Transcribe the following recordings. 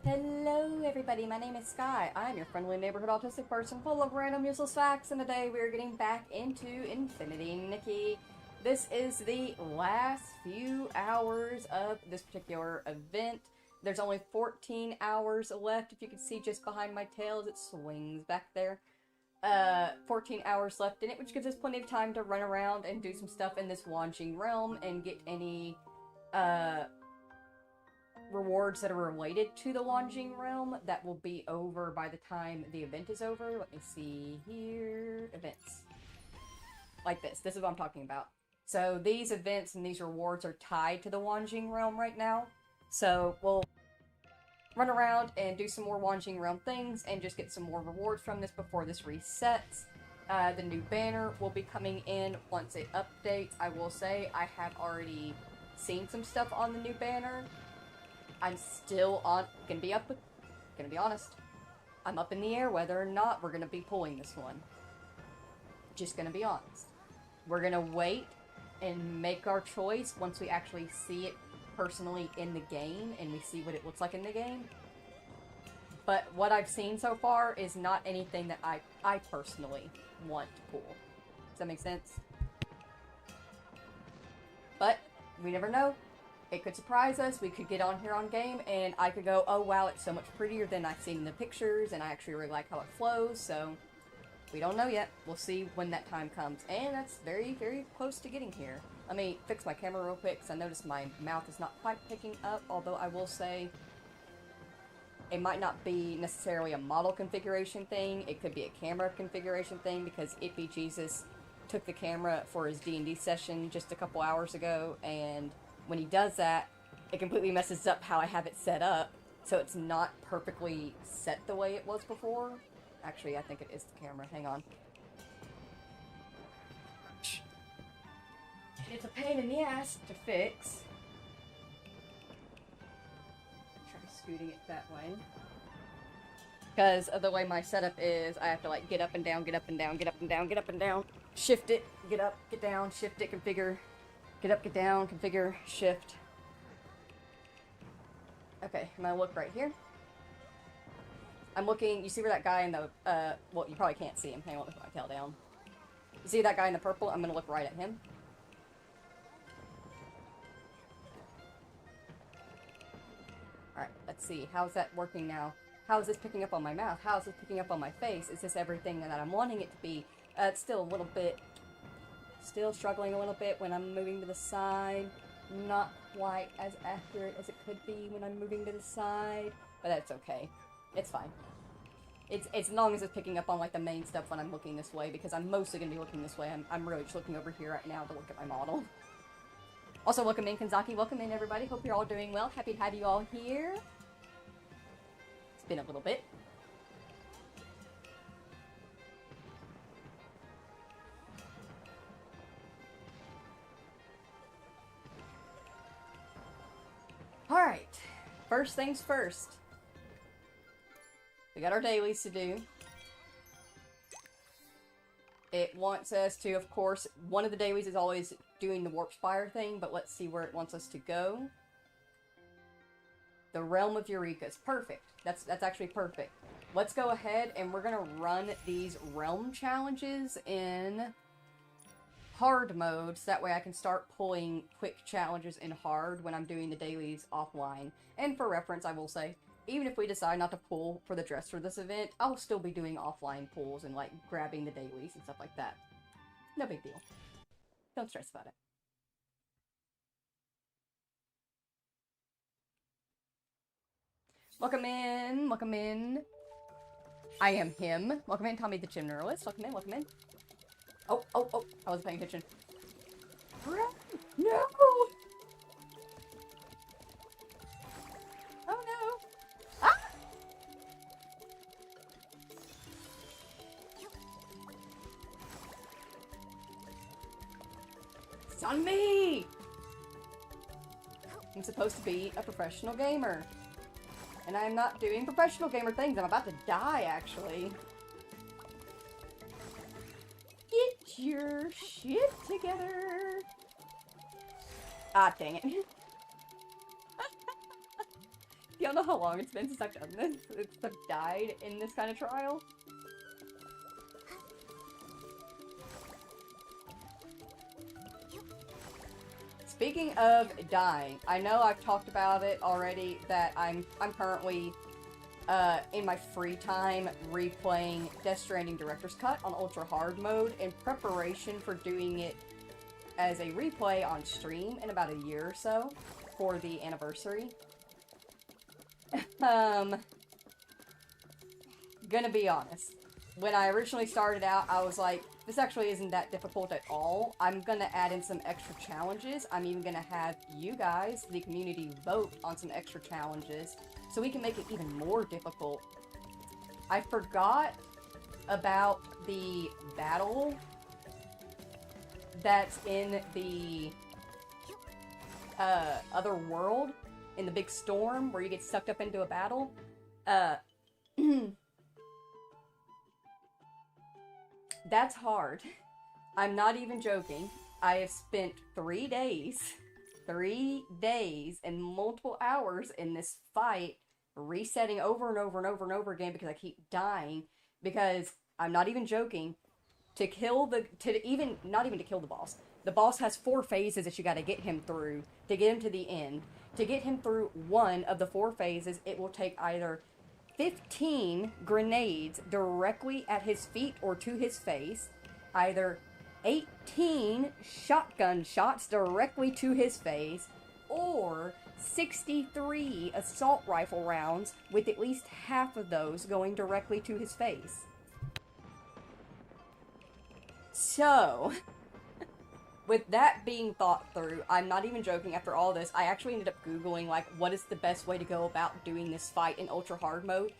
Hello everybody, my name is Sky. I'm your friendly neighborhood autistic person full of random useless facts, and today we're getting back into Infinity Nikki. This is the last few hours of this particular event. There's only 14 hours left. If you can see just behind my tail as it swings back there. 14 hours left in it, which gives us plenty of time to run around and do some stuff in this Wanxiang realm and get any, rewards that are related to the Wanxiang realm that will be over by the time the event is over. Let me see here. Events. Like this. This is what I'm talking about. So these events and these rewards are tied to the Wanxiang realm right now. So we'll run around and do some more Wanxiang realm things and just get some more rewards from this before this resets. The new banner will be coming in once it updates. I will say I have already seen some stuff on the new banner. I'm still gonna be honest, I'm up in the air whether or not we're gonna be pulling this one. Just gonna be honest. We're gonna wait and make our choice once we actually see it personally in the game and we see what it looks like in the game. But what I've seen so far is not anything that I personally want to pull. Does that make sense? But we never know. It could surprise us. We could get on here on game and I could go, oh wow, it's so much prettier than I've seen in the pictures and I actually really like how it flows, so we don't know yet. We'll see when that time comes. And that's very, very close to getting here. Let me fix my camera real quick because I noticed my mouth is not quite picking up, although I will say it might not be necessarily a model configuration thing. It could be a camera configuration thing because Ippy Jesus took the camera for his D&D session just a couple hours ago, and when he does that, it completely messes up how I have it set up, so it's not perfectly set the way it was before. Actually, I think it is the camera. Hang on. It's a pain in the ass to fix. Try scooting it that way. Because of the way my setup is, I have to like get up and down, get up and down, get up and down, get up and down, shift it, get up, get down, shift it, configure. Get up, get down, configure, shift. Okay, I'm gonna look right here. I'm looking, you see where that guy in the, well, you probably can't see him. Hang on, with my tail down. You see that guy in the purple? I'm gonna look right at him. Alright, let's see. How's that working now? How is this picking up on my mouth? How is this picking up on my face? Is this everything that I'm wanting it to be? It's still a little bit... Still struggling a little bit when I'm moving to the side. Not quite as accurate as it could be when I'm moving to the side. But that's okay. It's fine. It's as long as it's picking up on like the main stuff when I'm looking this way, because I'm mostly going to be looking this way. I'm really just looking over here right now to look at my model. Also, welcome in, Kanzaki. Welcome in, everybody. Hope you're all doing well. Happy to have you all here. It's been a little bit. Alright, first things first. We got our dailies to do. It wants us to, of course, one of the dailies is always doing the Warp Spire thing, but let's see where it wants us to go. The Realm of Eureka's perfect. That's actually perfect. Let's go ahead and we're gonna run these realm challenges in hard mode, so that way I can start pulling quick challenges in hard when I'm doing the dailies offline. And for reference, I will say, even if we decide not to pull for the dress for this event, I'll still be doing offline pulls and like grabbing the dailies and stuff like that. No big deal. Don't stress about it. Welcome in, welcome in. I am him. Welcome in, Tommy the Generalist. Welcome in, welcome in. Oh, oh, oh, I wasn't paying attention. No! Oh no! Ah! It's on me! I'm supposed to be a professional gamer. And I'm not doing professional gamer things. I'm about to die, actually. Get your shit together. Ah, dang it. You don't know how long it's been since I've done this? I've died in this kind of trial. Speaking of dying, I know I've talked about it already that I'm currently in my free time replaying Death Stranding Director's Cut on Ultra Hard mode in preparation for doing it as a replay on stream in about a year or so for the anniversary. Gonna be honest. When I originally started out, I was like, this actually isn't that difficult at all. I'm gonna add in some extra challenges. I'm even gonna have you guys, the community, vote on some extra challenges so we can make it even more difficult. I forgot about the battle that's in the other world, in the big storm where you get sucked up into a battle. That's hard. I'm not even joking. I have spent 3 days and multiple hours in this fight, resetting over and over and over and over again because I keep dying. Because I'm not even joking. Not even to kill the boss. The boss has 4 phases that you gotta get him through to get him to the end. To get him through one of the 4 phases, it will take either 15 grenades directly at his feet or to his face, either 18 shotgun shots directly to his face, or 63 assault rifle rounds with at least half of those going directly to his face. So, with that being thought through, I'm not even joking, after all this, I actually ended up Googling, like, what is the best way to go about doing this fight in Ultra Hard mode.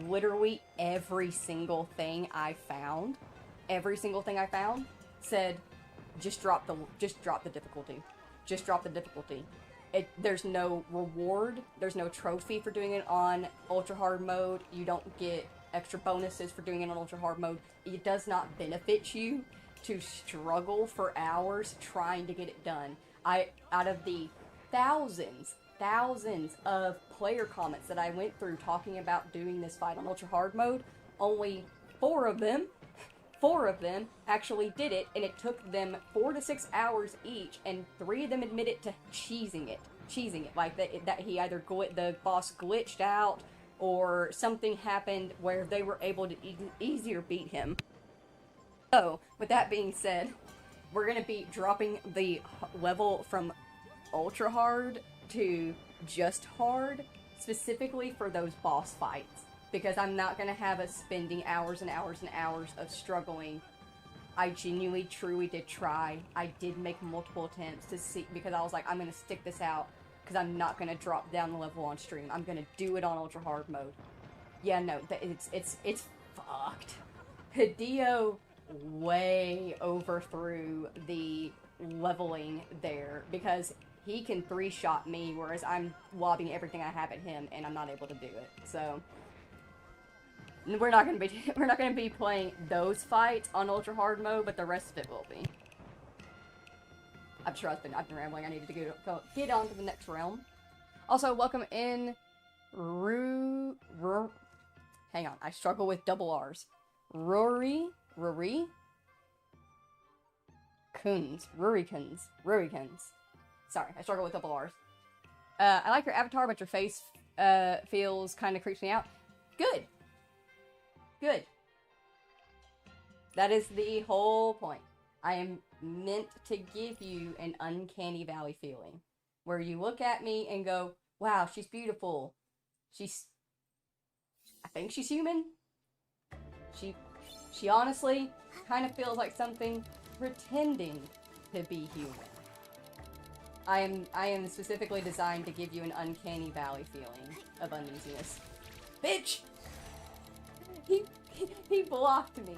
Literally every single thing I found said, just drop the difficulty. Just drop the difficulty. There's no reward, there's no trophy for doing it on Ultra Hard mode, you don't get extra bonuses for doing it on Ultra Hard mode, it does not benefit you to struggle for hours trying to get it done. Out of the thousands of player comments that I went through talking about doing this fight on Ultra Hard mode, only 4 of them actually did it, and it took them 4 to 6 hours each, and 3 of them admitted to cheesing it, like that he either the boss glitched out, or something happened where they were able to easier beat him. So, with that being said, we're gonna be dropping the level from Ultra Hard to just Hard, specifically for those boss fights, because I'm not gonna have us spending hours and hours and hours of struggling. I genuinely, truly did try. I did make multiple attempts to see, because I was like, I'm gonna stick this out, because I'm not gonna drop down the level on stream. I'm gonna do it on Ultra Hard mode. Yeah, no, it's fucked. Hideo way overthrew the leveling there, because he can 3-shot me, whereas I'm lobbing everything I have at him, and I'm not able to do it. So we're not gonna be playing those fights on Ultra Hard mode, but the rest of it will be. I'm sure I've been rambling. I needed to get on to the next realm. Also, welcome in hang on, I struggle with double R's. Rory Rurikins. Sorry, I struggle with double R's. I like your avatar, but your face feels kind of creeps me out. Good. That is the whole point. I am meant to give you an uncanny valley feeling, where you look at me and go, wow, she's beautiful. I think she's human. She honestly kind of feels like something pretending to be human. I am specifically designed to give you an uncanny valley feeling of uneasiness. Bitch! He blocked me.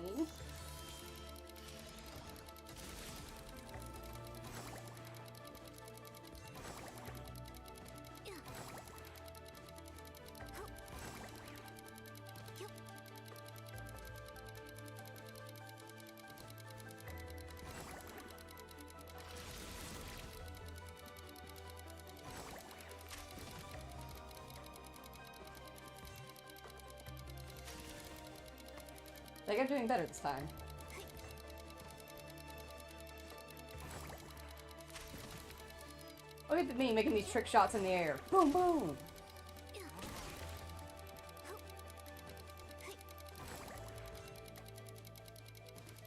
I think I'm doing better this time. Look at me making these trick shots in the air. Boom, boom!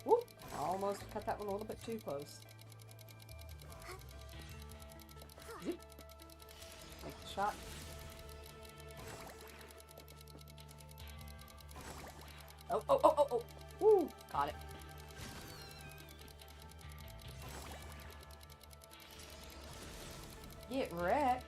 Whoop! Almost cut that one a little bit too close. Zip. Make the shot. Oh. Woo! Got it. Get wrecked.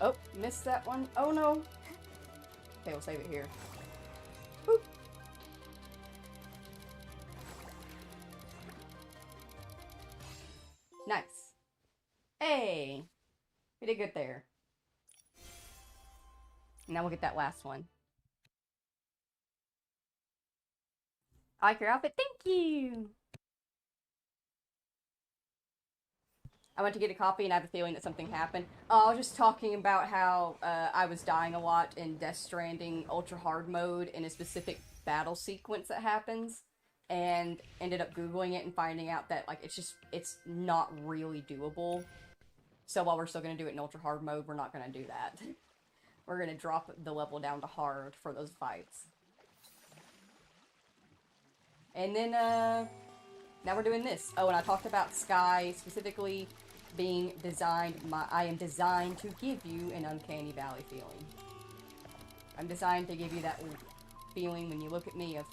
Oh, missed that one. Oh no. Okay, we'll save it here. Boop. Nice. Hey! We did good there. Now we'll get that last one. I like your outfit. Thank you! I went to get a coffee and I have a feeling that something happened. I was just talking about how I was dying a lot in Death Stranding Ultra Hard mode in a specific battle sequence that happens, and ended up Googling it and finding out that like it's not really doable. So while we're still going to do it in Ultra Hard mode, we're not going to do that. We're going to drop the level down to hard for those fights. And then now we're doing this. Oh, and I talked about Sky specifically being designed, I am designed to give you an uncanny valley feeling. I'm designed to give you that feeling when you look at me of,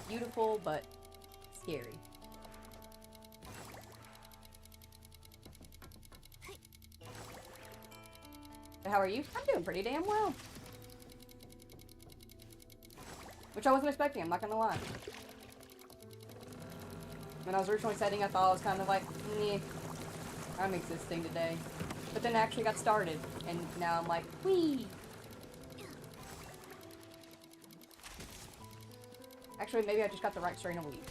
beautiful, but scary. So how are you? I'm doing pretty damn well. Which I wasn't expecting, I'm not gonna lie. When I was originally setting, I thought I was kind of like, meh, I'm existing today. But then I actually got started, and now I'm like, whee! Actually, maybe I just got the right strain of weed.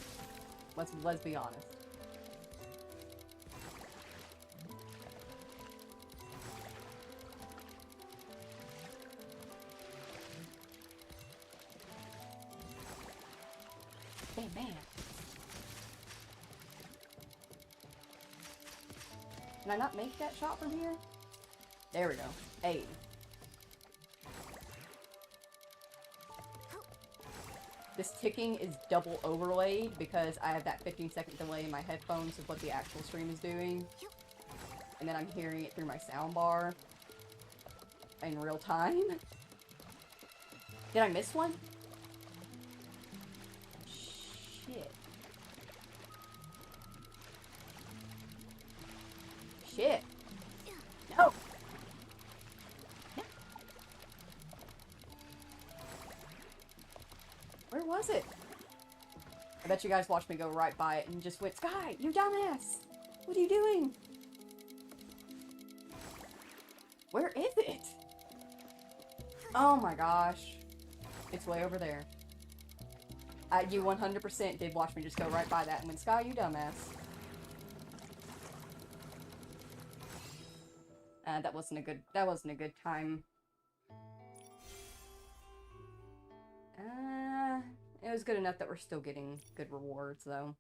Let's be honest. Hey, man. Can I not make that shot from here? There we go. Hey. This ticking is double overlaid because I have that 15-second delay in my headphones of what the actual stream is doing. And then I'm hearing it through my soundbar in real time. Did I miss one? Shit. Shit. No. Where was it? I bet you guys watched me go right by it and just went, Sky, you dumbass! What are you doing? Where is it? Oh my gosh. It's way over there. You 100% did watch me just go right by that and went, Sky, you dumbass. That wasn't a good time. It was good enough that we're still getting good rewards, though.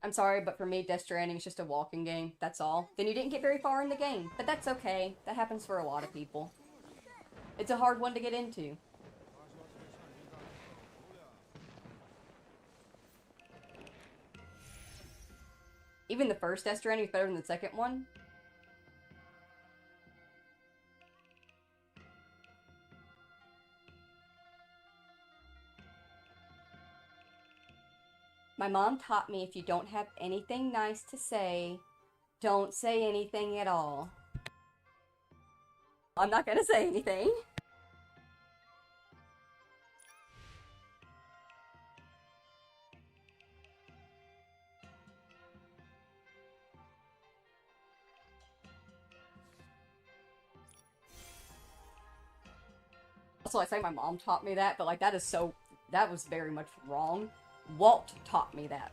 I'm sorry, but for me, Death Stranding is just a walking game. That's all. Then you didn't get very far in the game. But that's okay. That happens for a lot of people. It's a hard one to get into. Even the first Death Stranding is better than the second one. My mom taught me if you don't have anything nice to say, don't say anything at all. I'm not gonna say anything. Also, I say my mom taught me that, but like that was very much wrong. Walt taught me that.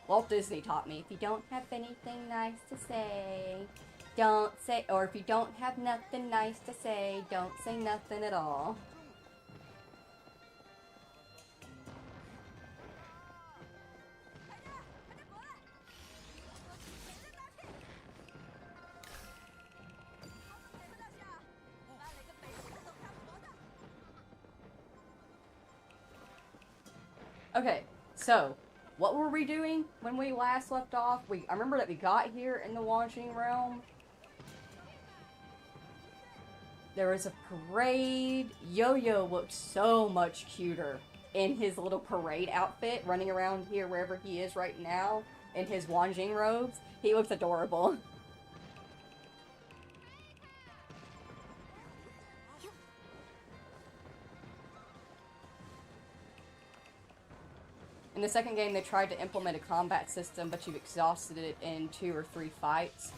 Walt Disney taught me, if you don't have anything nice to say, don't say, or if you don't have nothing nice to say, don't say nothing at all. Okay, so, what were we doing when we last left off? I remember that we got here in the Wanxiang realm. There was a parade. Yo-Yo looked so much cuter in his little parade outfit, running around here wherever he is right now, in his Wanxiang robes. He looks adorable. In the second game, they tried to implement a combat system, but you've exhausted it in 2 or 3 fights.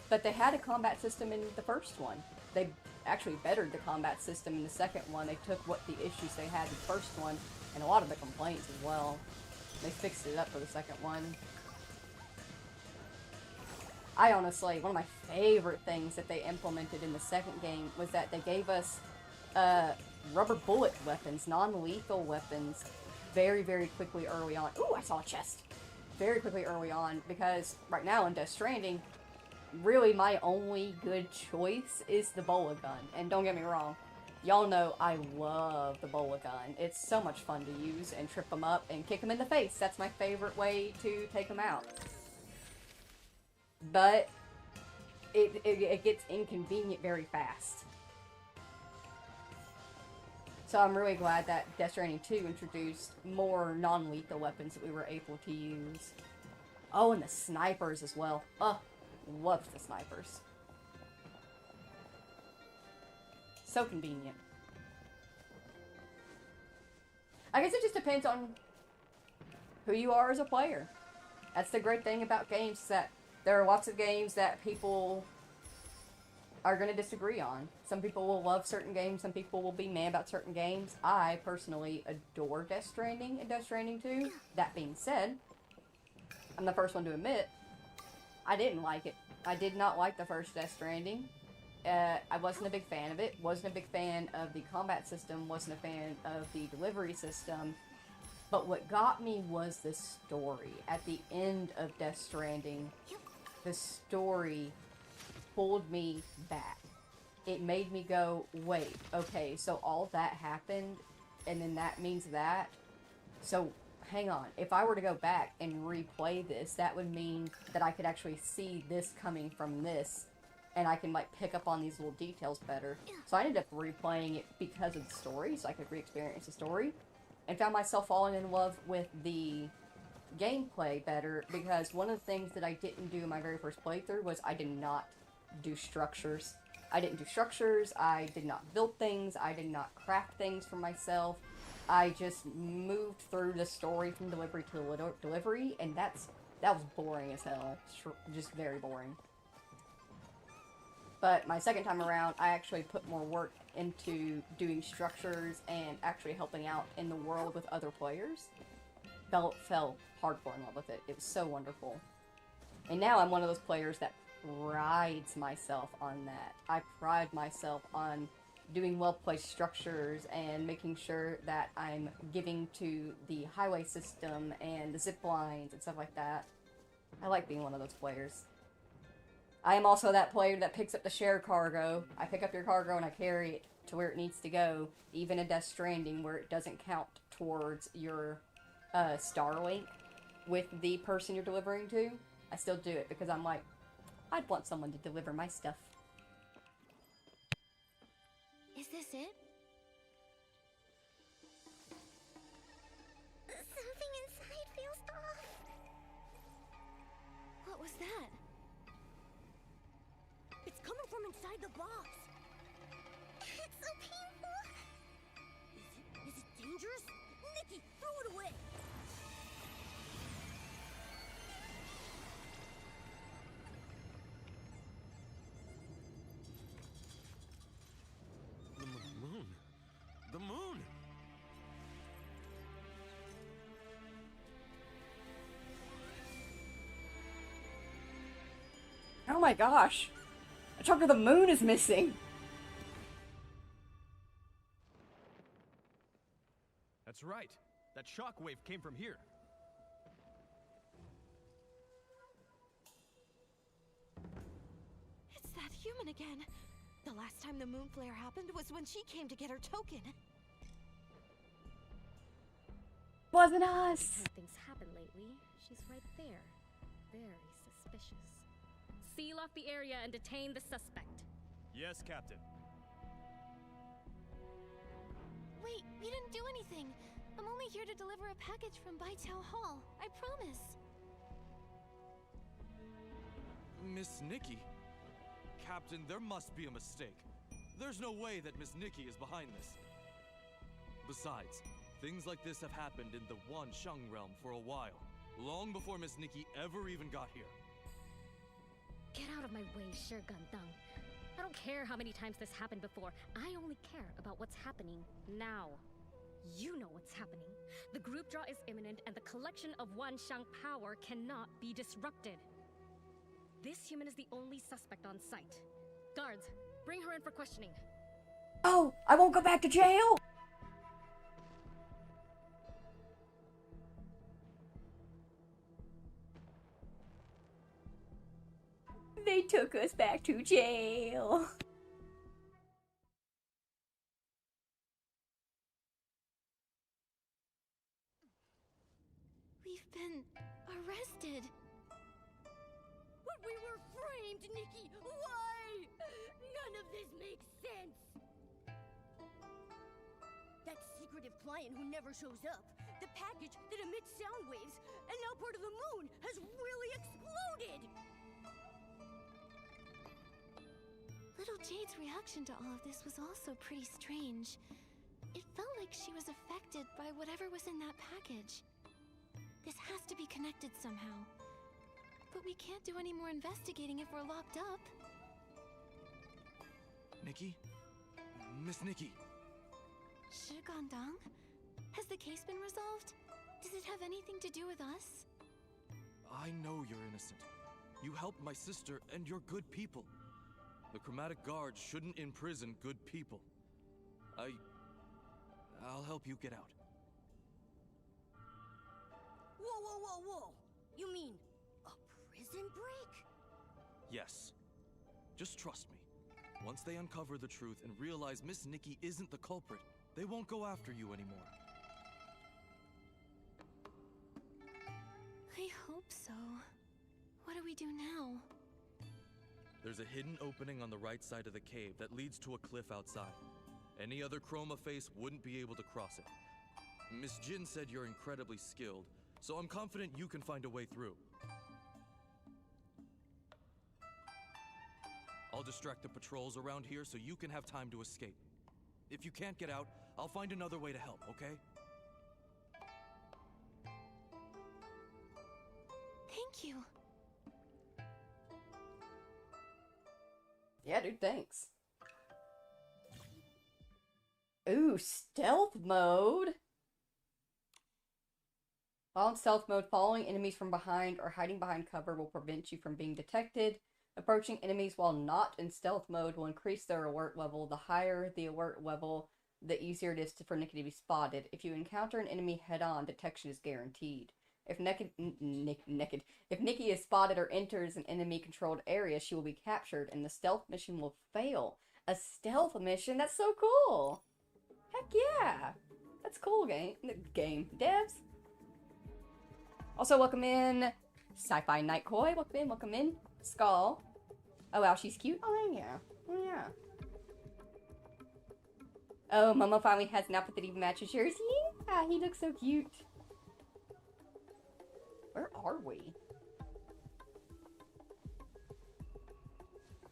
But they had a combat system in the first one. They actually bettered the combat system in the second one. They took what the issues they had in the first one, and a lot of the complaints as well. They fixed it up for the second one. I honestly, one of my favorite things that they implemented in the second game was that they gave us, rubber bullet weapons, non-lethal weapons, very, very quickly early on. Ooh, I saw a chest! Very quickly early on, because right now in Death Stranding, really my only good choice is the bola gun. And don't get me wrong, y'all know I love the bola gun. It's so much fun to use and trip them up and kick them in the face. That's my favorite way to take them out. But it gets inconvenient very fast. So I'm really glad that Death Stranding 2 introduced more non-lethal weapons that we were able to use. Oh, and the snipers as well. Oh, loves the snipers. So convenient. I guess it just depends on who you are as a player. That's the great thing about games, is that there are lots of games that people are going to disagree on. Some people will love certain games, some people will be mad about certain games. I personally adore Death Stranding and Death Stranding 2. That being said, I'm the first one to admit, I didn't like it. I did not like the first Death Stranding. I wasn't a big fan of it, wasn't a big fan of the combat system, wasn't a fan of the delivery system. But what got me was the story. At the end of Death Stranding, the story pulled me back. It made me go, wait, okay, so all that happened, and then that means that? So, hang on, if I were to go back and replay this, that would mean that I could actually see this coming from this, and I can, like, pick up on these little details better. So I ended up replaying it because of the story, so I could re-experience the story, and found myself falling in love with the gameplay better, because one of the things that I didn't do in my very first playthrough was I did not do structures. I didn't do structures, I did not build things, I did not craft things for myself. I just moved through the story from delivery to delivery, and that was boring as hell. Just very boring. But my second time around, I actually put more work into doing structures and actually helping out in the world with other players. Fell hardcore in love with it. It was so wonderful. And now I'm one of those players that prides myself on that. I pride myself on doing well-placed structures and making sure that I'm giving to the highway system and the zip lines and stuff like that. I like being one of those players. I am also that player that picks up the shared cargo. I pick up your cargo and I carry it to where it needs to go, even in Death Stranding, where it doesn't count towards your Starlink with the person you're delivering to. I still do it because I'm like, I'd want someone to deliver my stuff. Is this it? Something inside feels off. What was that? It's coming from inside the box. It's so painful. Is it dangerous? Nikki, throw it away. The moon! Oh my gosh! A chunk of the moon is missing! That's right. That shockwave came from here. It's that human again. The last time the moon flare happened was when she came to get her token. Wasn't us! Things happen lately. She's right there. Very suspicious. Seal off the area and detain the suspect. Yes, Captain. Wait, we didn't do anything. I'm only here to deliver a package from Baitao Hall. I promise. Miss Nikki? Captain, there must be a mistake. There's no way that Miss Nikki is behind this. Besides, things like this have happened in the Wanxiang realm for a while, long before Miss Nikki ever even got here. Get out of my way, Gandang. I don't care how many times this happened before. I only care about what's happening now. You know what's happening. The group draw is imminent and the collection of Wanxiang power cannot be disrupted. This human is the only suspect on site. Guards, bring her in for questioning. Oh, I won't go back to jail! They took us back to jail. We've been arrested. But we were framed, Nikki! Why? None of this makes sense! That secretive client who never shows up, the package that emits sound waves, and now part of the moon has really exploded! Little Jade's reaction to all of this was also pretty strange. It felt like she was affected by whatever was in that package. This has to be connected somehow. But we can't do any more investigating if we're locked up. Nikki? Miss Nikki? Gandang? Has the case been resolved? Does it have anything to do with us? I know you're innocent. You helped my sister, and you're good people. The Chromatic Guard shouldn't imprison good people. I'll help you get out. Whoa, whoa, whoa, whoa! You mean a prison break? Yes. Just trust me. Once they uncover the truth and realize Miss Nikki isn't the culprit, they won't go after you anymore. I hope so. What do we do now? There's a hidden opening on the right side of the cave that leads to a cliff outside. Any other chroma face wouldn't be able to cross it. Miss Jin said you're incredibly skilled, so I'm confident you can find a way through. I'll distract the patrols around here so you can have time to escape. If you can't get out, I'll find another way to help, okay? Thank you. Yeah, dude, thanks. Ooh, stealth mode. While in stealth mode, following enemies from behind or hiding behind cover will prevent you from being detected. Approaching enemies while not in stealth mode will increase their alert level. The higher the alert level, the easier it is for Nikki to be spotted. If you encounter an enemy head-on, detection is guaranteed. If Nikki is spotted or enters an enemy-controlled area, she will be captured, and the stealth mission will fail. A stealth mission? That's so cool! Heck yeah! That's cool, game. Devs! Also, welcome in Sci-Fi Night Koi. Welcome in. Skull. Oh, wow, she's cute. Oh, yeah. Oh, yeah. Oh, Momo finally has an outfit that even matches yours. Yeah, he looks so cute. Where are we?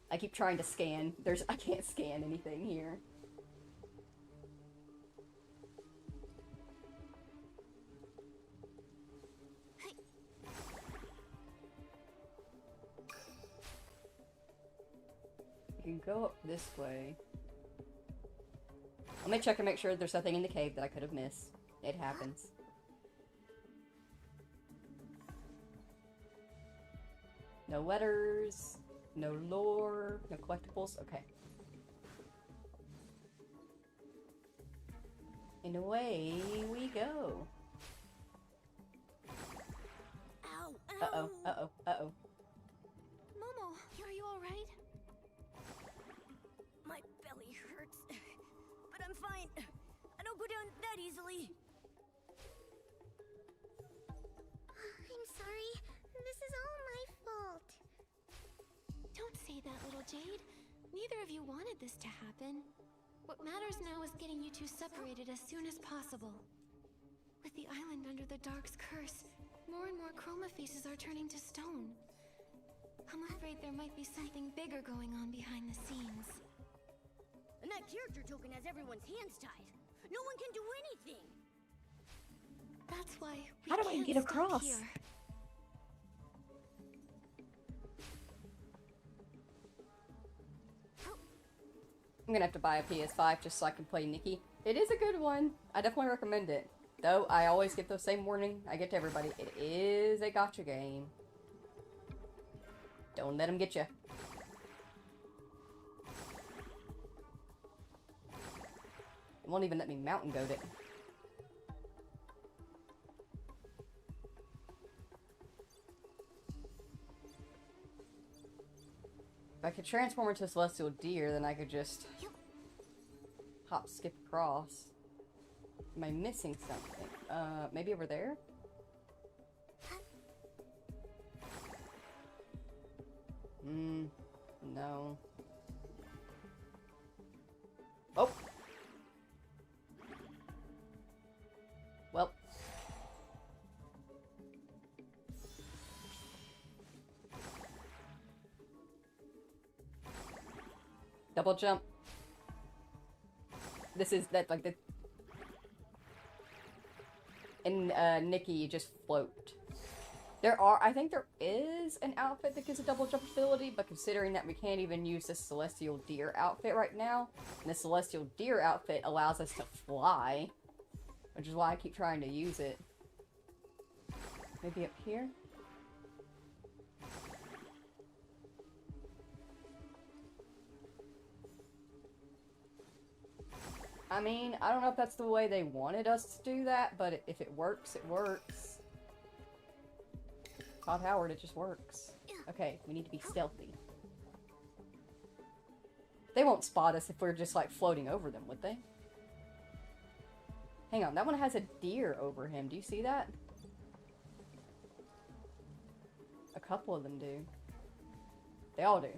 I keep trying to scan. I can't scan anything here. You can go up this way. Let me check and make sure there's nothing in the cave that I could have missed. It happens. No letters, no lore, no collectibles. Okay. And away we go. Ow! Uh-oh, uh-oh, uh-oh. Momo, are you alright? My belly hurts. But I'm fine. I don't go down that easily. I'm sorry. This is all my fault. Don't say that, little Jade. Neither of you wanted this to happen. What matters now is getting you two separated as soon as possible. With the island under the Dark's curse, more and more chroma faces are turning to stone. I'm afraid there might be something bigger going on behind the scenes. And that character token has everyone's hands tied. No one can do anything. That's why we How do I can't get stop across? here. I'm gonna have to buy a PS5 just so I can play Nikki. It is a good one. I definitely recommend it. Though, I always get the same warning I get to everybody. It is a gacha game. Don't let them get you. It won't even let me mountain goat it. If I could transform into a celestial deer, then I could just hop, skip across. Am I missing something? Maybe over there? No. Oh! Well. Double jump. This is that like the and Nikki, you just float. I think there is an outfit that gives a double jump ability, but considering that we can't even use this celestial deer outfit right now, and the celestial deer outfit allows us to fly, which is why I keep trying to use it. Maybe up here? I mean, I don't know if that's the way they wanted us to do that, but if it works, it works. Todd Howard, it just works. Okay, we need to be stealthy. They won't spot us if we're just, like, floating over them, would they? Hang on, that one has a deer over him. Do you see that? A couple of them do. They all do.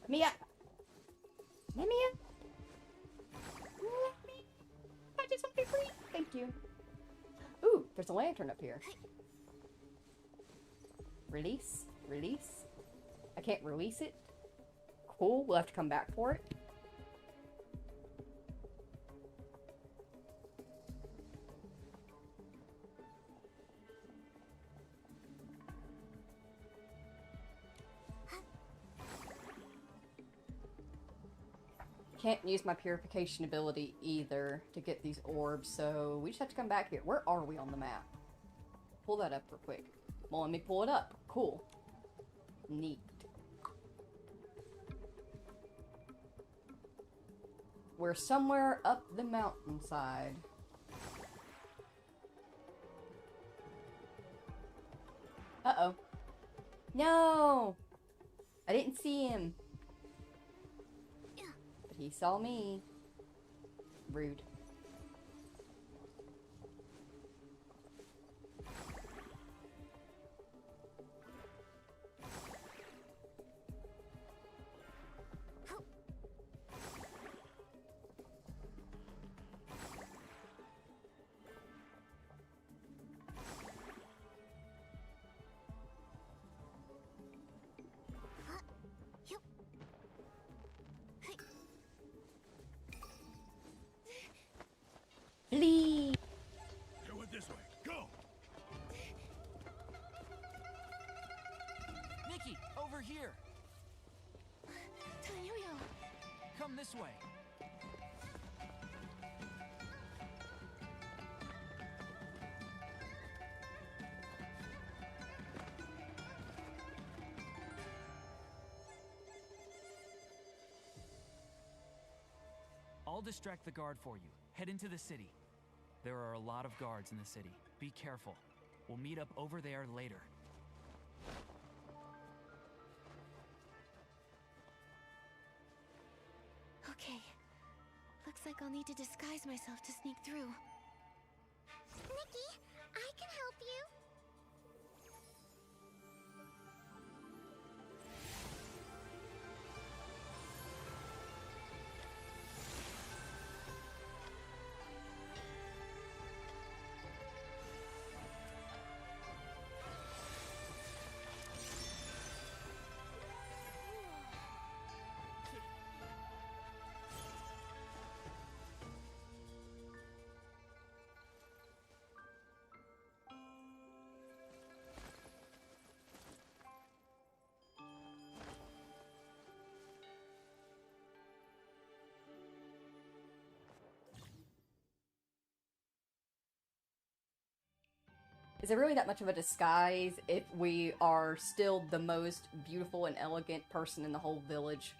Let me up. Let me up. Let me. I just want to be free. Thank you. Ooh, there's a lantern up here. Release. Release. I can't release it. Cool. We'll have to come back for it. Can't use my purification ability either to get these orbs, so we just have to come back here. Where are we on the map? Pull that up real quick. Well, let me pull it up. Cool. Neat. We're somewhere up the mountainside. Uh-oh. No! I didn't see him. But he saw me. Rude. Flee! Do it this way. Go! Nikki, over here. Tanyo-yo. Come this way. I'll distract the guard for you. Head into the city. There are a lot of guards in the city. Be careful. We'll meet up over there later. Okay. Looks like I'll need to disguise myself to sneak through. Nikki, I can help you. Is it really that much of a disguise if we are still the most beautiful and elegant person in the whole village?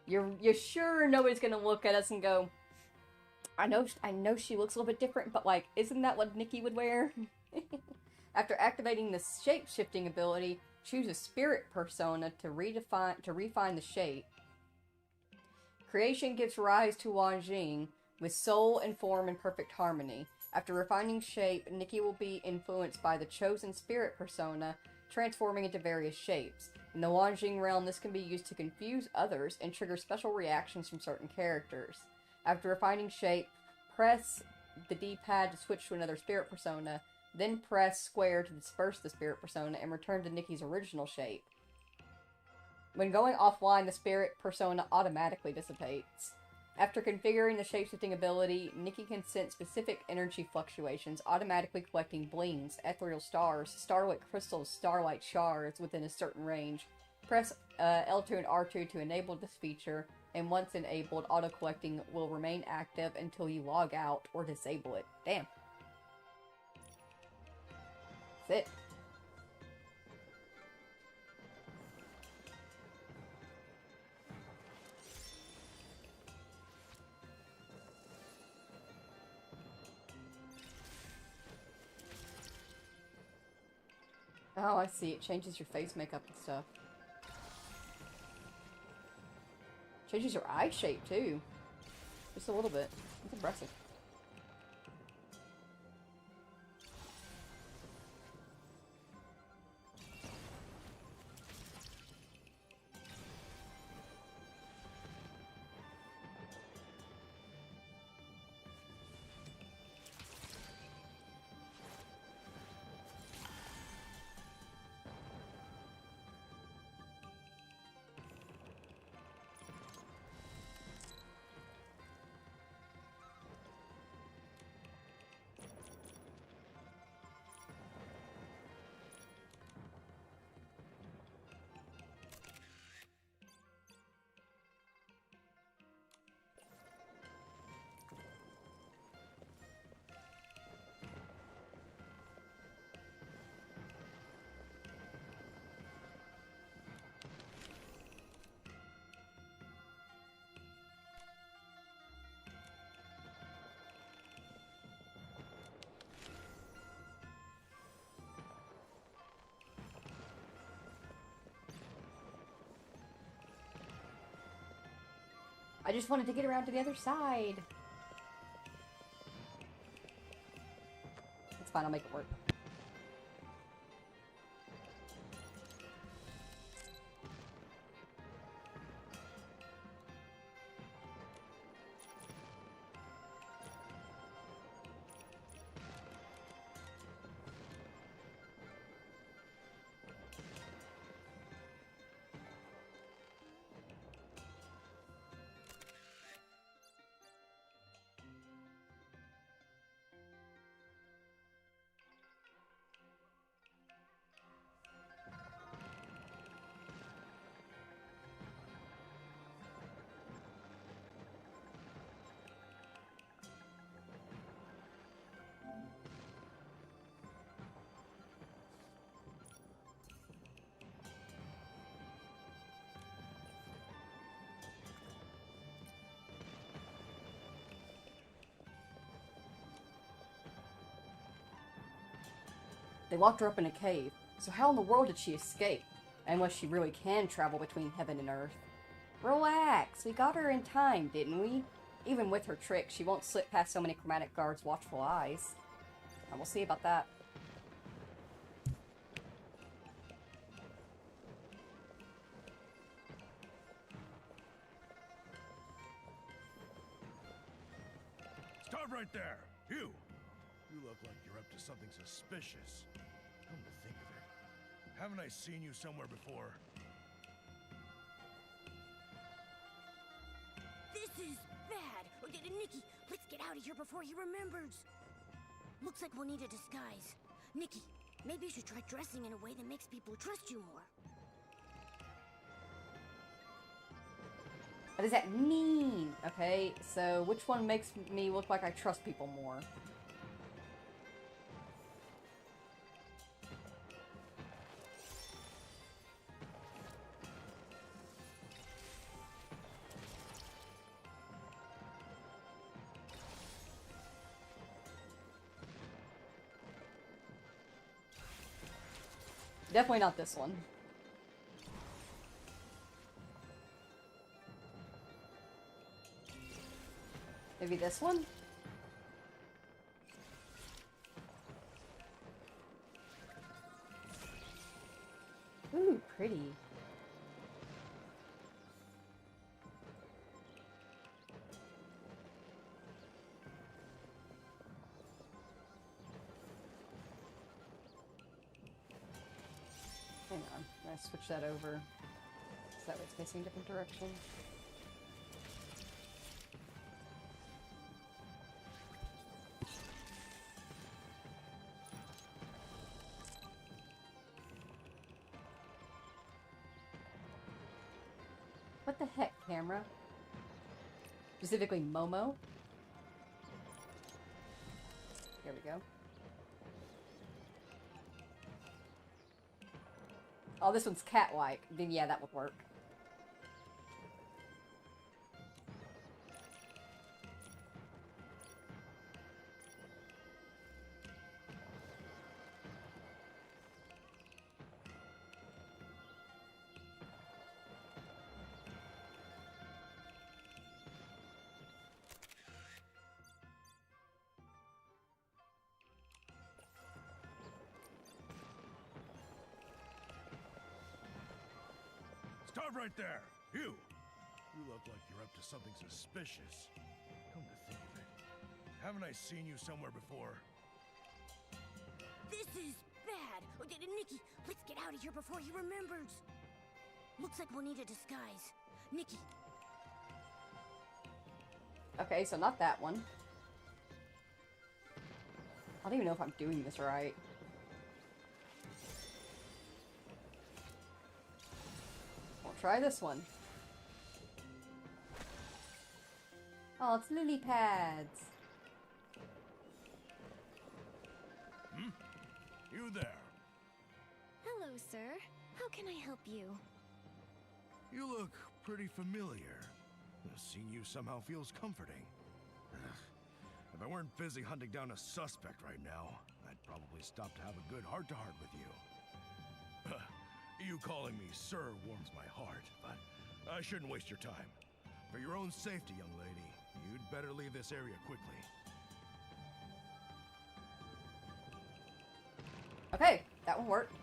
You're sure nobody's gonna look at us and go, I know she looks a little bit different, but like, isn't that what Nikki would wear? After activating the shape-shifting ability, choose a spirit persona to refine the shape. Creation gives rise to Wanxiang with soul and form in perfect harmony. After refining shape, Nikki will be influenced by the chosen spirit persona, transforming into various shapes. In the Wanxiang realm, this can be used to confuse others and trigger special reactions from certain characters. After refining shape, press the D-pad to switch to another spirit persona, then press square to disperse the spirit persona and return to Nikki's original shape. When going offline, the spirit persona automatically dissipates. After configuring the shapeshifting ability, Nikki can sense specific energy fluctuations, automatically collecting blings, ethereal stars, starlit crystals, starlight shards within a certain range. Press L2 and R2 to enable this feature, and once enabled, auto-collecting will remain active until you log out or disable it. Damn. That's it. Oh, I see. It changes your face makeup and stuff. Changes your eye shape, too. Just a little bit. It's impressive. I just wanted to get around to the other side. It's fine, I'll make it work. They locked her up in a cave, so how in the world did she escape? Unless she really can travel between heaven and earth. Relax, we got her in time, didn't we? Even with her trick, she won't slip past so many chromatic guards' watchful eyes. And we'll see about that. Stop right there! You! You look like you're up to something suspicious. Come to think of it, haven't I seen you somewhere before? This is bad! Nikki, let's get out of here before he remembers! Looks like we'll need a disguise. Nikki, maybe you should try dressing in a way that makes people trust you more. What does that mean? Okay, so which one makes me look like I trust people more? Definitely not this one. Maybe this one? Ooh, pretty. Hang on, I'm gonna switch that over. So that way it's facing a different direction. What the heck, camera? Specifically, Momo. Here we go. Oh, this one's cat-like. Then yeah, that would work. Stop right there! You! You look like you're up to something suspicious. Come to think of it, haven't I seen you somewhere before? This is bad! Nikki, let's get out of here before he remembers! Looks like we'll need a disguise. Nikki. Okay, so not that one. I don't even know if I'm doing this right. We'll try this one. Oh, it's lily pads. Hmm? You there? Hello, sir. How can I help you? You look pretty familiar. Seeing you somehow feels comforting. If I weren't busy hunting down a suspect right now, I'd probably stop to have a good heart-to-heart with you. You calling me sir warms my heart, but I shouldn't waste your time. For your own safety, young lady, you'd better leave this area quickly. Okay, that one worked.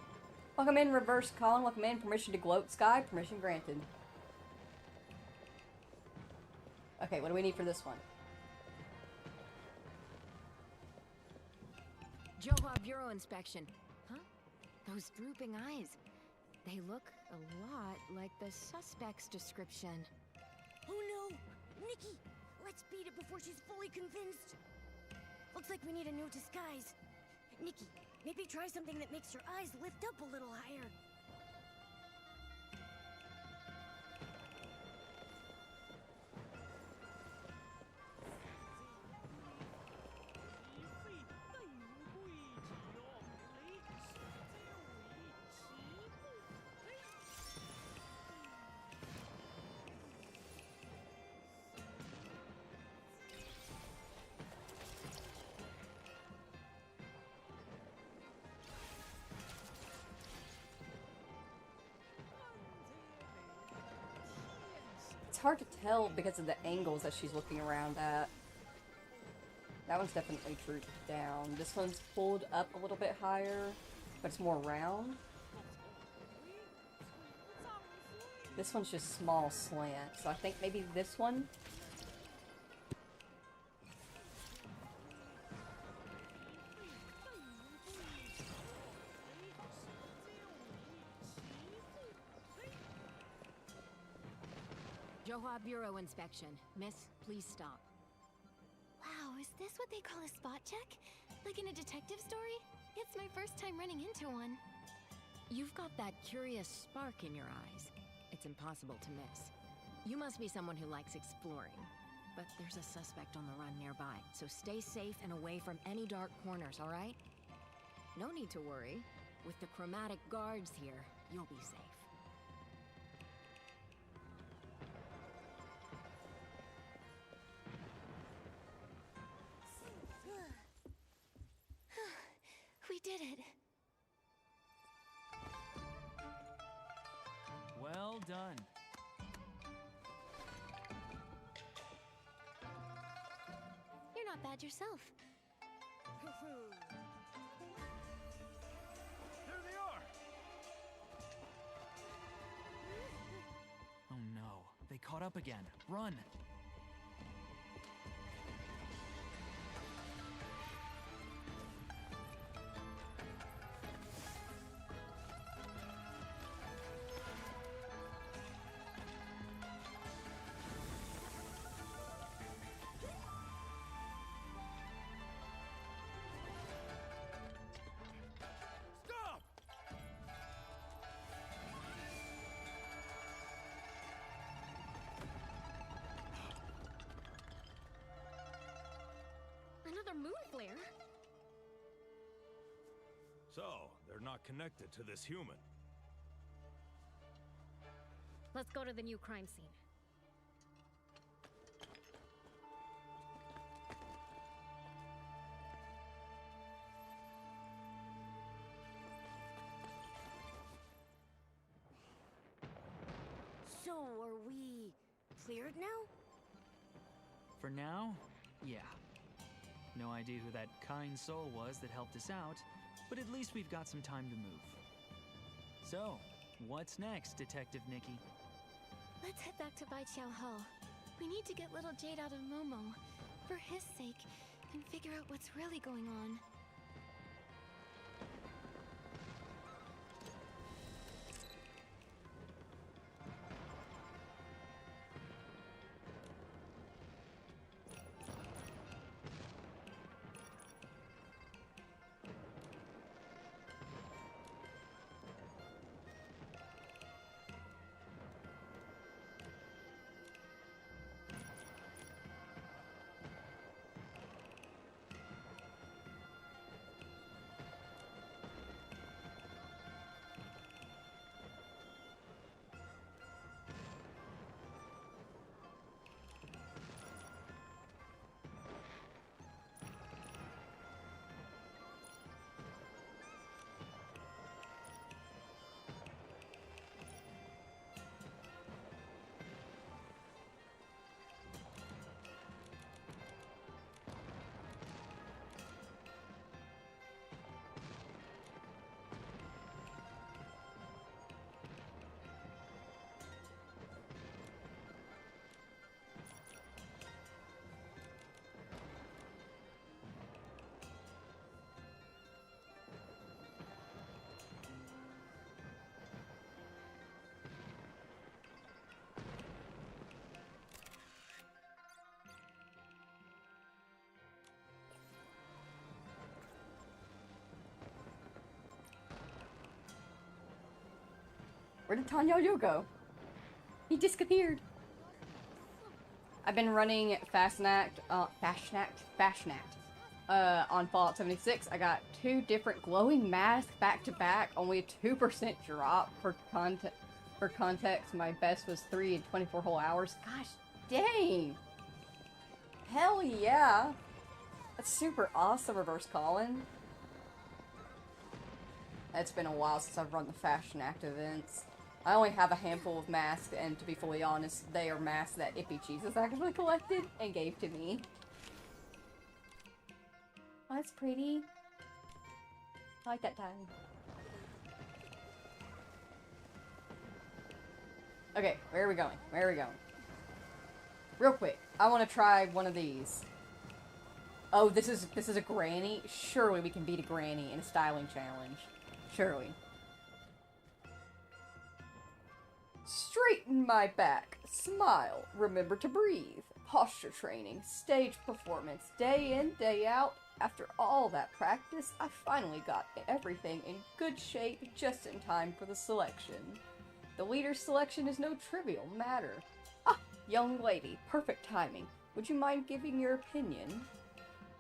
Welcome in, reverse Colin. Welcome in. Permission to gloat sky. Permission granted. Okay, what do we need for this one? Johua Bureau inspection. Huh? Those drooping eyes. They look a lot like the suspect's description. Oh no! Nikki! Let's beat it before she's fully convinced. Looks like we need a new disguise. Nikki, maybe try something that makes your eyes lift up a little higher. It's hard to tell because of the angles that she's looking around at. That one's definitely drooped down. This one's pulled up a little bit higher, but it's more round. This one's just small slant, so I think maybe this one. Johua Bureau inspection. Miss, please stop. Wow, is this what they call a spot check? Like in a detective story? It's my first time running into one. You've got that curious spark in your eyes. It's impossible to miss. You must be someone who likes exploring. But there's a suspect on the run nearby, so stay safe and away from any dark corners, all right? No need to worry. With the chromatic guards here, you'll be safe. We did it. Well done. You're not bad yourself. There they are! Oh no, they caught up again. Run! Stop! Another moon flare? So, they're not connected to this human. Let's go to the new crime scene. So, are we cleared now? For now, yeah. No idea who that kind soul was that helped us out, but at least we've got some time to move. So, what's next, Detective Nikki? Let's head back to Baiqiao Hall. We need to get little Jade out of Momo. For his sake, and figure out what's really going on. Where did Tanyo go? He disappeared. I've been running Fashnact on Fallout 76. I got 2 different glowing masks back to back, only a 2% drop for context. My best was 3 in 24 whole hours. Gosh dang! Hell yeah! That's super awesome, Reverse Colin. It's been a while since I've run the Fashion Act events. I only have a handful of masks, and to be fully honest, they are masks that Ippy Jesus actually collected and gave to me. Oh, that's pretty. I like that time. Okay, where are we going? Where are we going? Real quick, I want to try one of these. Oh, this is a granny? Surely we can beat a granny in a styling challenge. Surely. Straighten my back. Smile. Remember to breathe. Posture training. Stage performance. Day in, day out. After all that practice, I finally got everything in good shape just in time for the selection. The leader's selection is no trivial matter. Ah, young lady. Perfect timing. Would you mind giving your opinion?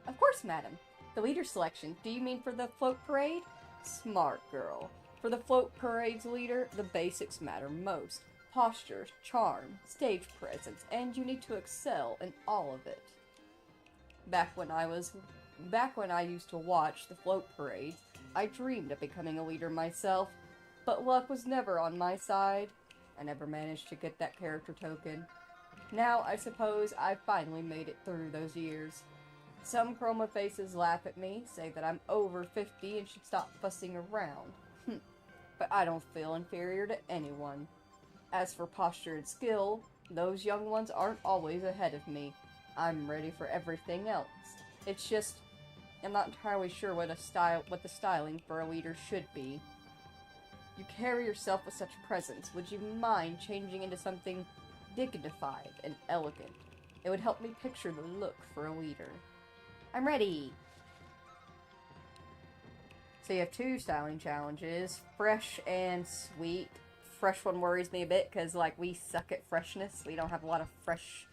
Of course, madam. The leader selection. Do you mean for the float parade? Smart girl. For the float parade's leader, the basics matter most. Posture, charm, stage presence, and you need to excel in all of it. Back when I used to watch the float parades, I dreamed of becoming a leader myself, but luck was never on my side. I never managed to get that character token. Now I suppose I finally made it through those years. Some chroma faces laugh at me, say that I'm over 50 and should stop fussing around. But I don't feel inferior to anyone. As for posture and skill, those young ones aren't always ahead of me. I'm ready for everything else. It's just, I'm not entirely sure what the styling for a leader should be. You carry yourself with such presence. Would you mind changing into something dignified and elegant? It would help me picture the look for a leader. I'm ready! So you have 2 styling challenges, fresh and sweet. Fresh one worries me a bit because, like, we suck at freshness. We don't have a lot of fresh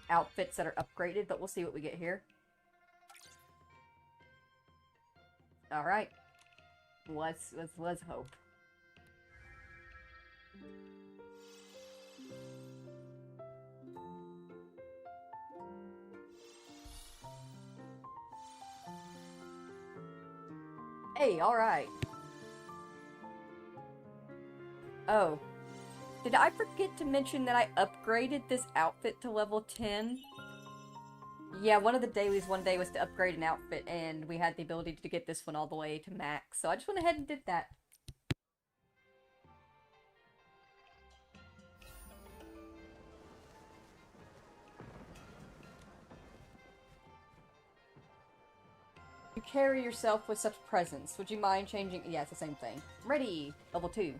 outfits that are upgraded, but we'll see what we get here. Alright. Let's hope. Hey, alright. Oh. Did I forget to mention that I upgraded this outfit to level 10? Yeah, one of the dailies one day was to upgrade an outfit, and we had the ability to get this one all the way to max, so I just went ahead and did that. You carry yourself with such presence. Would you mind changing? Yeah, it's the same thing. Ready! Level 2.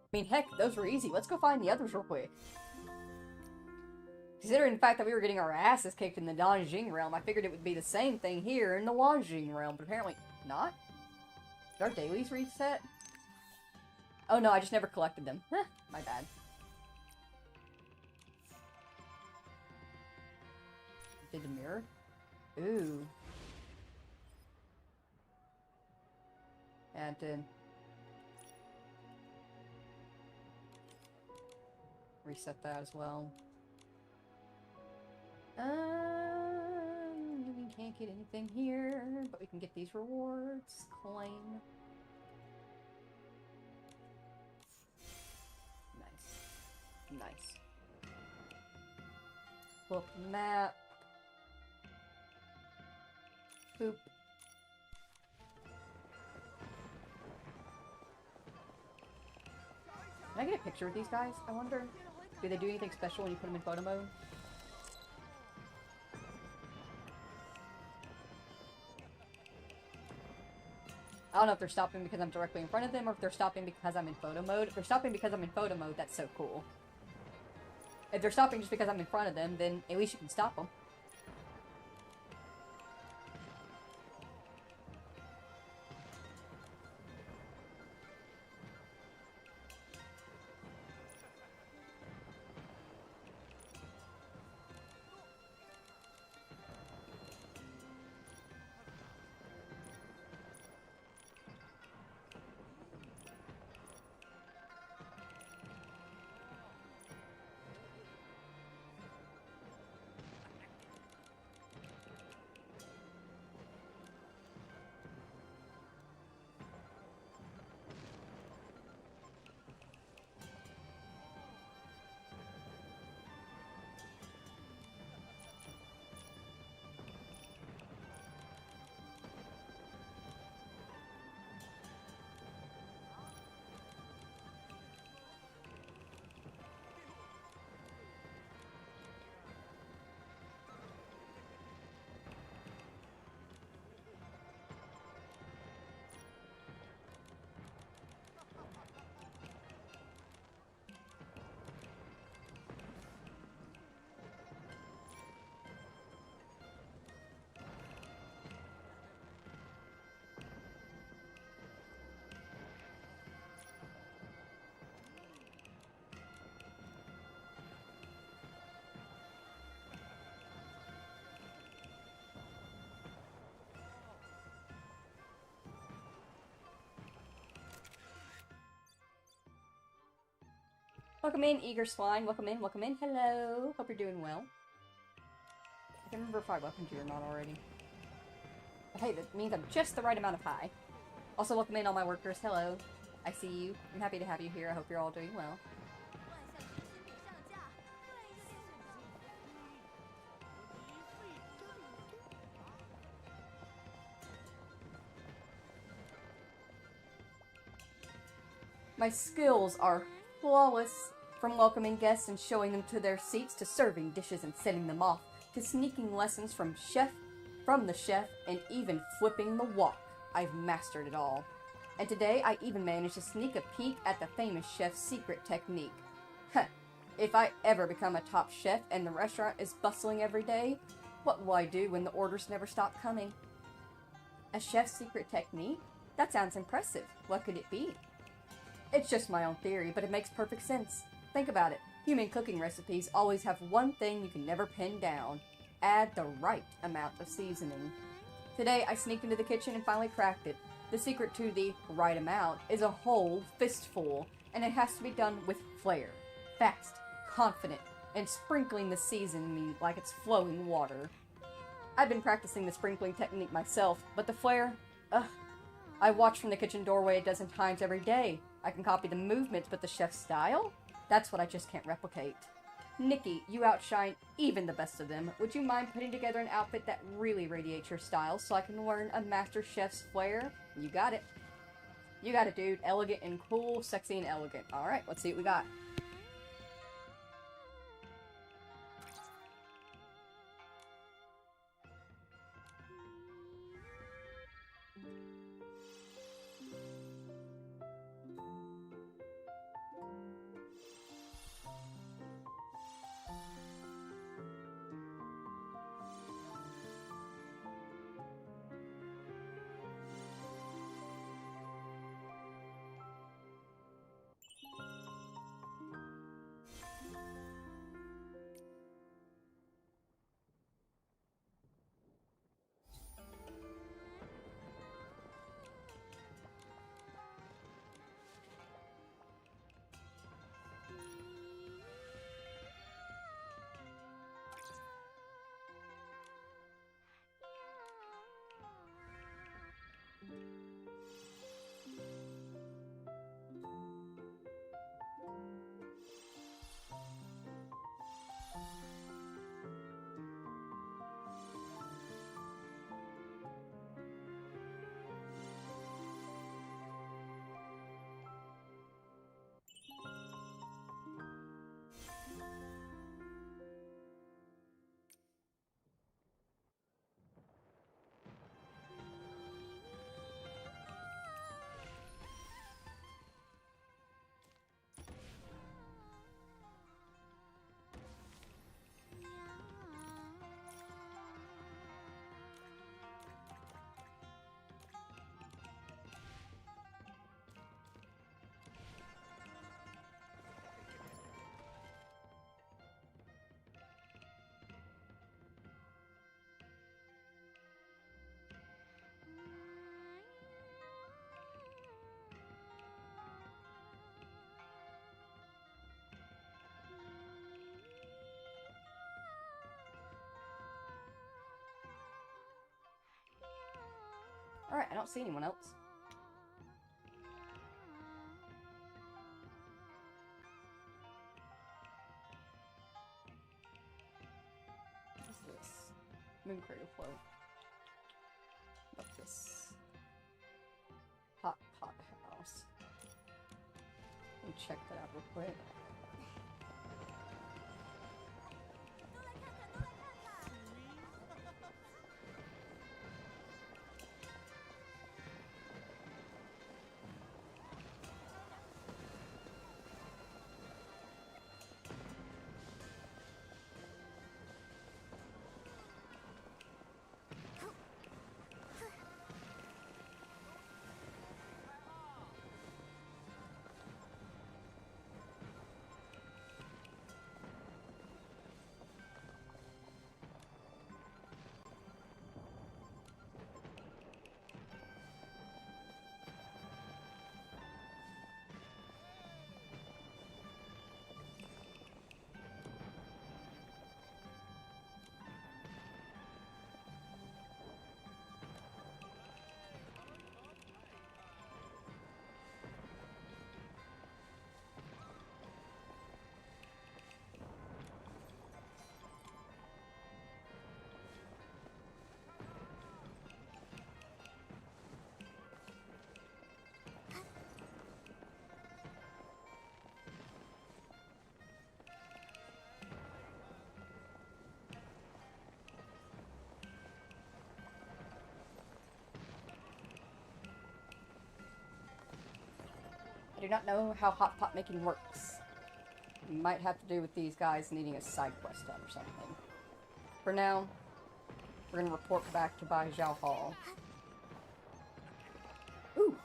I mean, heck, those were easy. Let's go find the others real quick. Considering the fact that we were getting our asses kicked in the Wanxiang realm, I figured it would be the same thing here in the Wanxiang realm, but apparently not. Did our dailies reset? Oh no, I just never collected them. Huh, my bad. Did the mirror? Ooh. Yeah, it did. Reset that as well. We can't get anything here, but we can get these rewards. Claim. Nice. Nice. Pull up the map. Boop. Can I get a picture with these guys, I wonder? Do they do anything special when you put them in photo mode? I don't know if they're stopping because I'm directly in front of them or if they're stopping because I'm in photo mode. If they're stopping because I'm in photo mode, that's so cool. If they're stopping just because I'm in front of them, then at least you can stop them. Welcome in, Eager Swine. Welcome in, welcome in. Hello. Hope you're doing well. I can't remember if I welcomed you or not already. But hey, that means I'm just the right amount of high. Also, welcome in all my workers. Hello. I see you. I'm happy to have you here. I hope you're all doing well. My skills are flawless. From welcoming guests and showing them to their seats, to serving dishes and sending them off, to sneaking lessons from the chef, and even flipping the wok. I've mastered it all. And today, I even managed to sneak a peek at the famous chef's secret technique. Heh, if I ever become a top chef and the restaurant is bustling every day, what will I do when the orders never stop coming? A chef's secret technique? That sounds impressive. What could it be? It's just my own theory, but it makes perfect sense. Think about it. Human cooking recipes always have one thing you can never pin down. Add the right amount of seasoning. Today, I sneaked into the kitchen and finally cracked it. The secret to the right amount is a whole fistful, and it has to be done with flair. Fast, confident, and sprinkling the seasoning like it's flowing water. I've been practicing the sprinkling technique myself, but the flair, I watch from the kitchen doorway a dozen times every day. I can copy the movements, but the chef's style? That's what I just can't replicate. Nikki, you outshine even the best of them. Would you mind putting together an outfit that really radiates your style so I can learn a master chef's flair? You got it. You got it, dude. Elegant and cool, sexy and elegant. Alright, let's see what we got. Alright, I don't see anyone else. What's this? Moon crater float. What's this? Hot pot house. Let me check that out real quick. I do not know how hot pot making works. It might have to do with these guys needing a side quest done or something. For now, we're gonna report back to Bai Zhao Hall. Ooh!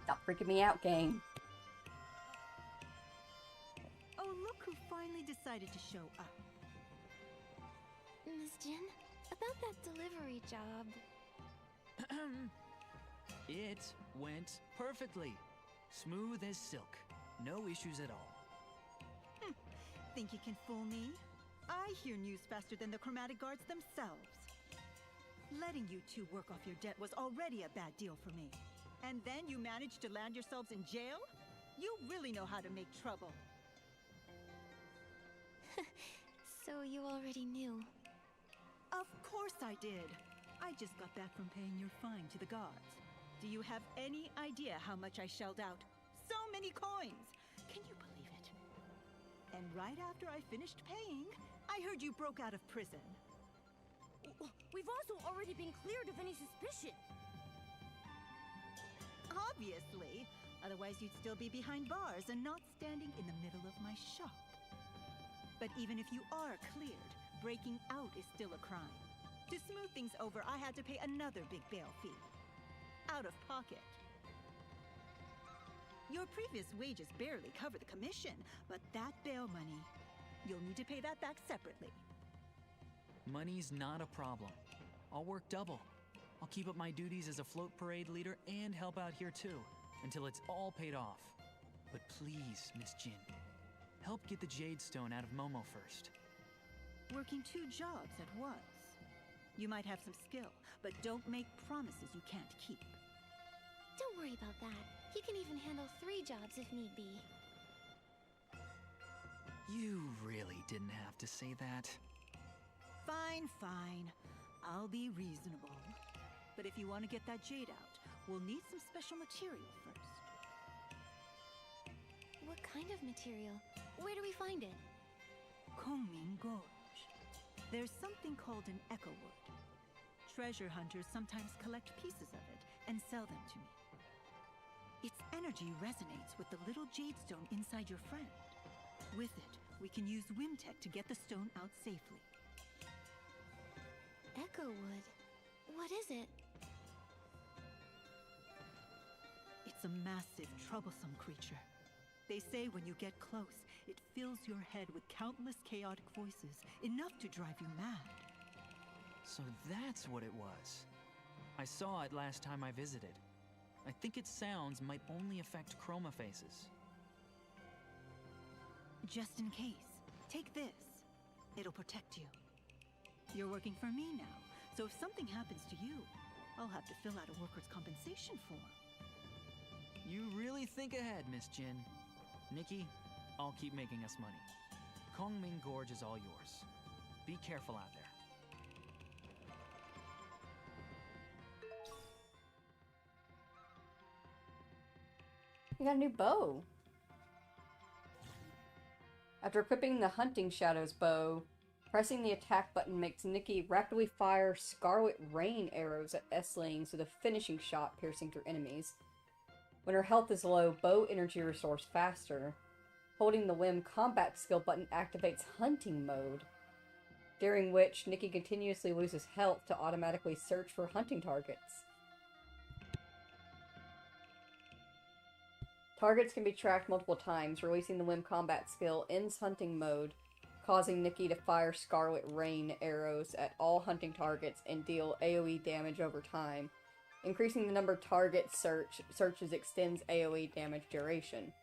Stop freaking me out, gang. Oh, look who finally decided to show up. Miss Jin, about that delivery job. It went perfectly. Smooth as silk. No issues at all. Think you can fool me? I hear news faster than the chromatic guards themselves. Letting you two work off your debt was already a bad deal for me. And then you managed to land yourselves in jail? You really know how to make trouble. So you already knew. Of course I did. I just got back from paying your fine to the guards. Do you have any idea how much I shelled out? So many coins! Can you believe it? And right after I finished paying, I heard you broke out of prison. We've also already been cleared of any suspicion. Obviously. Otherwise, you'd still be behind bars and not standing in the middle of my shop. But even if you are cleared, breaking out is still a crime. To smooth things over, I had to pay another big bail fee. Out of pocket. Your previous wages barely cover the commission, but that bail money, you'll need to pay that back separately. Money's not a problem. I'll work double. I'll keep up my duties as a float parade leader and help out here too, until it's all paid off. But please, Miss Jin, help get the Jade Stone out of Momo first. Working 2 jobs at once. You might have some skill, but don't make promises you can't keep. Don't worry about that. You can even handle 3 jobs if need be. You really didn't have to say that. Fine, fine. I'll be reasonable. But if you want to get that jade out, we'll need some special material first. What kind of material? Where do we find it? Kongming Gorge. There's something called an echo wood. Treasure hunters sometimes collect pieces of it and sell them to me. Its energy resonates with the little jade stone inside your friend. With it, we can use Wimtech to get the stone out safely. Echo wood. What is it? It's a massive, troublesome creature. They say when you get close, it fills your head with countless chaotic voices, enough to drive you mad. So that's what it was. I saw it last time I visited. I think its sounds might only affect chroma faces. Just in case, take this. It'll protect you. You're working for me now, so if something happens to you, I'll have to fill out a workers' compensation form. You really think ahead, Miss Jin. Nikki, I'll keep making us money. Kongming Gorge is all yours. Be careful out there. You got a new bow. After equipping the Hunting Shadows bow, pressing the attack button makes Nikki rapidly fire Scarlet Rain arrows at S-Lings with a finishing shot piercing through enemies. When her health is low, bow energy restores faster. Holding the Whim combat skill button activates Hunting mode, during which Nikki continuously loses health to automatically search for hunting targets. Targets can be tracked multiple times. Releasing the Whim combat skill ends hunting mode, causing Nikki to fire Scarlet Rain arrows at all hunting targets and deal AoE damage over time. Increasing the number of targets searches extends AoE damage duration.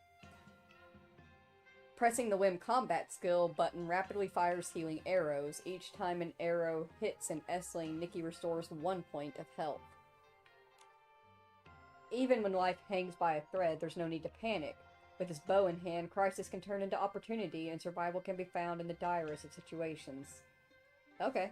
Pressing the Whim combat skill button rapidly fires healing arrows. Each time an arrow hits an S-Lane, Nikki restores 1 point of health. Even when life hangs by a thread, there's no need to panic. With his bow in hand, crisis can turn into opportunity, and survival can be found in the direst of situations. Okay.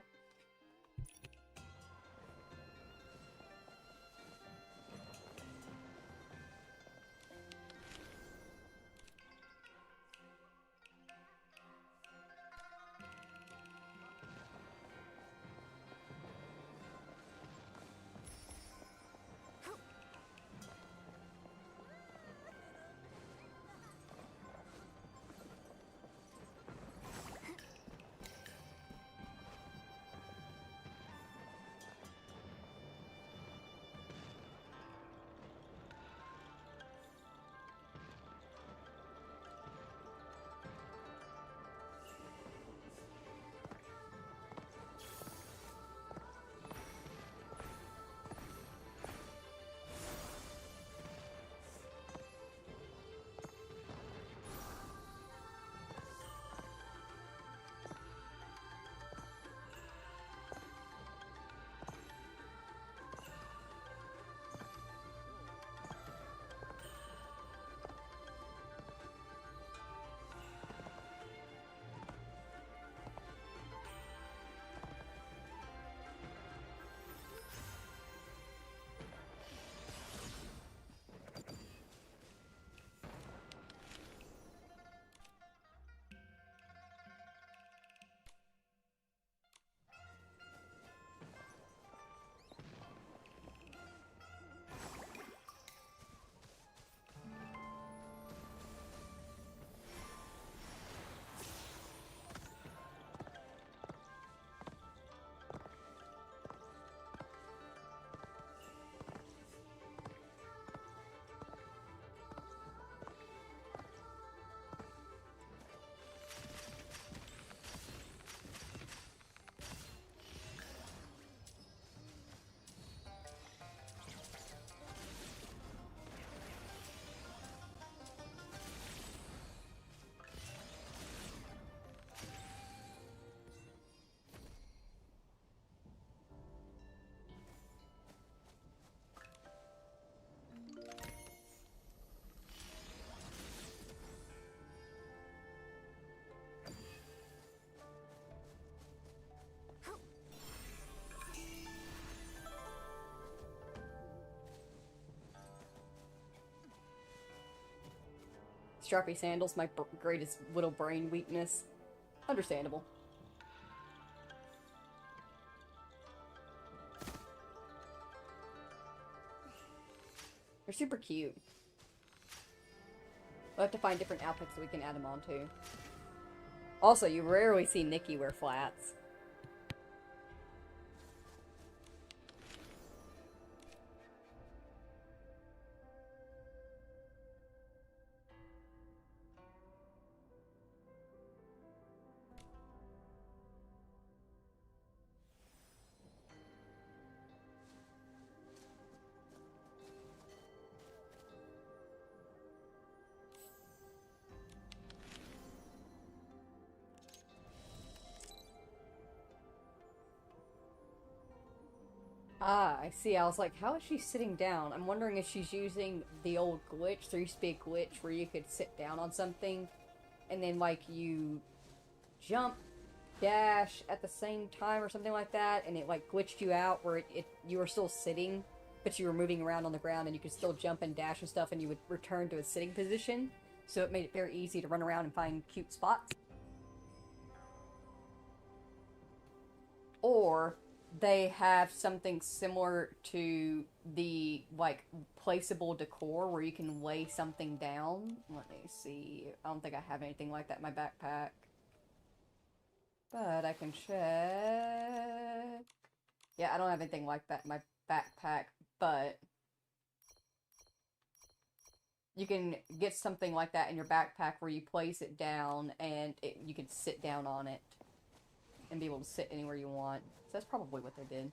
Strappy sandals, my greatest little brain weakness. Understandable. They're super cute. We'll have to find different outfits that we can add them onto. Also, you rarely see Nikki wear flats. Ah, I see. I was like, how is she sitting down? I'm wondering if she's using the old glitch. There used to be a glitch where you could sit down on something, and then, like, you jump, dash at the same time or something like that, and it, like, glitched you out where you were still sitting, but you were moving around on the ground, and you could still jump and dash and stuff, and you would return to a sitting position. So it made it very easy to run around and find cute spots. Or they have something similar to the, like, placeable decor where you can lay something down. Let me see. I don't think I have anything like that in my backpack. But I can check. Yeah, I don't have anything like that in my backpack, but you can get something like that in your backpack where you place it down and you can sit down on it and be able to sit anywhere you want. So that's probably what they did.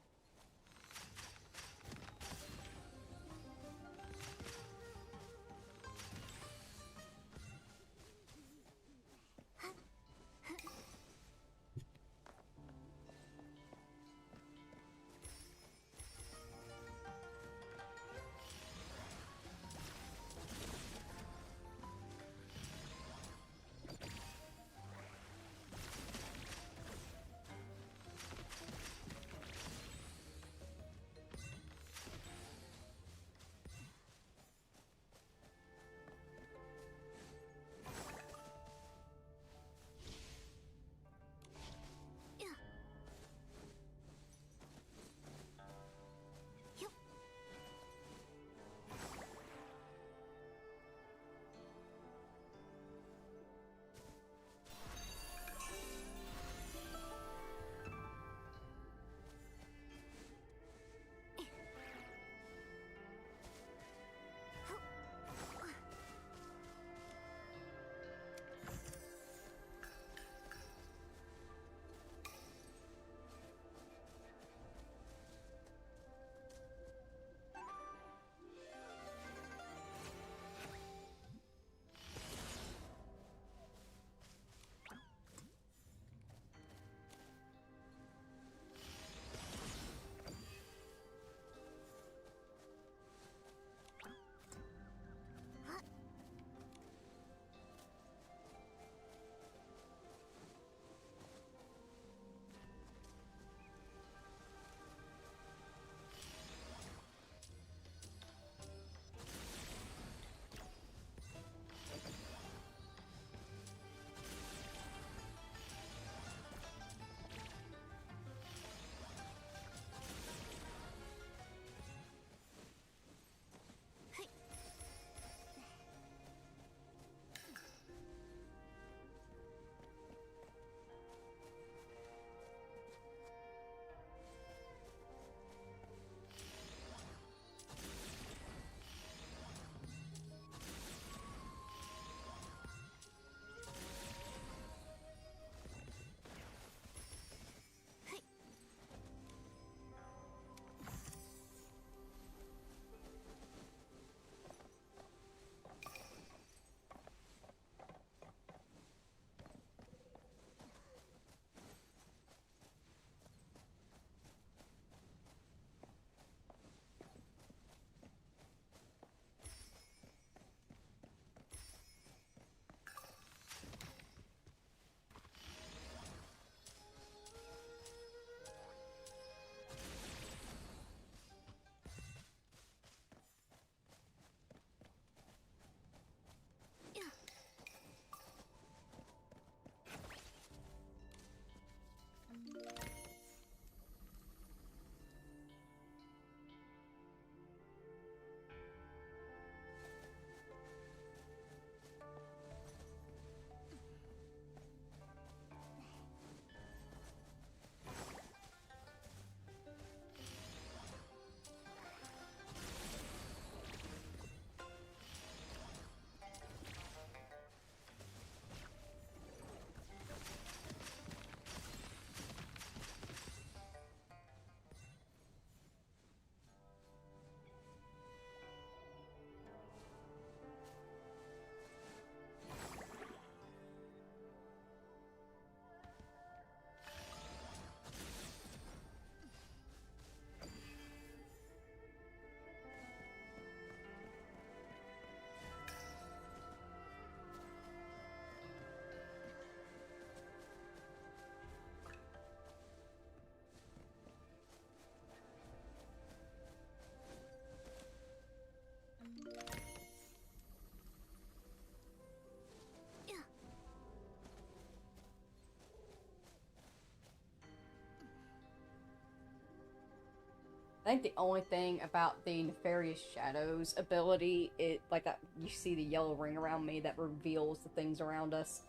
I think the only thing about the Nefarious Shadows ability, like that, you see the yellow ring around me that reveals the things around us,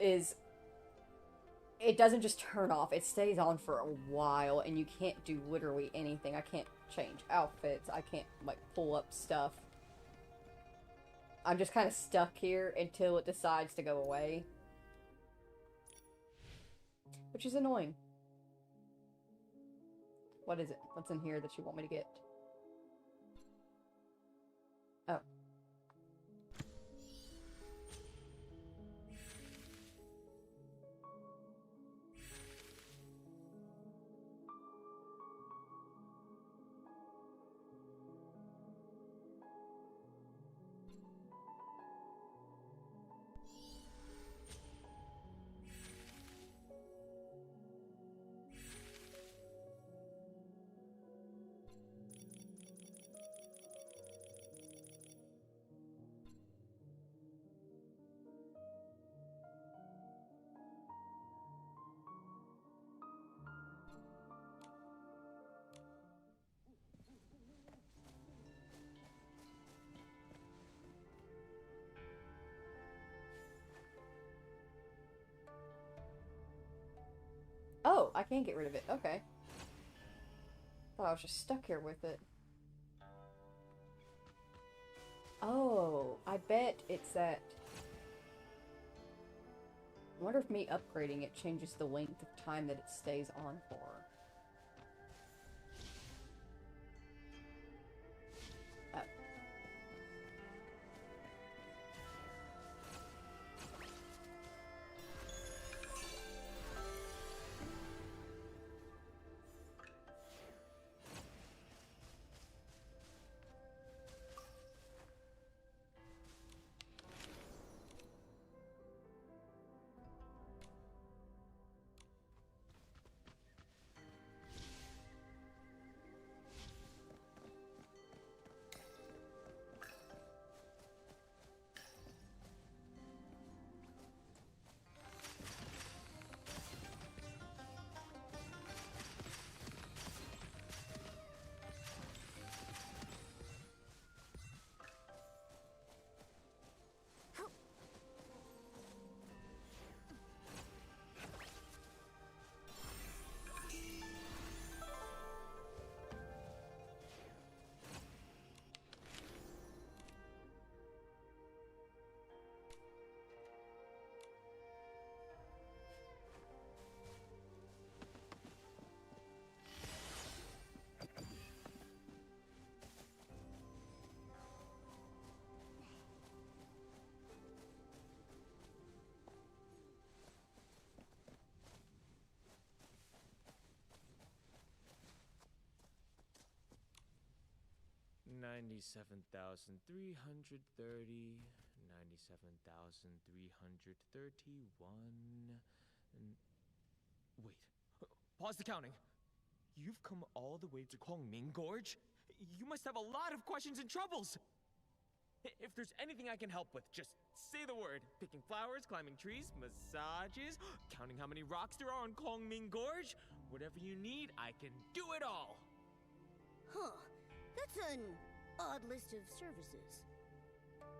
is it doesn't just turn off. It stays on for a while, and you can't do literally anything. I can't change outfits. I can't, like, pull up stuff. I'm just kind of stuck here until it decides to go away. Which is annoying. What is it? What's in here that you want me to get? Oh. Oh, I can get rid of it. Okay. Thought I was just stuck here with it. Oh, I bet it's that... I wonder if me upgrading it changes the length of time that it stays on for. Oh. $97,330, $97,331, and... Wait. Pause the counting. You've come all the way to Kwangming Gorge? You must have a lot of questions and troubles! If there's anything I can help with, just say the word. Picking flowers, climbing trees, massages, counting how many rocks there are on Kwangming Gorge. Whatever you need, I can do it all! Huh. That's an odd list of services.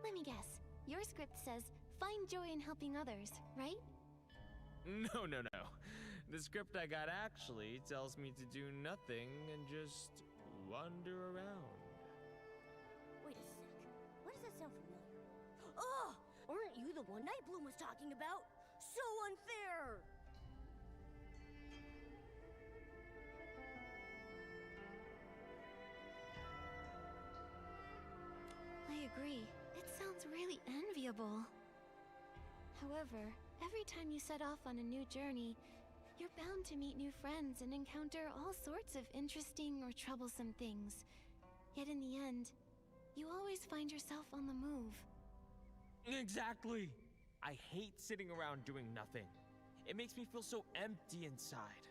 Let me guess. Your script says, find joy in helping others, right? No. The script I got actually tells me to do nothing and just wander around. Wait a sec. Why does that sound familiar? Oh! Aren't you the one Nightbloom was talking about? So unfair! I agree. It sounds really enviable. However, every time you set off on a new journey, you're bound to meet new friends and encounter all sorts of interesting or troublesome things. Yet in the end, you always find yourself on the move. Exactly! I hate sitting around doing nothing. It makes me feel so empty inside.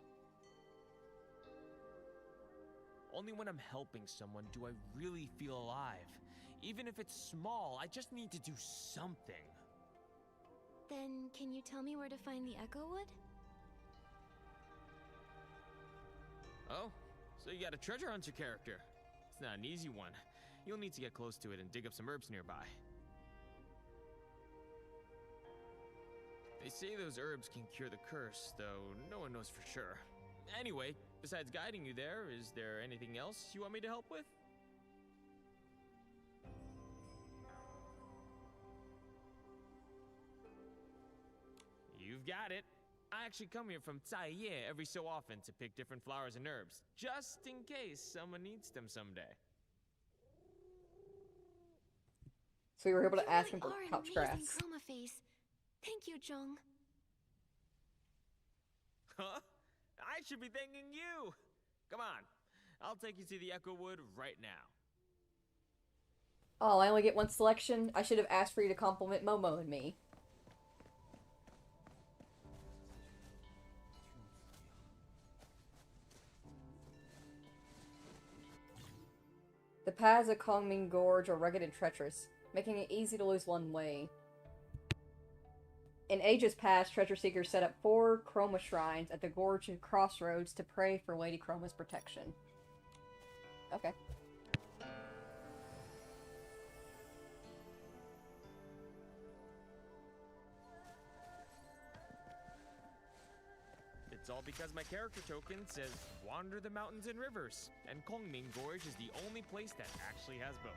Only when I'm helping someone do I really feel alive. Even if it's small, I just need to do something. Then, can you tell me where to find the Echo Wood? Oh, So you got a treasure hunter character. It's not an easy one. You'll need to get close to it and dig up some herbs nearby. They say those herbs can cure the curse, though no one knows for sure. Anyway, besides guiding you there, is there anything else you want me to help with? You've got it. I actually come here from Taiye every so often to pick different flowers and herbs, just in case someone needs them someday. So we were able to You ask really him for are an touch amazing grass. chroma face. Thank you, Jung. Huh? I should be thanking you! Come on, I'll take you to the Echo Wood right now. Oh, I only get one selection? I should have asked for you to compliment Momo and me. The paths of Kongming Gorge are rugged and treacherous, making it easy to lose one way. In ages past, treasure seekers set up 4 Chroma shrines at the gorge and crossroads to pray for Lady Chroma's protection. Okay. It's all because my character token says wander the mountains and rivers, and Kongming Gorge is the only place that actually has both.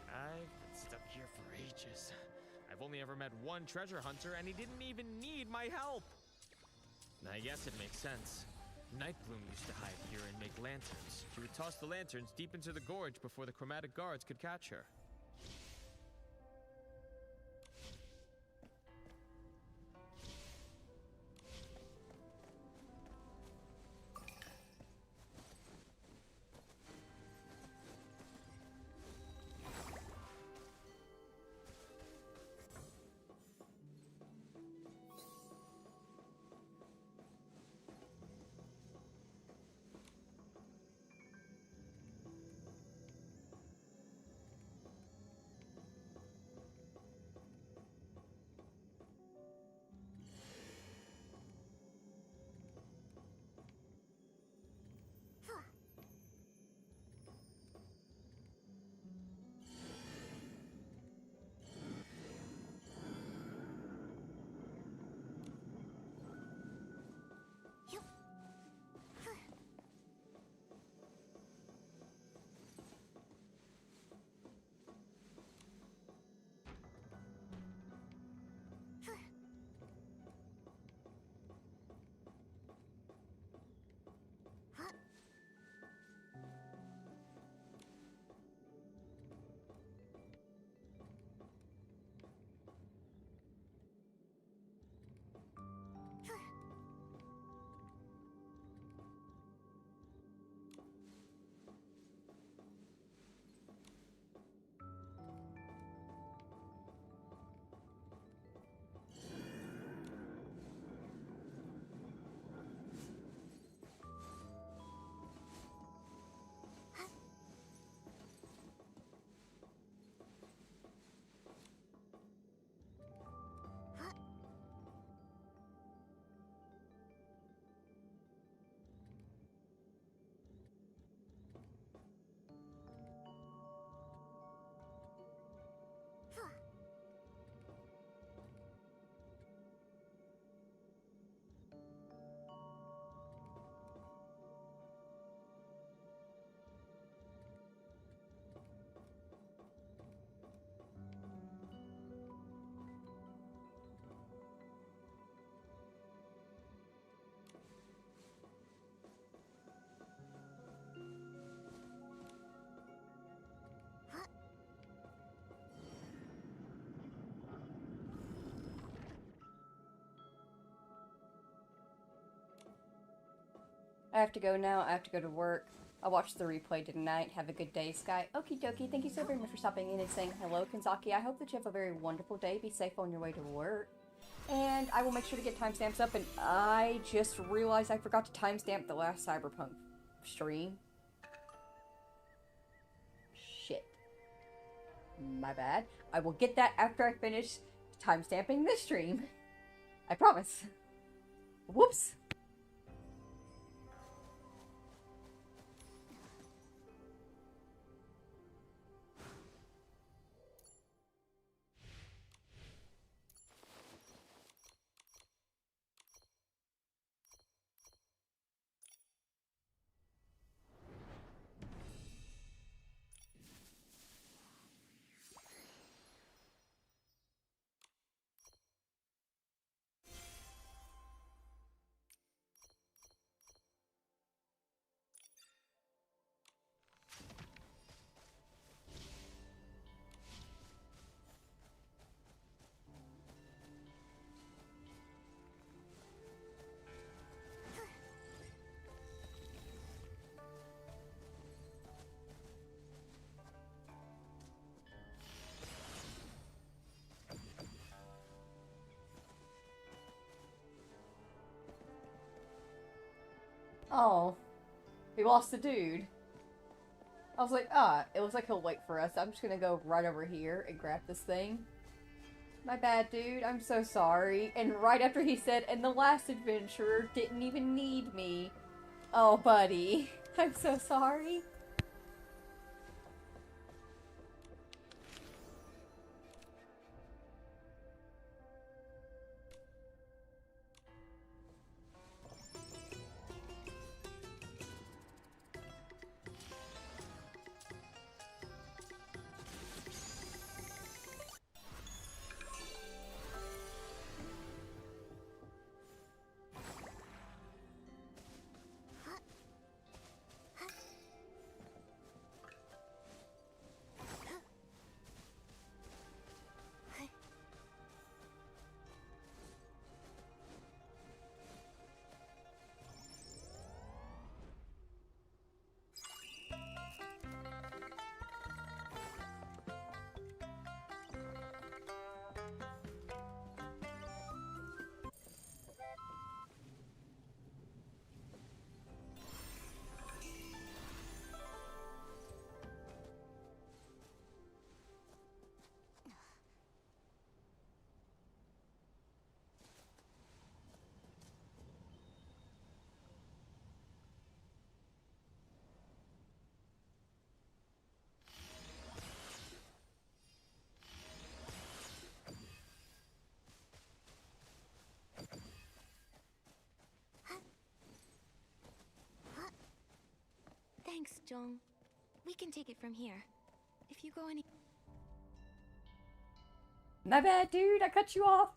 I've been stuck here for ages. I've only ever met one treasure hunter, and he didn't even need my help. I guess it makes sense. Nightbloom used to hide here and make lanterns. She would toss the lanterns deep into the gorge before the chromatic guards could catch her. I have to go now. I have to go to work. I'll watch the replay tonight. Have a good day, Sky. Okie dokie. Thank you so very much for stopping in and saying hello, Kanzaki. I hope that you have a very wonderful day. Be safe on your way to work. And I will make sure to get timestamps up. And I just realized I forgot to timestamp the last Cyberpunk stream. Shit. My bad. I will get that after I finish timestamping this stream. I promise. Whoops. Oh. We lost the dude. I was like, it looks like he'll wait for us. I'm just gonna go right over here and grab this thing. My bad, dude. I'm so sorry. And right after he said, and the last adventurer didn't even need me. Oh, buddy. I'm so sorry. Thanks, Jong. We can take it from here. If you go any... My bad, dude. I cut you off.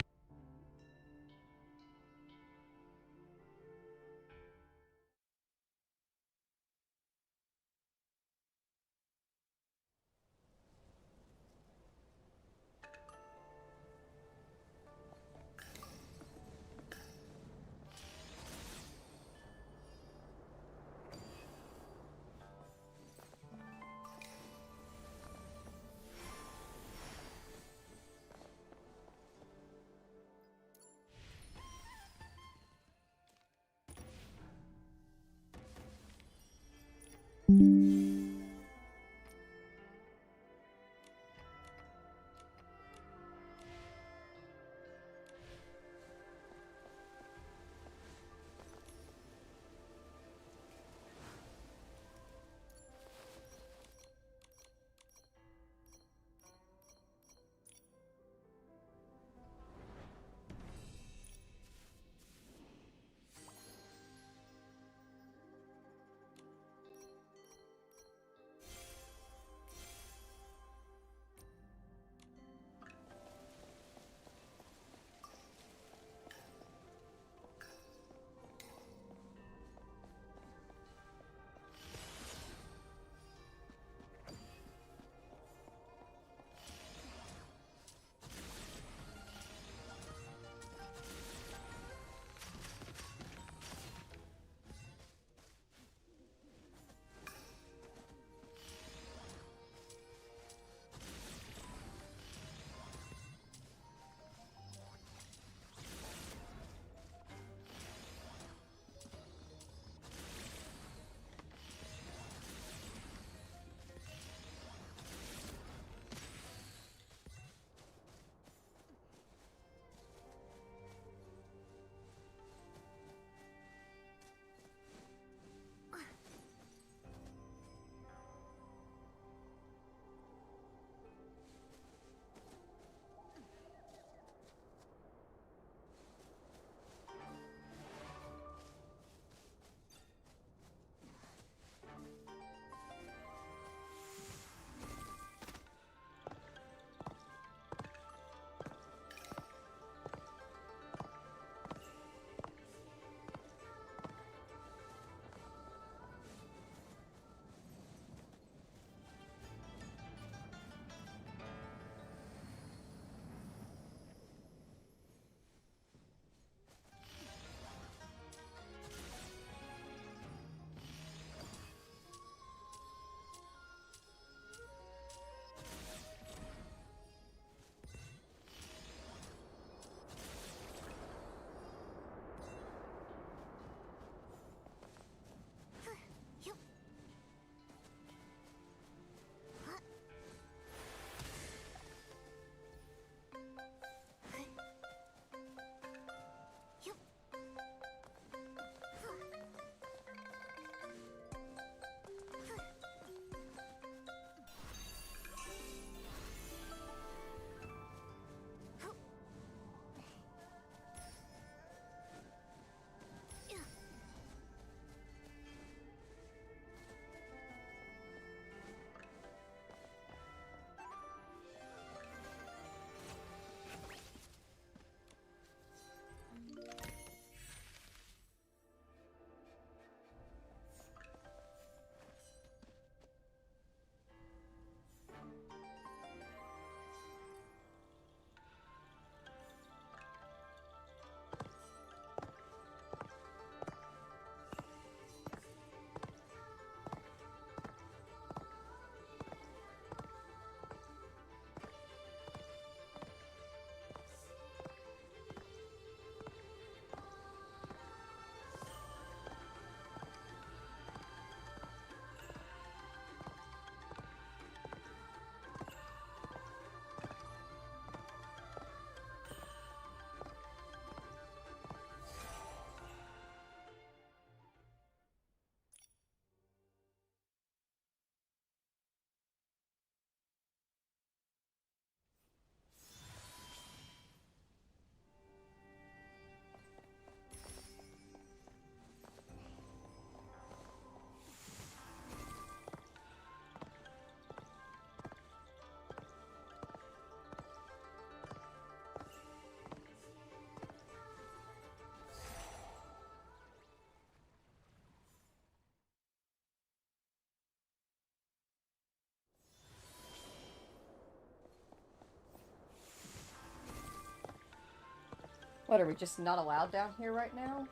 What, are we just not allowed down here right now?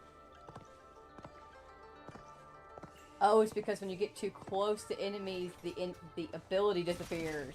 Oh, it's because when you get too close to enemies, the ability disappears.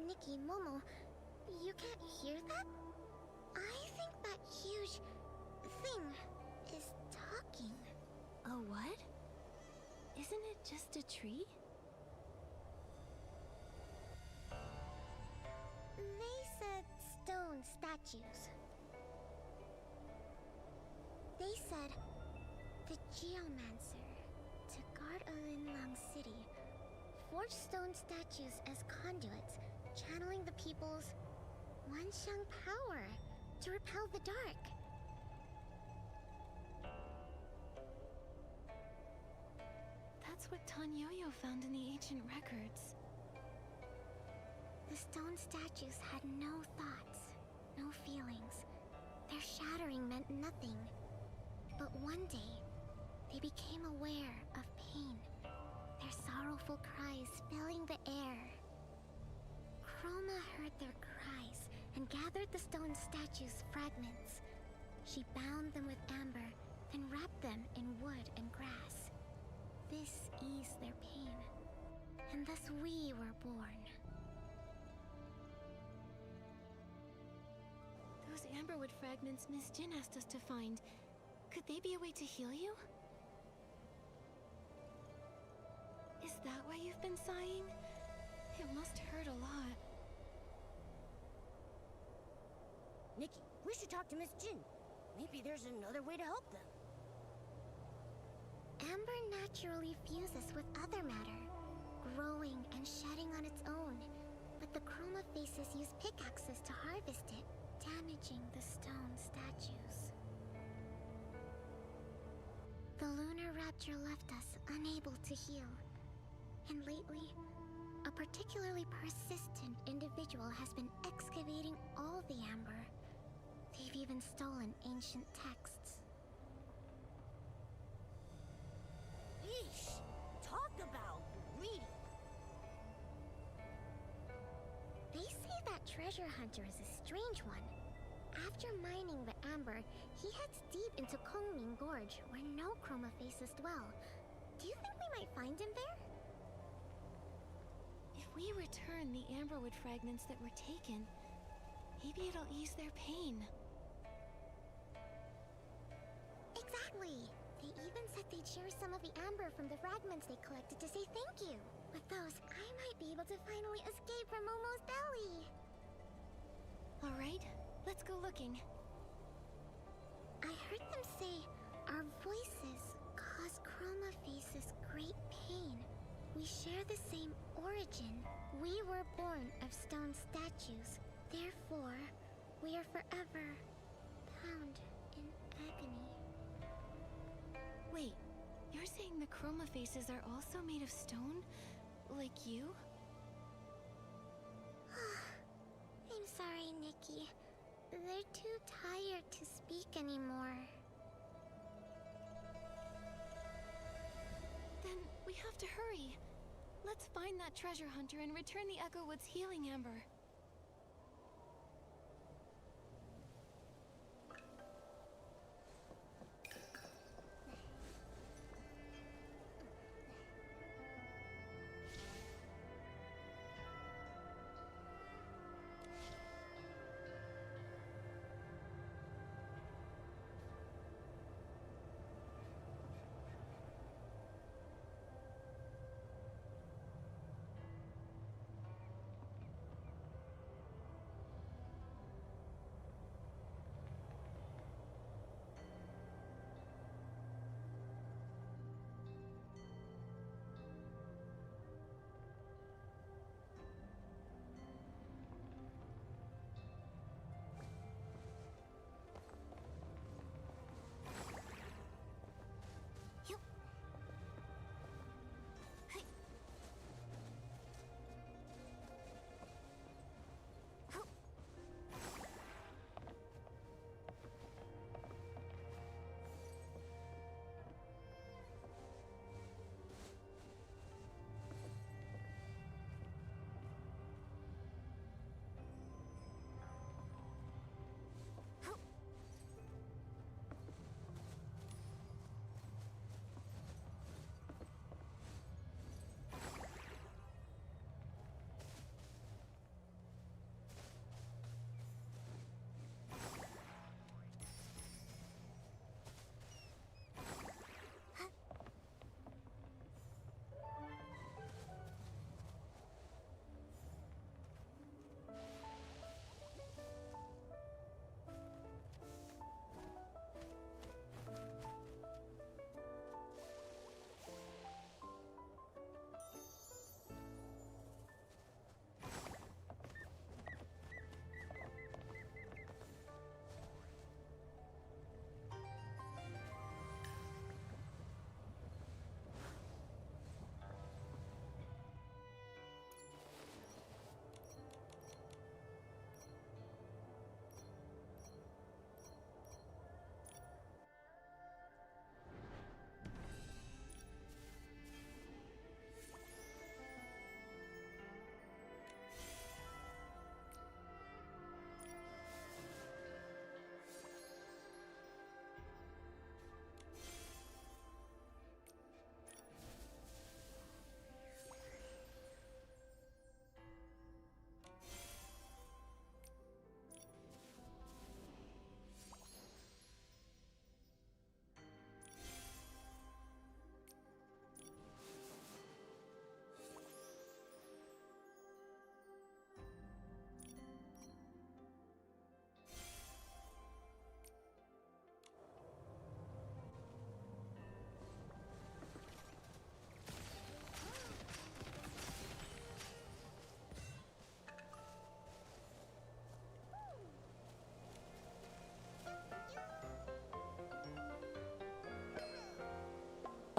Nikki, Momo, you can't hear that? I think that huge thing is talking. A what? Isn't it just a tree? They said stone statues. They said the geomancer heart of Inlang City. Forged stone statues as conduits, channeling the people's Wanxiang power to repel the dark. That's what Tan Yo-Yo found in the ancient records. The stone statues had no thoughts, no feelings. Their shattering meant nothing. But one day, they became aware of pain, their sorrowful cries filling the air. Chroma heard their cries and gathered the stone statues' fragments. She bound them with amber, then wrapped them in wood and grass. This eased their pain, and thus we were born. Those amberwood fragments Miss Jin asked us to find, could they be a way to heal you? Is that why you've been sighing? It must hurt a lot. Nikki, we should talk to Miss Jin. Maybe there's another way to help them. Amber naturally fuses with other matter, growing and shedding on its own. But the Chroma faces use pickaxes to harvest it, damaging the stone statues. The lunar rapture left us unable to heal. And lately, a particularly persistent individual has been excavating all the amber. They've even stolen ancient texts. Yeesh! Talk about greedy! They say that treasure hunter is a strange one. After mining the amber, he heads deep into Kongming Gorge, where no Chroma faces dwell. Do you think we might find him there? If we return the amberwood fragments that were taken, maybe it'll ease their pain. Exactly! They even said they'd share some of the amber from the fragments they collected to say thank you. With those, I might be able to finally escape from Momo's belly! Alright, let's go looking. I heard them say our voices cause Chroma faces great pain. We share the same origin. We were born of stone statues. Therefore, we are forever bound in agony. Wait, you're saying the Chroma faces are also made of stone? Like you? I'm sorry, Nikki. They're too tired to speak anymore. Then we have to hurry. Let's find that treasure hunter and return the Echo Wood's healing amber.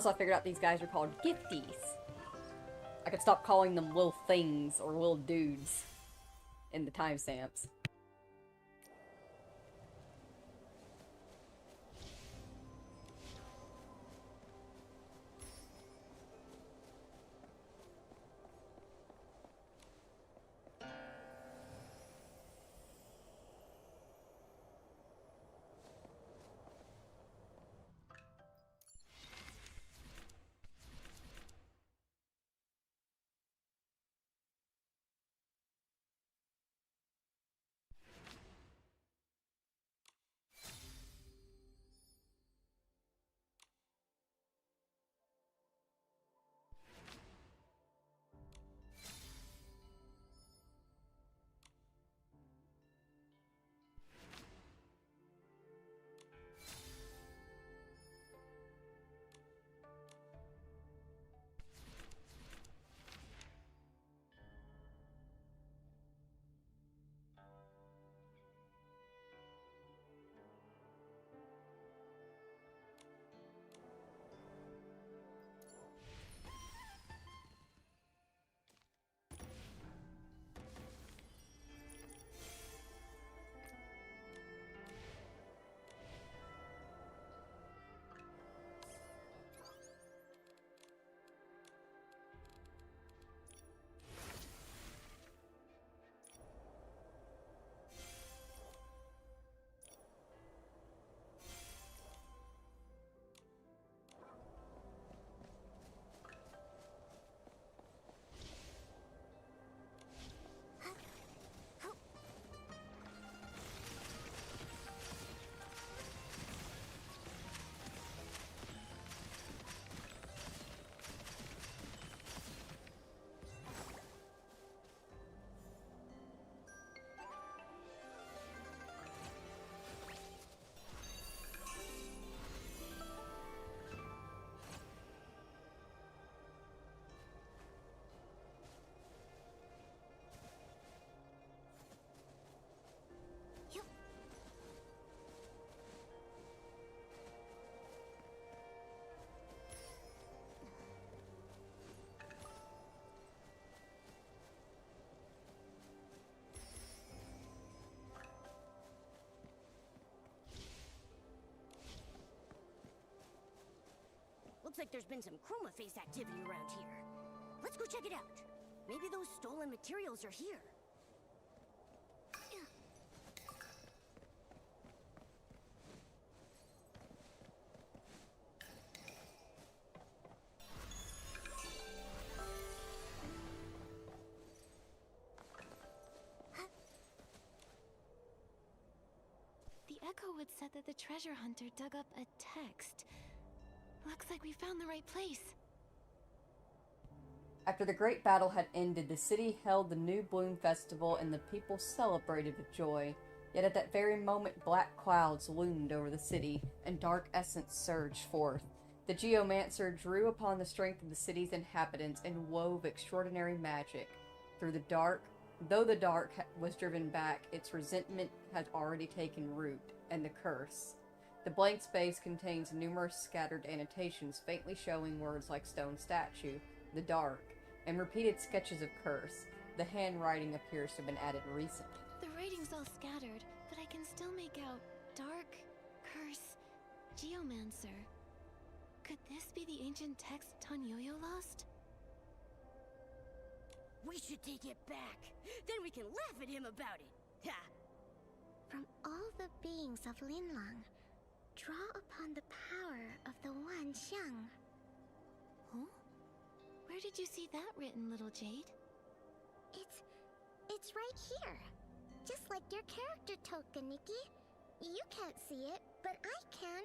Also, I figured out these guys are called gifties. I could stop calling them little things or little dudes in the timestamps. Looks like there's been some chroma face activity around here. Let's go check it out. Maybe those stolen materials are here. The Echo Wood said that the treasure hunter dug up a text. Looks like we found the right place. After the great battle had ended, the city held the New Bloom Festival and the people celebrated with joy. Yet at that very moment, black clouds loomed over the city, and dark essence surged forth. The Geomancer drew upon the strength of the city's inhabitants and wove extraordinary magic. Though the dark was driven back, its resentment had already taken root, and the curse. The blank space contains numerous scattered annotations, faintly showing words like stone statue, the dark, and repeated sketches of curse. The handwriting appears to have been added recently. The writing's all scattered, but I can still make out dark, curse, Geomancer. Could this be the ancient text Tanyoyo lost? We should take it back. Then we can laugh at him about it. Ha! From all the beings of Linlang, draw upon the power of the Wanxiang. Huh? Where did you see that written, little Jade? It's right here. Just like your character token, Nikki. You can't see it, but I can.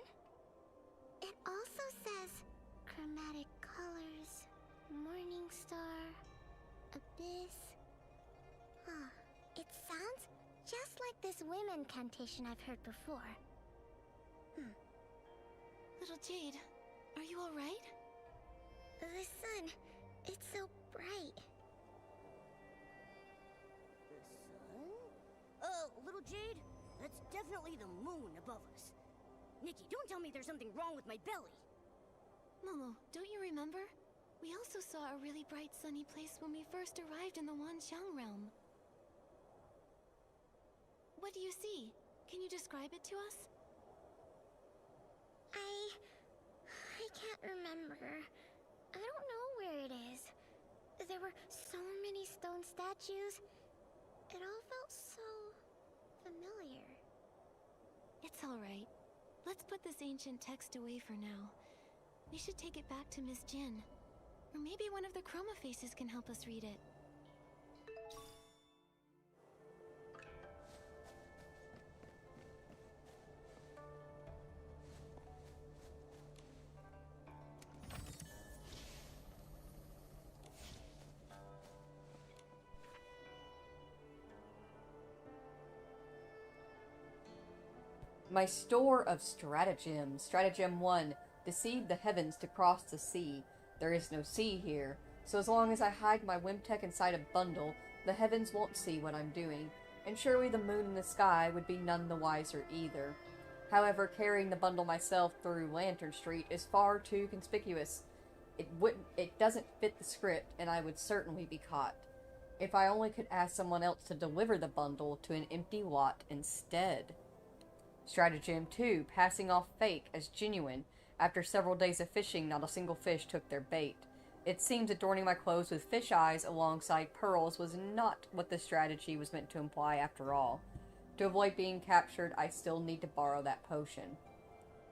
It also says chromatic colors, morning star, abyss. It sounds just like this whim incantation I've heard before. Little Jade, are you alright? The sun, it's so bright. The sun? Little Jade, that's definitely the moon above us. Nikki, don't tell me there's something wrong with my belly. Momo, don't you remember? We also saw a really bright sunny place when we first arrived in the Wanxiang realm. What do you see? Can you describe it to us? I can't remember. I don't know where it is. There were so many stone statues. It all felt so familiar. It's alright. Let's put this ancient text away for now. We should take it back to Miss Jin. Or maybe one of the chroma faces can help us read it. My store of stratagems. Stratagem 1. Deceive the heavens to cross the sea. There is no sea here, so as long as I hide my Wimtech inside a bundle, the heavens won't see what I'm doing, and surely the moon in the sky would be none the wiser either. However, carrying the bundle myself through Lantern Street is far too conspicuous. It doesn't fit the script, and I would certainly be caught. If I only could ask someone else to deliver the bundle to an empty lot instead. Stratagem 2. Passing off fake as genuine. After several days of fishing, not a single fish took their bait. It seems adorning my clothes with fish eyes alongside pearls was not what the strategy was meant to imply after all. To avoid being captured, I still need to borrow that potion.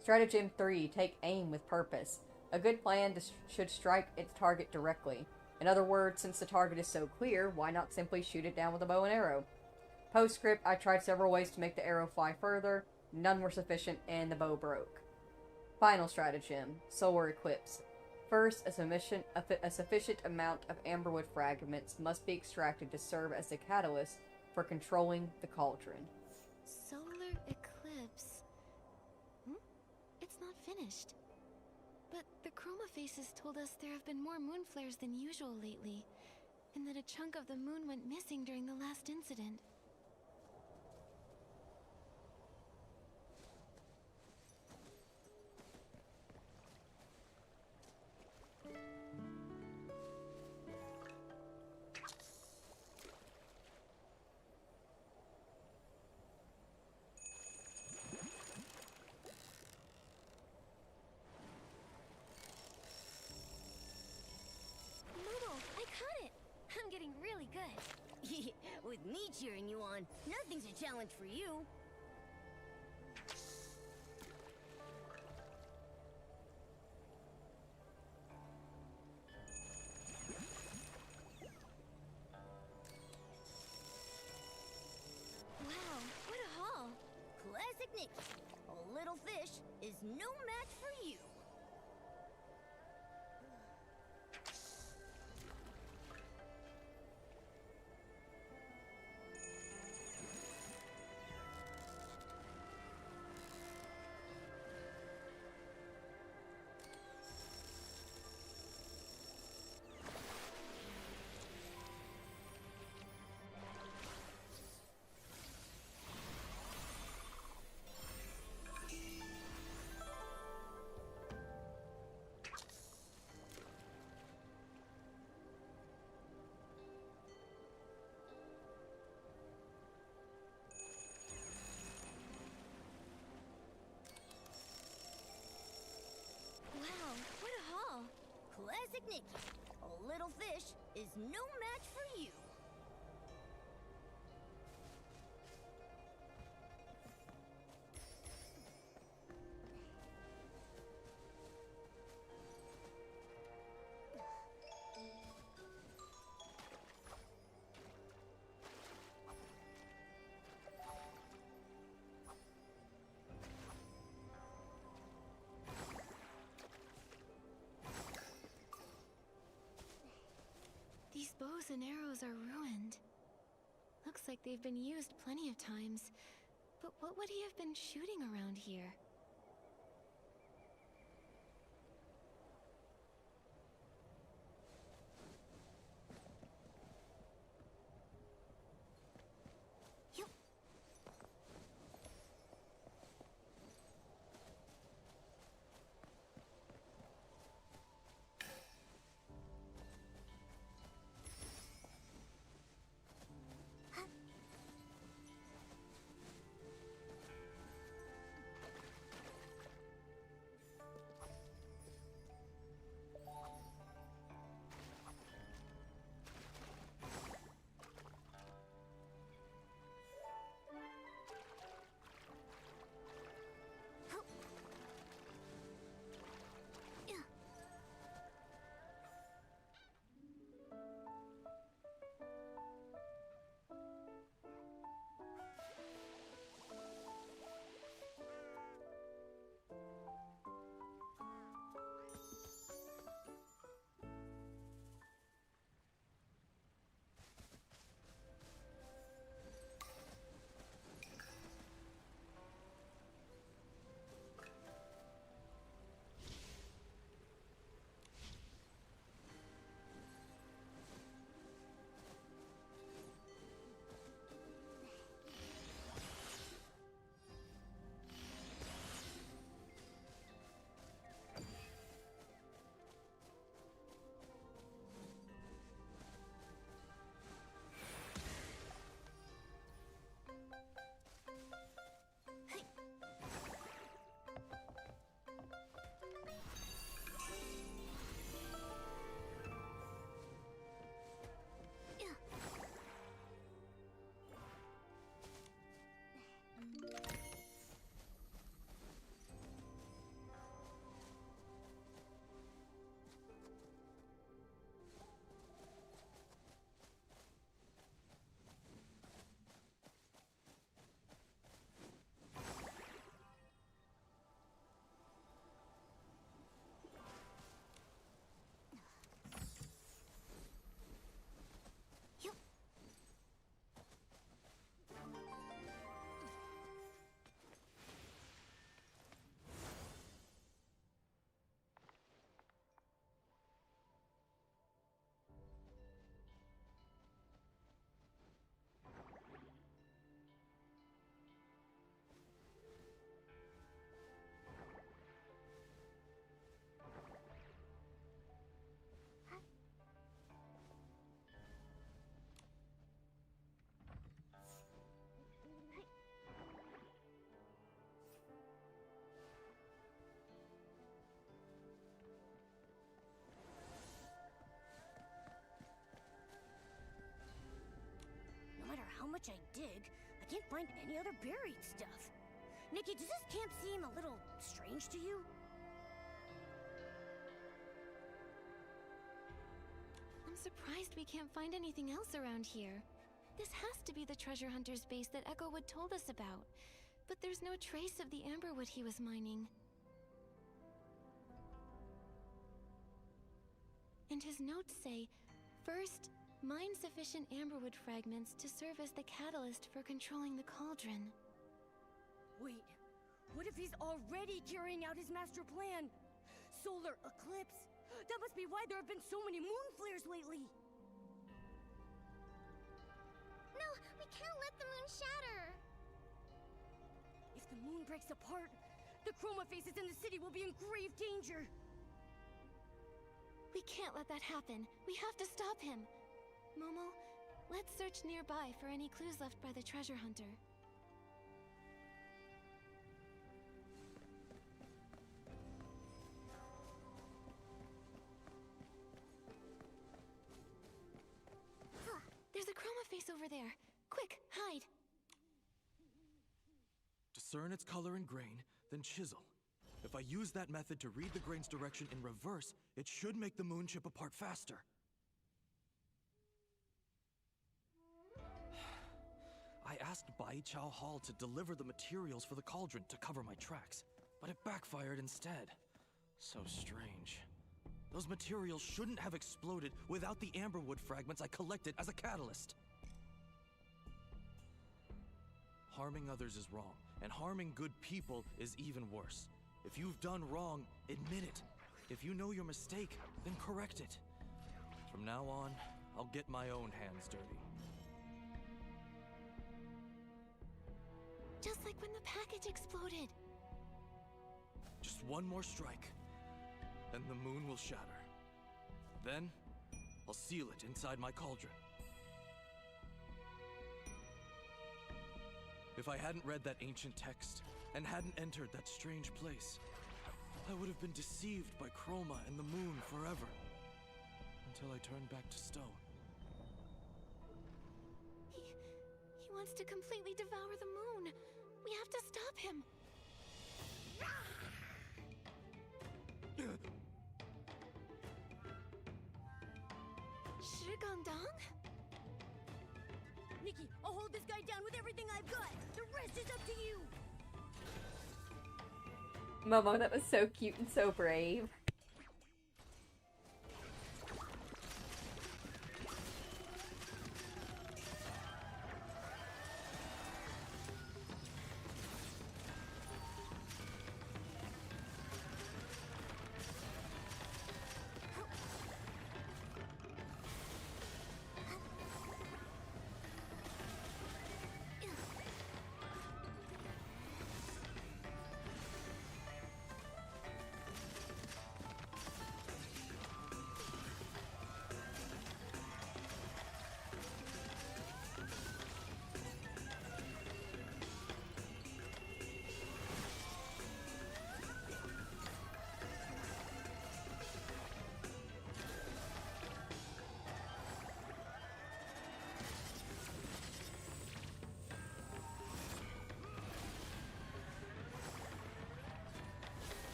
Stratagem 3. Take aim with purpose. A good plan should strike its target directly. In other words, since the target is so clear, why not simply shoot it down with a bow and arrow? Postscript, I tried several ways to make the arrow fly further. None were sufficient, and the bow broke. Final stratagem. Solar Eclipse. First, a sufficient amount of amberwood fragments must be extracted to serve as the catalyst for controlling the cauldron. Solar eclipse. It's not finished. But the chroma faces told us there have been more moon flares than usual lately, and that a chunk of the moon went missing during the last incident. I'm getting really good. With me cheering you on, nothing's a challenge for you. Wow, what a haul! Classic Nikki. A little fish is no match for you. Wow, what a haul! Classic Nikki. A little fish is no match for you. These bows and arrows are ruined. Looks like they've been used plenty of times. But what would he have been shooting around here? No matter how much I dig, I can't find any other buried stuff. Nikki, does this camp seem a little strange to you? I'm surprised we can't find anything else around here. This has to be the treasure hunter's base that Echowood told us about. But there's no trace of the amberwood he was mining. And his notes say, first, mine sufficient amberwood fragments to serve as the catalyst for controlling the cauldron. Wait, what if he's already carrying out his master plan? Solar eclipse? That must be why there have been so many moon flares lately! No, we can't let the moon shatter! If the moon breaks apart, the chroma faces in the city will be in grave danger! We can't let that happen. We have to stop him. Momo, let's search nearby for any clues left by the treasure hunter. There's a chroma face over there. Quick, hide. Discern its color and grain, then chisel. If I use that method to read the grain's direction in reverse, it should make the moon chip apart faster. I asked Bai Chao Hall to deliver the materials for the cauldron to cover my tracks, but it backfired instead. So strange. Those materials shouldn't have exploded without the amberwood fragments I collected as a catalyst. Harming others is wrong, and harming good people is even worse. If you've done wrong, admit it. If you know your mistake, then correct it. From now on, I'll get my own hands dirty. Just like when the package exploded. Just one more strike, and the moon will shatter. Then, I'll seal it inside my cauldron. If I hadn't read that ancient text, and hadn't entered that strange place, I would have been deceived by Chroma and the moon forever. Until I turned back to stone. He wants to completely devour the moon. We have to stop him. Shigandang? Nikki, I'll hold this guy down with everything I've got. The rest is up to you. Momo, that was so cute and so brave.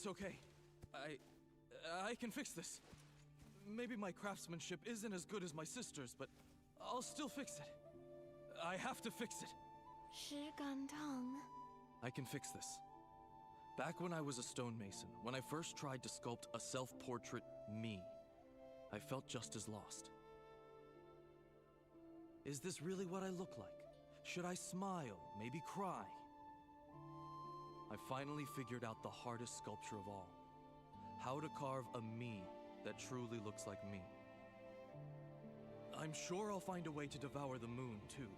okay. I can fix this. Maybe my craftsmanship isn't as good as my sister's, but I'll still fix it. I have to fix it. 石敢当. I can fix this. Back when I was a stonemason, when I first tried to sculpt a self-portrait me, I felt just as lost. Is this really what I look like? Should I smile, maybe cry? I finally figured out the hardest sculpture of all. How to carve a me that truly looks like me. I'm sure I'll find a way to devour the moon, too.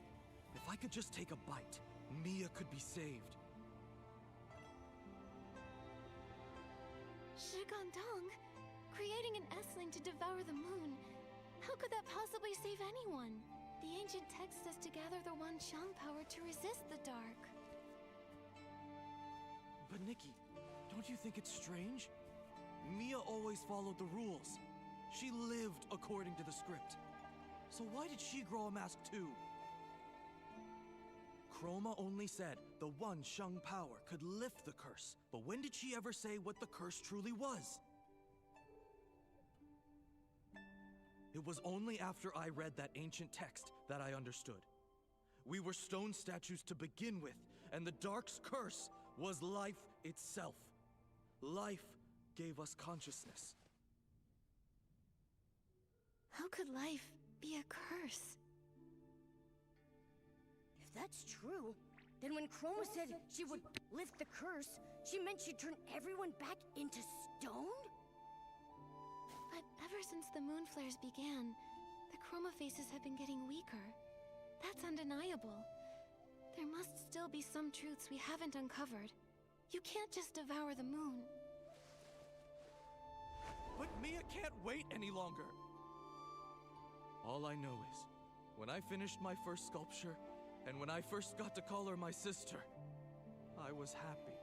If I could just take a bite, Mia could be saved. 石敢当? Creating an S-Ling to devour the moon. How could that possibly save anyone? The ancient text says to gather the Wanxiang power to resist the dark. But Nikki, don't you think it's strange? Mia always followed the rules. She lived according to the script. So why did she grow a mask too? Chroma only said the Wanxiang power could lift the curse, but when did she ever say what the curse truly was? It was only after I read that ancient text that I understood. We were stone statues to begin with, and the Dark's curse was life itself. Life gave us consciousness. How could life be a curse? If that's true, then when Chroma said she would lift the curse, she meant she'd turn everyone back into stone? But ever since the moon flares began, the Chroma faces have been getting weaker. That's undeniable. There must still be some truths we haven't uncovered. You can't just devour the moon. But Mia can't wait any longer. All I know is, when I finished my first sculpture, and when I first got to call her my sister, I was happy.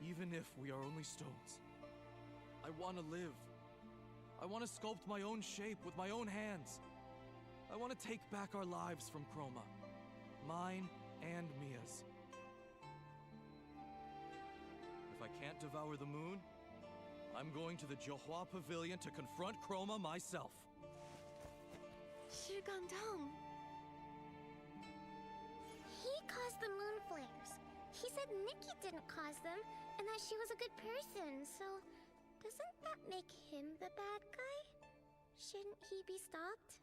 Even if we are only stones. I want to live. I want to sculpt my own shape with my own hands. I want to take back our lives from Chroma. Mine and Mia's. If I can't devour the moon, I'm going to the Johua Pavilion to confront Chroma myself. 石敢当. He caused the moon flares. He said Nikki didn't cause them, and that she was a good person, so doesn't that make him the bad guy? Shouldn't he be stopped?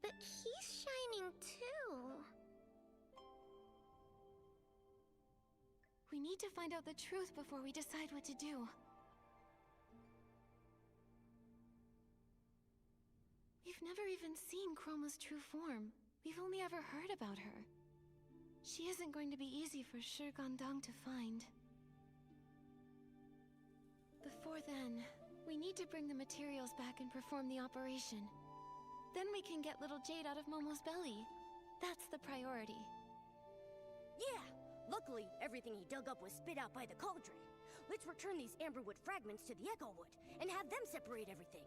But he's shining too. We need to find out the truth before we decide what to do. We've never even seen Chroma's true form. We've only ever heard about her. She isn't going to be easy for Shi Gandang to find. Before then, we need to bring the materials back and perform the operation. Then we can get little Jade out of Momo's belly. That's the priority. Yeah! Luckily, everything he dug up was spit out by the cauldron. Let's return these amberwood fragments to the Echo Wood, and have them separate everything.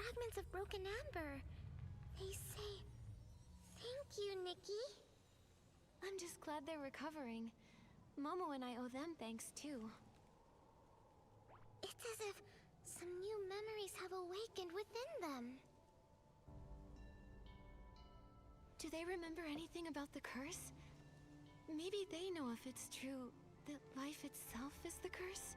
fragments of broken amber. They say, thank you, Nikki. I'm just glad they're recovering. Momo and I owe them thanks too. It's as if some new memories have awakened within them. Do they remember anything about the curse? Maybe they know if it's true that life itself is the curse?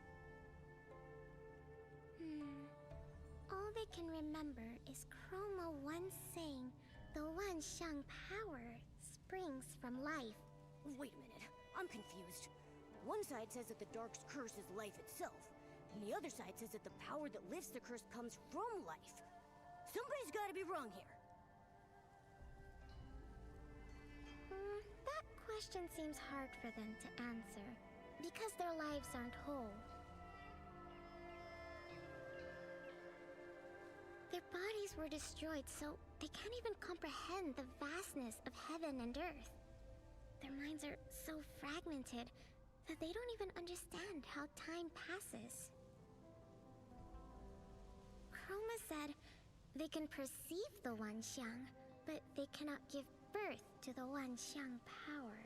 All they can remember is Chroma once saying the Wanxiang power springs from life. Wait a minute, I'm confused. One side says that the Dark's curse is life itself, and the other side says that the power that lifts the curse comes from life. Somebody's gotta be wrong here. That question seems hard for them to answer, because their lives aren't whole. Their bodies were destroyed, so they can't even comprehend the vastness of heaven and earth. Their minds are so fragmented that they don't even understand how time passes. Chroma said they can perceive the Wanxiang, but they cannot give birth to the Wanxiang power.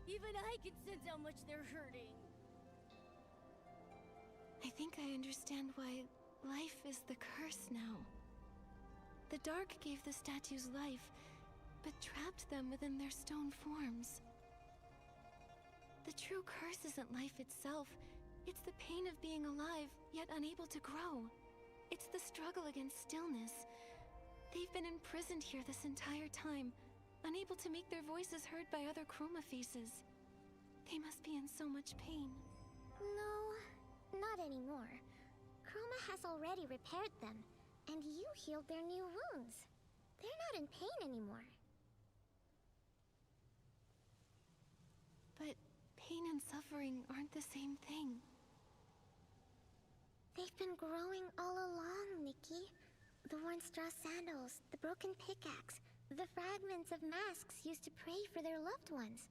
Even I can sense how much they're hurting. I think I understand why life is the curse now. The Dark gave the statues life, but trapped them within their stone forms. The true curse isn't life itself. It's the pain of being alive, yet unable to grow. It's the struggle against stillness. They've been imprisoned here this entire time, unable to make their voices heard by other Chroma faces. They must be in so much pain. No, not anymore. Chroma has already repaired them, and you healed their new wounds. They're not in pain anymore. But pain and suffering aren't the same thing. They've been growing all along, Nikki. The worn straw sandals, the broken pickaxe, the fragments of masks used to pray for their loved ones,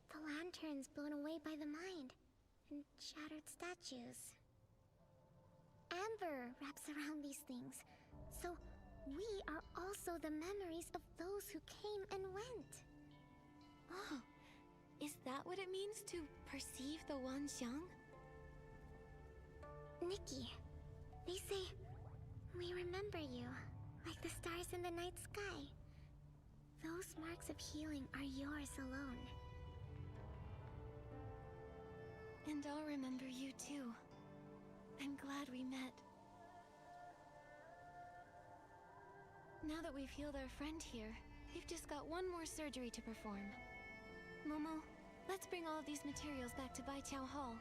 the lanterns blown away by the mind, and shattered statues. Amber wraps around these things, so we are also the memories of those who came and went. Oh, is that what it means to perceive the Wanxiang? Nikki, they say, we remember you, like the stars in the night sky. Those marks of healing are yours alone. And I'll remember you too. I'm glad we met. Now that we've healed our friend here, they've just got one more surgery to perform. Momo, let's bring all of these materials back to Baiqiao Hall.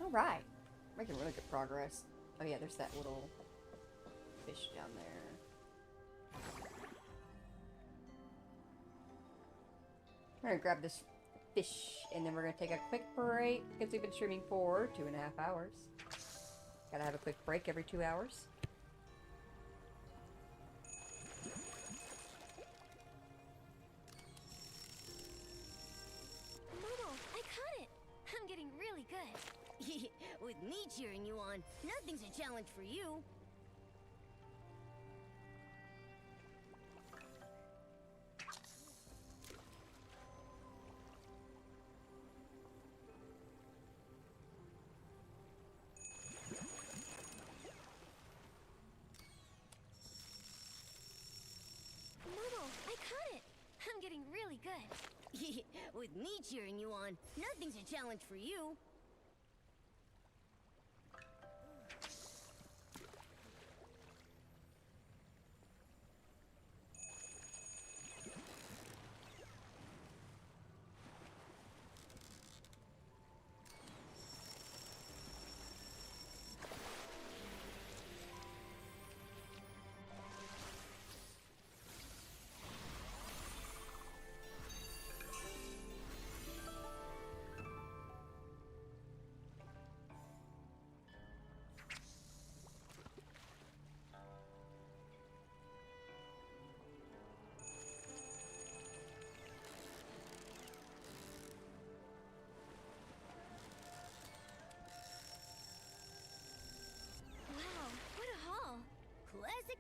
Alright. Making really good progress. Oh yeah, there's that little fish down there. We're gonna grab this fish, and then we're gonna take a quick break, because we've been streaming for 2.5 hours. Gotta have a quick break every 2 hours. Momo, I caught it! I'm getting really good. With me cheering you on, nothing's a challenge for you. Momo, I caught it! I'm getting really good. With me cheering you on, nothing's a challenge for you.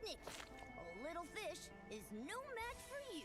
Nikki. A little fish is no match for you.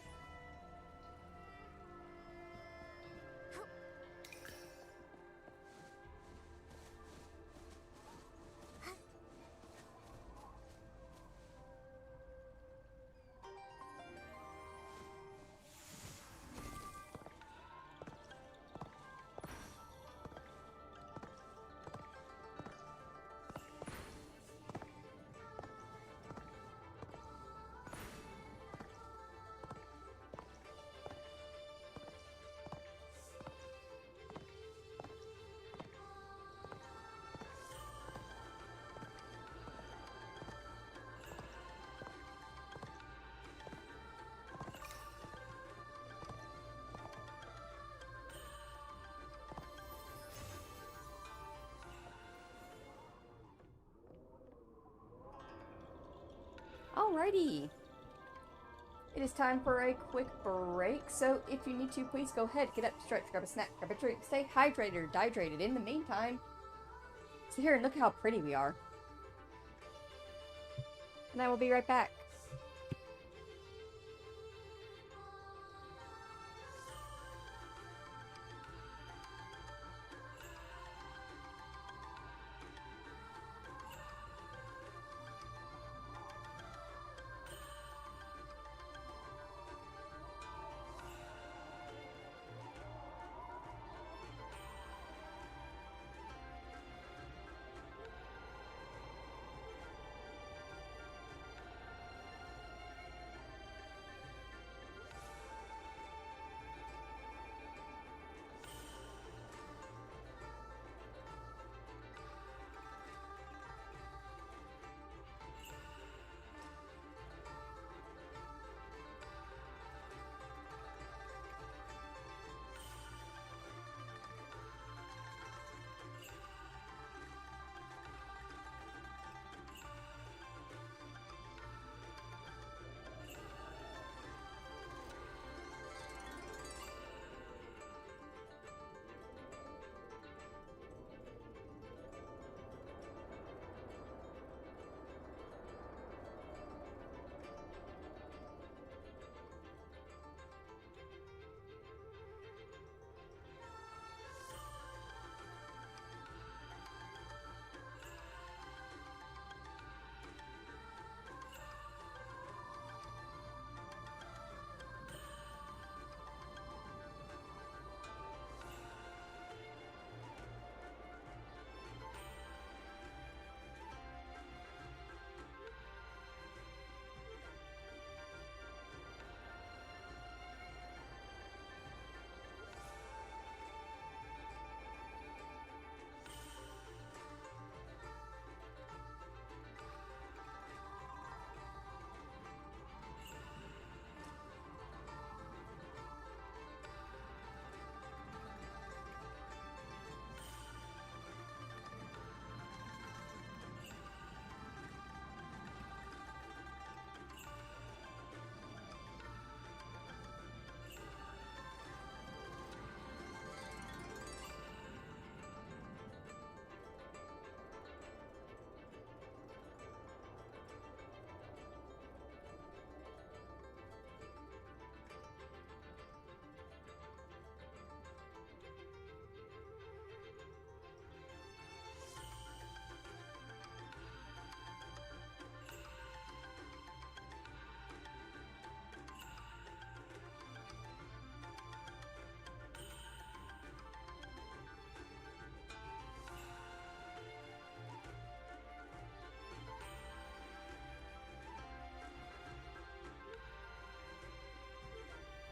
Alrighty. It is time for a quick break, so if you need to, please go ahead, get up, stretch, grab a snack, grab a drink, stay hydrated or dehydrated. In the meantime, sit here and look how pretty we are. And I will be right back.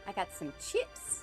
I got some chips.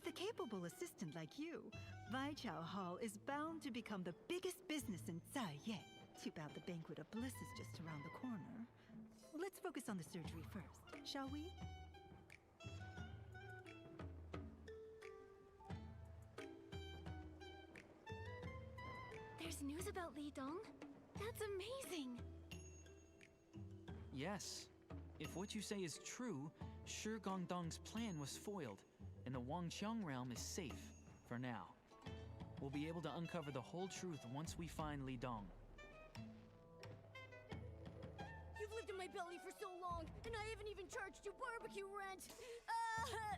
With a capable assistant like you, VTuber Hall is bound to become the biggest business in Zaiye. Too bad the Banquet of Bliss is just around the corner. Let's focus on the surgery first, shall we? There's news about Li Dong? That's amazing! Yes. If what you say is true, Shi Gongdong's plan was foiled, and the Wanxiang realm is safe, for now. We'll be able to uncover the whole truth once we find Li Dong. You've lived in my belly for so long, and I haven't even charged you barbecue rent!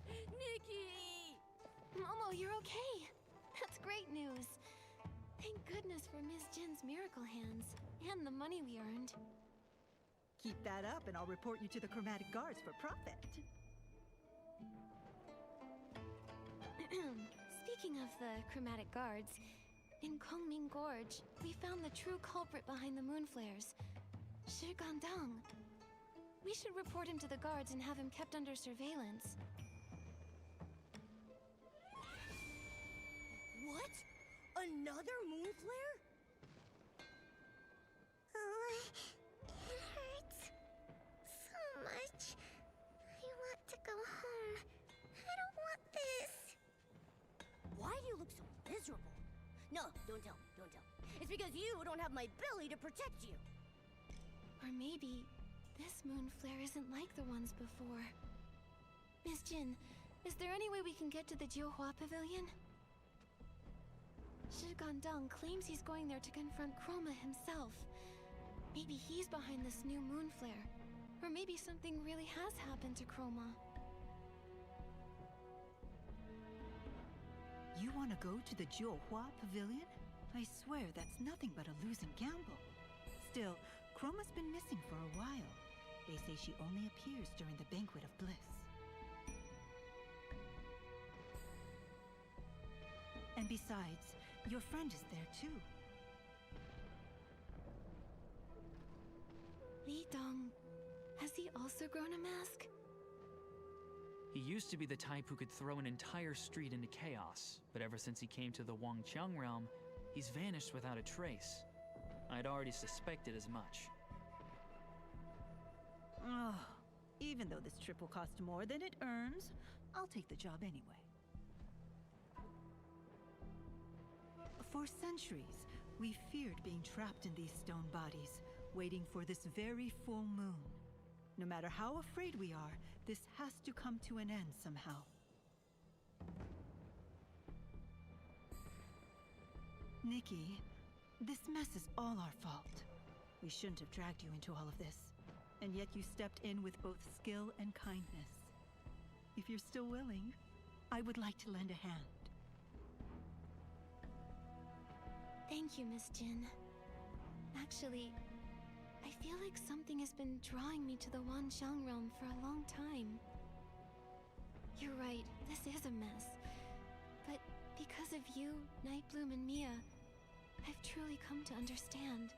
Nikki! Momo, you're okay. That's great news. Thank goodness for Ms. Jin's miracle hands, and the money we earned. Keep that up and I'll report you to the Chromatic Guards for profit. Speaking of the Chromatic Guards, in Kongming Gorge, we found the true culprit behind the moon flares, Shi Gandang. We should report him to the guards and have him kept under surveillance. What? Another moon flare? Oh, it hurts so much. I want to go home. I don't want this. Why do you look so miserable? No, don't tell me, don't tell me. It's because you don't have my belly to protect you. Or maybe this moon flare isn't like the ones before. Miss Jin, is there any way we can get to the Jiuhua Pavilion? Shi Gandang claims he's going there to confront Chroma himself. Maybe he's behind this new moon flare. Or maybe something really has happened to Chroma. You want to go to the Jiuhua Pavilion? I swear that's nothing but a losing gamble. Still, Chroma's been missing for a while. They say she only appears during the Banquet of Bliss. And besides, your friend is there too. Li Dong, has he also grown a mask? He used to be the type who could throw an entire street into chaos, but ever since he came to the Wanxiang realm, he's vanished without a trace. I'd already suspected as much. Oh, even though this trip will cost more than it earns, I'll take the job anyway. For centuries, we feared being trapped in these stone bodies, waiting for this very full moon. No matter how afraid we are, this has to come to an end somehow. Nikki, this mess is all our fault. We shouldn't have dragged you into all of this. And yet you stepped in with both skill and kindness. If you're still willing, I would like to lend a hand. Thank you, Miss Jin. Actually, I feel like something has been drawing me to the Wanxiang realm for a long time. You're right, this is a mess. But because of you, Nightbloom, and Mia, I've truly come to understand.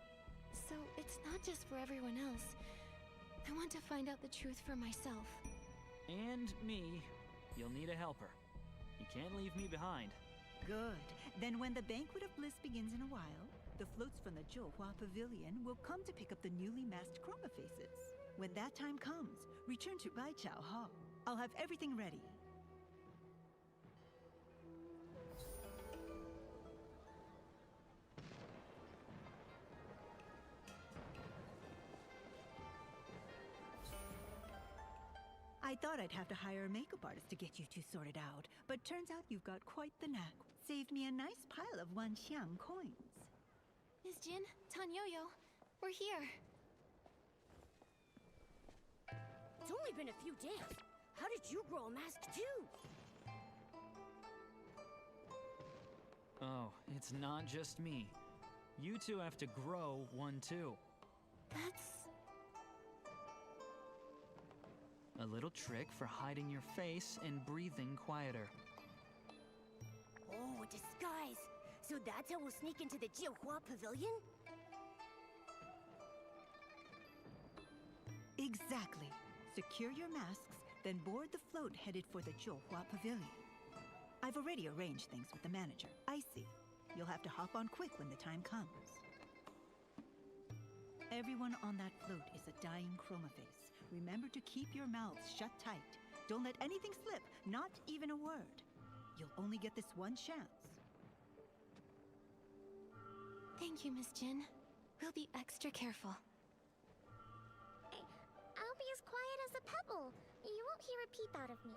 So it's not just for everyone else. I want to find out the truth for myself. And me. You'll need a helper. You can't leave me behind. Good. Then when the Banquet of Bliss begins in a while, the floats from the Jiuhua Pavilion will come to pick up the newly masked Chroma faces. When that time comes, return to VTuber Hall. I'll have everything ready. I thought I'd have to hire a makeup artist to get you two sorted out, but turns out you've got quite the knack. Saved me a nice pile of Wanxiang coins. Miss Jin, Tan Yo-Yo, we're here. It's only been a few days. How did you grow a mask too? Oh, it's not just me. You two have to grow one too. That's... A little trick for hiding your face and breathing quieter. Oh, a disguise. So that's how we'll sneak into the Jiuhua Pavilion? Exactly. Secure your masks, then board the float headed for the Jiuhua Pavilion. I've already arranged things with the manager. I see. You'll have to hop on quick when the time comes. Everyone on that float is a dying chromaface. Remember to keep your mouths shut tight. Don't let anything slip, not even a word. You'll only get this one chance. Thank you, Miss Jin. We'll be extra careful. I'll be as quiet as a pebble. You won't hear a peep out of me.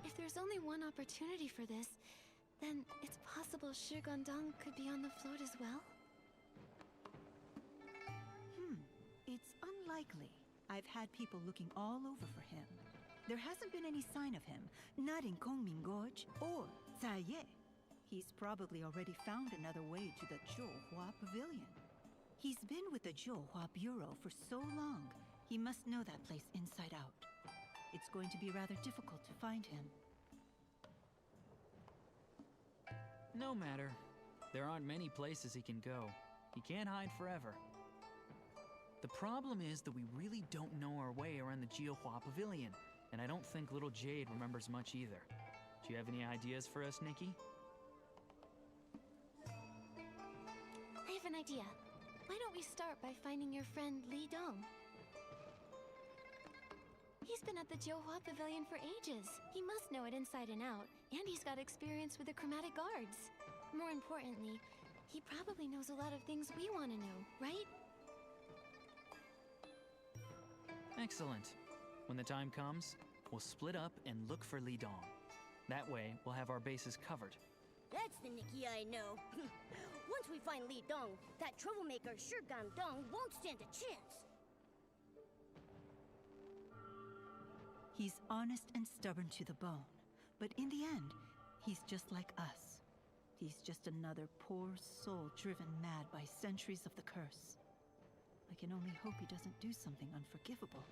If there's only one opportunity for this, then it's possible Shi Gundong could be on the float as well? It's unlikely. I've had people looking all over for him. There hasn't been any sign of him, not in Kongming Gorge or Zaiye. He's probably already found another way to the Zhouhua Pavilion. He's been with the Zhouhua Bureau for so long, he must know that place inside out. It's going to be rather difficult to find him. No matter. There aren't many places he can go. He can't hide forever. The problem is that we really don't know our way around the Zhouhua Pavilion, and I don't think little Jade remembers much either. Do you have any ideas for us, Nikki? I have an idea. Why don't we start by finding your friend Li Dong? He's been at the Zhouhua Pavilion for ages. He must know it inside and out, and he's got experience with the chromatic guards. More importantly, he probably knows a lot of things we want to know, right? Excellent. When the time comes, we'll split up and look for Li Dong. That way, we'll have our bases covered. That's the Nikki I know. Once we find Li Dong, that troublemaker Shi Gundong won't stand a chance. He's honest and stubborn to the bone, but in the end, he's just like us. He's just another poor soul driven mad by centuries of the curse. I can only hope he doesn't do something unforgivable.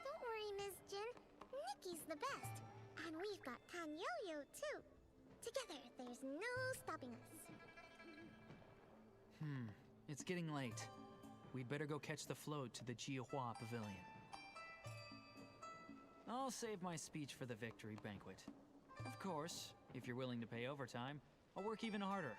Don't worry, Miss Jin. Nikki's the best. And we've got Tan Yo-Yo, too. Together, there's no stopping us. It's getting late. We'd better go catch the float to the Zhouhua Pavilion. I'll save my speech for the victory banquet. Of course, if you're willing to pay overtime, I'll work even harder.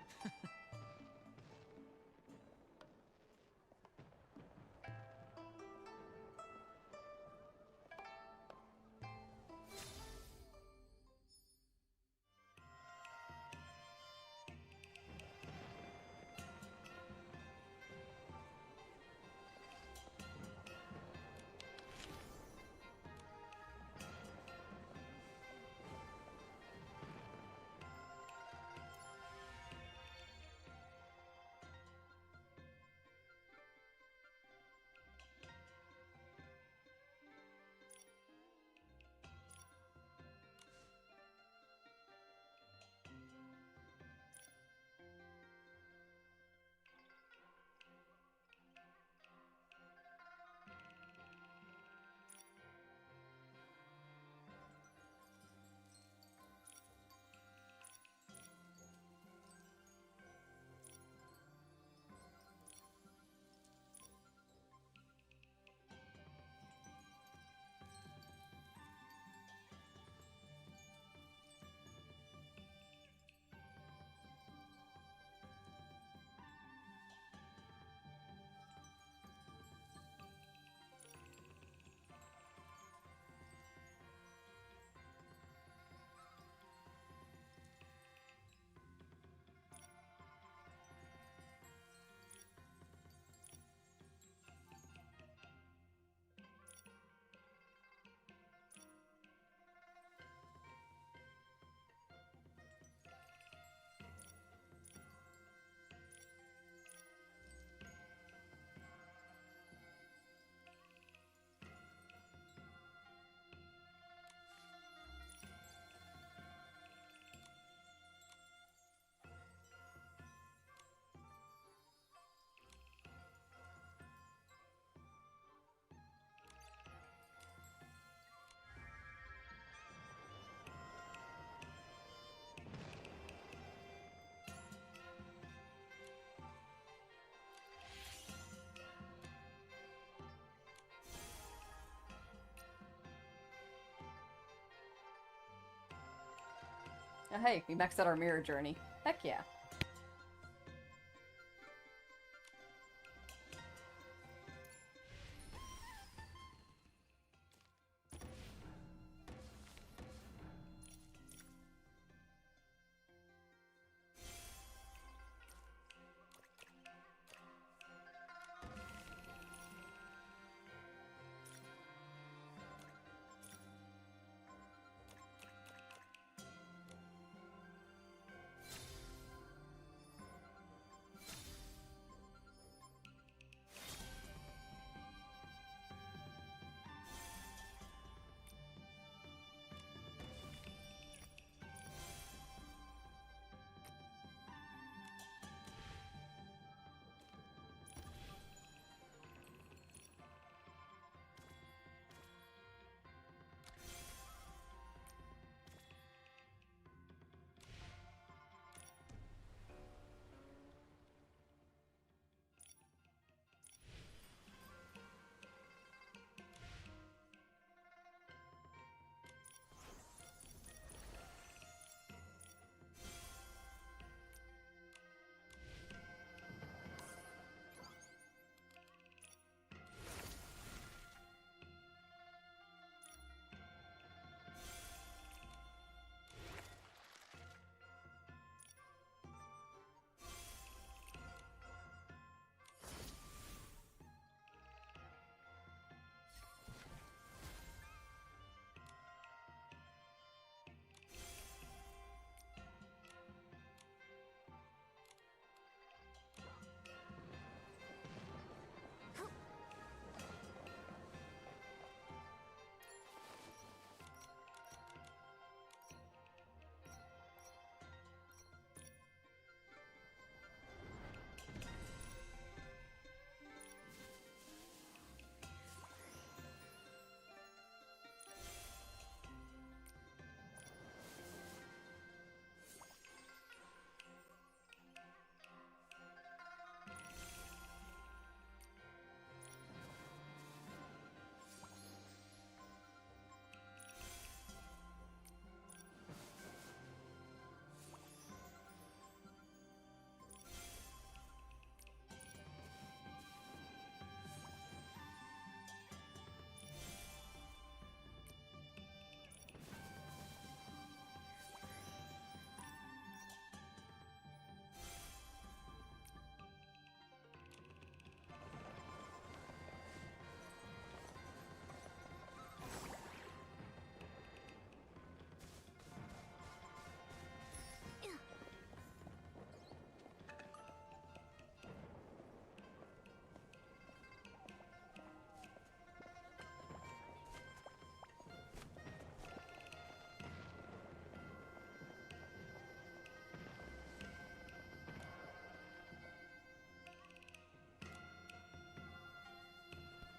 Oh, hey, we maxed out our mirror journey. Heck yeah.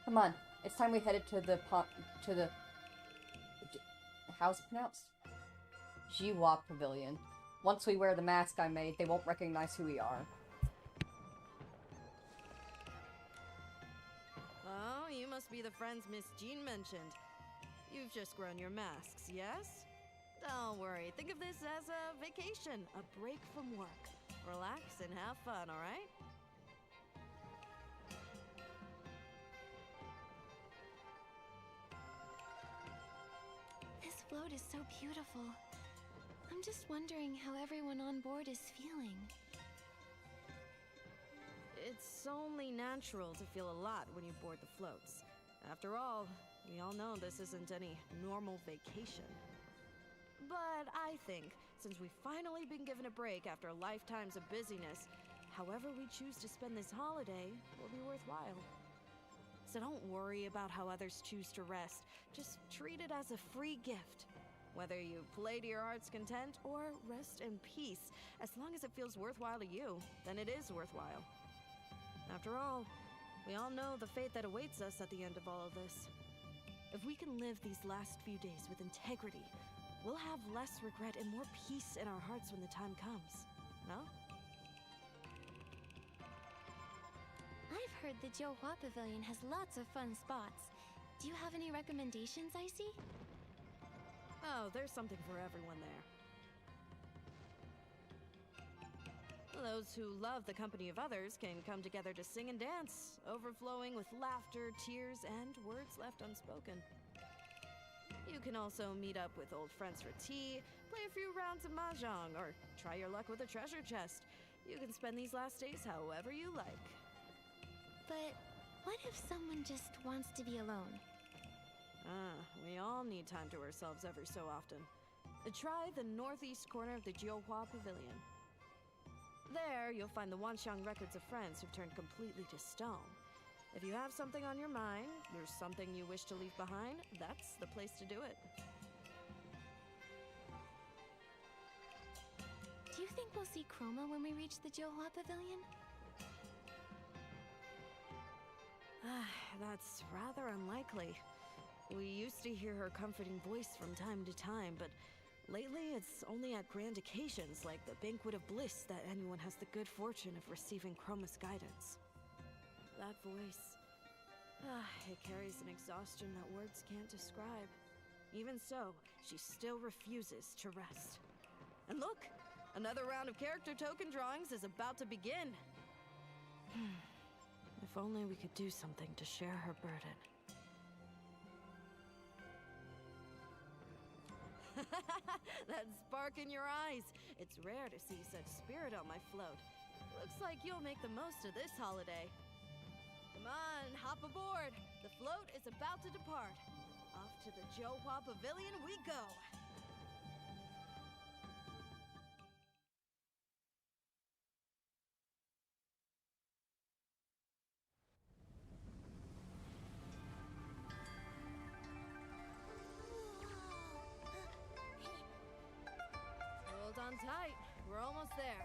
Come on, it's time we headed to the how's it pronounced? Jiwa Pavilion. Once we wear the mask I made, they won't recognize who we are. Oh, you must be the friends Miss Jean mentioned. You've just grown your masks, yes? Don't worry, think of this as a vacation, a break from work. Relax and have fun, alright? This float is so beautiful. I'm just wondering how everyone on board is feeling. It's only natural to feel a lot when you board the floats. After all, we all know this isn't any normal vacation. But I think, since we've finally been given a break after lifetimes of busyness, however we choose to spend this holiday will be worthwhile. So don't worry about how others choose to rest. Just treat it as a free gift. Whether you play to your heart's content or rest in peace, as long as it feels worthwhile to you, then it is worthwhile. After all, we all know the fate that awaits us at the end of all of this. If we can live these last few days with integrity, we'll have less regret and more peace in our hearts when the time comes. No? I've heard the Jiuhua Pavilion has lots of fun spots. Do you have any recommendations, Icy? Oh, there's something for everyone there. Those who love the company of others can come together to sing and dance, overflowing with laughter, tears, and words left unspoken. You can also meet up with old friends for tea, play a few rounds of mahjong, or try your luck with a treasure chest. You can spend these last days however you like. But what if someone just wants to be alone? We all need time to ourselves every so often. Try the northeast corner of the Jiuhua Pavilion. There, you'll find the Wanxiang records of friends who've turned completely to stone. If you have something on your mind, or something you wish to leave behind, that's the place to do it. Do you think we'll see Chroma when we reach the Jiuhua Pavilion? That's rather unlikely. We used to hear her comforting voice from time to time, but lately it's only at grand occasions like the Banquet of Bliss that anyone has the good fortune of receiving Chroma's guidance. That voice... it carries an exhaustion that words can't describe. Even so, she still refuses to rest. And look! Another round of character token drawings is about to begin! If only we could do something to share her burden. That spark in your eyes! It's rare to see such spirit on my float. Looks like you'll make the most of this holiday. Come on, hop aboard! The float is about to depart. Off to the Jiuhua Pavilion we go! Hold on tight. We're almost there.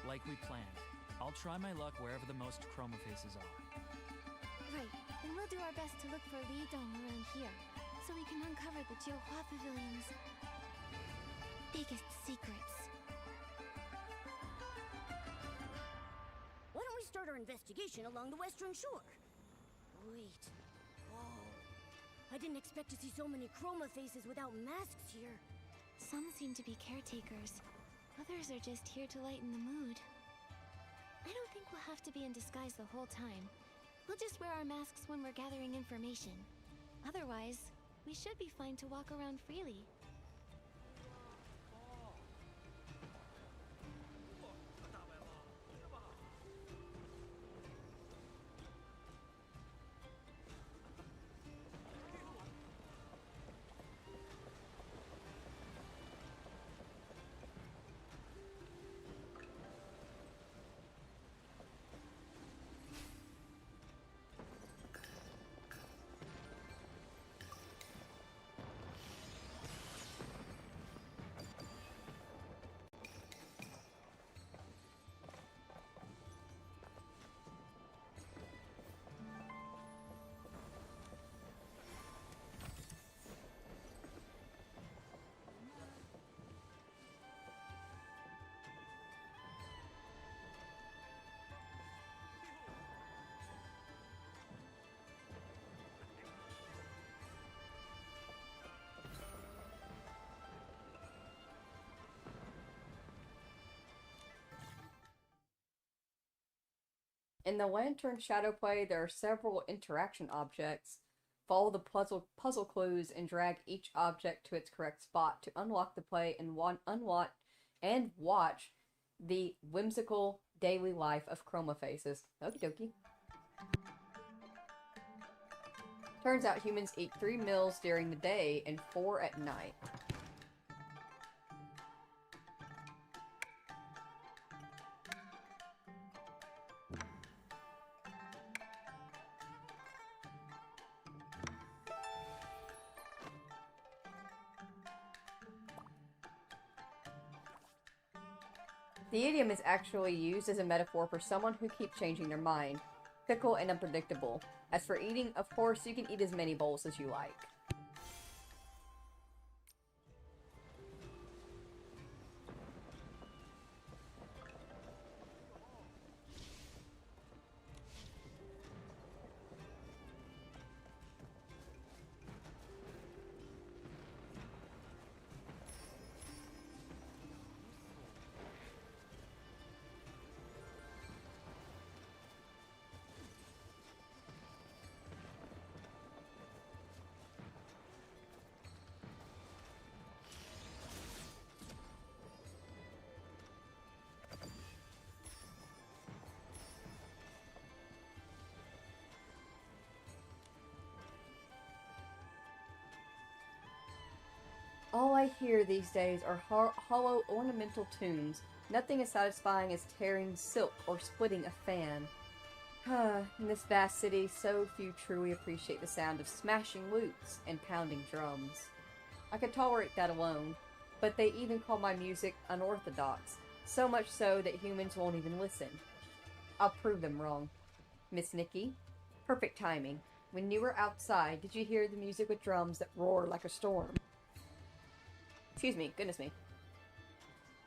Like we planned. I'll try my luck wherever the most chroma faces are. Right, and we'll do our best to look for Li Dong around here, so we can uncover the Jiuhua Pavilion's biggest secrets. Why don't we start our investigation along the western shore? Wait. Whoa. I didn't expect to see so many chroma faces without masks here. Some seem to be caretakers. Others are just here to lighten the mood. I don't think we'll have to be in disguise the whole time. We'll just wear our masks when we're gathering information. Otherwise, we should be fine to walk around freely. In the Lantern Shadow Play, there are several interaction objects. Follow the puzzle clues and drag each object to its correct spot to unlock the play and watch the whimsical daily life of chroma faces. Okie dokie. Turns out humans eat 3 meals during the day and 4 at night. The idiom is actually used as a metaphor for someone who keeps changing their mind, fickle and unpredictable. As for eating, of course, you can eat as many bowls as you like. All I hear these days are hollow ornamental tunes. Nothing as satisfying as tearing silk or splitting a fan. In this vast city, so few truly appreciate the sound of smashing lutes and pounding drums. I could tolerate that alone, but they even call my music unorthodox, so much so that humans won't even listen. I'll prove them wrong. Miss Nikki, perfect timing. When you were outside, did you hear the music with drums that roar like a storm? Excuse me, goodness me.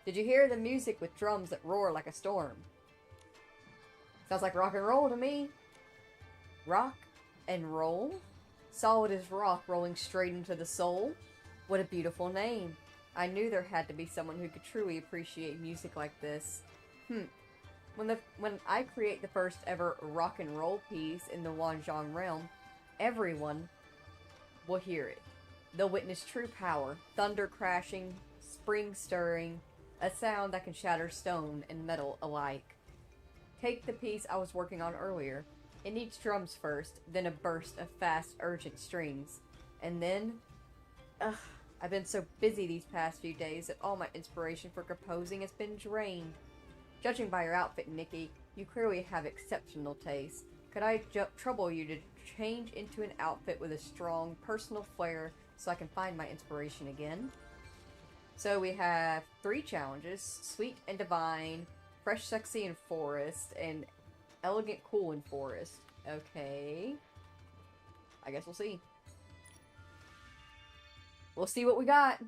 Did you hear the music with drums that roar like a storm? Sounds like rock and roll to me. Rock and roll? Solid as rock rolling straight into the soul? What a beautiful name. I knew there had to be someone who could truly appreciate music like this. When I create the first ever rock and roll piece in the Wanxiang realm, everyone will hear it. They'll witness true power, thunder crashing, springs stirring, a sound that can shatter stone and metal alike. Take the piece I was working on earlier. It needs drums first, then a burst of fast, urgent strings. And then... I've been so busy these past few days that all my inspiration for composing has been drained. Judging by your outfit, Nikki, you clearly have exceptional taste. Could I trouble you to change into an outfit with a strong, personal flair so I can find my inspiration again? So we have 3 challenges: Sweet and Divine, Fresh, Sexy, and Forest, and Elegant, Cool, and Forest. Okay. I guess we'll see. We'll see what we got.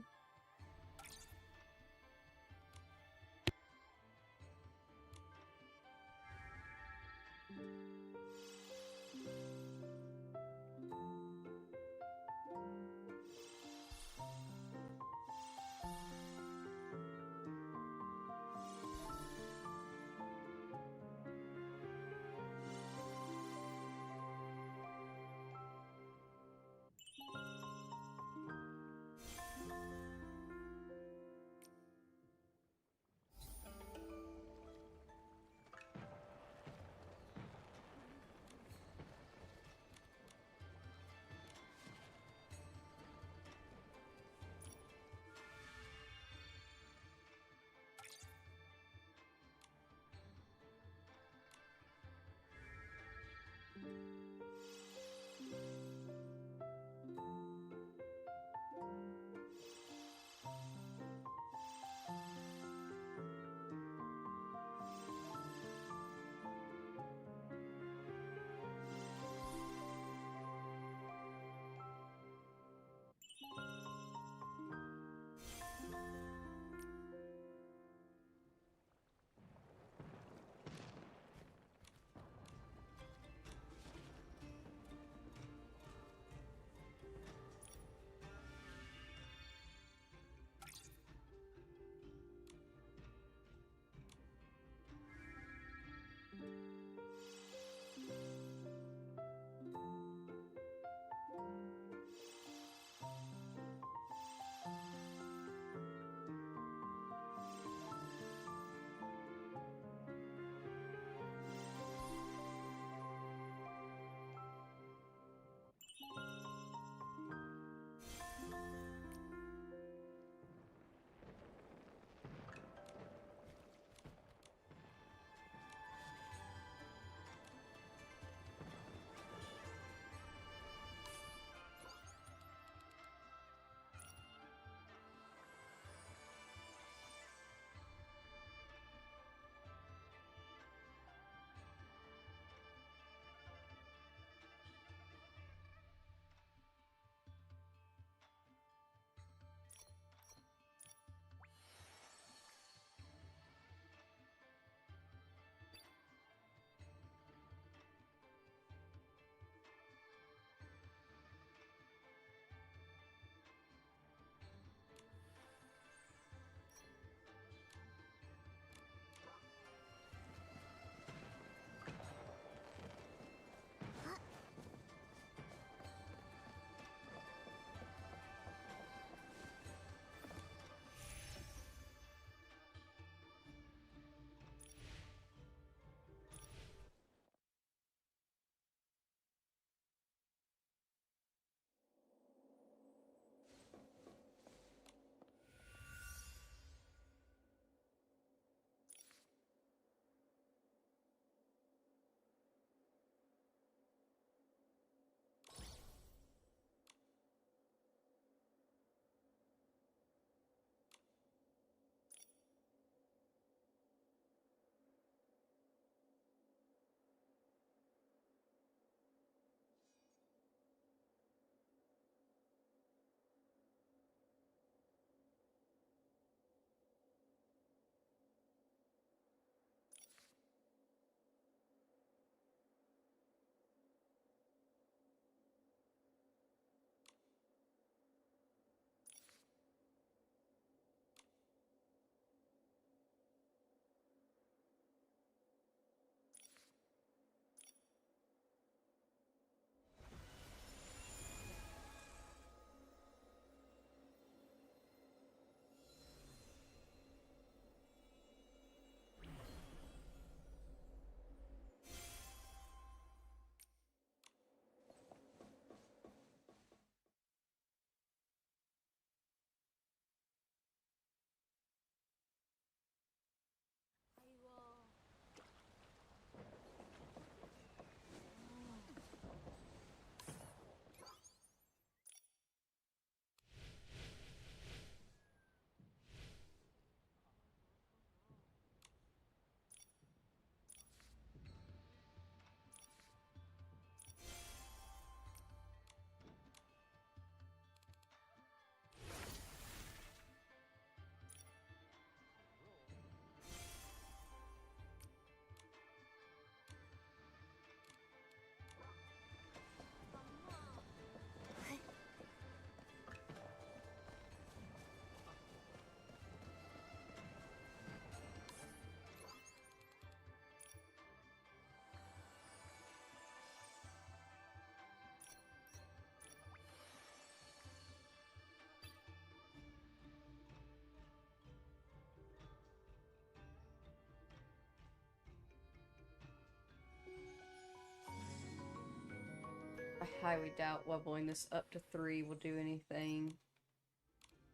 I highly doubt leveling this up to 3 will do anything.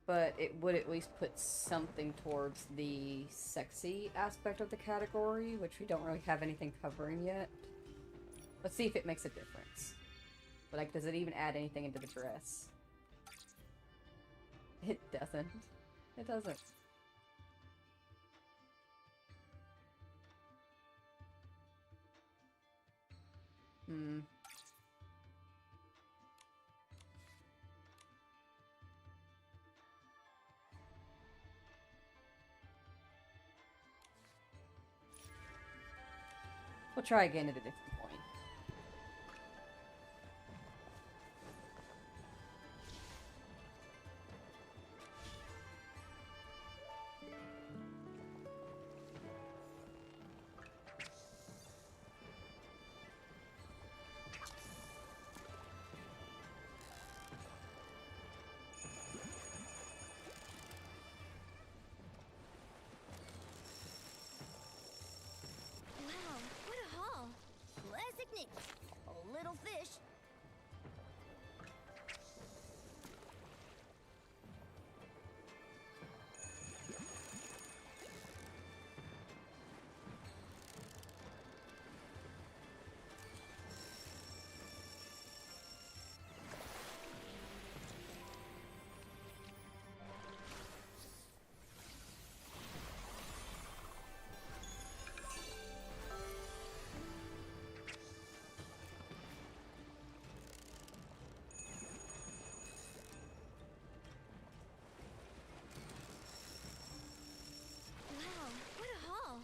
But it would at least put something towards the sexy aspect of the category, which we don't really have anything covering yet. Let's see if it makes a difference. But, like, does it even add anything into the dress? It doesn't. It doesn't. Hmm. We'll try again at a different point. Wow, what a haul! Classic Nikki. A little fish. Wow, what a haul!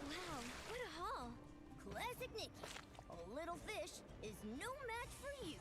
Wow, what a haul! Classic Nikki. A little fish is no match for you.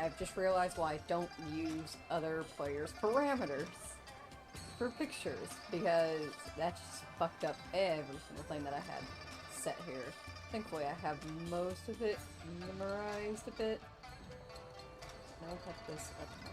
I've just realized why I don't use other players' parameters for pictures, because that just fucked up every single thing that I had set here. Thankfully, I have most of it memorized a bit. I'll put this up here.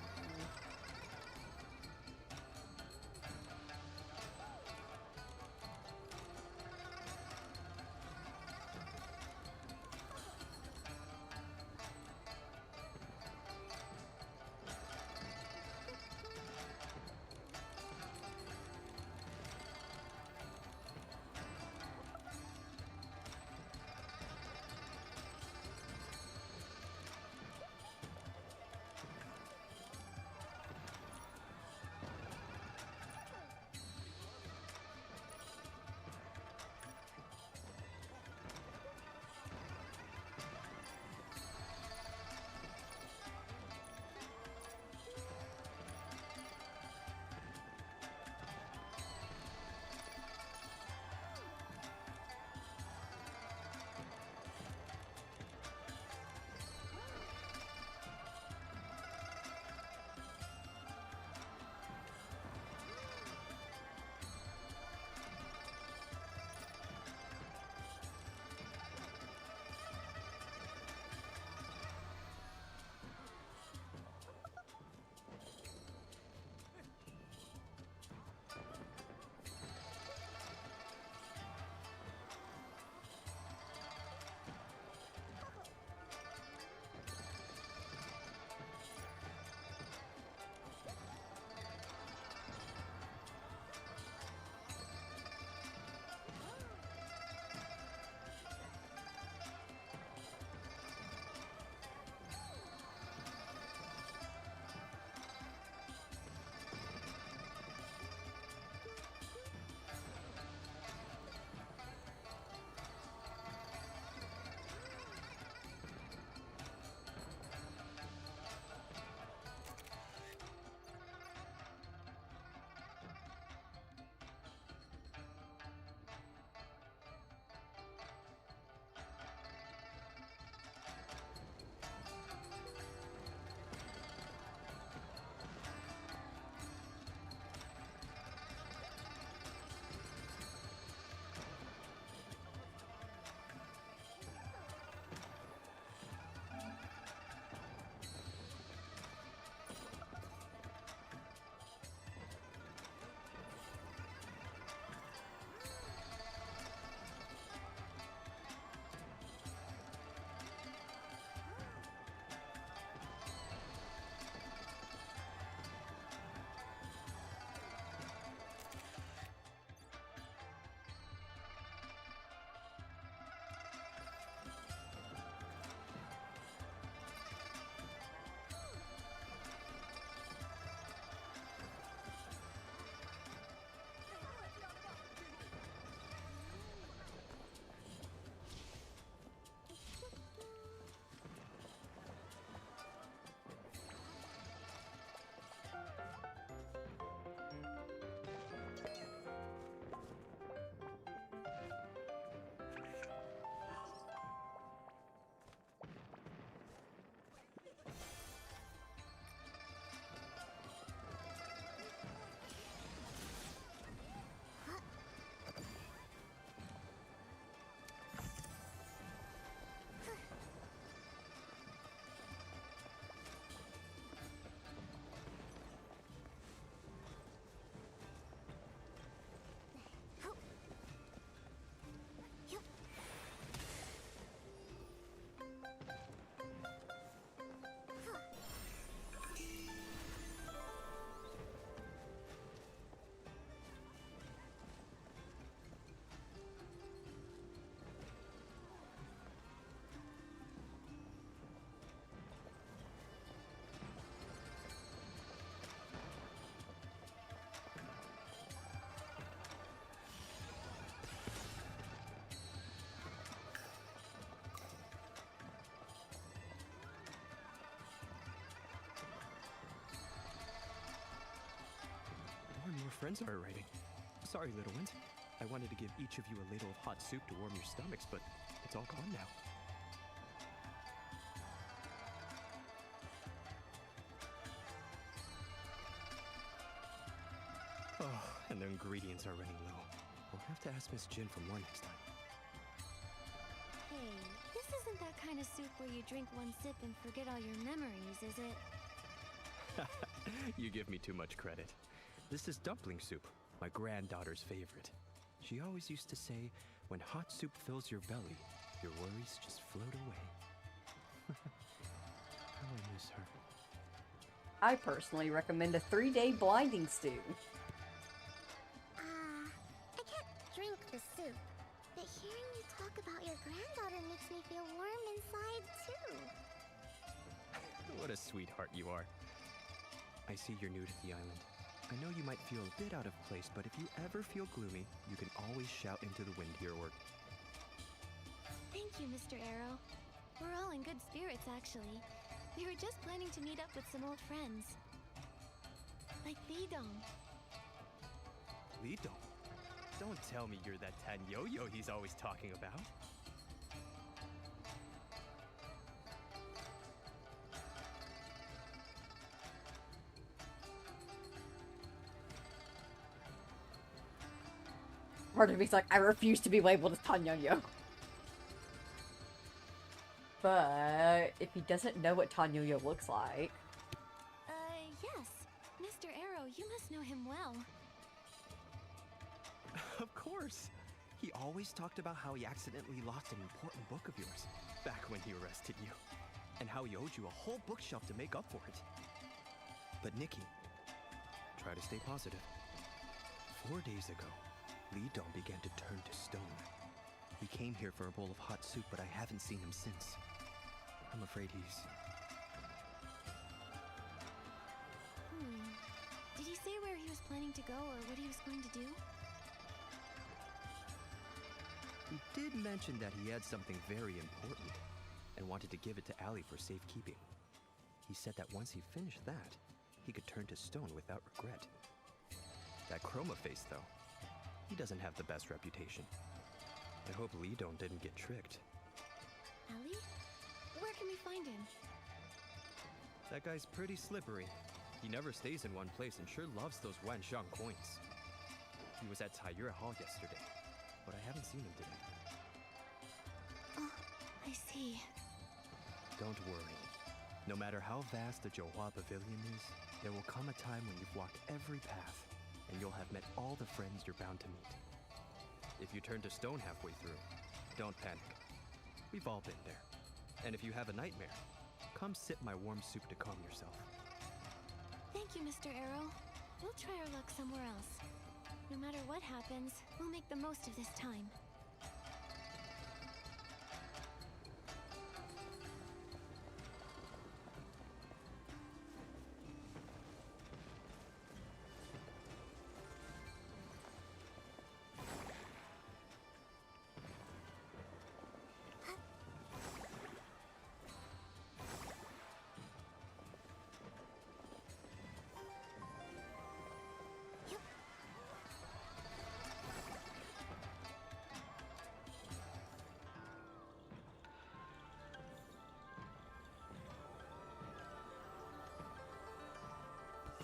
More friends are arriving. Sorry, little ones. I wanted to give each of you a ladle of hot soup to warm your stomachs, but it's all gone now. And the ingredients are running low. We'll have to ask Miss Jin for more next time. Hey, this isn't that kind of soup where you drink one sip and forget all your memories, is it? You give me too much credit. This is dumpling soup, my granddaughter's favorite. She always used to say, when hot soup fills your belly, your worries just float away. How I miss her. I personally recommend a 3-day blinding stew. I can't drink the soup, but hearing you talk about your granddaughter makes me feel warm inside, too. What a sweetheart you are. I see you're new to the island. I know you might feel a bit out of place, but if you ever feel gloomy, you can always shout into the wind here or... Thank you, Mr. Arrow. We're all in good spirits, actually. We were just planning to meet up with some old friends. Like Lidong. Lidong? Don't tell me you're that Tan Yo-Yo he's always talking about. Part of me's like, I refuse to be labeled as Tan Yo-Yo. But if he doesn't know what Tan Yo-Yo looks like... Yes. Mr. Arrow, you must know him well. Of course. He always talked about how he accidentally lost an important book of yours back when he arrested you, and how he owed you a whole bookshelf to make up for it. But Nikki, try to stay positive. 4 days ago, Lidong began to turn to stone. He came here for a bowl of hot soup, but I haven't seen him since. I'm afraid he's... Did he say where he was planning to go or what he was going to do? He did mention that he had something very important and wanted to give it to Allie for safekeeping. He said that once he finished that, he could turn to stone without regret. That chroma face, though, he doesn't have the best reputation. I hope Lidong didn't get tricked. Allie? Where can we find him? That guy's pretty slippery. He never stays in one place and sure loves those Wanxiang coins. He was at Taiyue Hall yesterday, but I haven't seen him today. Oh, I see. Don't worry. No matter how vast the Zhouhua Pavilion is, there will come a time when you've walked every path, and you'll have met all the friends you're bound to meet. If you turn to stone halfway through, don't panic. We've all been there. And if you have a nightmare, come sip my warm soup to calm yourself. Thank you, Mr. Arrow. We'll try our luck somewhere else. No matter what happens, we'll make the most of this time.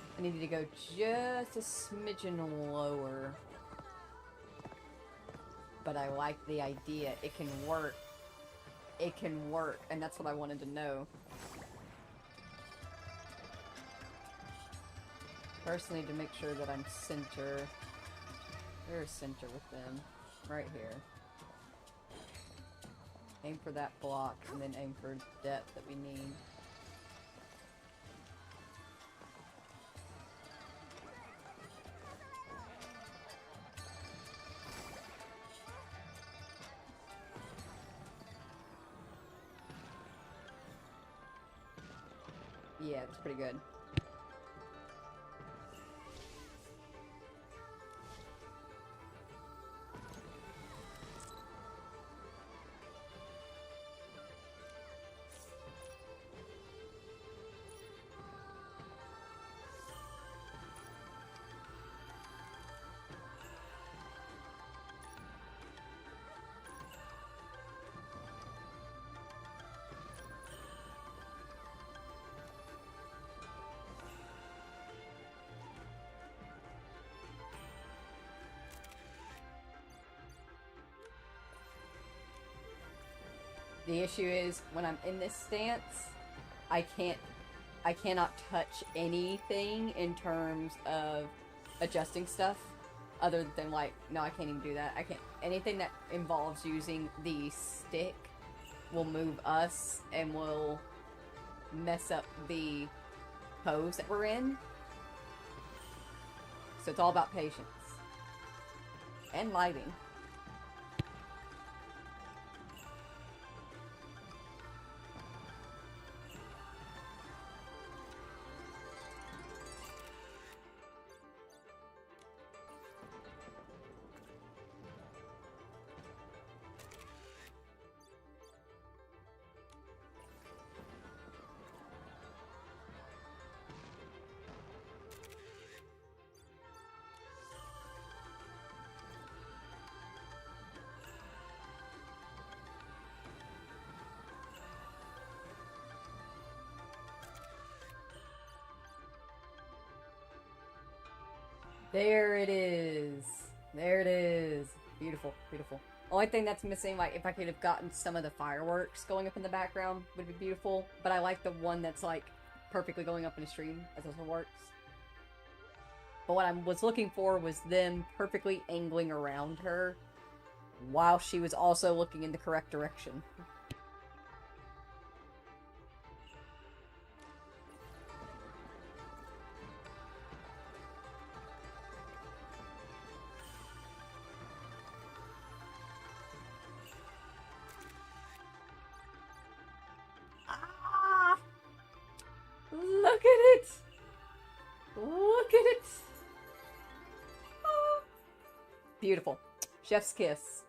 I needed to go just a smidgen lower. But I like the idea. It can work. It can work, and that's what I wanted to know. First, I need to make sure that I'm center. There's center with them. Right here. Aim for that block, and then aim for depth that we need. Yeah, it's pretty good. The issue is, when I'm in this stance, I cannot touch anything in terms of adjusting stuff, other than, like, no, I can't even do that. I can't, anything that involves using the stick will move us and will mess up the pose that we're in. So it's all about patience. And lighting. There it is. There it is. Beautiful, beautiful. Only thing that's missing, like, if I could have gotten some of the fireworks going up in the background, would be beautiful. But I like the one that's, like, perfectly going up in a stream, as also works. But what I was looking for was them perfectly angling around her while she was also looking in the correct direction. Look at it! Look at it! Ah. Beautiful. Chef's kiss.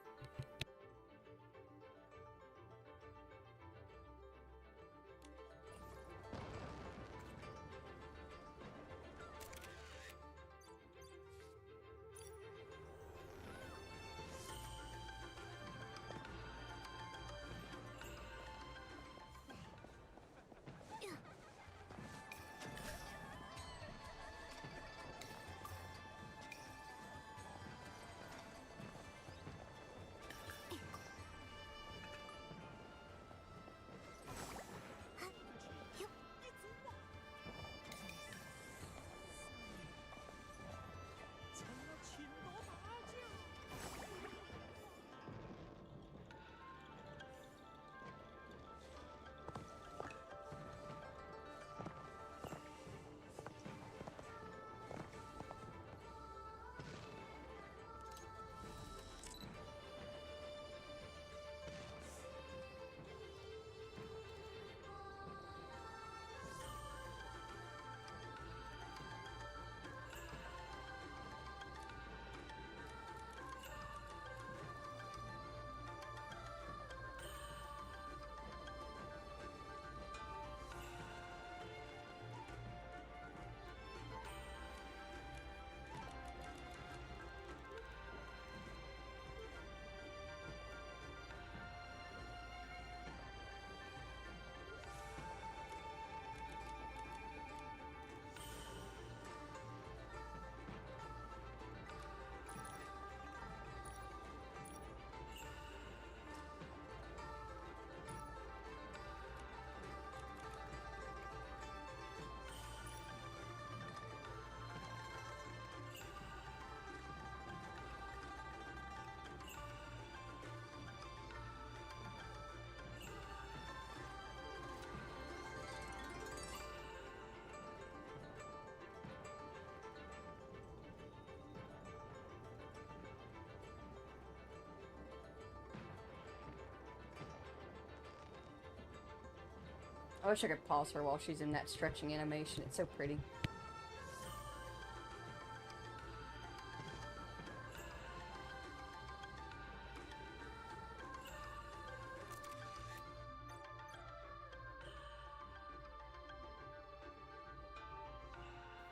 I wish I could pause her while she's in that stretching animation. It's so pretty.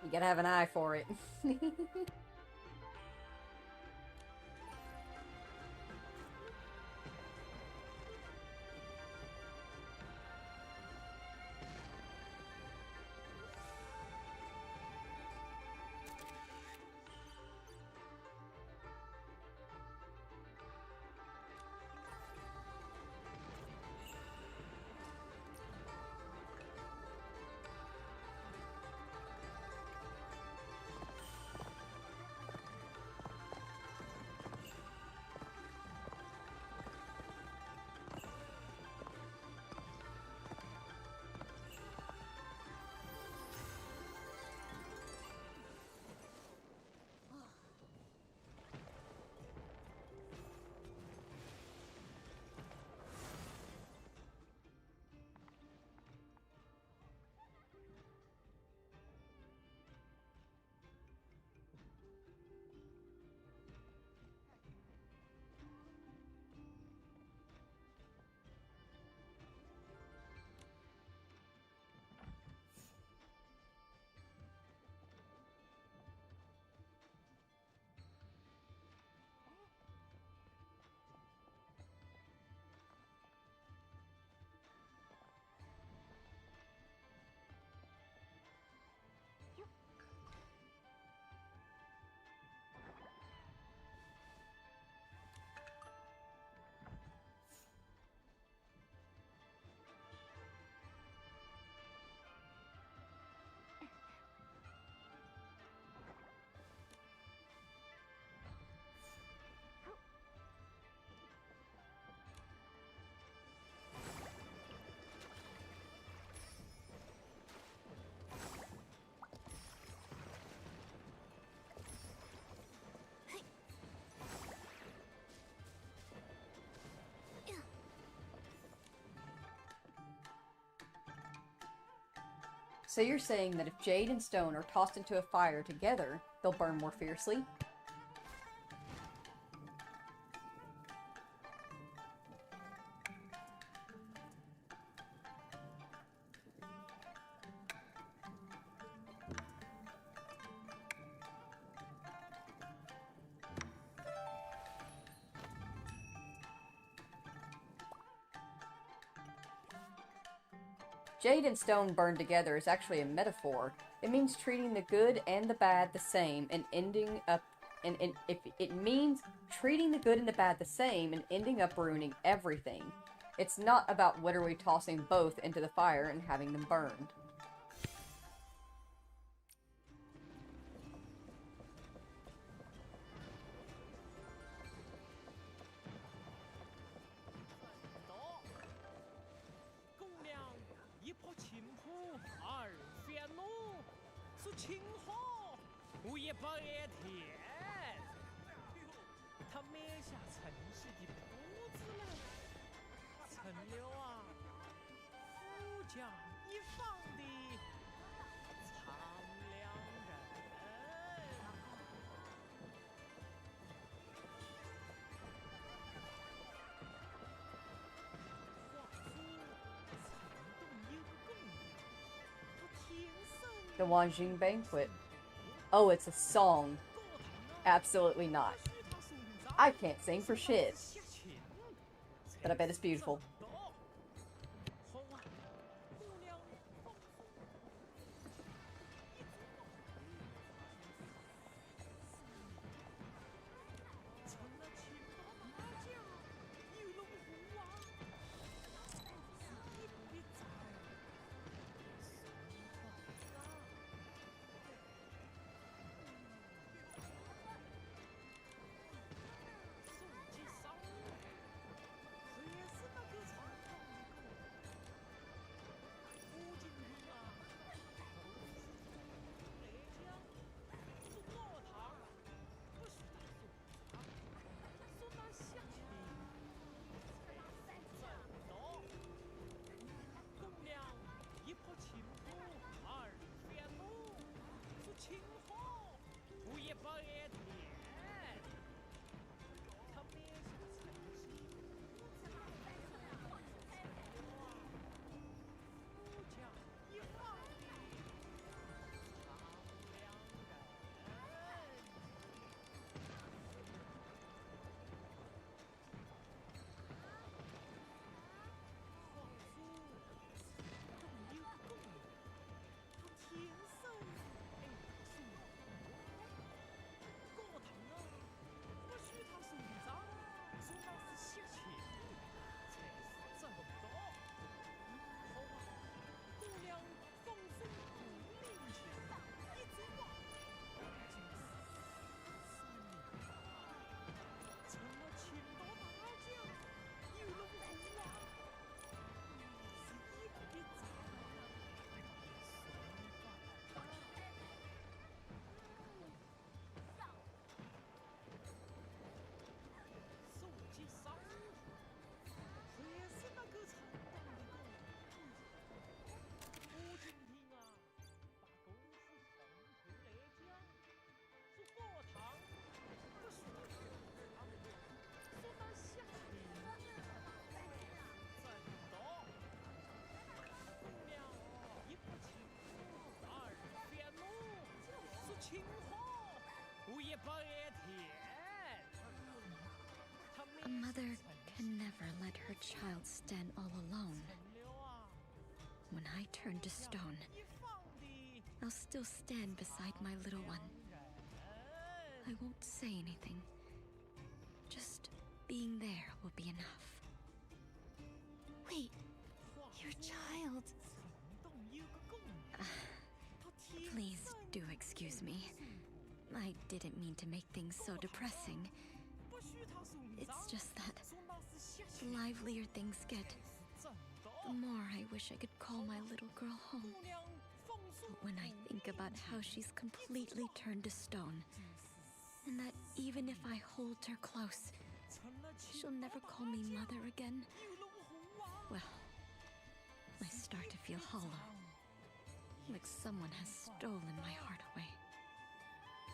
You gotta have an eye for it. So you're saying that if jade and stone are tossed into a fire together, they'll burn more fiercely? Jade and stone burned together is actually a metaphor. It means treating the good and the bad the same and ending up it means treating the good and the bad the same and ending up ruining everything. It's not about literally tossing both into the fire and having them burned. The Wanxiang Banquet. Oh, it's a song. Absolutely not. I can't sing for shit. But I bet it's beautiful. A mother can never let her child stand all alone. When I turn to stone, I'll still stand beside my little one. I won't say anything. Just being there will be enough. Wait, your child. Please do excuse me. I didn't mean to make things so depressing. It's just that the livelier things get, the more I wish I could call my little girl home. But when I think about how she's completely turned to stone, and that even if I hold her close, she'll never call me mother again, well, I start to feel hollow. like someone has stolen my heart away.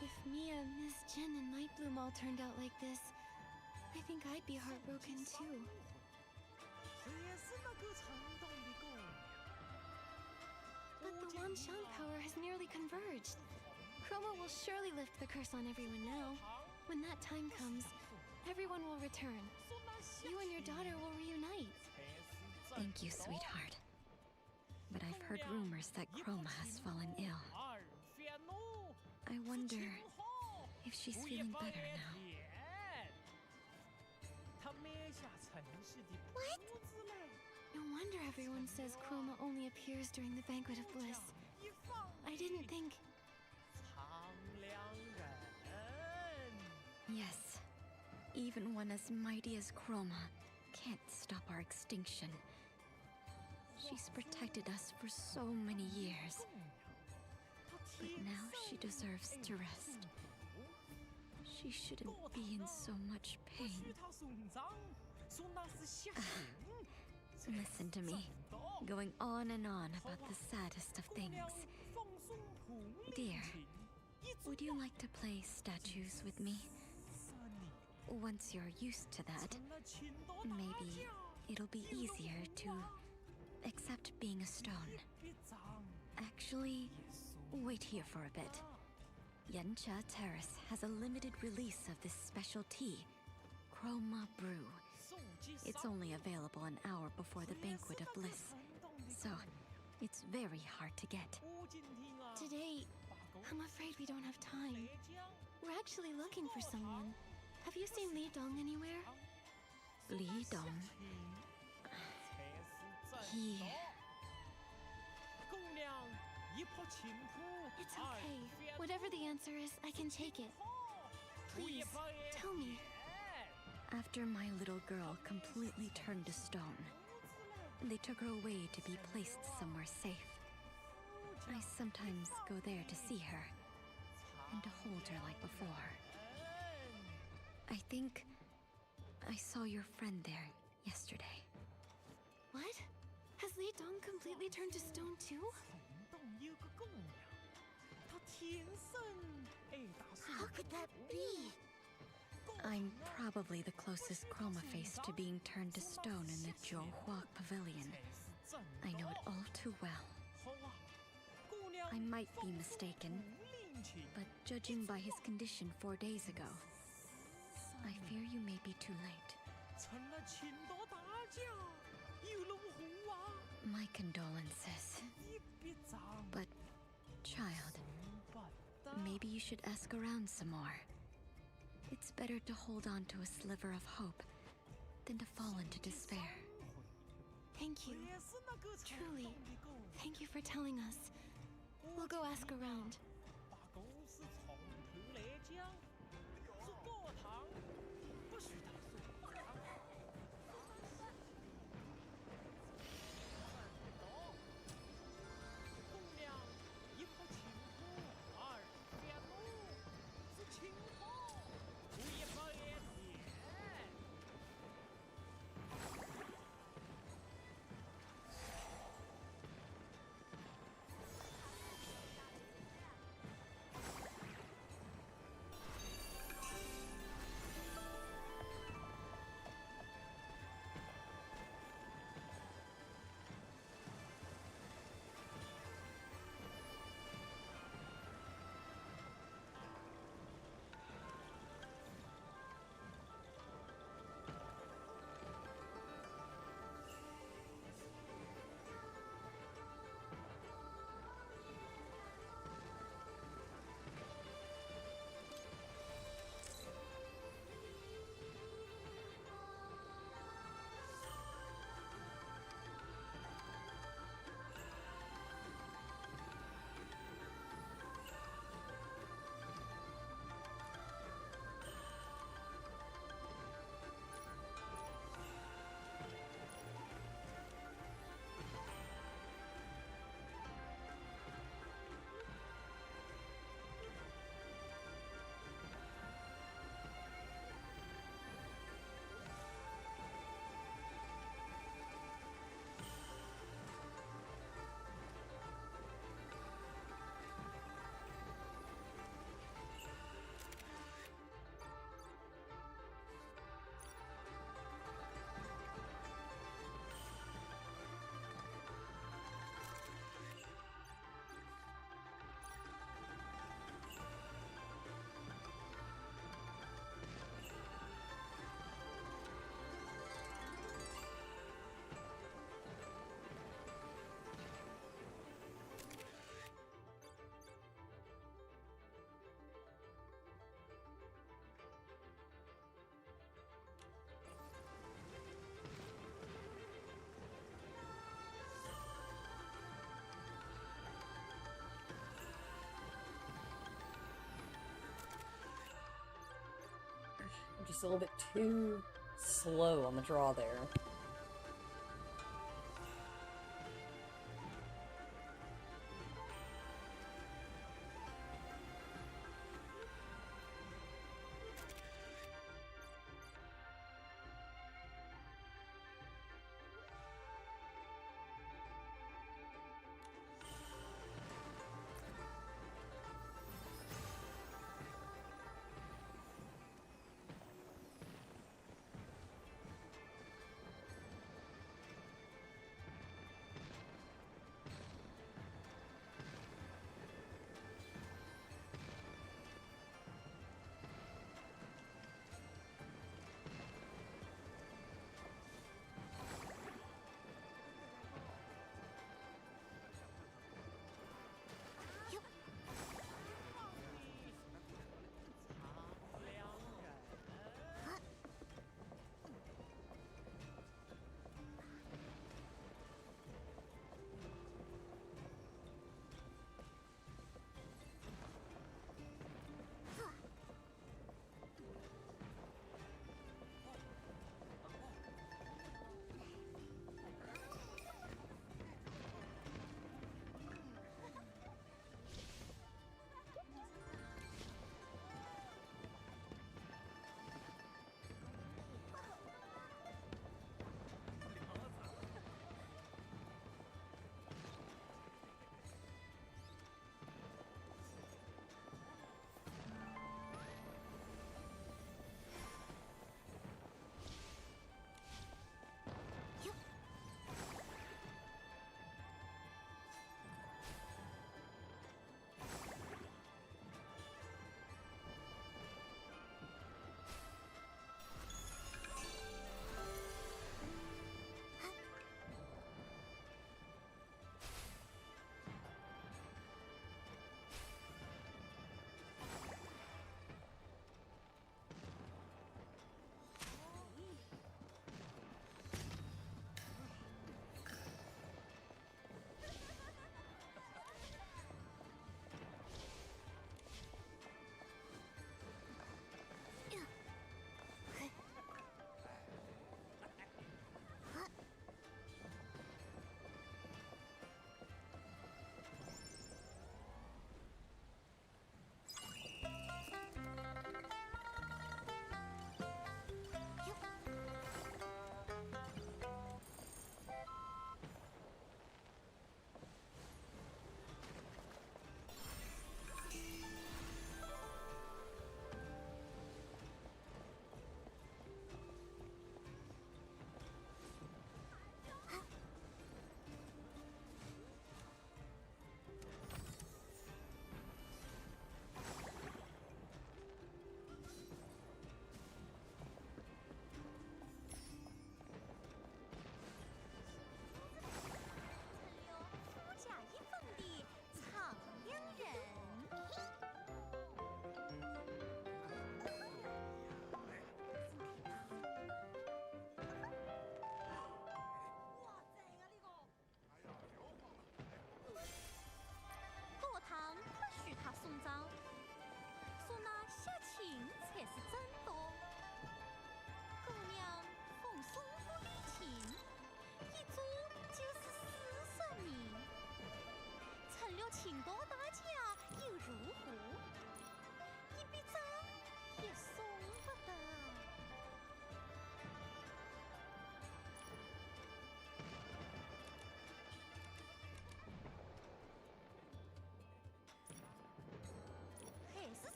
If Mia, Miss Jen, and Nightbloom all turned out like this, I think I'd be heartbroken too. But the Wanxiang power has nearly converged. Chroma will surely lift the curse on everyone now. When that time comes, everyone will return. You and your daughter will reunite. Thank you, sweetheart. But I've heard rumors that Chroma has fallen ill. I wonder if she's feeling better now. What? No wonder everyone says Chroma only appears during the Banquet of Bliss. I didn't think... Yes, even one as mighty as Chroma can't stop our extinction. She's protected us for so many years. But now she deserves to rest. She shouldn't be in so much pain. Listen to me, going on and on about the saddest of things. Dear, would you like to play statues with me? Once you're used to that, maybe it'll be easier to accept being a stone. Actually, wait here for a bit. Yancha Terrace has a limited release of this special tea, Chroma Brew. It's only available an hour before the Banquet of Bliss, so it's very hard to get. Today, I'm afraid we don't have time. We're actually looking for someone. Have you seen Li Dong anywhere? Li Dong? He... It's okay. Whatever the answer is, I can take it. Please, tell me. After my little girl completely turned to stone, they took her away to be placed somewhere safe. I sometimes go there to see her, and to hold her like before. I think I saw your friend there yesterday. What? Has Li Dong completely turned to stone too? How could that be? I'm probably the closest Chroma face to being turned to stone in the Zhouhua Pavilion. I know it all too well. I might be mistaken, but judging by his condition 4 days ago, I fear you may be too late. My condolences. But, child, maybe you should ask around some more. It's better to hold on to a sliver of hope than to fall into despair. Thank you. Truly, thank you for telling us. We'll go ask around. just a little bit too slow on the draw there.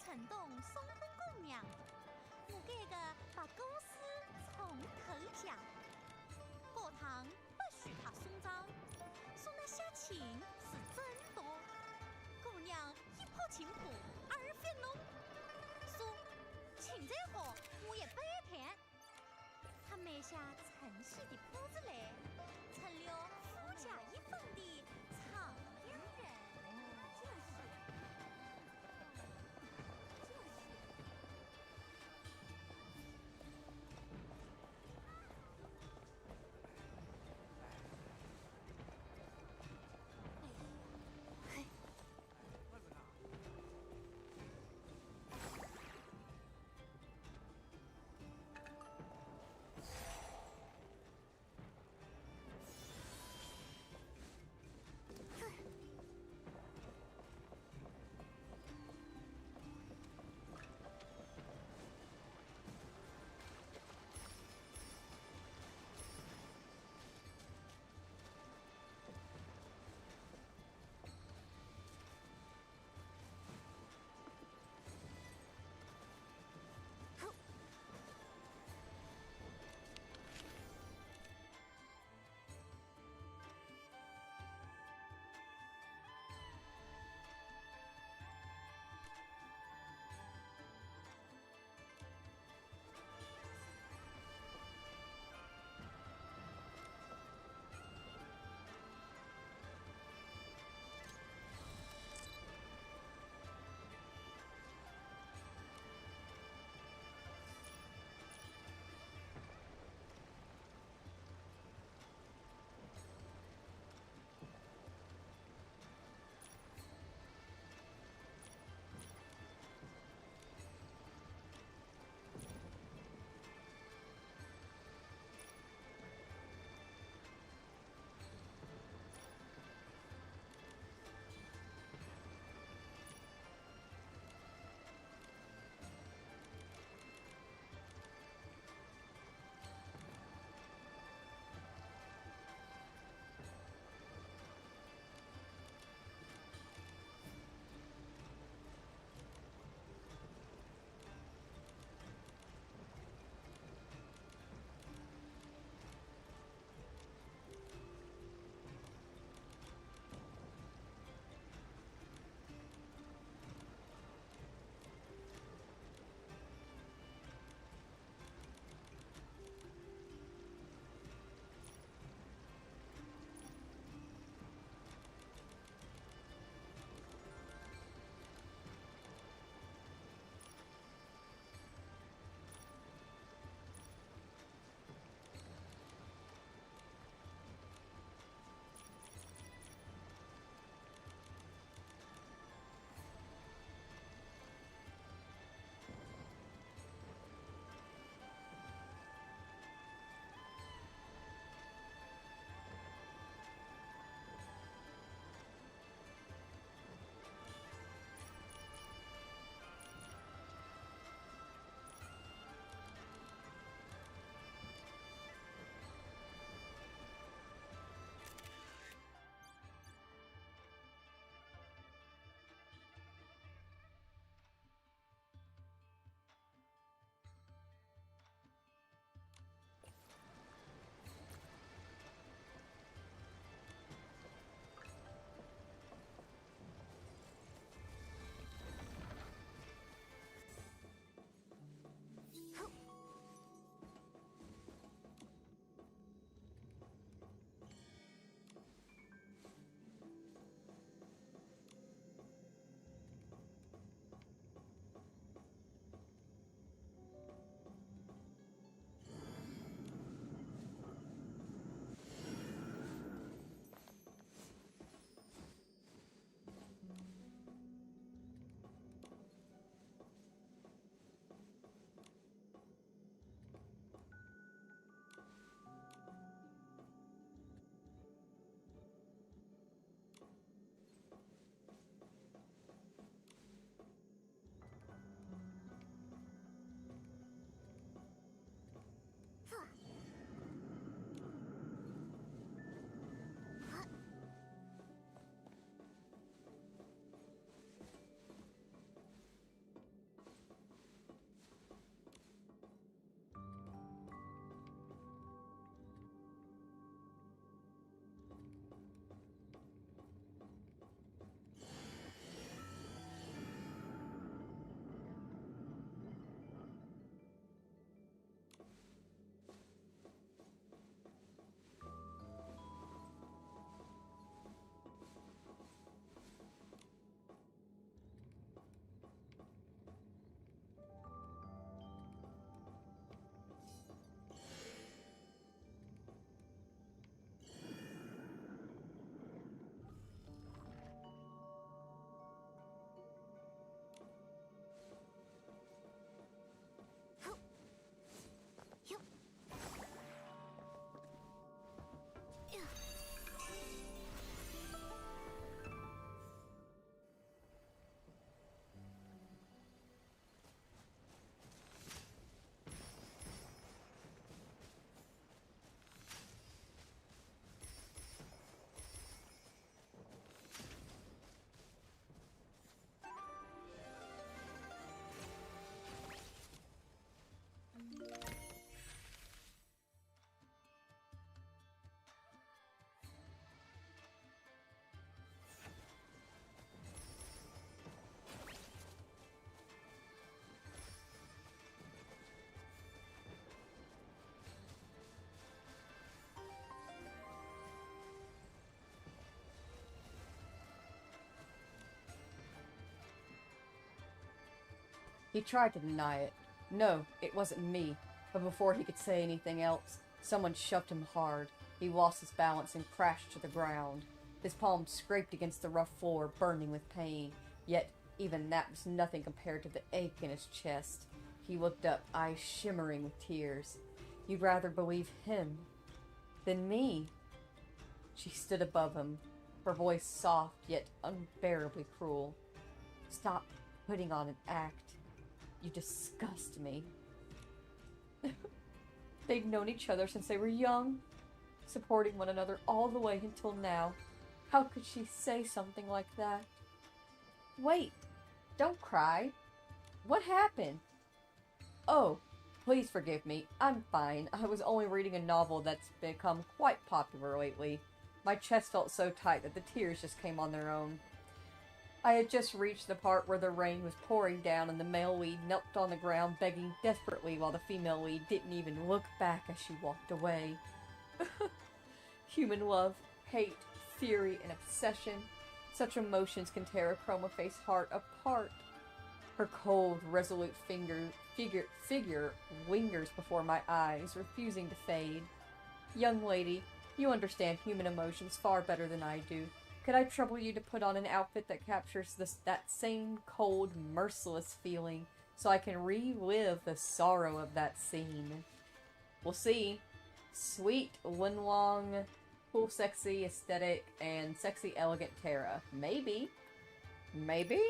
陈栋送婚姑娘，我这个把故事从头讲。过堂不许他送葬，送那些情是真多。姑娘一泡情谱二分浓，说情再好我也不爱谈。他买下陈氏的铺子来，成了富甲一方的藏兵人。He tried to deny it. No, it wasn't me. But before he could say anything else, someone shoved him hard. He lost his balance and crashed to the ground. His palms scraped against the rough floor, burning with pain. Yet, even that was nothing compared to the ache in his chest. He looked up, eyes shimmering with tears. You'd rather believe him than me. She stood above him, her voice soft yet unbearably cruel. Stop putting on an act. You disgust me. They'd known each other since they were young, supporting one another all the way until now. How could she say something like that? Wait, don't cry. What happened? Oh, please forgive me. I'm fine. I was only reading a novel that's become quite popular lately. My chest felt so tight that the tears just came on their own. I had just reached the part where the rain was pouring down and the male lead knelt on the ground begging desperately while the female lead didn't even look back as she walked away. Human love, hate, fury, and obsession. Such emotions can tear a chroma-faced heart apart. Her cold, resolute figure lingers before my eyes, refusing to fade. Young lady, you understand human emotions far better than I do. Could I trouble you to put on an outfit that captures that same cold, merciless feeling, so I can relive the sorrow of that scene? We'll see. Sweet, Wanxiang, cool, sexy, aesthetic, and sexy, elegant Terra. Maybe. Maybe?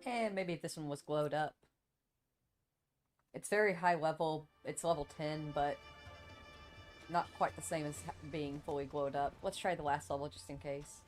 And maybe if this one was glowed up. It's very high level. It's level 10, but not quite the same as being fully glowed up. Let's try the last level just in case.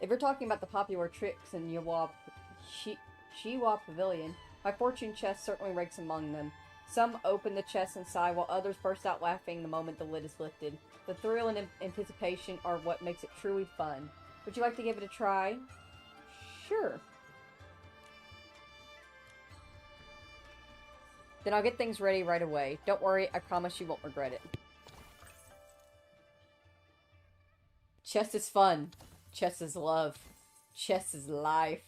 If you're talking about the popular tricks in Shiwa Pavilion, my fortune chest certainly ranks among them. Some open the chest and sigh, while others burst out laughing the moment the lid is lifted. The thrill and anticipation are what makes it truly fun. Would you like to give it a try? Sure. Then I'll get things ready right away. Don't worry, I promise you won't regret it. Chess is fun. Chess is love. Chess is life.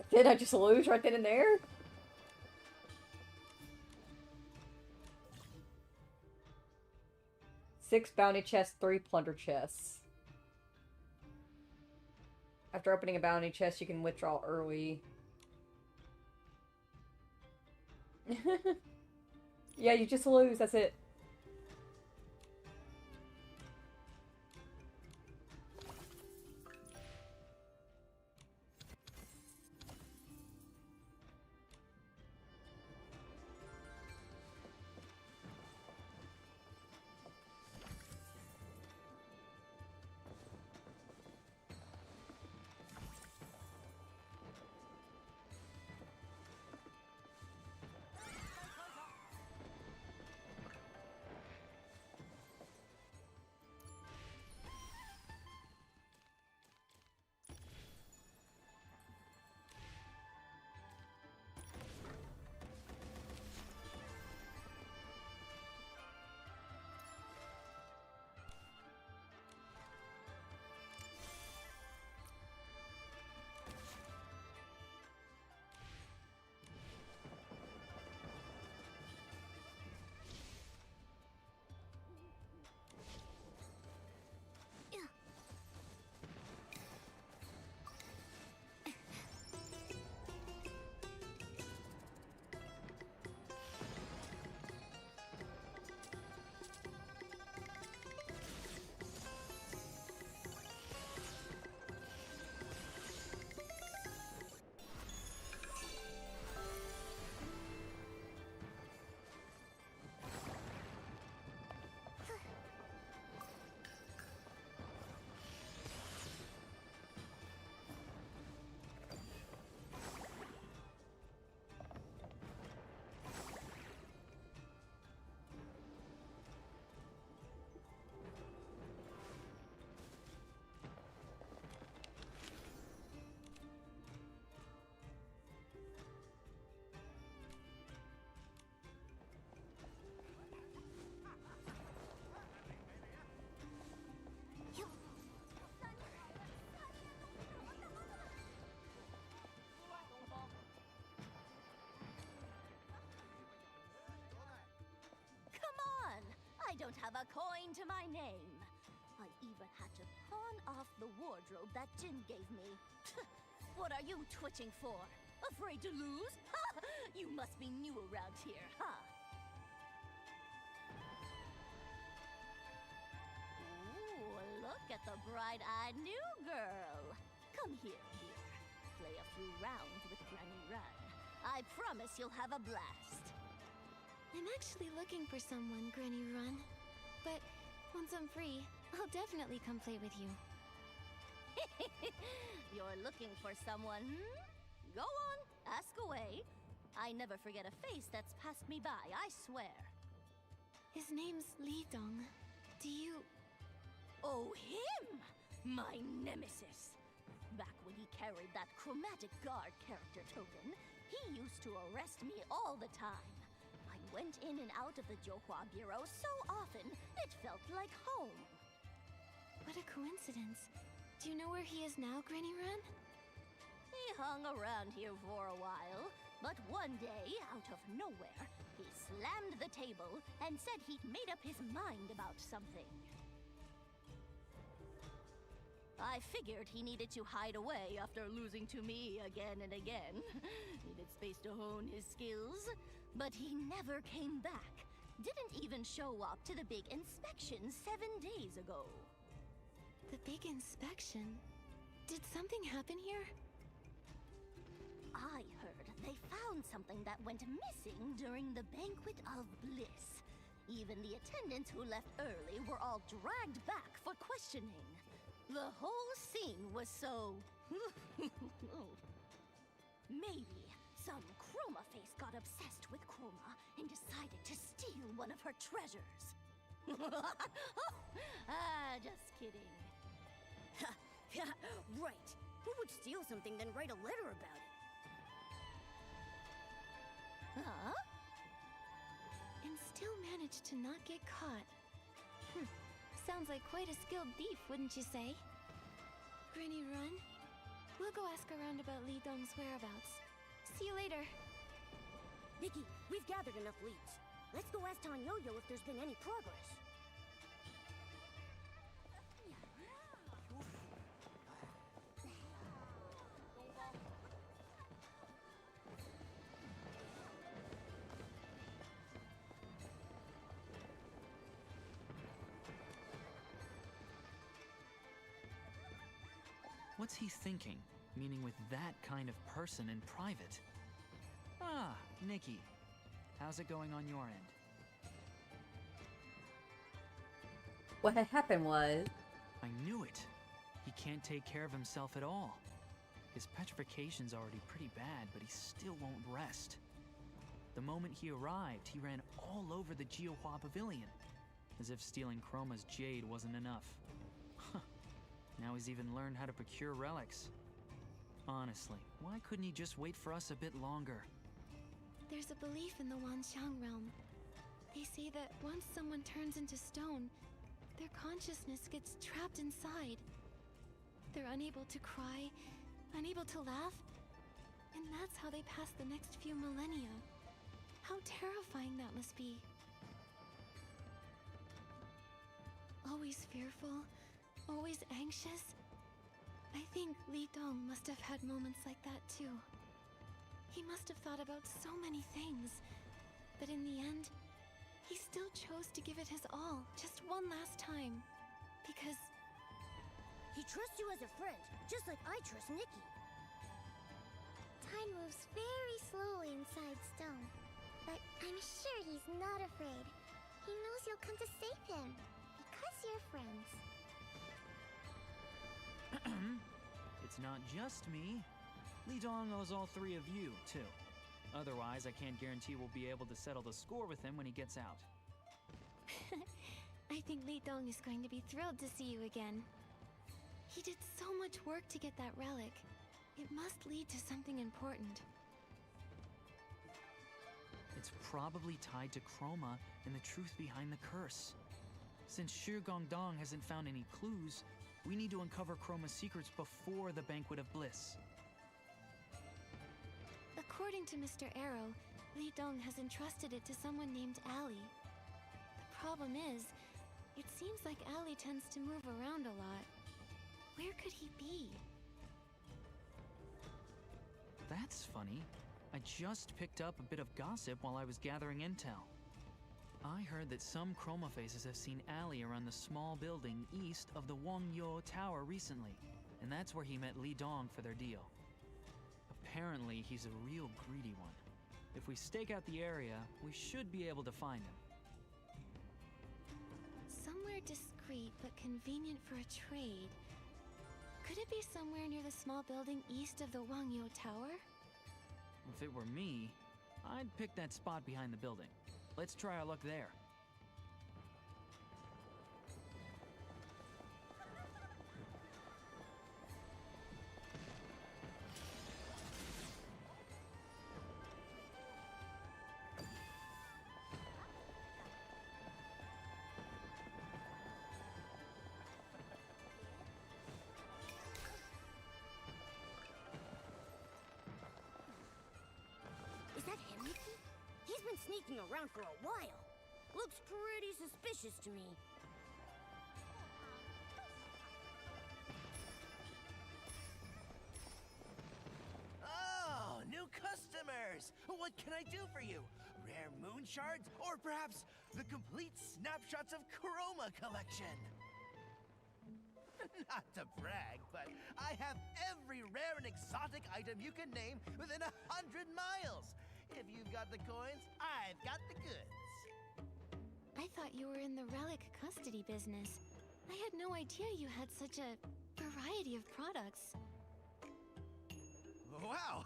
Did I just lose right then and there? Six bounty chests, 3 plunder chests. After opening a bounty chest, you can withdraw early. Yeah, you just lose, that's it. I don't have a coin to my name. I even had to pawn off the wardrobe that Jin gave me. What are you twitching for? Afraid to lose? You must be new around here, huh? Ooh, look at the bright-eyed new girl. Come here, dear. Play a few rounds with Granny Run. I promise you'll have a blast. I'm actually looking for someone, Granny Run. But once I'm free, I'll definitely come play with you. You're looking for someone, hmm? Go on, ask away. I never forget a face that's passed me by, I swear. His name's Li Dong. Do you... Oh, him! My nemesis! Back when he carried that chromatic guard character token, he used to arrest me all the time. I went in and out of the Johua Bureau so often, it felt like home. What a coincidence. Do you know where he is now, Granny Run? He hung around here for a while, but one day, out of nowhere, he slammed the table and said he'd made up his mind about something. I figured he needed to hide away after losing to me again and again. Needed space to hone his skills. But he never came back. Didn't even show up to the big inspection 7 days ago. The big inspection? Did something happen here? I heard they found something that went missing during the Banquet of Bliss. Even the attendants who left early were all dragged back for questioning. The whole scene was so... Maybe some Chroma face got obsessed with Chroma and decided to steal one of her treasures. Just kidding. Right. Who would steal something then write a letter about it? Huh? And still managed to not get caught. Sounds like quite a skilled thief, wouldn't you say? Granny, run. We'll go ask around about Li Dong's whereabouts. See you later. Nikki, we've gathered enough leads. Let's go ask Tan Yo-Yo if there's been any progress. What's he thinking? Meaning with that kind of person in private? Ah, Nikki. How's it going on your end? What had happened was... I knew it. He can't take care of himself at all. His petrification's already pretty bad, but he still won't rest. The moment he arrived, he ran all over the Jiuhua Pavilion, as if stealing Chroma's jade wasn't enough. Now he's even learned how to procure relics. Honestly, why couldn't he just wait for us a bit longer? There's a belief in the Wanxiang realm. They say that once someone turns into stone, their consciousness gets trapped inside. They're unable to cry, unable to laugh, and that's how they pass the next few millennia. How terrifying that must be. Always fearful, always anxious. I think Li Dong must have had moments like that too. He must have thought about so many things, but in the end, he still chose to give it his all, just one last time. Because... he trusts you as a friend, just like I trust Nikki. Time moves very slowly inside stone, but I'm sure he's not afraid. He knows you'll come to save him, because you're friends. It's not just me. Li Dong owes all three of you, too. Otherwise, I can't guarantee we'll be able to settle the score with him when he gets out. I think Li Dong is going to be thrilled to see you again. He did so much work to get that relic. It must lead to something important. It's probably tied to Chroma and the truth behind the curse. Since Shi Gongdong hasn't found any clues, we need to uncover Chroma's secrets before the Banquet of Bliss. According to Mr. Arrow, Li Dong has entrusted it to someone named Ali. The problem is, it seems like Ali tends to move around a lot. Where could he be? That's funny. I just picked up a bit of gossip while I was gathering intel. I heard that some Chroma faces have seen Ali around the small building east of the Wangyou Tower recently, and that's where he met Li Dong for their deal. Apparently, he's a real greedy one. If we stake out the area, we should be able to find him. Somewhere discreet but convenient for a trade. Could it be somewhere near the small building east of the Wangyou Tower? If it were me, I'd pick that spot behind the building. Let's try our luck there. Is that him, Nikki? He's been sneaking around for a while. Looks pretty suspicious to me. course! What can I do for you? Rare moon shards? Or perhaps the complete snapshots of Chroma collection? Not to brag, but I have every rare and exotic item you can name within 100 miles! If you've got the coins, I've got the goods. I thought you were in the relic custody business. I had no idea you had such a variety of products. Wow!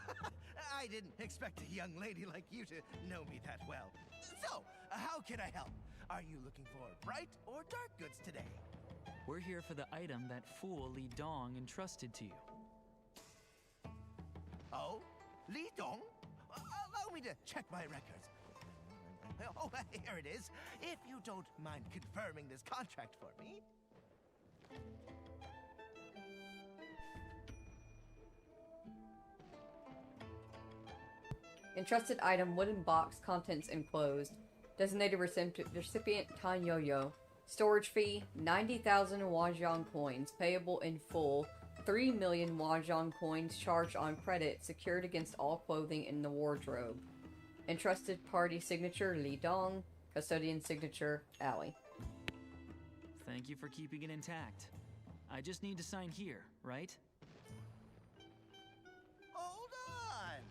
I didn't expect a young lady like you to know me that well. So, how can I help? Are you looking for bright or dark goods today? We're here for the item that fool Li Dong entrusted to you. Oh? Li Dong? Allow me to check my records. Oh, here it is. If you don't mind confirming this contract for me. Entrusted item, wooden box, contents enclosed. Designated recipient Tan Yo-Yo. Storage fee, 90,000 Wanxiang coins, payable in full. 3 million Wanxiang coins charged on credit, secured against all clothing in the wardrobe. Entrusted party signature, Li Dong. Custodian signature, Ali. Thank you for keeping it intact. I just need to sign here, right? Hold on!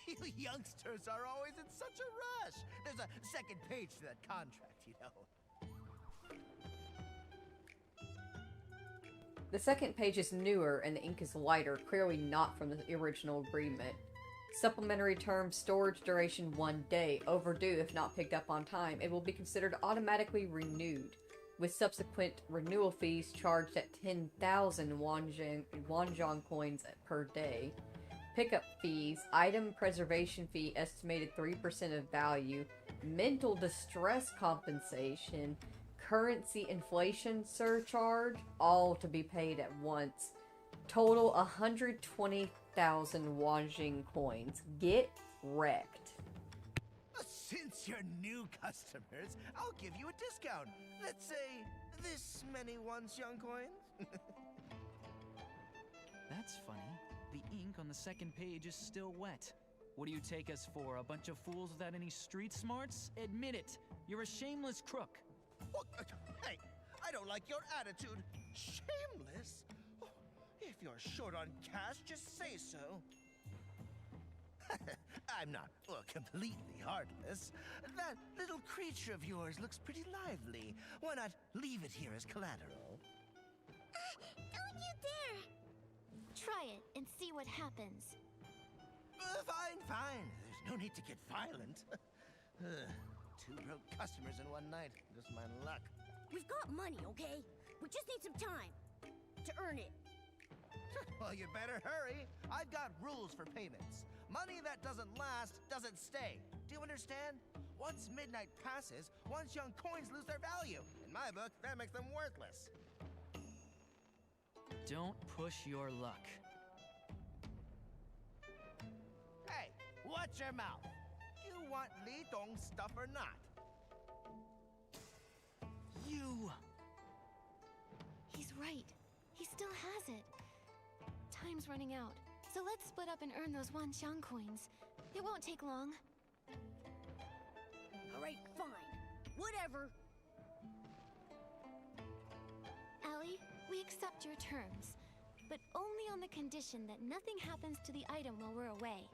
You youngsters are always in such a rush. There's a second page to that contract, you know. The second page is newer and the ink is lighter, clearly not from the original agreement. Supplementary term, storage duration 1 day. Overdue if not picked up on time. It will be considered automatically renewed, with subsequent renewal fees charged at 10,000 Wanxiang coins per day. Pickup fees, item preservation fee estimated 3% of value, mental distress compensation, currency inflation surcharge, all to be paid at once. Total 120,000 Wanxiang coins. Get wrecked. Since you're new customers, I'll give you a discount. Let's say this many Wanxiang coins. That's funny. The ink on the second page is still wet. What do you take us for, a bunch of fools without any street smarts? Admit it, you're a shameless crook. Oh, hey, I don't like your attitude. Shameless? Oh, if you're short on cash, just say so. I'm not completely heartless. That little creature of yours looks pretty lively. Why not leave it here as collateral? Don't you dare! Try it and see what happens. Fine. There's no need to get violent. 2 broke customers in one night. Just my luck. We've got money, okay? We just need some time to earn it. Well, you better hurry. I've got rules for payments. Money that doesn't last doesn't stay. Do you understand? Once midnight passes, Wanxiang coins lose their value. In my book, that makes them worthless. Don't push your luck. Hey, watch your mouth. You want Li Dong's stuff or not? You! He's right. He still has it. Time's running out, so let's split up and earn those Wanxiang coins. It won't take long. Alright, fine. Whatever. Allie, we accept your terms, but only on the condition that nothing happens to the item while we're away.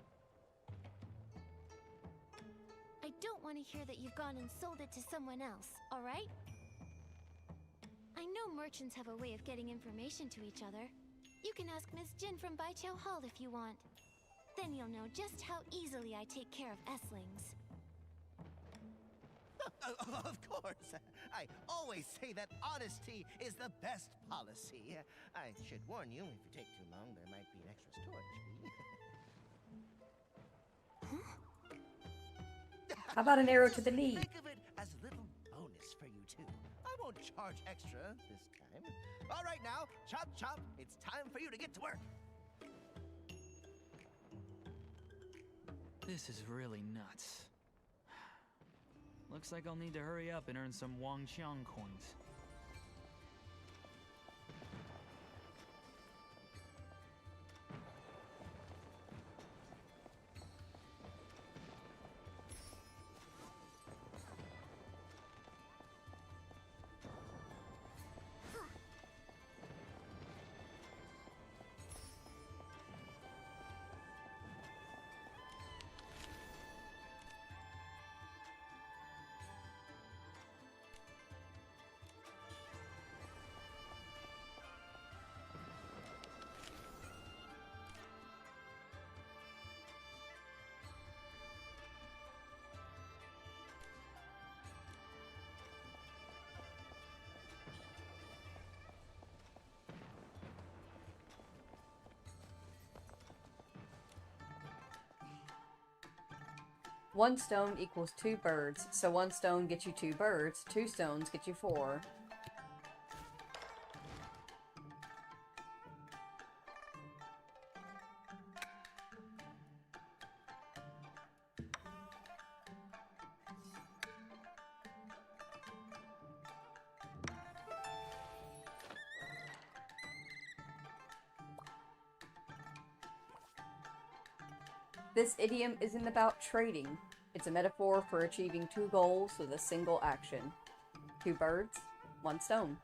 I don't want to hear that you've gone and sold it to someone else, alright? I know merchants have a way of getting information to each other. You can ask Miss Jin from Baiqiao Hall if you want. Then you'll know just how easily I take care of S-lings. Of course. I always say that honesty is the best policy. I should warn you, if you take too long, there might be an extra storage fee. How about an arrow to the knee? Think of it as a little bonus for you too. I won't charge extra this time. All right now, chop chop, it's time for you to get to work. This is really nuts. Looks like I'll need to hurry up and earn some Wanxiang coins. 1 stone equals 2 birds. So 1 stone gets you 2 birds. 2 stones get you 4. This idiom isn't about trading. It's a metaphor for achieving 2 goals with a single action. 2 birds, 1 stone.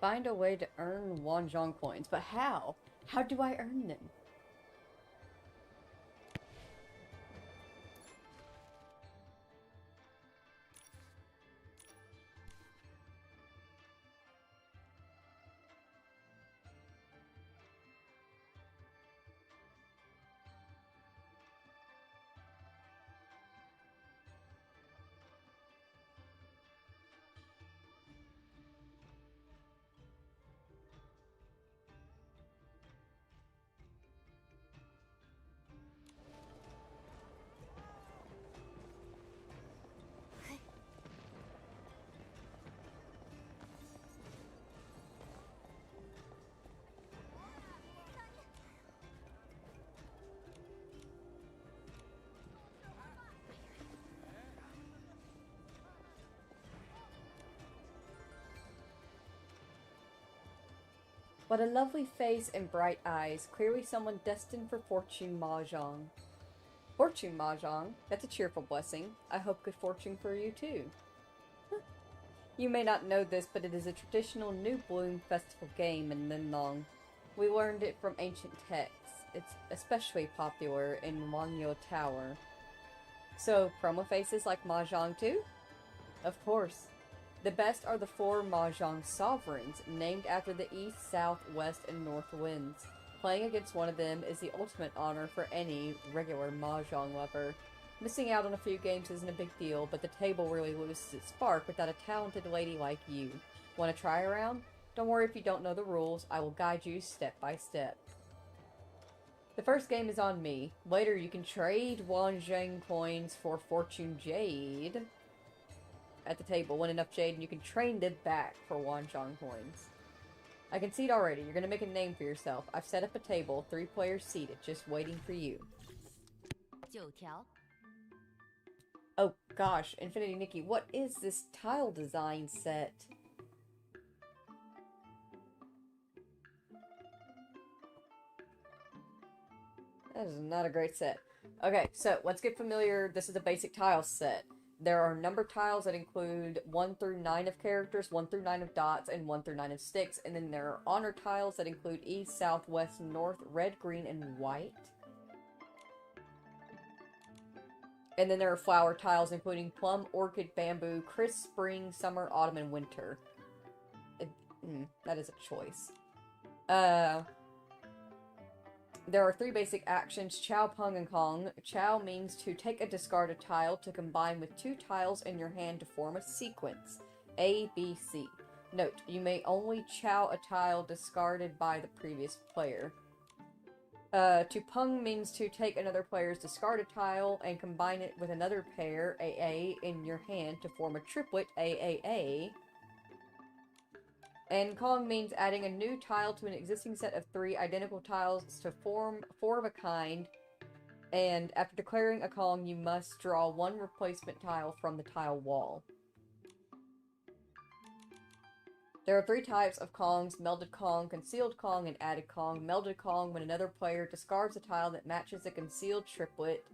Find a way to earn Wanxiang coins, but how? How do I earn them? What a lovely face and bright eyes, clearly someone destined for fortune mahjong. Fortune Mahjong. That's a cheerful blessing. I hope good fortune for you too. You may not know this, but it is a traditional New Bloom festival game in Linlong. We learned it from ancient texts. It's especially popular in Wangyo Tower. So, promo faces like Mahjong too? Of course. The best are the 4 Mahjong sovereigns, named after the east, south, west, and north winds. Playing against one of them is the ultimate honor for any regular Mahjong lover. Missing out on a few games isn't a big deal, but the table really loses its spark without a talented lady like you. Want to try around? Don't worry if you don't know the rules, I will guide you step by step. The first game is on me. Later you can trade Wanxiang coins for Fortune Jade at the table. Win enough Jade and you can trade them back for Wanxiang coins. I can see it already. You're going to make a name for yourself. I've set up a table, 3 players seated, just waiting for you. 9条. Oh gosh, Infinity Nikki, what is this tile design set? That is not a great set. Okay, so let's get familiar. This is a basic tile set. There are number tiles that include 1 through 9 of characters, 1 through 9 of dots, and 1 through 9 of sticks. And then there are honor tiles that include east, south, west, north, red, green, and white. And then there are flower tiles including plum, orchid, bamboo, crisp, spring, summer, autumn, and winter. That is a choice. There are 3 basic actions, Chow, Pung, and Kong. Chow means to take a discarded tile to combine with 2 tiles in your hand to form a sequence. A, B, C. Note, you may only chow a tile discarded by the previous player. To Pung means to take another player's discarded tile and combine it with another pair, AA, in your hand to form a triplet, AAA. And Kong means adding a new tile to an existing set of 3 identical tiles to form 4 of a kind. And after declaring a Kong, you must draw 1 replacement tile from the tile wall. There are 3 types of Kongs: Melded Kong, Concealed Kong, and Added Kong. Melded Kong, when another player discards a tile that matches a concealed triplet,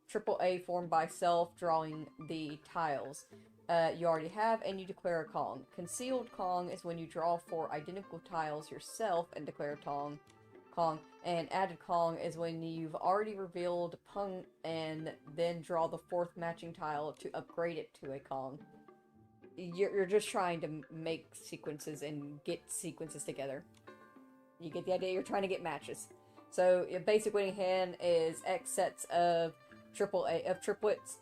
triple A formed by self drawing the tiles you already have, and you declare a Kong. Concealed Kong is when you draw 4 identical tiles yourself and declare a Kong. And Added Kong is when you've already revealed Pung and then draw the 4th matching tile to upgrade it to a Kong. You're just trying to make sequences and get sequences together. You get the idea? You're trying to get matches. So your basic winning hand is X sets of triplets,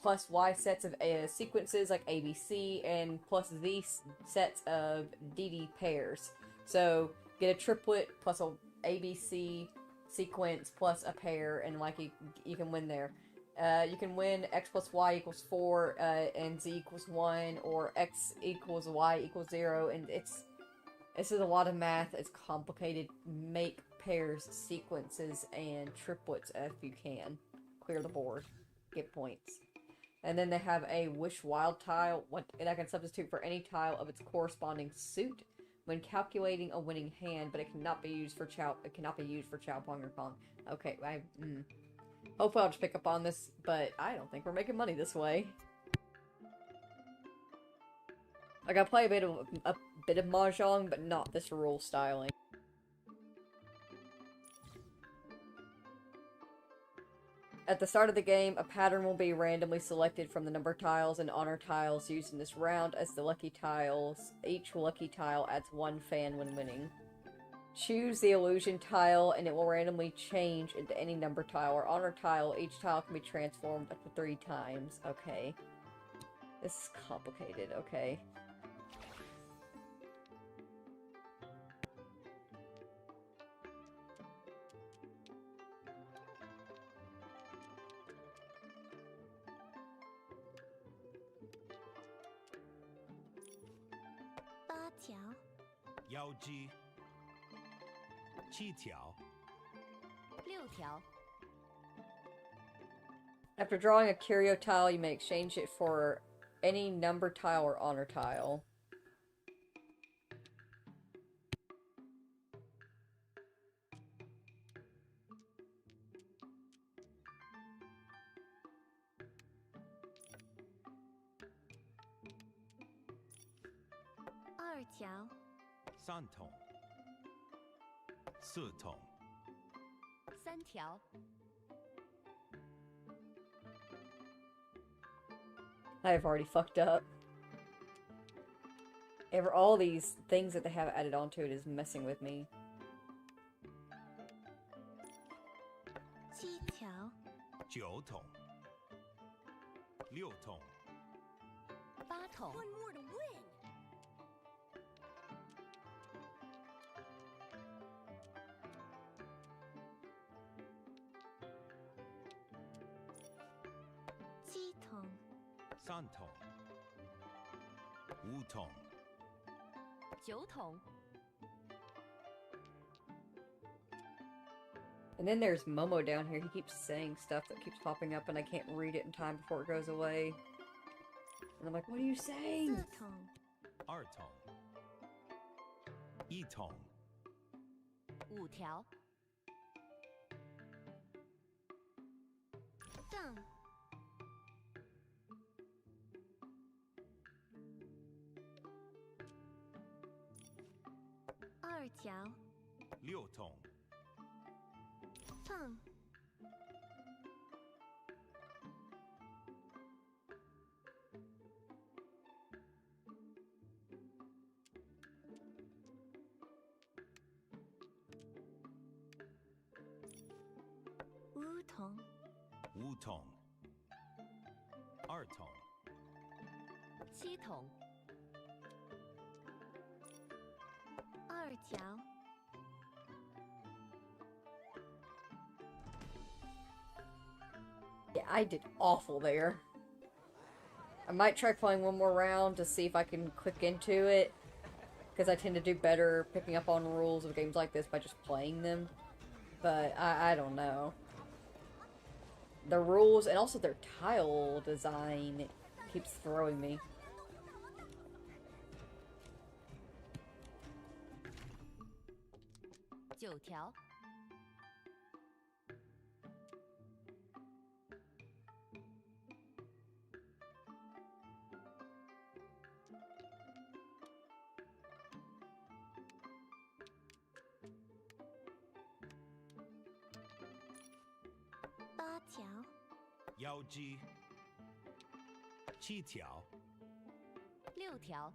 plus Y sets of sequences like ABC, and plus Z sets of DD pairs. So get a triplet plus a ABC sequence plus a pair, and like you can win there. You can win X plus Y equals 4, and Z equals 1, or X equals Y equals 0, and this is a lot of math. It's complicated. Make pairs, sequences, and triplets if you can. Clear the board. Get points. And then they have a Wish Wild tile, that can substitute for any tile of its corresponding suit when calculating a winning hand, but it cannot be used for Chow. It cannot be used for Chow, Pong, or Kong. Okay, hopefully I'll just pick up on this, but I don't think we're making money this way. Like, I play a bit of Mahjong, but not this rule styling. At the start of the game, a pattern will be randomly selected from the number tiles and honor tiles used in this round as the lucky tiles. Each lucky tile adds 1 fan when winning. Choose the illusion tile and it will randomly change into any number tile or honor tile. Each tile can be transformed up to 3 times. Okay. This is complicated, okay. Yaoji. 7条. 6条. After drawing a curio tile, you may exchange it for any number tile or honor tile. 条，三桶，四桶，三条， I have already fucked up. All these things that they have added onto it is messing with me. 七条，九桶，六桶，八桶， One more to win. 七桶，三桶，五桶，九桶， And then there's Momo down here. He keeps saying stuff that keeps popping up and I can't read it in time before it goes away. And I'm like, what are you saying? 四桶，二桶，一桶，五条，正，二条，六桶，碰，五桶，五桶，二桶，七桶，二条， Yeah, I did awful there. I might try playing one more round to see if I can click into it. Because I tend to do better picking up on rules of games like this by just playing them. But I don't know. The rules and also their tile design keeps throwing me. 九条， 八条，腰肌，七条，六条，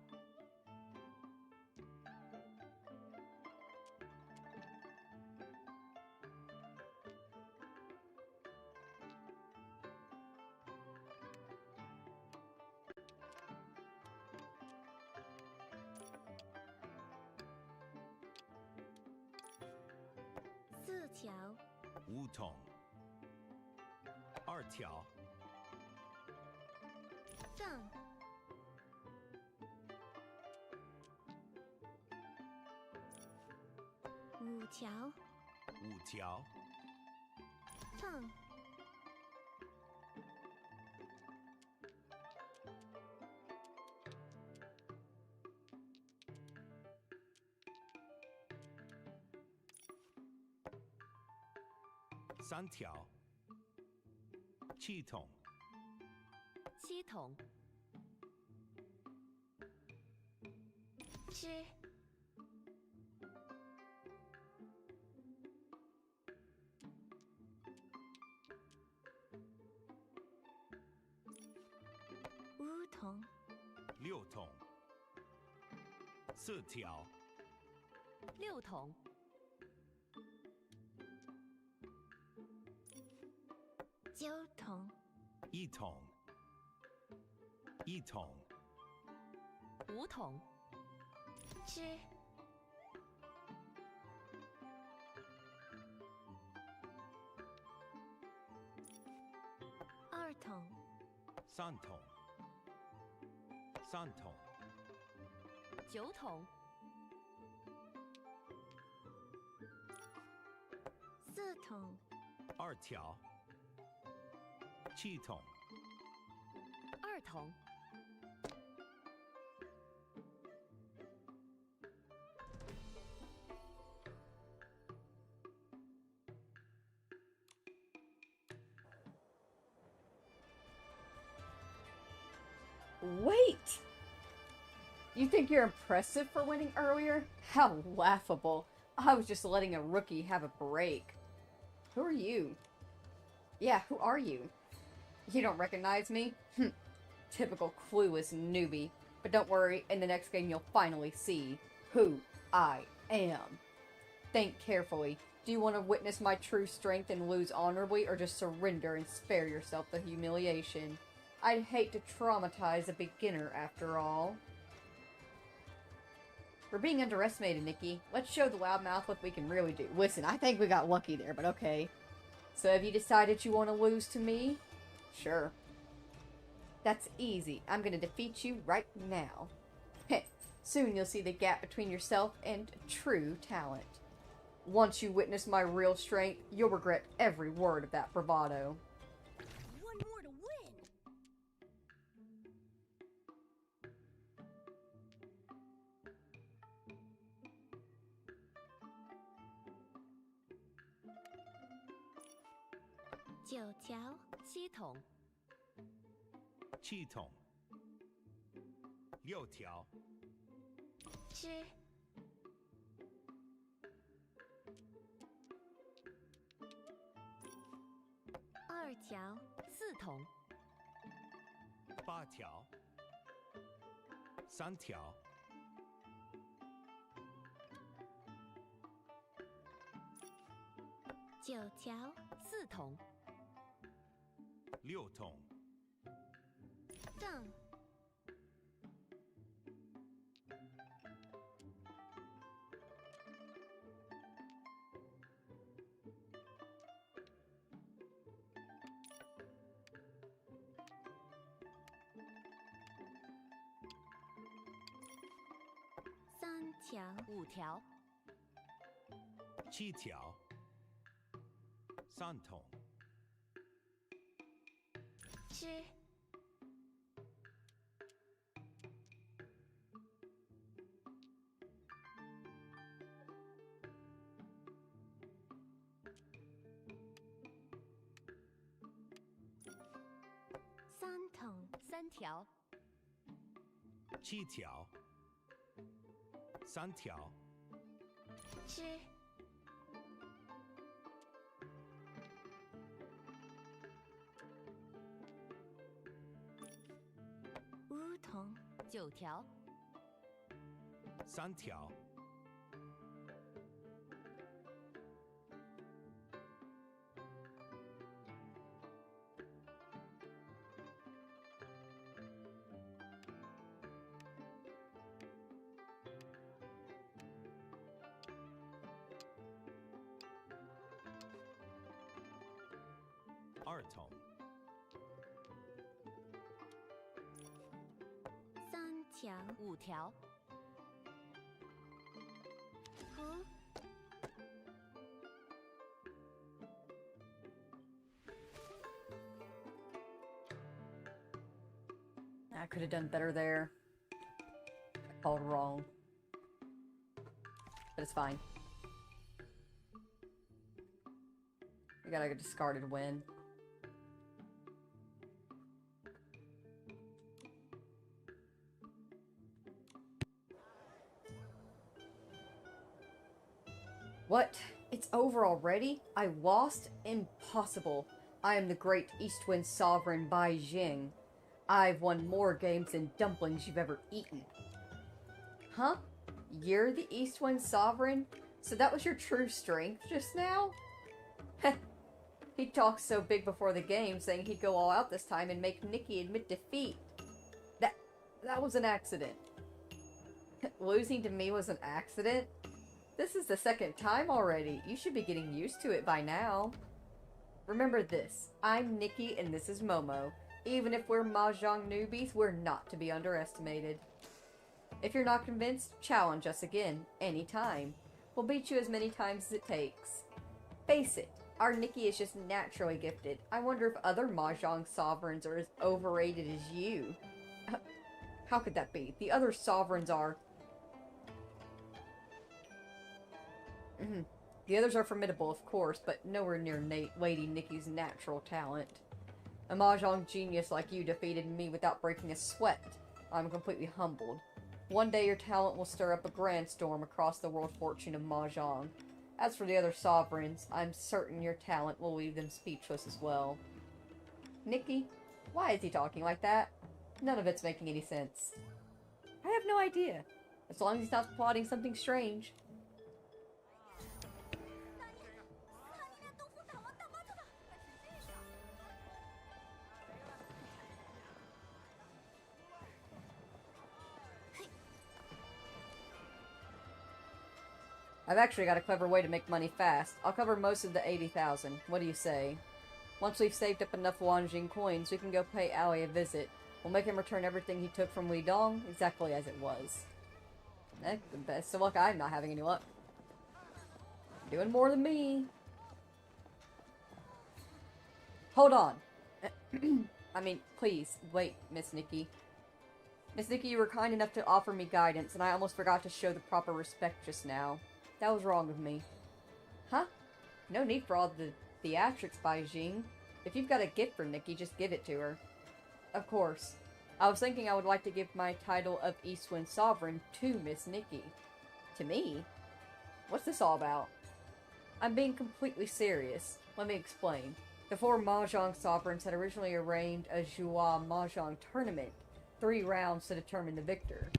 四条，五桶，二条，正，五条，五条，碰，三条，七桶，七桶，吃，五桶，六桶，四条，六桶，九桶，一桶，一桶，五桶，吃，二桶，三桶，三桶，九桶，四桶，二条，七桶，二桶， Wait! You think you're impressive for winning earlier? How laughable. I was just letting a rookie have a break. Who are you? Yeah, who are you? You don't recognize me? Typical clueless newbie. But don't worry, in the next game you'll finally see who I am. Think carefully. Do you want to witness my true strength and lose honorably, or just surrender and spare yourself the humiliation? I'd hate to traumatize a beginner after all. We're being underestimated, Nikki. Let's show the loudmouth what we can really do. Listen, I think we got lucky there, but okay. So have you decided you want to lose to me? Sure. That's easy. I'm going to defeat you right now. Soon you'll see the gap between yourself and true talent. Once you witness my real strength, you'll regret every word of that bravado. One more to win! 9条7筒7筒6条吃2条4筒8条3条9条4筒6筒正3条5条7条3筒吃3筒3条7条3条吃5筒9条3条2筒3条5条胡 I could have done better there. I called wrong. But it's fine. We got a discarded win. What? It's over already? I lost? Impossible. I am the great Eastwind Sovereign Bai Jing. I've won more games than dumplings you've ever eaten. Huh? You're the Eastwind Sovereign? So that was your true strength just now? He talked so big before the game, saying he'd go all out this time and make Nikki admit defeat. That was an accident. Losing to me was an accident? This is the second time already. You should be getting used to it by now. Remember this. I'm Nikki and this is Momo. Even if we're Mahjong newbies, we're not to be underestimated. If you're not convinced, challenge us again, anytime. We'll beat you as many times as it takes. Face it, our Nikki is just naturally gifted. I wonder if other Mahjong sovereigns are as overrated as you. How could that be? The other sovereigns are... The others are formidable, of course, but nowhere near Lady Nikki's natural talent. A Mahjong genius like you defeated me without breaking a sweat. I'm completely humbled. One day your talent will stir up a grand storm across the world fortune of Mahjong. As for the other sovereigns, I'm certain your talent will leave them speechless as well. Nikki, why is he talking like that? None of it's making any sense. I have no idea. As long as he's not plotting something strange. I've actually got a clever way to make money fast. I'll cover most of the 80,000. What do you say? Once we've saved up enough Wanxiang coins, we can go pay Ali a visit. We'll make him return everything he took from Lidong exactly as it was. The best of luck, I'm not having any luck. Doing more than me. Hold on. I mean, please, wait, Miss Nikki. Miss Nikki, you were kind enough to offer me guidance, and I almost forgot to show the proper respect just now. That was wrong of me. Huh? No need for all the theatrics, Bai Jing. If you've got a gift for Nikki, just give it to her. Of course. I was thinking I would like to give my title of Eastwind Sovereign to Miss Nikki. To me? What's this all about? I'm being completely serious. Let me explain. The 4 Mahjong sovereigns had originally arranged a Zhuo Mahjong tournament, 3 rounds to determine the victor.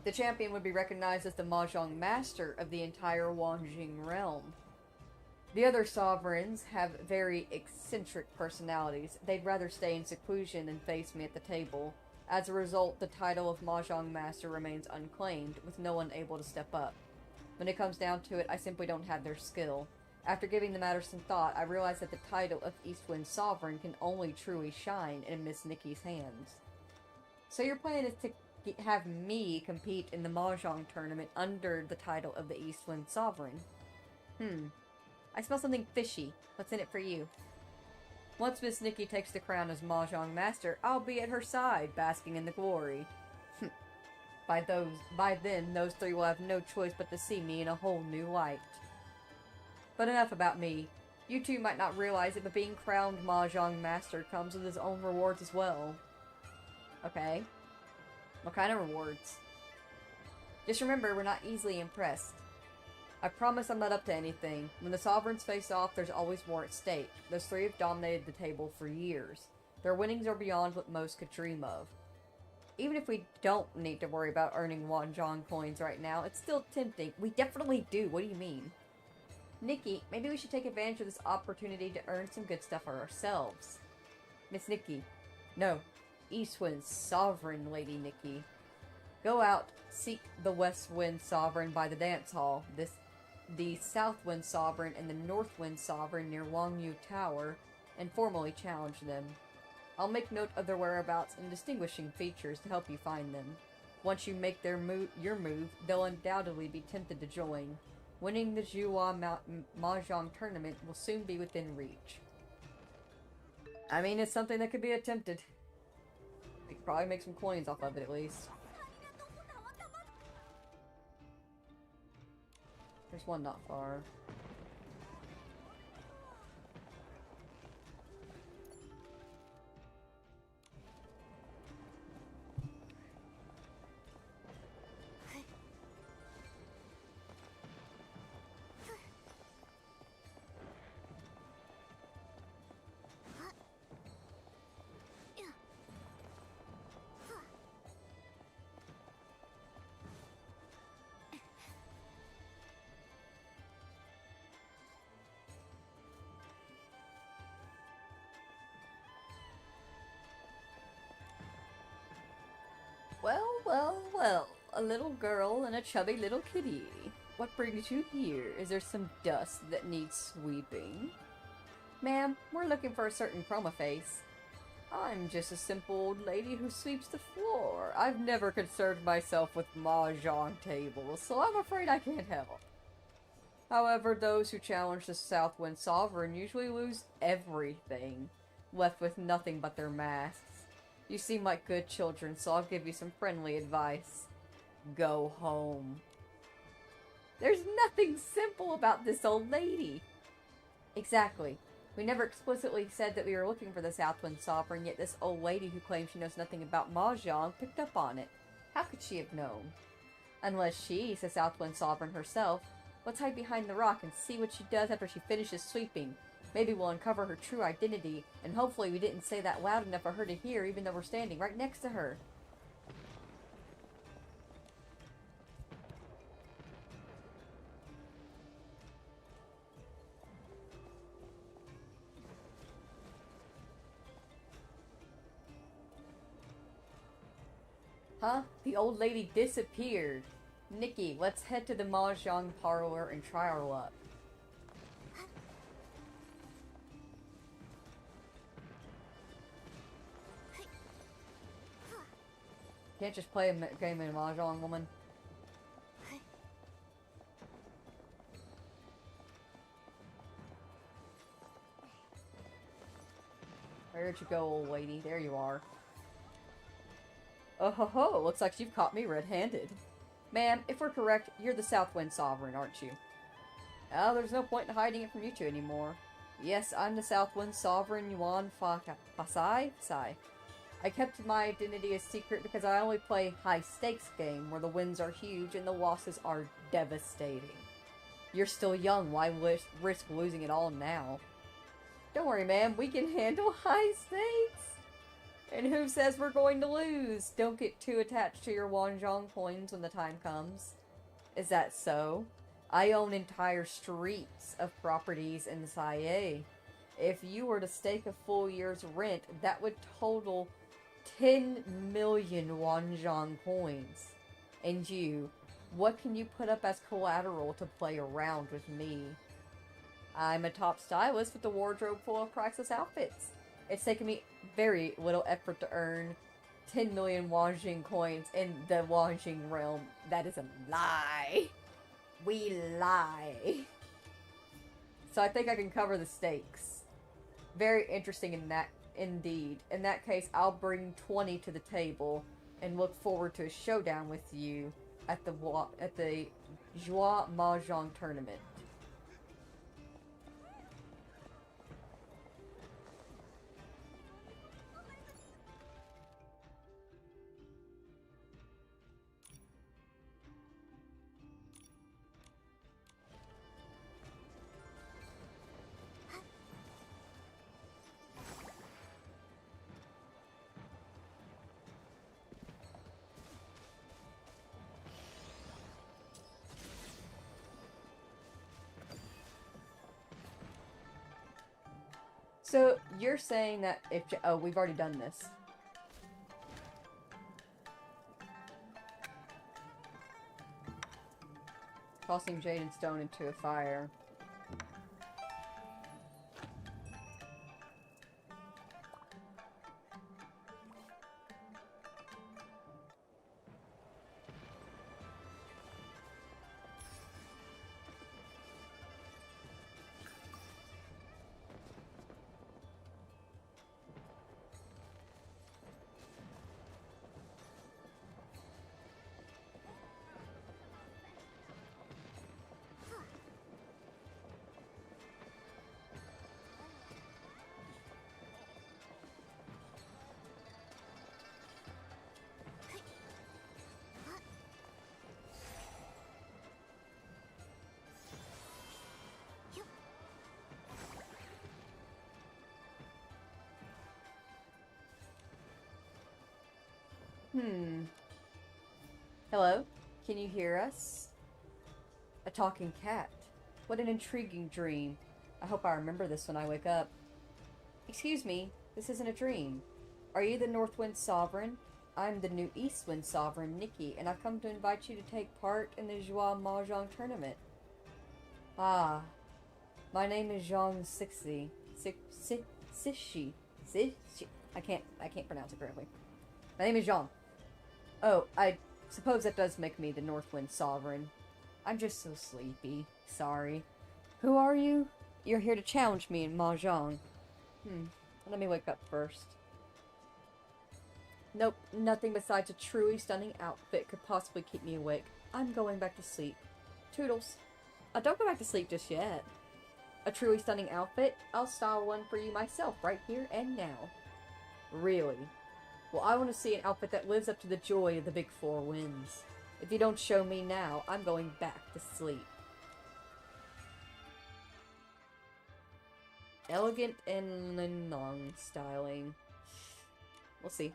The champion would be recognized as the Mahjong master of the entire Wanxiang realm. The other sovereigns have very eccentric personalities. They'd rather stay in seclusion than face me at the table. As a result, the title of Mahjong master remains unclaimed, with no one able to step up. When it comes down to it, I simply don't have their skill. After giving the matter some thought, I realized that the title of Eastwind Sovereign can only truly shine in Miss Nikki's hands. So your plan is to have me compete in the Mahjong tournament under the title of the Eastwind Sovereign. I smell something fishy. What's in it for you? Once Miss Nikki takes the crown as Mahjong Master, I'll be at her side, basking in the glory. By then, those 3 will have no choice but to see me in a whole new light. But enough about me. You 2 might not realize it, but being crowned Mahjong Master comes with its own rewards as well. Okay. What kind of rewards? Just remember, we're not easily impressed. I promise I'm not up to anything. When the sovereigns face off, there's always more at stake. Those 3 have dominated the table for years. Their winnings are beyond what most could dream of. Even if we don't need to worry about earning Wanxiang coins right now, it's still tempting. We definitely do. What do you mean? Nikki, maybe we should take advantage of this opportunity to earn some good stuff for ourselves. Miss Nikki. No. Eastwind Sovereign Lady Nikki. Go out, seek the Westwind Sovereign by the dance hall. The Southwind Sovereign and the Northwind Sovereign near Wangyu Tower, and formally challenge them. I'll make note of their whereabouts and distinguishing features to help you find them. Once you make your move, they'll undoubtedly be tempted to join. Winning the Zhuo Mahjong tournament will soon be within reach. I mean, it's something that could be attempted. We could probably make some coins off of it at least. There's one not far. Well, a little girl and a chubby little kitty. What brings you here? Is there some dust that needs sweeping? Ma'am, we're looking for a certain chroma face. I'm just a simple old lady who sweeps the floor. I've never concerned myself with mahjong tables, so I'm afraid I can't help. However, those who challenge the Southwind Sovereign usually lose everything, left with nothing but their masks. You seem like good children, so I'll give you some friendly advice. Go home. There's nothing simple about this old lady. Exactly. We never explicitly said that we were looking for the Southwind Sovereign, yet this old lady who claims she knows nothing about Mahjong picked up on it. How could she have known? Unless she's the Southwind Sovereign herself. Let's hide behind the rock and see what she does after she finishes sweeping. Maybe we'll uncover her true identity, and hopefully we didn't say that loud enough for her to hear even though we're standing right next to her. Huh? The old lady disappeared. Nikki, let's head to the Mahjong parlor and try our luck. Can't just play a game of Mahjong, woman. Where'd you go, old lady? There you are. Oh ho ho, looks like you've caught me red-handed. Ma'am, if we're correct, you're the Southwind Sovereign, aren't you? Oh, there's no point in hiding it from you two anymore. Yes, I'm the Southwind Sovereign Yuan Fasai? I kept my identity a secret because I only play high-stakes game where the wins are huge and the losses are devastating. You're still young, why risk losing it all now? Don't worry, ma'am, we can handle high stakes. And who says we're going to lose? Don't get too attached to your Wanxiang coins when the time comes. Is that so? I own entire streets of properties in Saie. If you were to stake a full year's rent, that would total 10 million Wanxiang coins. And you, what can you put up as collateral to play around with me? I'm a top stylist with a wardrobe full of priceless outfits. It's taken me very little effort to earn 10 million Wanxiang coins in the Wanxiang realm. That is a lie. We lie. So I think I can cover the stakes. Very interesting in that, indeed. In that case, I'll bring 20 to the table and look forward to a showdown with you at the Joie Mahjong tournament. So, you're saying that if... Oh, we've already done this. Tossing jade and stone into a fire. Hello? Can you hear us? A talking cat. What an intriguing dream. I hope I remember this when I wake up. Excuse me, this isn't a dream. Are you the Northwind Sovereign? I'm the new Eastwind Sovereign, Nikki, and I've come to invite you to take part in the Joie Mahjong tournament. Ah, my name is Zhang Sixi. Sishi. I can't pronounce it correctly. My name is Zhang. Oh, I suppose that does make me the Northwind Sovereign. I'm just so sleepy. Sorry. Who are you? You're here to challenge me in Mahjong. Let me wake up first. Nope, nothing besides a truly stunning outfit could possibly keep me awake. I'm going back to sleep. Toodles. Don't go back to sleep just yet. a truly stunning outfit, I'll style one for you myself right here and now. Really? Well, I want to see an outfit that lives up to the joy of the big four winds. If you don't show me now, I'm going back to sleep. Elegant and long styling. We'll see.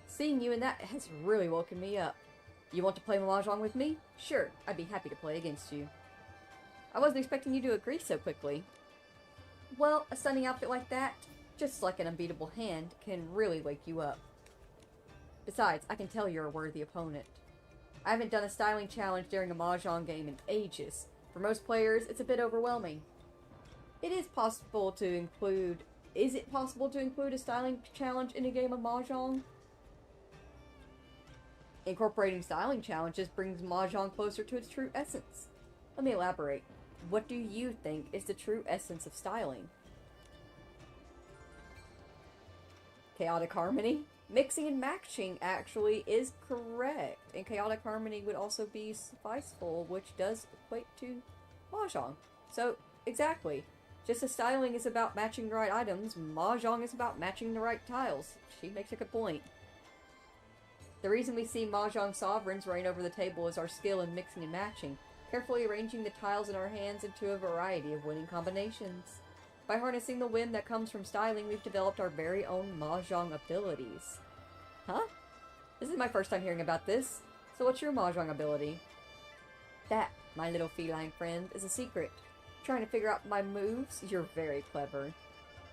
Seeing you in that has really woken me up. You want to play Mahjong with me? Sure, I'd be happy to play against you. I wasn't expecting you to agree so quickly. Well, a stunning outfit like that, just like an unbeatable hand, can really wake you up. Besides, I can tell you're a worthy opponent. I haven't done a styling challenge during a Mahjong game in ages. For most players, it's a bit overwhelming. Is it possible to include a styling challenge in a game of Mahjong? Incorporating styling challenges brings Mahjong closer to its true essence. Let me elaborate. What do you think is the true essence of styling? Chaotic harmony? Mixing and matching actually is correct. And chaotic harmony would also be sufficeful, which does equate to Mahjong. So, exactly. Just as styling is about matching the right items, Mahjong is about matching the right tiles. She makes a good point. The reason we see Mahjong sovereigns reign over the table is our skill in mixing and matching, carefully arranging the tiles in our hands into a variety of winning combinations. By harnessing the whim that comes from styling, we've developed our very own Mahjong abilities. Huh? This is my first time hearing about this. So what's your Mahjong ability? That, my little feline friend, is a secret. Trying to figure out my moves? You're very clever.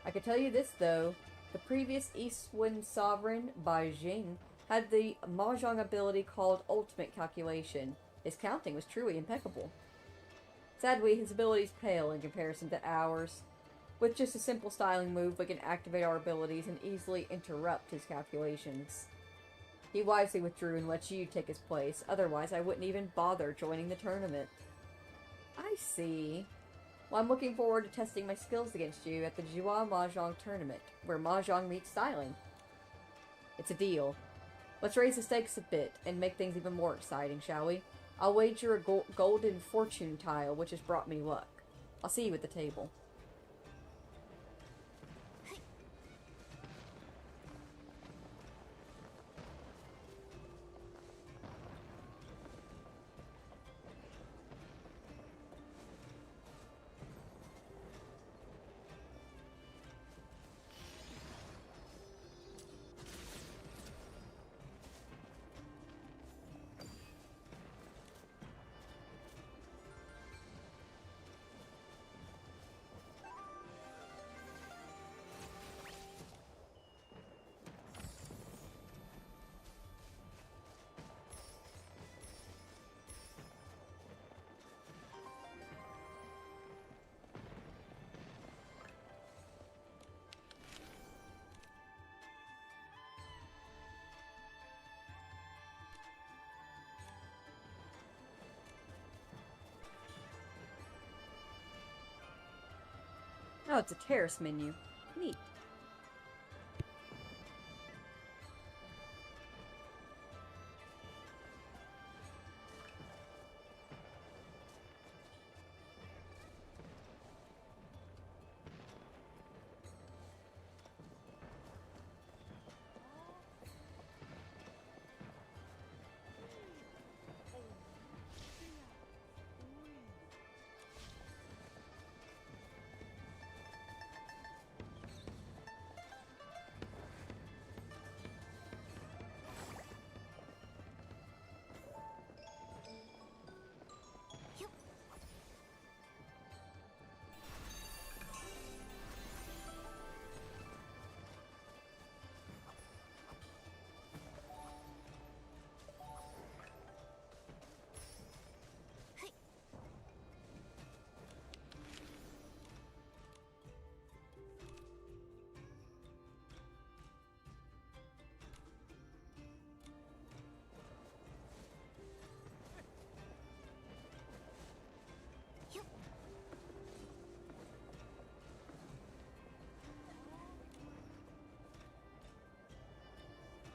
I can tell you this, though. The previous Eastwind sovereign, Bai Jing, had the Mahjong ability called Ultimate Calculation. His counting was truly impeccable. Sadly, his abilities pale in comparison to ours. With just a simple styling move, we can activate our abilities and easily interrupt his calculations. He wisely withdrew and let you take his place, otherwise I wouldn't even bother joining the tournament. I see. Well, I'm looking forward to testing my skills against you at the Jua Mahjong tournament, where Mahjong meets styling. It's a deal. Let's raise the stakes a bit and make things even more exciting, shall we? I'll wager a golden fortune tile, which has brought me luck. I'll see you at the table. Oh, it's a terrace menu. Neat.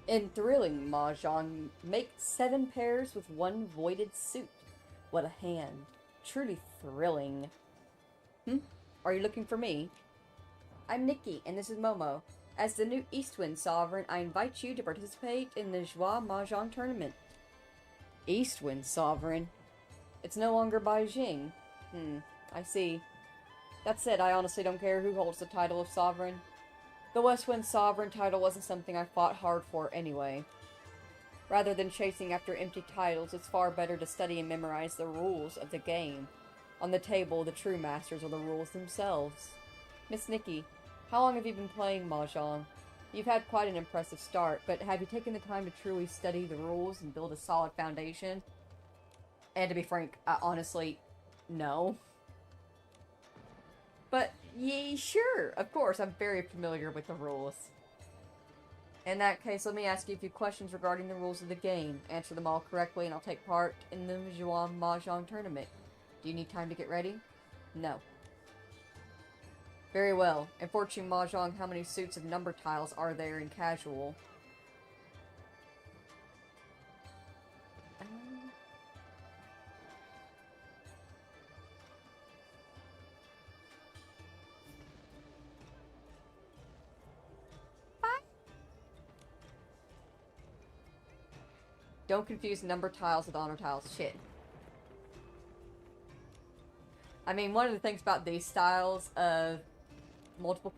In thrilling mahjong, make 7 pairs with 1 voided suit. What a hand. Truly thrilling. Are you looking for me? I'm Nikki, and this is Momo. As the new Eastwind Sovereign, I invite you to participate in the Joie Mahjong Tournament. Eastwind Sovereign? It's no longer Beijing. I see. That said, I honestly don't care who holds the title of Sovereign. The Westwind Sovereign title wasn't something I fought hard for anyway. Rather than chasing after empty titles, it's far better to study and memorize the rules of the game. On the table, the true masters are the rules themselves. Miss Nikki, how long have you been playing Mahjong? You've had quite an impressive start, but have you taken the time to truly study the rules and build a solid foundation? And to be frank, honestly, no. But, sure, of course, I'm very familiar with the rules. In that case, let me ask you a few questions regarding the rules of the game. Answer them all correctly and I'll take part in the Joie Mahjong Tournament. Do you need time to get ready? No. Very well. In Fortune Mahjong, how many suits of number tiles are there in casual? Don't confuse number tiles with honor tiles. Shit. I mean, one of the things about these styles of multiple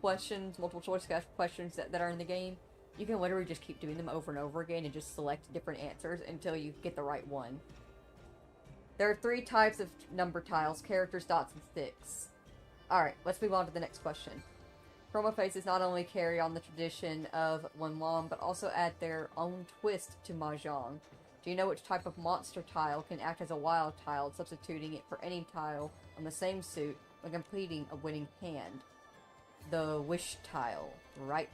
choice questions that are in the game, you can literally just keep doing them over and over again and just select different answers until you get the right one. There are 3 types of number tiles: characters, dots, and sticks. Alright, let's move on to the next question. Chroma faces not only carry on the tradition of Wanxiang, but also add their own twist to Mahjong. Do you know which type of monster tile can act as a wild tile, substituting it for any tile on the same suit when completing a winning hand? The wish tile, right?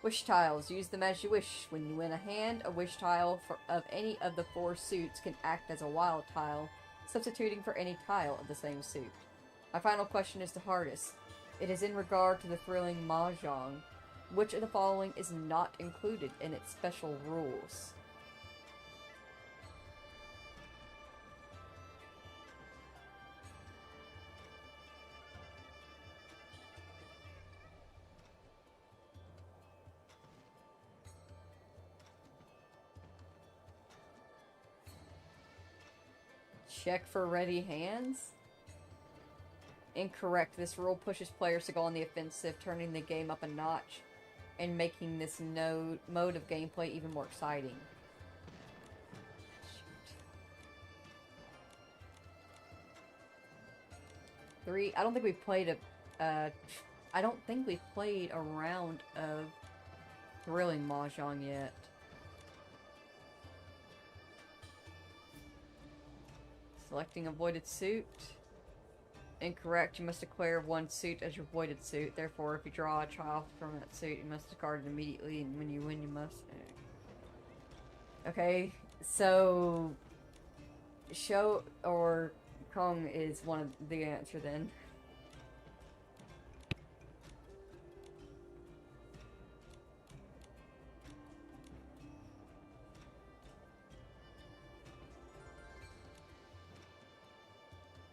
Wish tiles, use them as you wish. When you win a hand, a wish tile of any of the 4 suits can act as a wild tile, substituting for any tile of the same suit. My final question is the hardest. It is in regard to the thrilling Mahjong. Which of the following is not included in its special rules? Check for ready hands? Incorrect. This rule pushes players to go on the offensive, turning the game up a notch and making this mode of gameplay even more exciting. Shoot. 3. I don't think we've played I don't think we've played a round of thrilling Mahjong yet. Selecting a voided suit. Incorrect. You must declare 1 suit as your voided suit. Therefore, if you draw a tile from that suit, you must discard it immediately, and when you win, you must... Okay, so... Show or Kong is one of the answer then.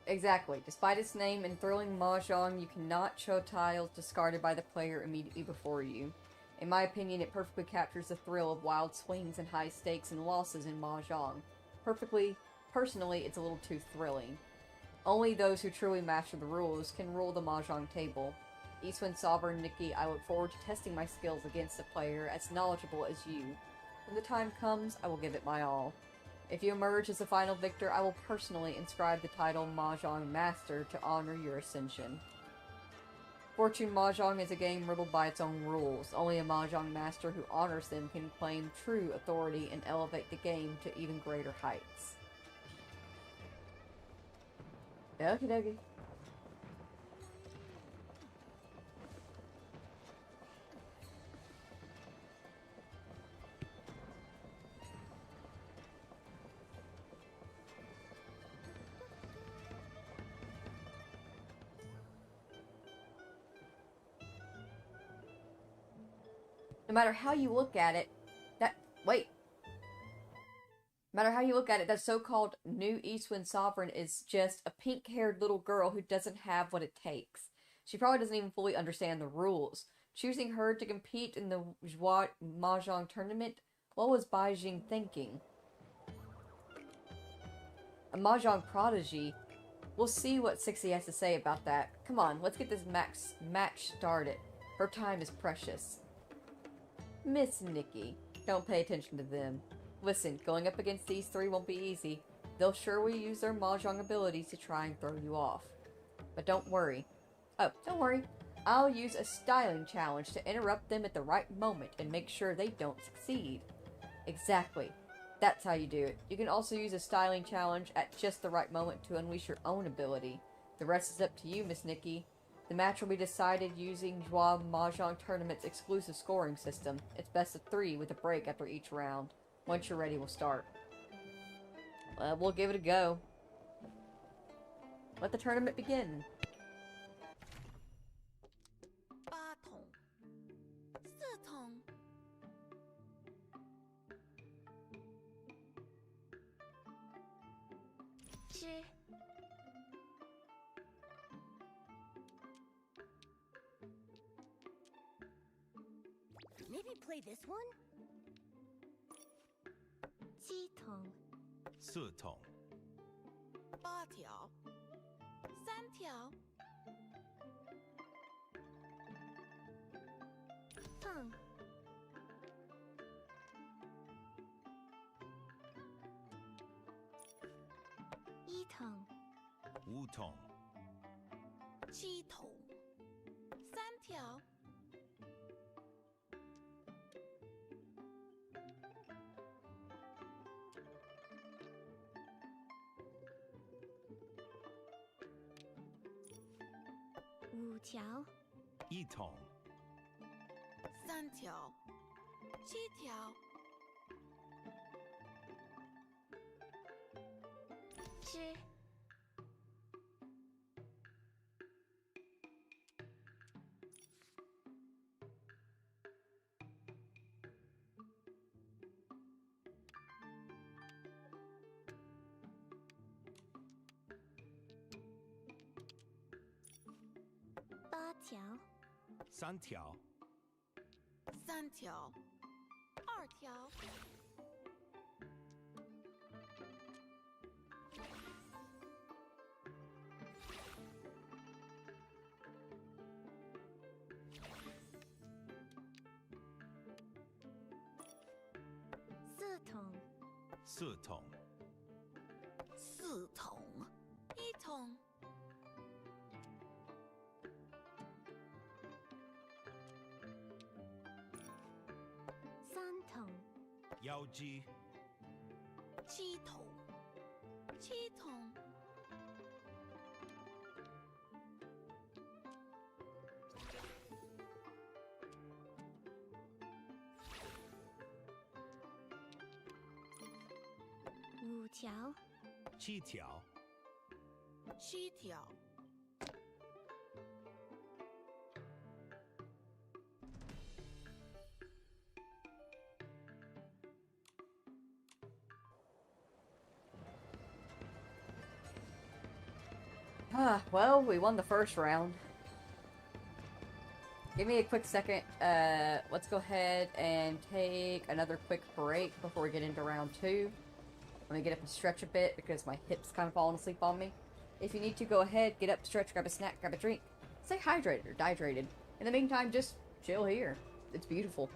Exactly. Despite its name, in thrilling Mahjong, you cannot show tiles discarded by the player immediately before you. In my opinion, it perfectly captures the thrill of wild swings and high stakes and losses in Mahjong. Personally, it's a little too thrilling. Only those who truly master the rules can rule the Mahjong table. Eastwind Sovereign Nikki, I look forward to testing my skills against a player as knowledgeable as you. When the time comes, I will give it my all. If you emerge as the final victor, I will personally inscribe the title Mahjong Master to honor your ascension. Fortune Mahjong is a game riddled by its own rules. Only a Mahjong Master who honors them can claim true authority and elevate the game to even greater heights. Okie dokie. No matter how you look at it, No matter how you look at it, that so-called new Eastwind Sovereign is just a pink-haired little girl who doesn't have what it takes. She probably doesn't even fully understand the rules. Choosing her to compete in the Mahjong tournament, what was Baijing thinking? A Mahjong prodigy? We'll see what Sixie has to say about that. Come on, let's get this match started. Her time is precious. Miss Nikki, don't pay attention to them. Listen, going up against these three won't be easy. They'll surely use their Mahjong abilities to try and throw you off. But don't worry. Oh, don't worry. I'll use a styling challenge to interrupt them at the right moment and make sure they don't succeed. Exactly. That's how you do it. You can also use a styling challenge at just the right moment to unleash your own ability. The rest is up to you, Miss Nikki. The match will be decided using Joie Mahjong Tournament's exclusive scoring system. It's best of 3 with a break after each round. Once you're ready, we'll start. We'll give it a go. Let the tournament begin. 8筒4筒吃 Maybe play this one? 7筒4筒8条3条放1筒5筒7筒3条5条1筒3条7条吃 8条3条3条2条4筒4筒4筒1筒3筒妖姬7筒7筒5条7条7条Well, we won the first round. Give me a quick second. Let's go ahead and take another quick break before we get into round 2. Let me get up and stretch a bit because my hip's kind of falling asleep on me. If you need to, go ahead, get up, stretch, grab a snack, grab a drink. Stay hydrated or dehydrated. In the meantime, just chill here. It's beautiful.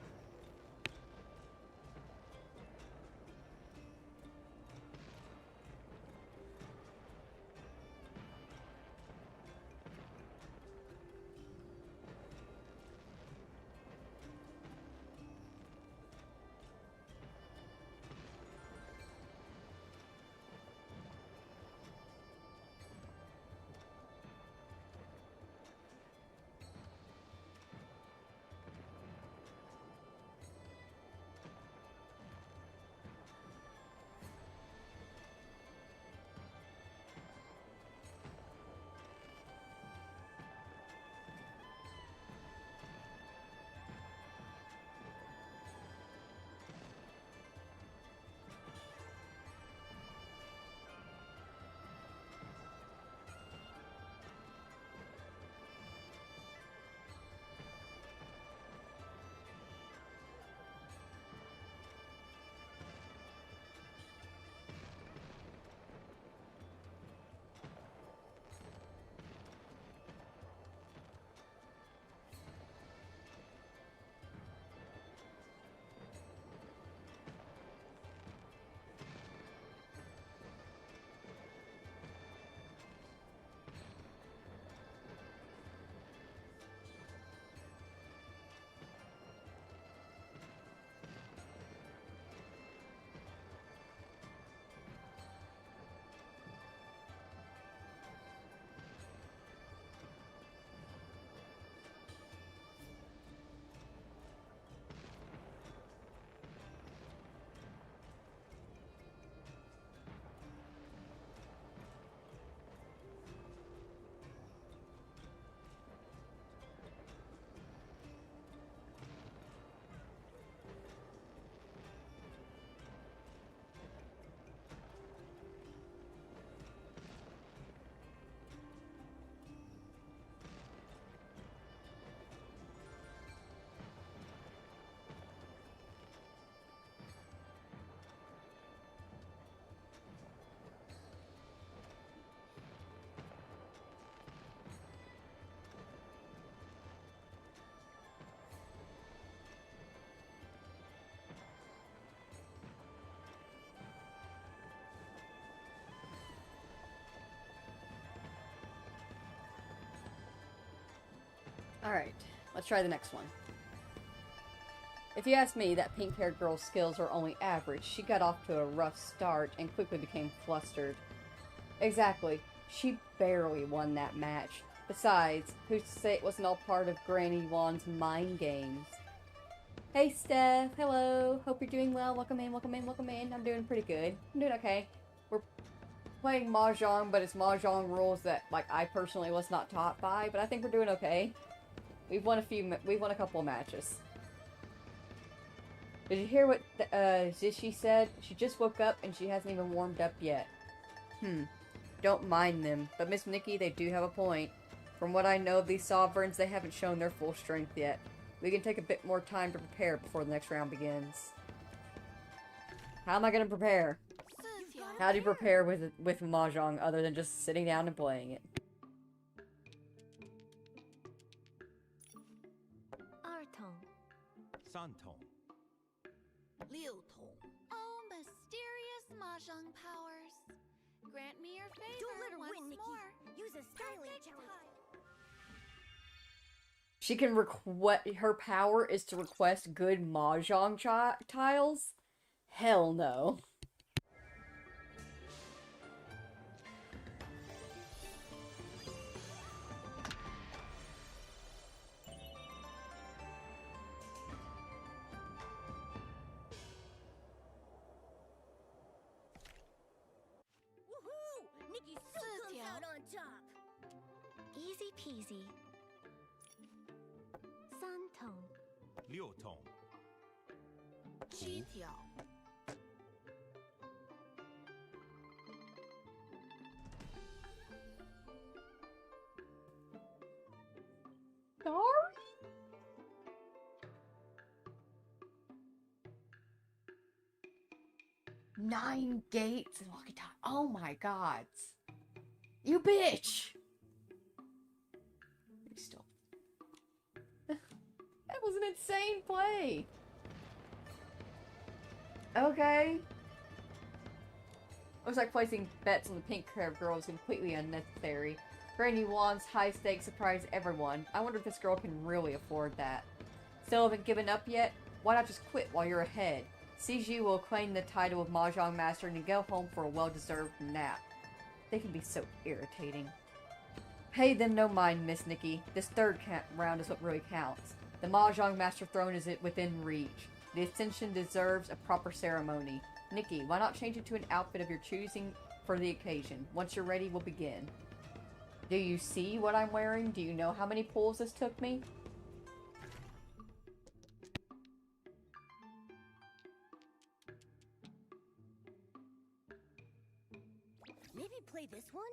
Alright, let's try the next one. If you ask me, that pink-haired girl's skills are only average. She got off to a rough start and quickly became flustered. Exactly. She barely won that match. Besides, who's to say it wasn't all part of Granny Yuan's mind games? Hey, Steph. Hello. Hope you're doing well. Welcome in, welcome in, welcome in. I'm doing pretty good. I'm doing okay. We're playing Mahjong, but it's Mahjong rules that, like, I personally was not taught by, but I think we're doing okay. We've won a couple of matches. Did you hear what Zishi said? She just woke up and she hasn't even warmed up yet. Don't mind them. But Miss Nikki, they do have a point. From what I know of these sovereigns, they haven't shown their full strength yet. We can take a bit more time to prepare before the next round begins. How am I gonna prepare? How do you prepare with Mahjong other than just sitting down and playing it? Santong. Oh, mysterious Mahjong powers. Grant me your favor. Don't let her once win, Nikki. more. Use a styling Perfect challenge. time. She can request. Her power is to request good Mahjong tiles? Hell no. Woohoo! Nikki still comes out on top. Easy peasy. Santong. 六筒 7条 Sorry? Nine gates and walkie-talkie. Oh my god. You bitch! Still. That was an insane play! Okay. Looks like placing bets on the pink-haired girl is completely unnecessary. Granny Yuan's high stakes surprise everyone. I wonder if this girl can really afford that. Still haven't given up yet? Why not just quit while you're ahead? Ciju will claim the title of Mahjong Master and go home for a well-deserved nap. They can be so irritating. Pay them no mind, Miss Nikki. This third round is what really counts. The Mahjong Master throne is within reach. The ascension deserves a proper ceremony. Nikki, why not change it to an outfit of your choosing for the occasion? Once you're ready, we'll begin. Do you see what I'm wearing? Do you know how many pulls this took me? Maybe play this one?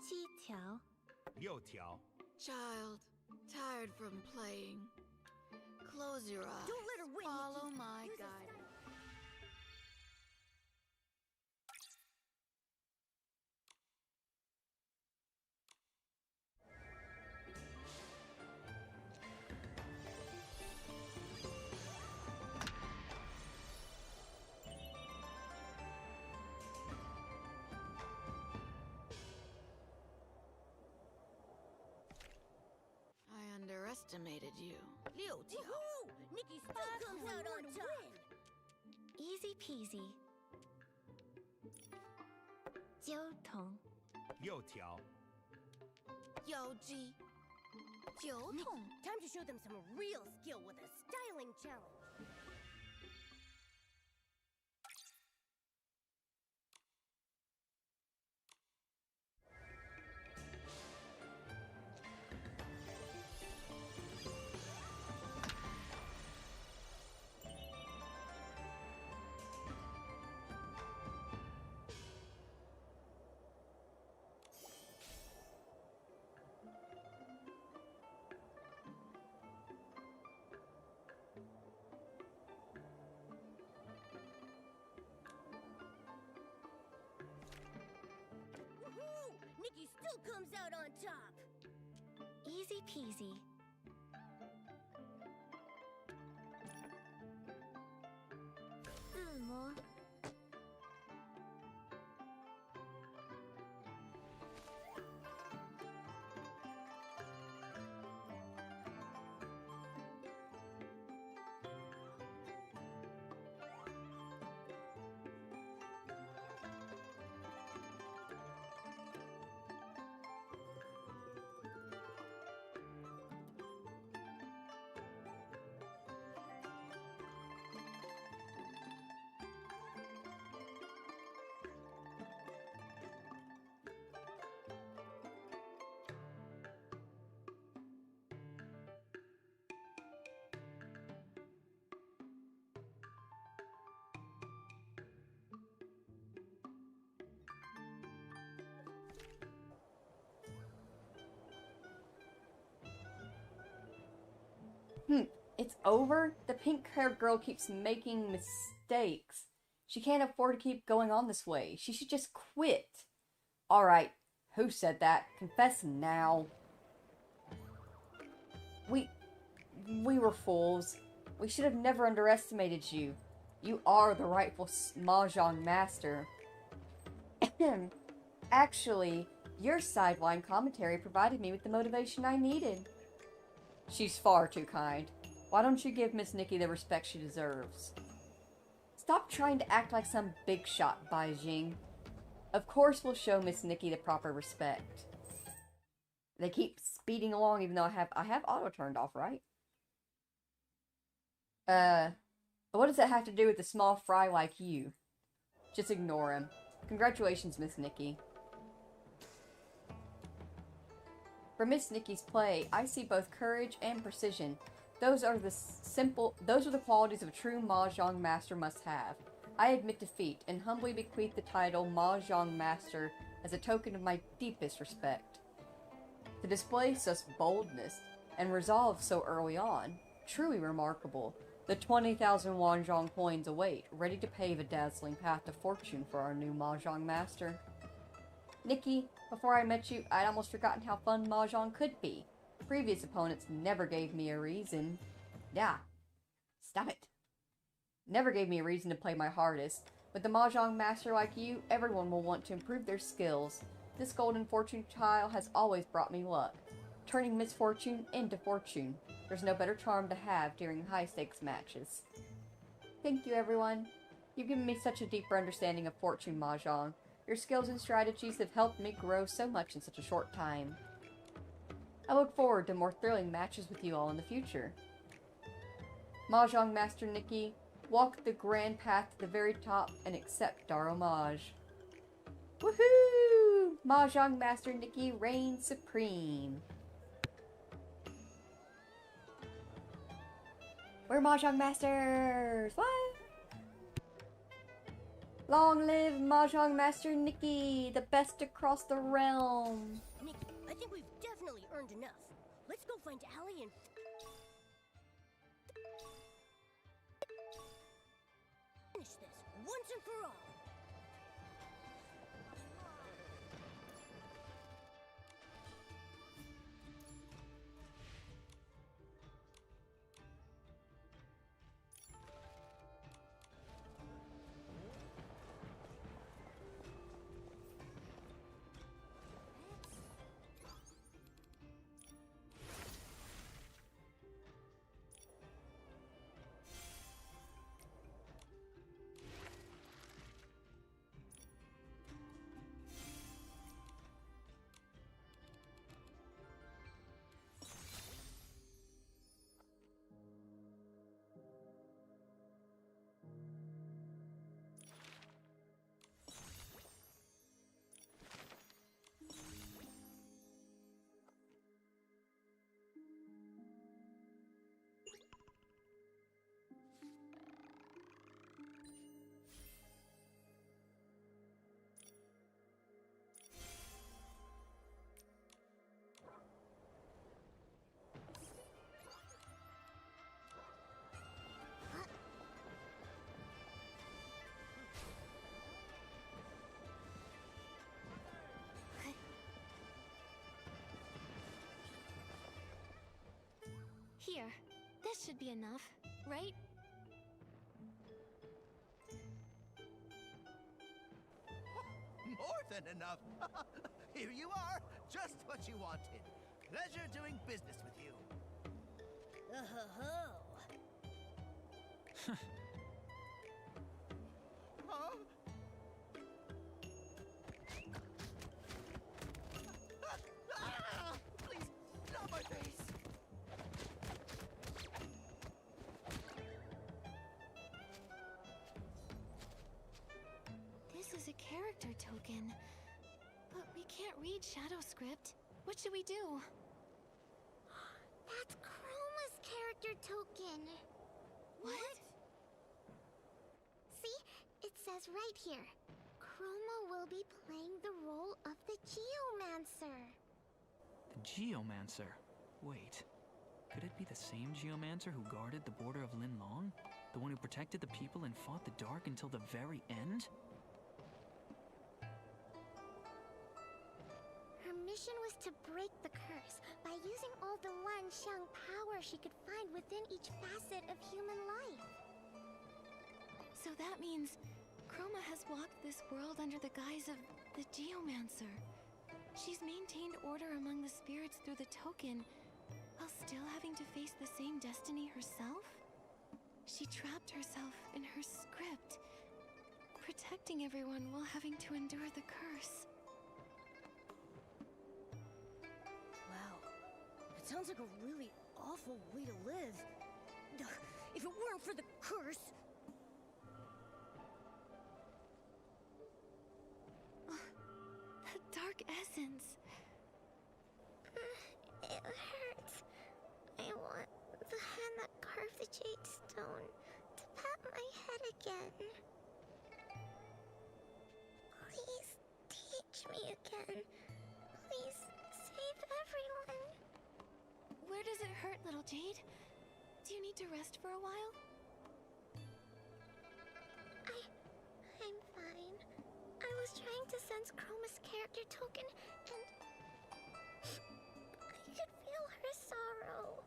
7条 6条 Child, tired from playing. Close your eyes. Don't let her win, Follow Nikki. my Use a guidance. I underestimated you. 6条 Woohoo! Nikki still comes out on top. Easy peasy. 9筒 6条 妖姬 9 Nikki, 筒 time to show them some real skill with a styling challenge. Woohoo! Nikki still comes out on top. Easy peasy. 自摸 It's over? The pink-haired girl keeps making mistakes. She can't afford to keep going on this way. She should just quit. Alright, who said that? Confess now. We were fools. We should have never underestimated you. You are the rightful Mahjong master. Actually, your sideline commentary provided me with the motivation I needed. She's far too kind. Why don't you give Miss Nikki the respect she deserves? Stop trying to act like some big shot, Bai Jing. Of course we'll show Miss Nikki the proper respect. They keep speeding along even though I have auto turned off, right? But what does that have to do with a small fry like you? Just ignore him. Congratulations, Miss Nikki. For Miss Nikki's play, I see both courage and precision. Those are the qualities of a true Mahjong master must have. I admit defeat and humbly bequeath the title Mahjong Master as a token of my deepest respect. To display such boldness and resolve so early on, truly remarkable. The 20,000 Wanxiang coins await, ready to pave a dazzling path to fortune for our new Mahjong Master. Nikki, before I met you, I'd almost forgotten how fun Mahjong could be. Previous opponents never gave me a reason. Yeah. Stop it. Never gave me a reason to play my hardest. With a Mahjong master like you, everyone will want to improve their skills. This golden fortune tile has always brought me luck, turning misfortune into fortune. There's no better charm to have during high-stakes matches. Thank you, everyone. You've given me such a deeper understanding of fortune Mahjong. Your skills and strategies have helped me grow so much in such a short time. I look forward to more thrilling matches with you all in the future. Mahjong Master Nikki, walk the grand path to the very top and accept our homage. Woohoo! Mahjong Master Nikki reigns supreme. We're Mahjong Masters! What? Long live Mahjong Master Nikki, the best across the realm! Nikki, I think we've definitely earned enough. Let's go find Allie and... finish this once and for all. Here, this should be enough, right? More than enough. Here you are, just what you wanted. Pleasure doing business with you. Oh. Huh? Ah! Please, not my face. This is a character token. But we can't read shadow script. What should we do? That's Chroma's character token. What? See? It says right here. Chroma will be playing the role of the Geomancer. The Geomancer? Wait. Could it be the same geomancer who guarded the border of Linlong? The one who protected the people and fought the dark until the very end? Her mission was to break the curse by using all the Wanxiang power she could find within each facet of human life. So that means Chroma has walked this world under the guise of the Geomancer. She's maintained order among the spirits through the token, while still having to face the same destiny herself? She trapped herself in her script, protecting everyone while having to endure the curse. Wow. That sounds like a really awful way to live. If it weren't for the curse... The dark essence. It hurts. I want the hand that carved the jade stone to pat my head again. Please teach me again. Please save everyone. Where does it hurt, little Jade? Do you need to rest for a while? I'm fine. I was trying to sense Chroma's character token, and I could feel her sorrow.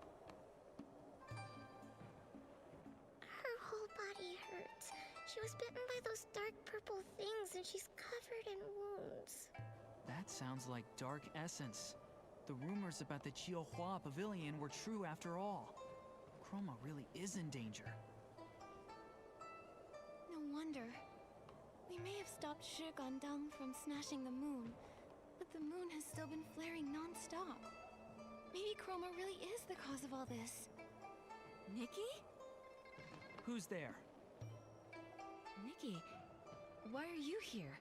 Her whole body hurts. She was bitten by those dark purple things, and she's covered in wounds. That sounds like dark essence. The rumors about the Jiuhua Pavilion were true after all. Chroma really is in danger. No wonder. We may have stopped Shigandang from smashing the moon, but the moon has still been flaring non-stop. Maybe Chroma really is the cause of all this. Nikki? Who's there? Nikki, why are you here?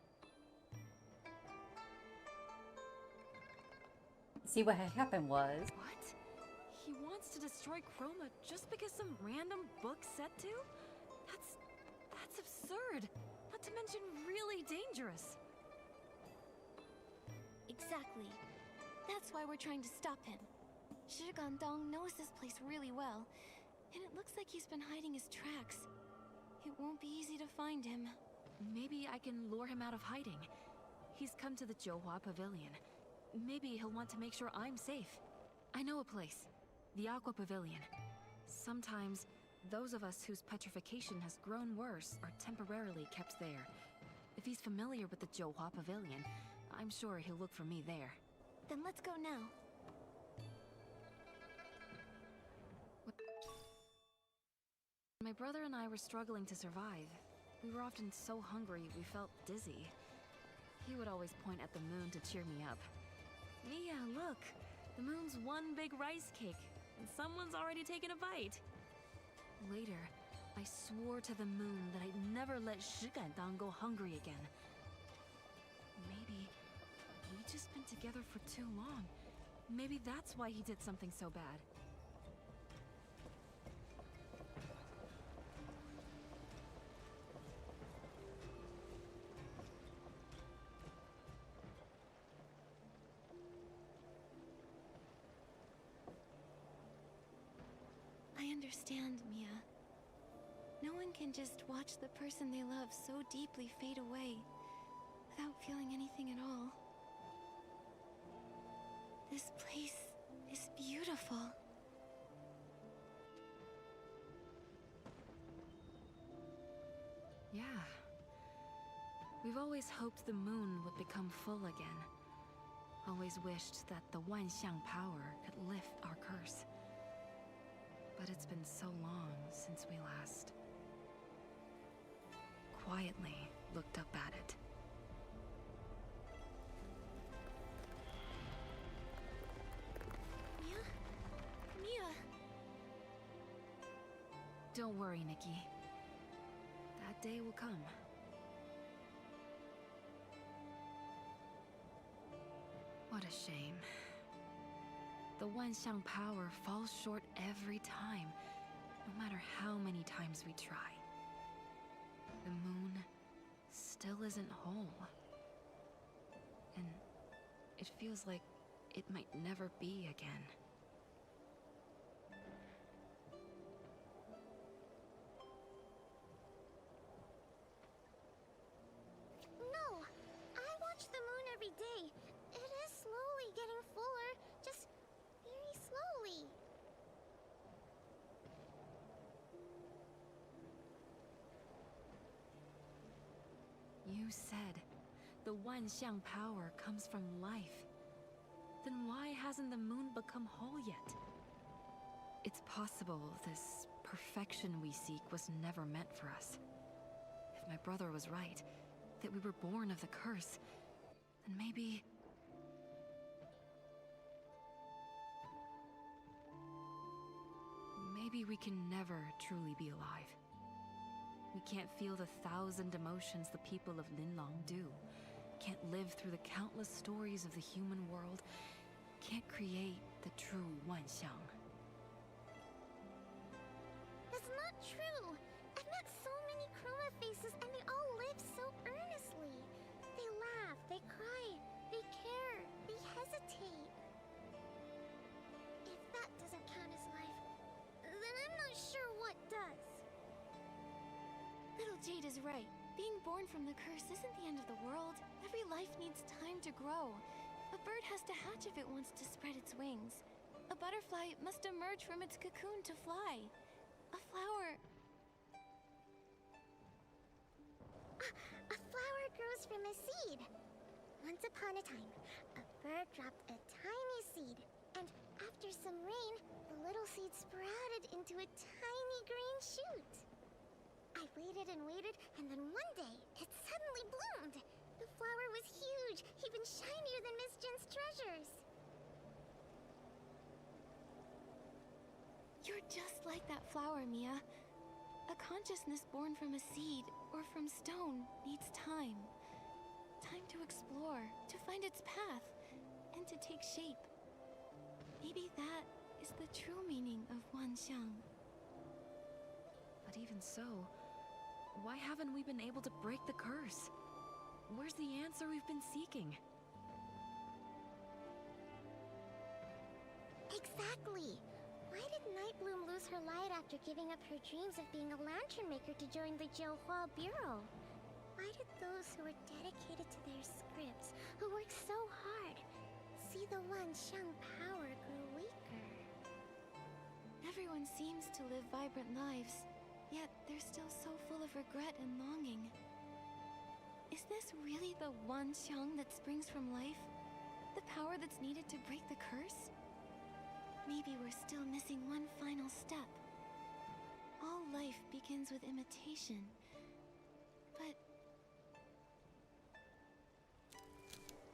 See, what had happened was... What? He wants to destroy Chroma just because some random book said to? That's absurd. Not to mention really dangerous. Exactly. That's why we're trying to stop him. Shigandang knows this place really well, and it looks like he's been hiding his tracks. It won't be easy to find him. Maybe I can lure him out of hiding. He's come to the Jiuhua Pavilion. Maybe he'll want to make sure I'm safe. I know a place. The Aqua Pavilion. Sometimes, those of us whose petrification has grown worse are temporarily kept there. If he's familiar with the Jiuhua Pavilion, I'm sure he'll look for me there. Then let's go now. My brother and I were struggling to survive. We were often so hungry we felt dizzy. He would always point at the moon to cheer me up. Mia, look! The moon's one big rice cake, and someone's already taken a bite. Later, I swore to the moon that I'd never let Shigandang go hungry again. Maybe we've just been together for too long. Maybe that's why he did something so bad. I understand, Mia. No one can just watch the person they love so deeply fade away without feeling anything at all. This place is beautiful. Yeah. We've always hoped the moon would become full again. Always wished that the Wanxiang power could lift our curse. But it's been so long since we last quietly looked up at it. Mia! Don't worry, Nikki. That day will come. What a shame. The Wanxiang power falls short every time, no matter how many times we try. The moon still isn't whole. And it feels like it might never be again. said the Wanxiang power comes from life. Then why hasn't the moon become whole yet? It's possible this perfection we seek was never meant for us. If my brother was right, that we were born of the curse, then maybe... Maybe we can never truly be alive. We can't feel the 1,000 emotions the people of Linlong do. Can't live through the countless stories of the human world. Can't create the true Wanxiang. That's not true! I've met so many chroma faces and they all live so earnestly. They laugh, they cry, they care, they hesitate. If that doesn't count as life, then I'm not sure what does. Little Jade is right. Being born from the curse isn't the end of the world. Every life needs time to grow. A bird has to hatch if it wants to spread its wings. A butterfly must emerge from its cocoon to fly. A flower... A flower grows from a seed. Once upon a time, a bird dropped a tiny seed, and after some rain, the little seed sprouted into a tiny green shoot. I waited and waited, and then one day, it suddenly bloomed. The flower was huge, even shinier than Miss Jin's treasures. You're just like that flower, Mia. A consciousness born from a seed or from stone needs time. Time to explore, to find its path, and to take shape. Maybe that is the true meaning of Wanxiang. But even so, why haven't we been able to break the curse? Where's the answer we've been seeking? Exactly! Why did Nightbloom lose her light after giving up her dreams of being a lantern maker to join the Jiuhua Bureau? Why did those who were dedicated to their scripts, who worked so hard, see the Wanxiang power grow weaker? Everyone seems to live vibrant lives, yet they're still so full of regret and longing. Is this really the Wanxiang that springs from life? The power that's needed to break the curse? Maybe we're still missing one final step. All life begins with imitation. But...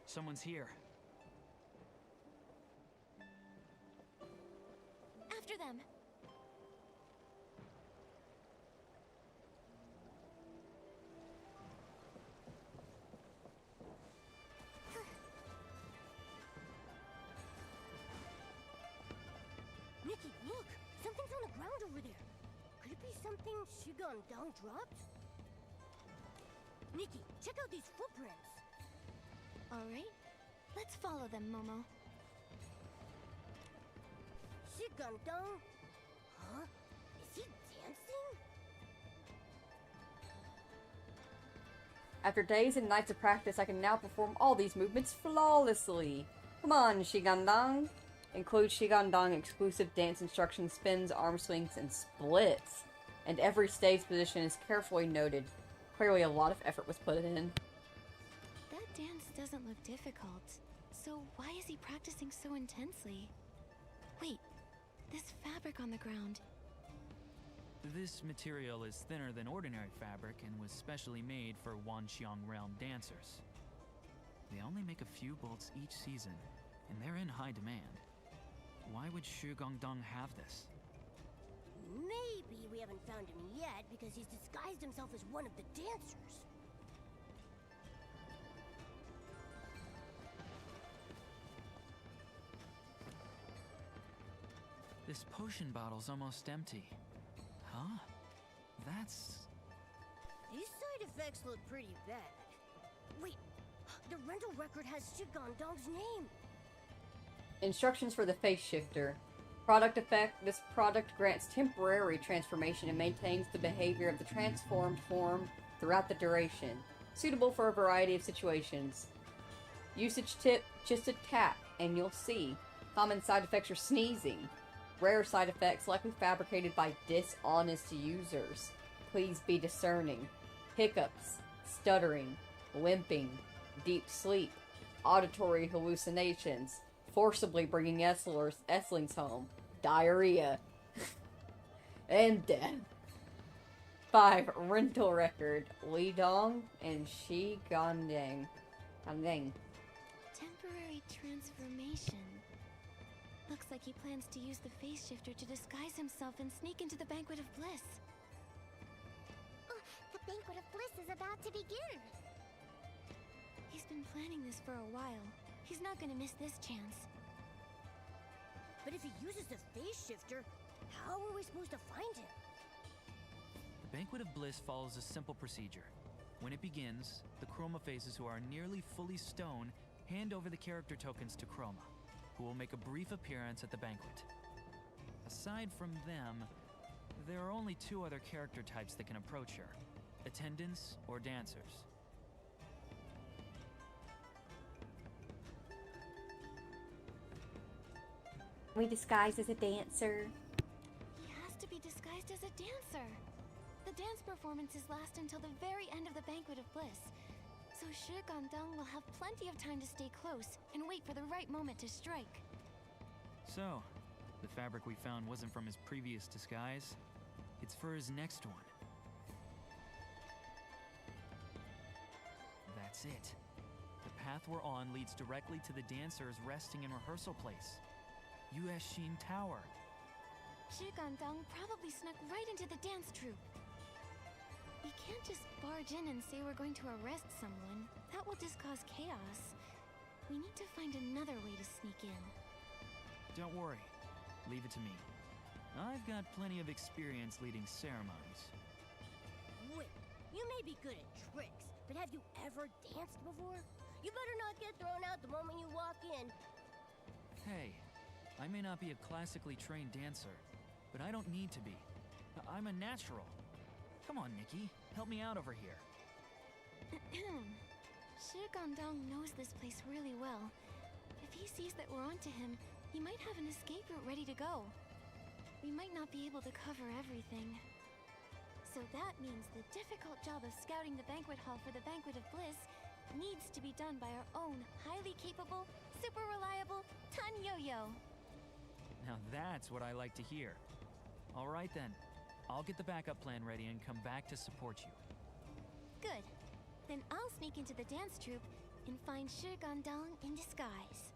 Someone's here. After them! Nikki, look! Something's on the ground over there. Could it be something Shigandang dropped? Nikki, check out these footprints. Alright, let's follow them, Momo. Shigandang? Huh? Is he dancing? After days and nights of practice, I can now perform all these movements flawlessly. Come on, Shigandang. Includes Shigandang exclusive dance instructions, spins, arm swings, and splits. And every stage position is carefully noted. Clearly a lot of effort was put in. That dance doesn't look difficult. So why is he practicing so intensely? Wait, this fabric on the ground. This material is thinner than ordinary fabric and was specially made for Wanxiang Realm dancers. They only make a few bolts each season, and they're in high demand. Why would Shigandang have this? Maybe we haven't found him yet because he's disguised himself as one of the dancers. This potion bottle's almost empty. Huh? That's... These side effects look pretty bad. Wait, the rental record has Shigandang's name. Instructions for the face shifter. Product effect. This product grants temporary transformation and maintains the behavior of the transformed form throughout the duration. Suitable for a variety of situations. Usage tip. Just a tap and you'll see. Common side effects are sneezing. Rare side effects likely fabricated by dishonest users. Please be discerning. Hiccups. Stuttering. limping, deep sleep, auditory hallucinations, forcibly bringing Esslings home, diarrhea, and death. 5. Rental record, Li Dong and Shi Gandeng. Temporary transformation. Looks like he plans to use the face shifter to disguise himself and sneak into the Banquet of Bliss. The Banquet of Bliss is about to begin. He's been planning this for a while. He's not gonna miss this chance. But if he uses the face shifter, how are we supposed to find him? The Banquet of Bliss follows a simple procedure. When it begins, the Chroma phases who are nearly fully stone hand over the character tokens to Chroma, who will make a brief appearance at the banquet. Aside from them, there are only 2 other character types that can approach her: attendants or dancers. We disguise as a dancer. He has to be disguised as a dancer. The dance performances last until the very end of the Banquet of Bliss. So Shi Gandong will have plenty of time to stay close and wait for the right moment to strike. So, the fabric we found wasn't from his previous disguise. It's for his next one. That's it. The path we're on leads directly to the dancers resting in rehearsal place, Yueshin Tower. Shi Gandong probably snuck right into the dance troupe. We can't just barge in and say we're going to arrest someone. That will just cause chaos. We need to find another way to sneak in. Don't worry. Leave it to me. I've got plenty of experience leading ceremonies. Wait, you may be good at tricks, but have you ever danced before? You better not get thrown out the moment you walk in. Hey, I may not be a classically trained dancer, but I don't need to be. I'm a natural. Come on, Nikki. Help me out over here. Shi Gandong knows this place really well. If he sees that we're onto him, he might have an escape route ready to go. We might not be able to cover everything. So that means the difficult job of scouting the banquet hall for the Banquet of Bliss needs to be done by our own highly capable, super reliable Tan Yo-Yo. Now that's what I like to hear. All right then. I'll get the backup plan ready and come back to support you. Good. Then I'll sneak into the dance troupe and find Shi Gandong in disguise.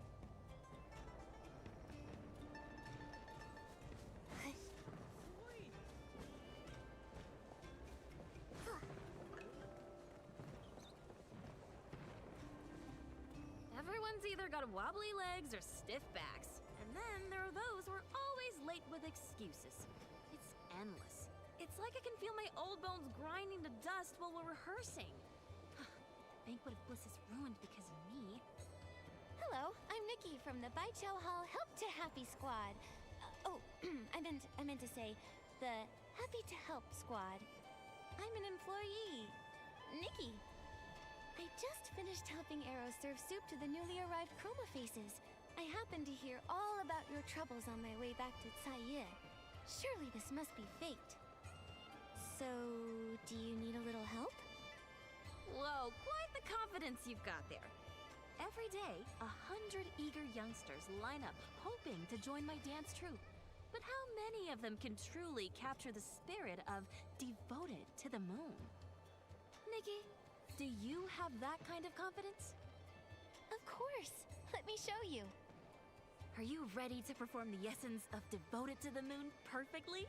Everyone's either got wobbly legs or stiff backs. And then there are those who are always late with excuses. It's endless. It's like I can feel my old bones grinding to dust while we're rehearsing. Banquet of Bliss is ruined because of me. Hello, I'm Nikki from the Baichao Hall Help to Happy Squad. I meant to say the Happy to Help Squad. I'm an employee, Nikki. I just finished helping Arrow serve soup to the newly arrived Chroma Faces. I happened to hear all about your troubles on my way back to Caiye. Surely this must be faked. So, do you need a little help? Whoa, quite the confidence you've got there. Every day, 100 eager youngsters line up hoping to join my dance troupe. But how many of them can truly capture the spirit of devoted to the moon? Nikki, do you have that kind of confidence? Of course. Let me show you. Are you ready to perform the essence of devoted to the moon perfectly?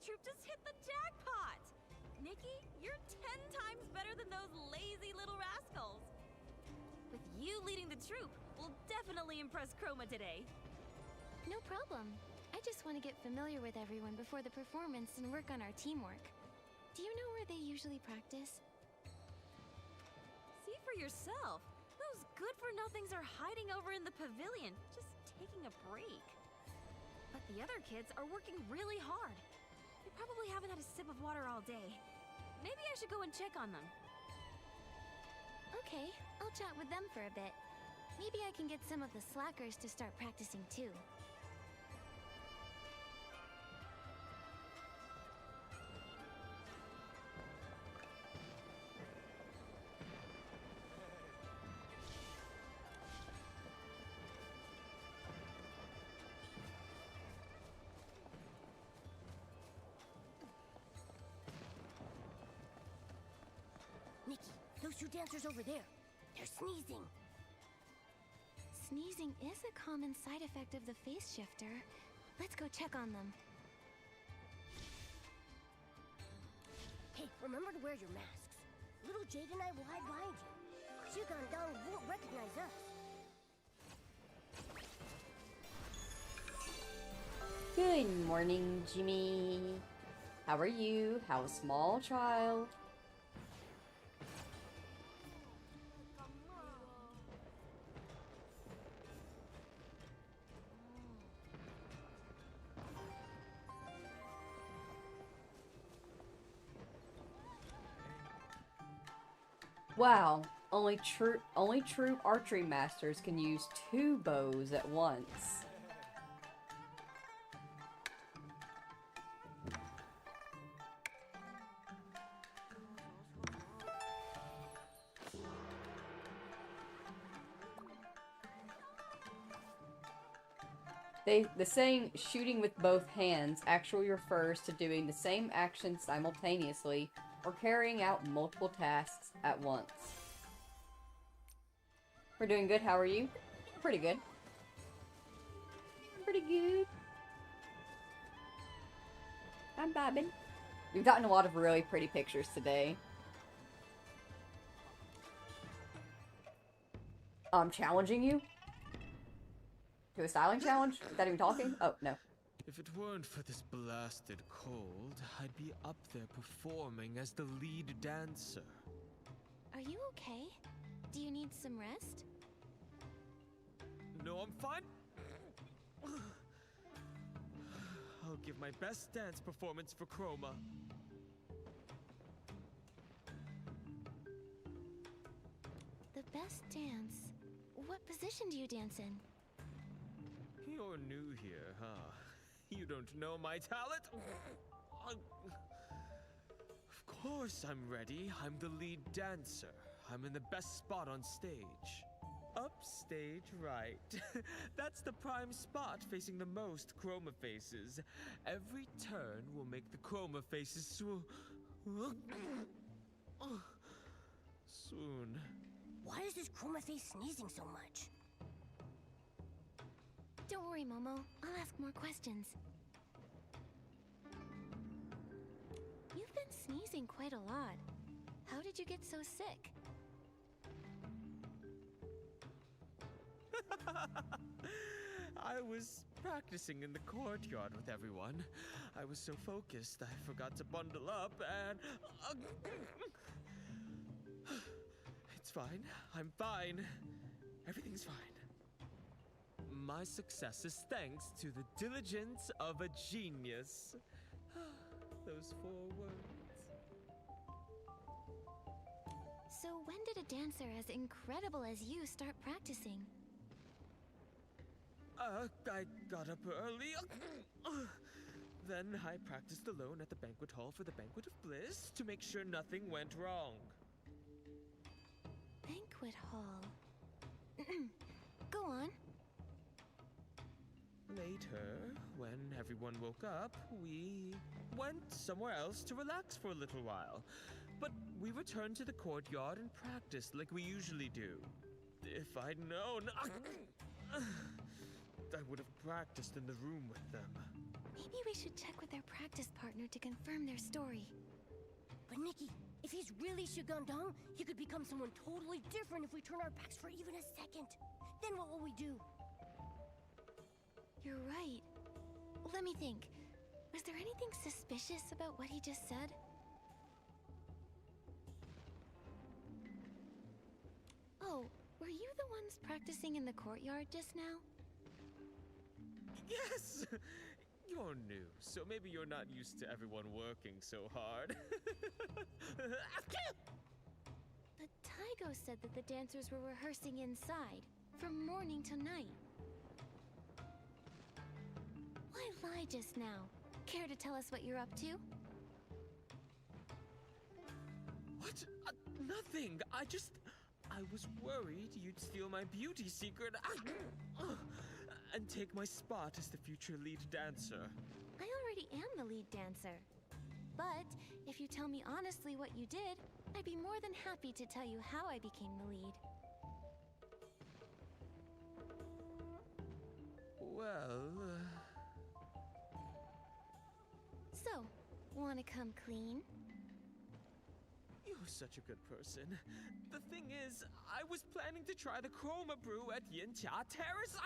Troupe just hit the jackpot! Nikki, you're 10 times better than those lazy little rascals! With you leading the troupe, we'll definitely impress Chroma today. No problem. I just want to get familiar with everyone before the performance and work on our teamwork. Do you know where they usually practice? See for yourself. Those good-for-nothings are hiding over in the pavilion, just taking a break. But the other kids are working really hard. They probably haven't had a sip of water all day. Maybe I should go and check on them. Okay, I'll chat with them for a bit. Maybe I can get some of the slackers to start practicing too. Nikki, those two dancers over there. They're sneezing. Sneezing is a common side effect of the face shifter. Let's go check on them. Hey, remember to wear your masks. Little Jade and I will hide behind you. Shigandang won't recognize us. Good morning, Jimmy. How are you? How's small child? Wow, only true archery masters can use 2 bows at once. The saying shooting with both hands actually refers to doing the same action simultaneously or carrying out multiple tasks at once. We're doing good, how are you? Pretty good. Pretty good. I'm vibing. We've gotten a lot of really pretty pictures today. Challenging you? To a styling challenge? Without even talking? Oh, no. If it weren't for this blasted cold, I'd be up there performing as the lead dancer. Are you okay? Do you need some rest? No, I'm fine. I'll give my best dance performance for Chroma. The best dance? What position do you dance in? You're new here, huh? You don't know my talent? Of course I'm ready. I'm the lead dancer. I'm in the best spot on stage. Upstage right. That's the prime spot facing the most chroma faces. Every turn will make the chroma faces swoon. Why is this chroma face sneezing so much? Don't worry, Momo. I'll ask more questions. You've been sneezing quite a lot. How did you get so sick? I was practicing in the courtyard with everyone. I was so focused I forgot to bundle up and... It's fine. I'm fine. Everything's fine. My success is thanks to the diligence of a genius. Those 4 words. So when did a dancer as incredible as you start practicing? I got up early. Then I practiced alone at the banquet hall for the Banquet of Bliss to make sure nothing went wrong. Banquet hall. Go on. Later, when everyone woke up, we went somewhere else to relax for a little while. But we returned to the courtyard and practiced like we usually do. If I'd known... I would have practiced in the room with them. Maybe we should check with their practice partner to confirm their story. But Nikki, if he's really Shigandang, he could become someone totally different if we turn our backs for even a second. Then what will we do? You're right. Let me think. Was there anything suspicious about what he just said? Oh, were you the ones practicing in the courtyard just now? Yes! You're new, so maybe you're not used to everyone working so hard. But Taigo said that the dancers were rehearsing inside, from morning to night. Why lie just now? Care to tell us what you're up to? What? Nothing. I was worried you'd steal my beauty secret and take my spot as the future lead dancer. I already am the lead dancer. But if you tell me honestly what you did, I'd be more than happy to tell you how I became the lead. Well... So, wanna come clean? You're such a good person. The thing is, I was planning to try the Chroma Brew at Yanqia Terrace.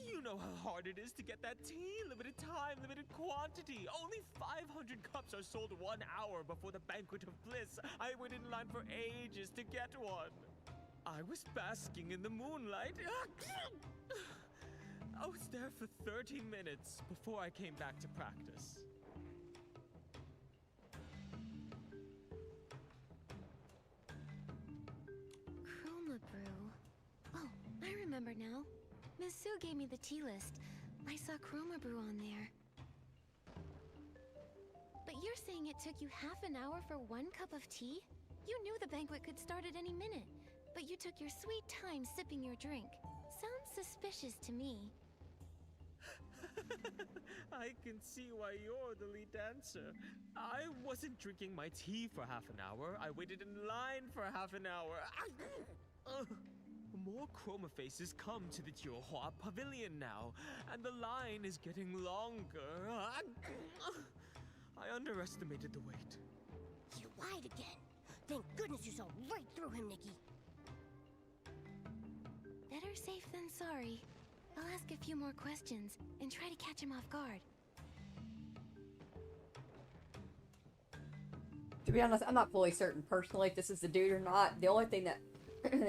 You know how hard it is to get that tea, limited time, limited quantity. Only 500 cups are sold 1 hour before the Banquet of Bliss. I waited in line for ages to get one. I was basking in the moonlight. I was there for 30 minutes before I came back to practice. Chroma Brew. Oh, I remember now. Miss Sue gave me the tea list. I saw Chroma Brew on there. But you're saying it took you half an hour for 1 cup of tea? You knew the banquet could start at any minute, but you took your sweet time sipping your drink. Sounds suspicious to me. I can see why you're the lead dancer. I wasn't drinking my tea for half an hour. I waited in line for half an hour. More chroma faces come to the Jiuhua Pavilion now, and the line is getting longer. I underestimated the wait. You lied again. Thank goodness you saw right through him, Nikki. Better safe than sorry. I'll ask a few more questions and try to catch him off guard. To be honest, I'm not fully certain personally if this is the dude or not. The only thing that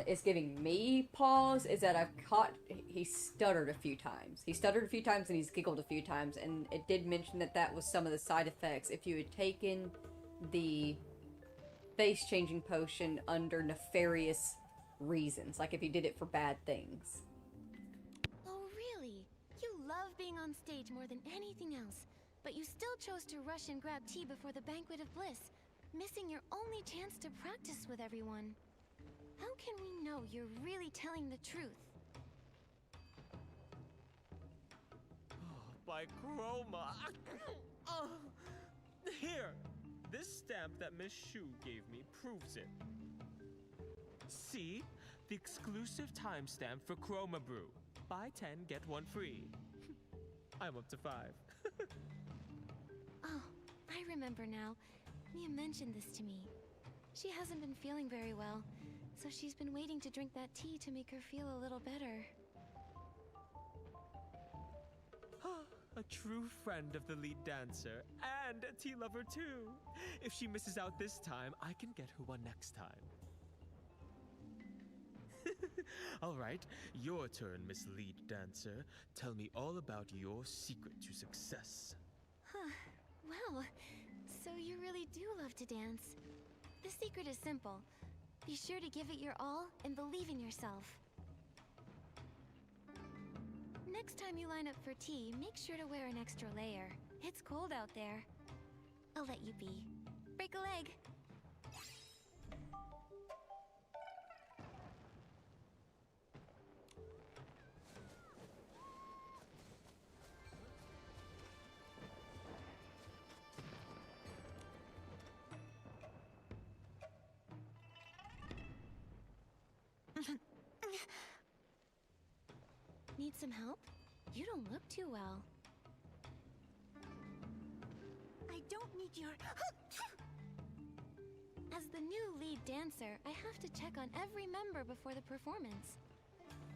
is giving me pause is that I've caught he stuttered a few times. He stuttered a few times and he's giggled a few times, and it did mention that that was some of the side effects if you had taken the face changing potion under nefarious reasons, like if you did it for bad things. Oh, really? You love being on stage more than anything else, but you still chose to rush and grab tea before the Banquet of Bliss, missing your only chance to practice with everyone. How can we know you're really telling the truth? By chroma. Here, this stamp that Miss Shu gave me proves it. See? The exclusive timestamp for Chroma Brew. Buy 10, get 1 free. I'm up to 5. Oh, I remember now. Mia mentioned this to me. She hasn't been feeling very well, so she's been waiting to drink that tea to make her feel a little better. A true friend of the lead dancer, and a tea lover too. If she misses out this time, I can get her one next time. All right, your turn, Miss Lead Dancer. Tell me all about your secret to success. Huh. Well, so you really do love to dance. The secret is simple. Be sure to give it your all and believe in yourself. Next time you line up for tea, make sure to wear an extra layer. It's cold out there. I'll let you be. Break a leg. Need some help? You don't look too well. I don't need your... As the new lead dancer, I have to check on every member before the performance.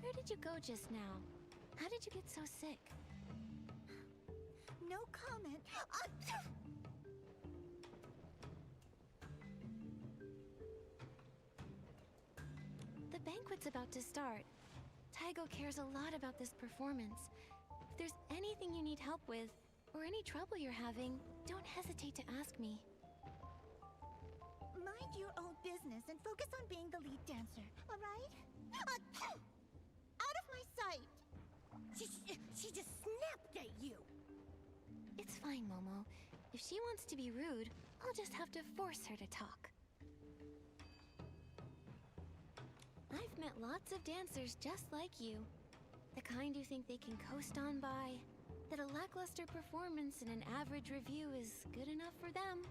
Where did you go just now? How did you get so sick? No comment. The banquet's about to start. Taigo cares a lot about this performance. If there's anything you need help with, or any trouble you're having, don't hesitate to ask me. Mind your own business and focus on being the lead dancer, alright? Out of my sight! She just snapped at you! It's fine, Momo. If she wants to be rude, I'll just have to force her to talk. I've met lots of dancers just like you. The kind who think they can coast on by, that a lackluster performance and an average review is good enough for them.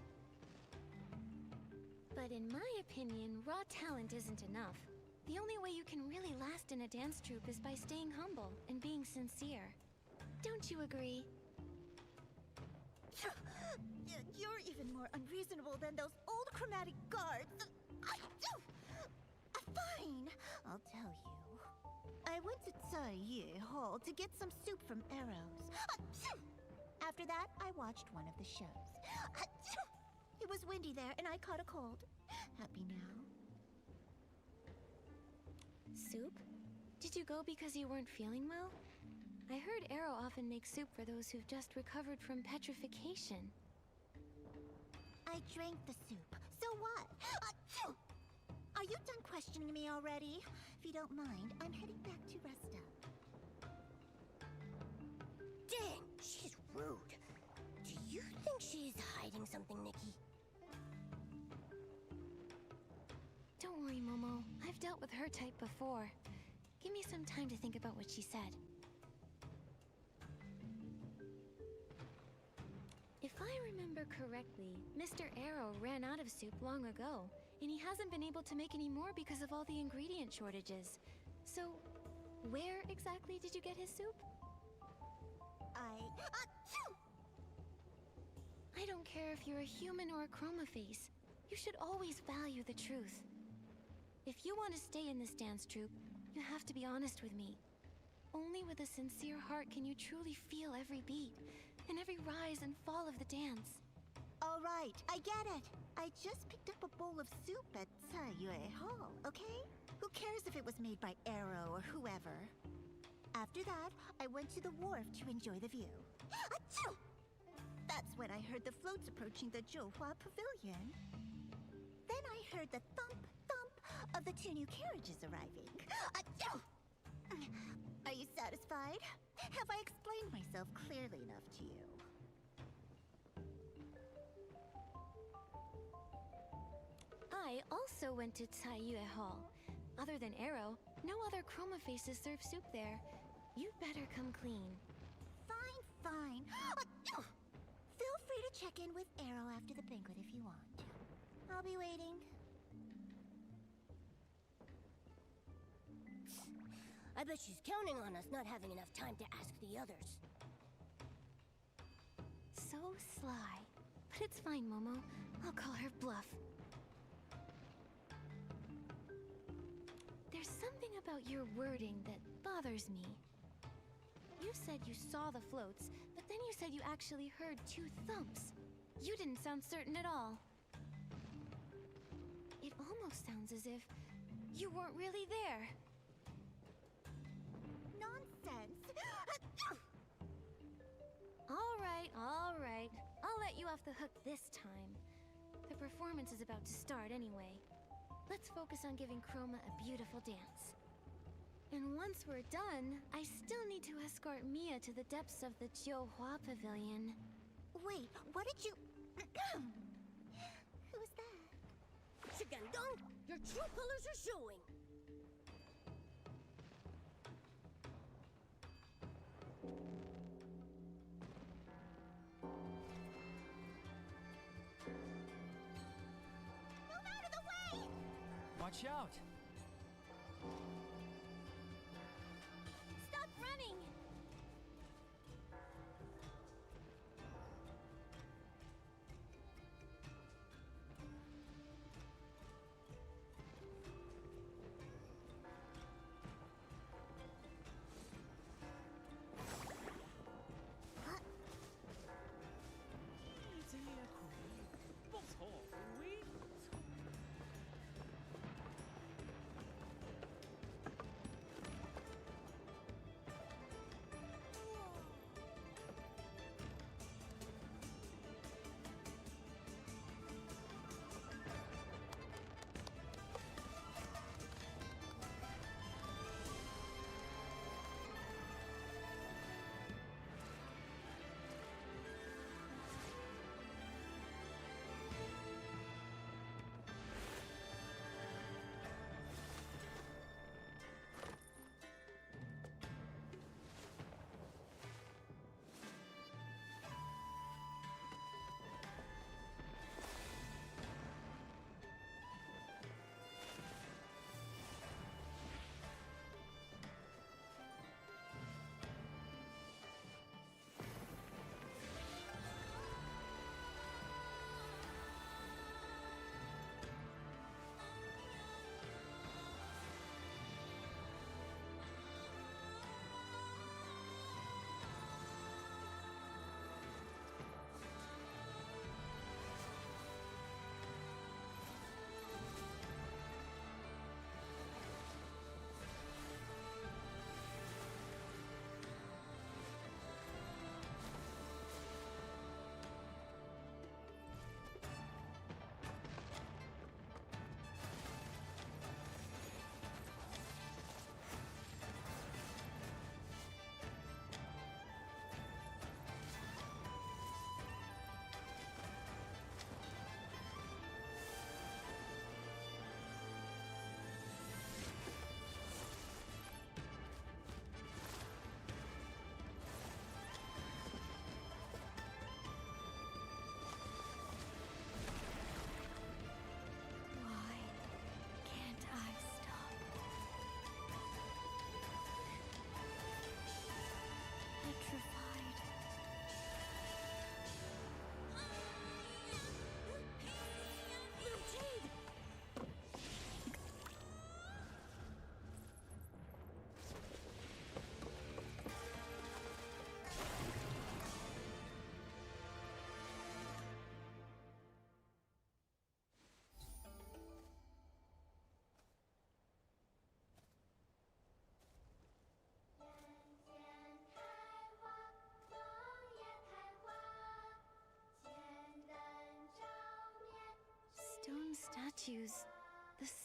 But in my opinion, raw talent isn't enough. The only way you can really last in a dance troupe is by staying humble and being sincere. Don't you agree? You're even more unreasonable than those old chromatic guards. Fine, I'll tell you. I went to Taiye Hall to get some soup from Arrows. After that, I watched one of the shows. It was windy there, and I caught a cold. Happy now? Soup? Did you go because you weren't feeling well? I heard Arrow often makes soup for those who've just recovered from petrification. I drank the soup. So what? Are you done questioning me already? If you don't mind, I'm heading back to rest up. Dang, she's rude. Do you think she's hiding something, Nikki? Don't worry, Momo. I've dealt with her type before. Give me some time to think about what she said. If I remember correctly, Mr. Arrow ran out of soup long ago, and he hasn't been able to make any more because of all the ingredient shortages. So, where exactly did you get his soup? I don't care if you're a human or a chroma face. You should always value the truth. If you want to stay in this dance troupe, you have to be honest with me. Only with a sincere heart can you truly feel every beat, and every rise and fall of the dance. All right, I get it. I just picked up a bowl of soup at Taiye Hall, okay? Who cares if it was made by Arrow or whoever? After that, I went to the wharf to enjoy the view. Achoo! That's when I heard the floats approaching the Zhouhua Pavilion. Then I heard the thump, thump of the 2 new carriages arriving. Achoo! Are you satisfied? Have I explained myself clearly enough to you? I also went to Taiye Hall. Other than Arrow, no other chroma faces serve soup there. You'd better come clean. Fine, fine. Feel free to check in with Arrow after the banquet if you want. I'll be waiting. I bet she's counting on us not having enough time to ask the others. So sly. But it's fine, Momo. I'll call her bluff. There's something about your wording that bothers me. You said you saw the floats, but then you said you actually heard 2 thumps. You didn't sound certain at all. It almost sounds as if you weren't really there. Nonsense! All right. I'll let you off the hook this time. The performance is about to start anyway. Let's focus on giving Chroma a beautiful dance. And once we're done, I still need to escort Mia to the depths of the Zhouhua Pavilion. Wait, what did you... Who was that? Shigandong, your true colors are showing! Move out of the way! Watch out! Stop running!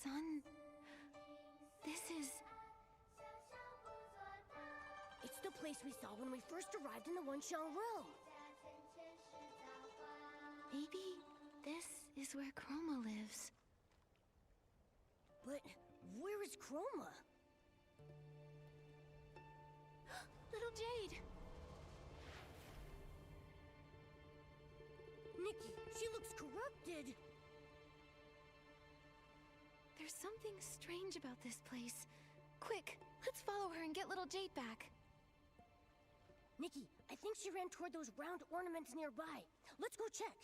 sun... This is... It's the place we saw when we first arrived in the Wanxiang realm. Maybe this is where Chroma lives. But where is Chroma? Little Jade! Nikki, she looks corrupted. There's something strange about this place. Quick, let's follow her and get little Jade back. Nikki, I think she ran toward those round ornaments nearby. Let's go check.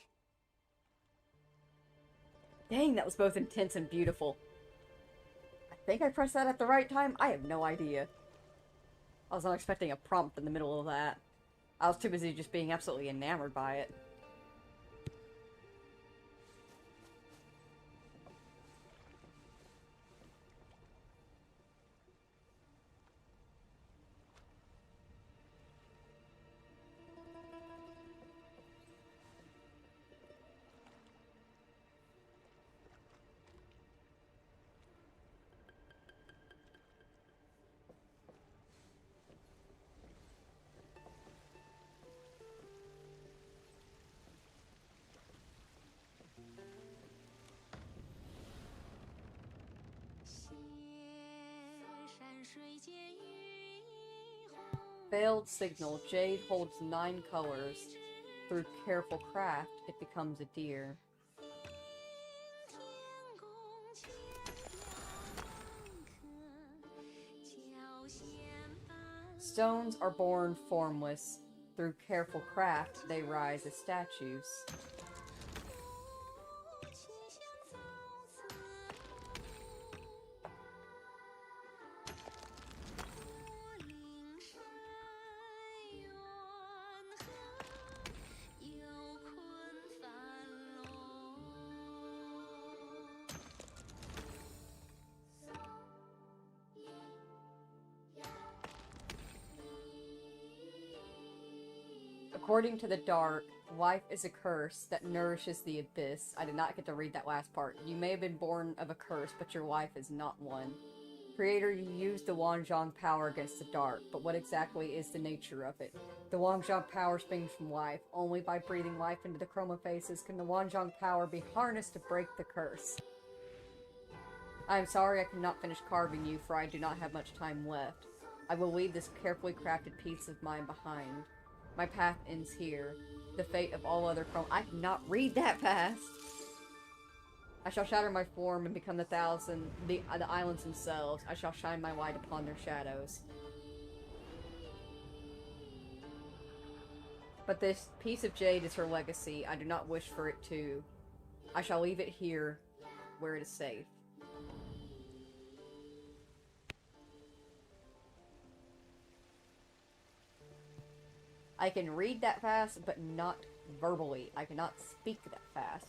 Dang, that was both intense and beautiful. I think I pressed that at the right time. I have no idea. I was not expecting a prompt in the middle of that. I was too busy just being absolutely enamored by it. Failed signal. Jade holds 9 colors. Through careful craft, it becomes a deer. Stones are born formless. Through careful craft, they rise as statues. According to the Dark, life is a curse that nourishes the abyss. I did not get to read that last part. You may have been born of a curse, but your life is not one. Creator, you used the Wanxiang power against the Dark, but what exactly is the nature of it? The Wanxiang power springs from life. Only by breathing life into the chroma faces can the Wanxiang power be harnessed to break the curse. I am sorry I cannot finish carving you, for I do not have much time left. I will leave this carefully crafted piece of mine behind. My path ends here. The fate of all other chrome— I cannot read that fast! I shall shatter my form and become the islands themselves. I shall shine my light upon their shadows. But this piece of jade is her legacy. I do not wish for it to. I shall leave it here, where it is safe. I can read that fast, but not verbally. I cannot speak that fast.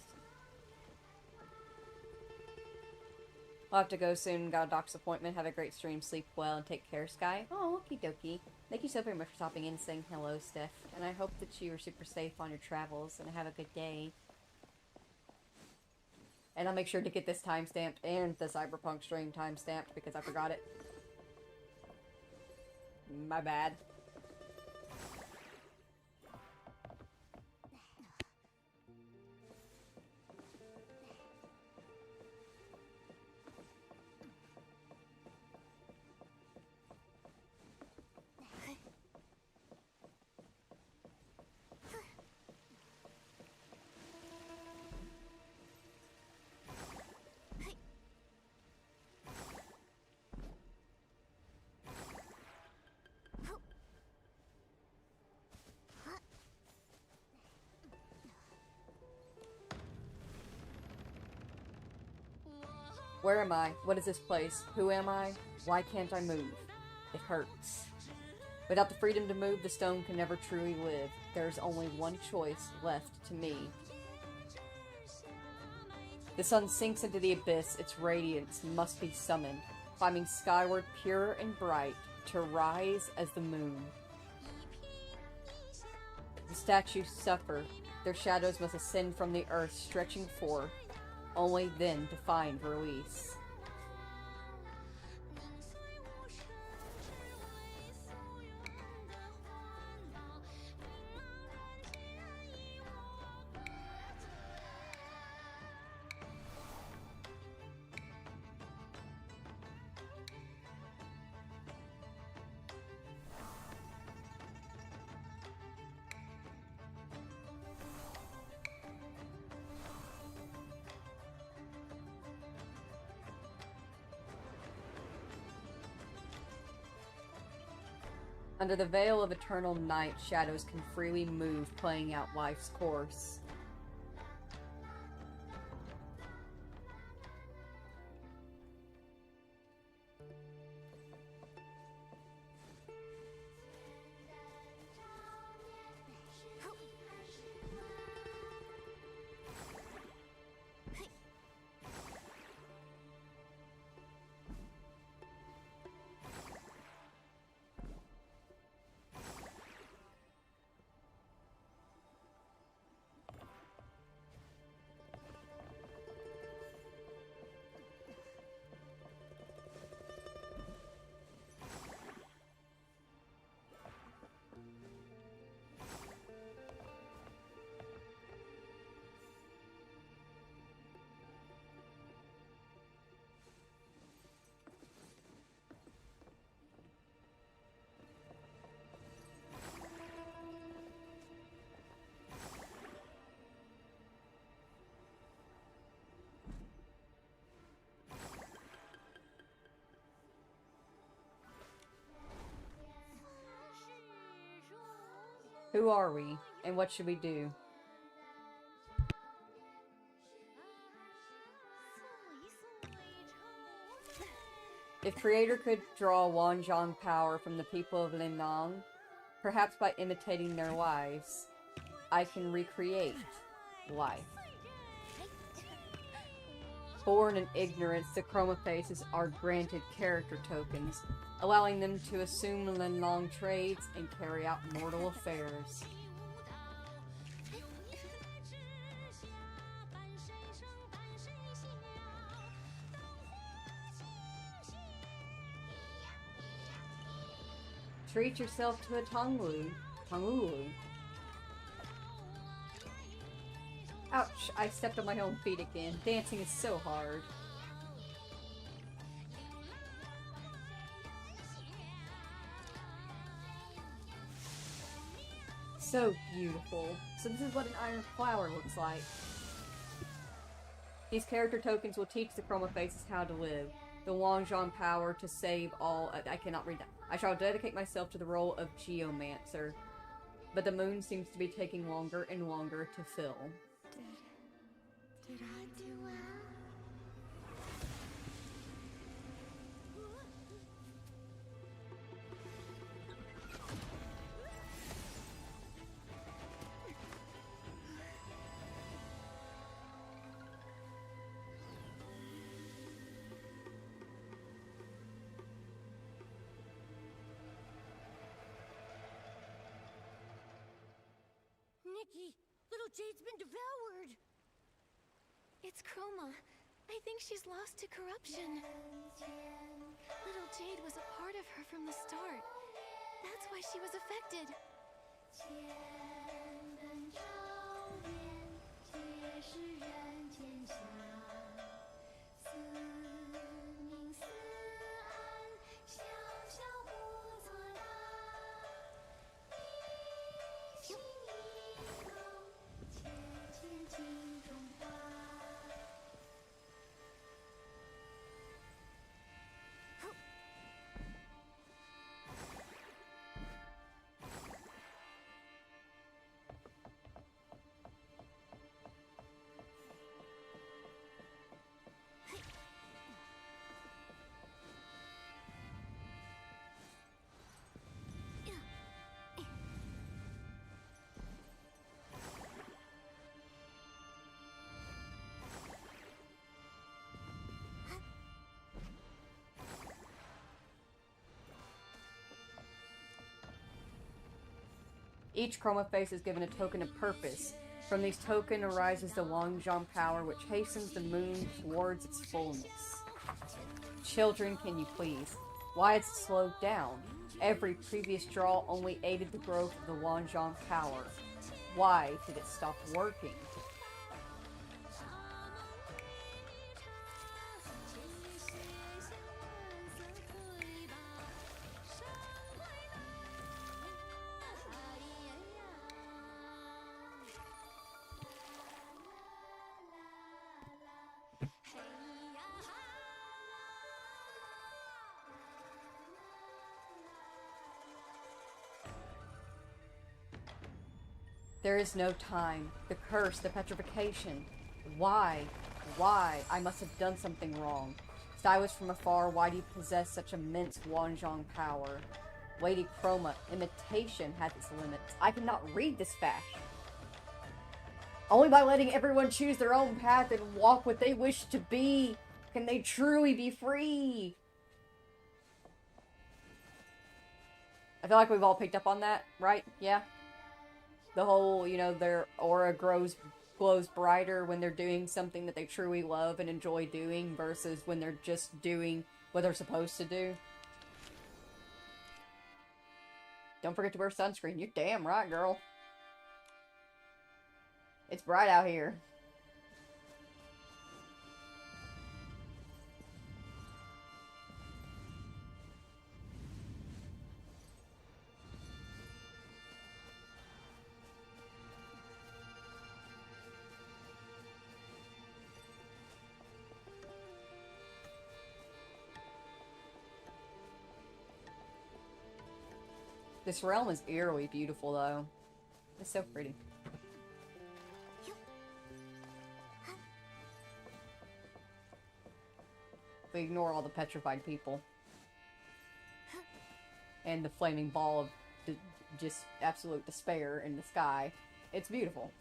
I'll have to go soon. Got a doctor's appointment. Have a great stream. Sleep well and take care, Sky. Oh, okie dokie. Thank you so very much for stopping in and saying hello, Steph. And I hope that you are super safe on your travels and have a good day. And I'll make sure to get this timestamped and the Cyberpunk stream timestamped because I forgot it. My bad. Where am I? What is this place? Who am I? Why can't I move? It hurts. Without the freedom to move, the stone can never truly live. There is only one choice left to me. The sun sinks into the abyss. Its radiance must be summoned, climbing skyward pure and bright, to rise as the moon. The statues suffer. Their shadows must ascend from the earth, stretching forth, only then to find release. Under the veil of eternal night, shadows can freely move, playing out life's course. Who are we, and what should we do? If Creator could draw Wanxiang power from the people of Linlang, perhaps by imitating their lives, I can recreate life. Born in ignorance, the Chroma Faces are granted character tokens, allowing them to assume Linlang trades and carry out mortal affairs. Treat yourself to a Tonglu. Ouch, I stepped on my own feet again. Dancing is so hard. So beautiful. So this is what an iron flower looks like. These character tokens will teach the Chroma Faces how to live. The Wanxiang power to save all... I cannot read that. I shall dedicate myself to the role of Geomancer. But the moon seems to be taking longer and longer to fill. Did I do well? Nikki, little Jade's been devoured. It's Chroma. I think she's lost to corruption. Little Jade was a part of her from the start. That's why she was affected. Each Chroma Face is given a token of purpose. From these tokens arises the Wanxiang power, which hastens the moon towards its fullness. Children, can you please? Why is it slowed down? Every previous draw only aided the growth of the Wanxiang power. Why did it stop working? There is no time. The curse, the petrification. Why? Why? I must have done something wrong. Stylist from afar, why do you possess such immense Wanxiang power? Lady Chroma, imitation has its limits. I cannot read this fast. Only by letting everyone choose their own path and walk what they wish to be can they truly be free. I feel like we've all picked up on that, right? Yeah? The whole, you know, their aura glows brighter when they're doing something that they truly love and enjoy doing versus when they're just doing what they're supposed to do. Don't forget to wear sunscreen. You're damn right, girl. It's bright out here. This realm is eerily beautiful, though. It's so pretty. We ignore all the petrified people. And the flaming ball of just absolute despair in the sky. It's beautiful.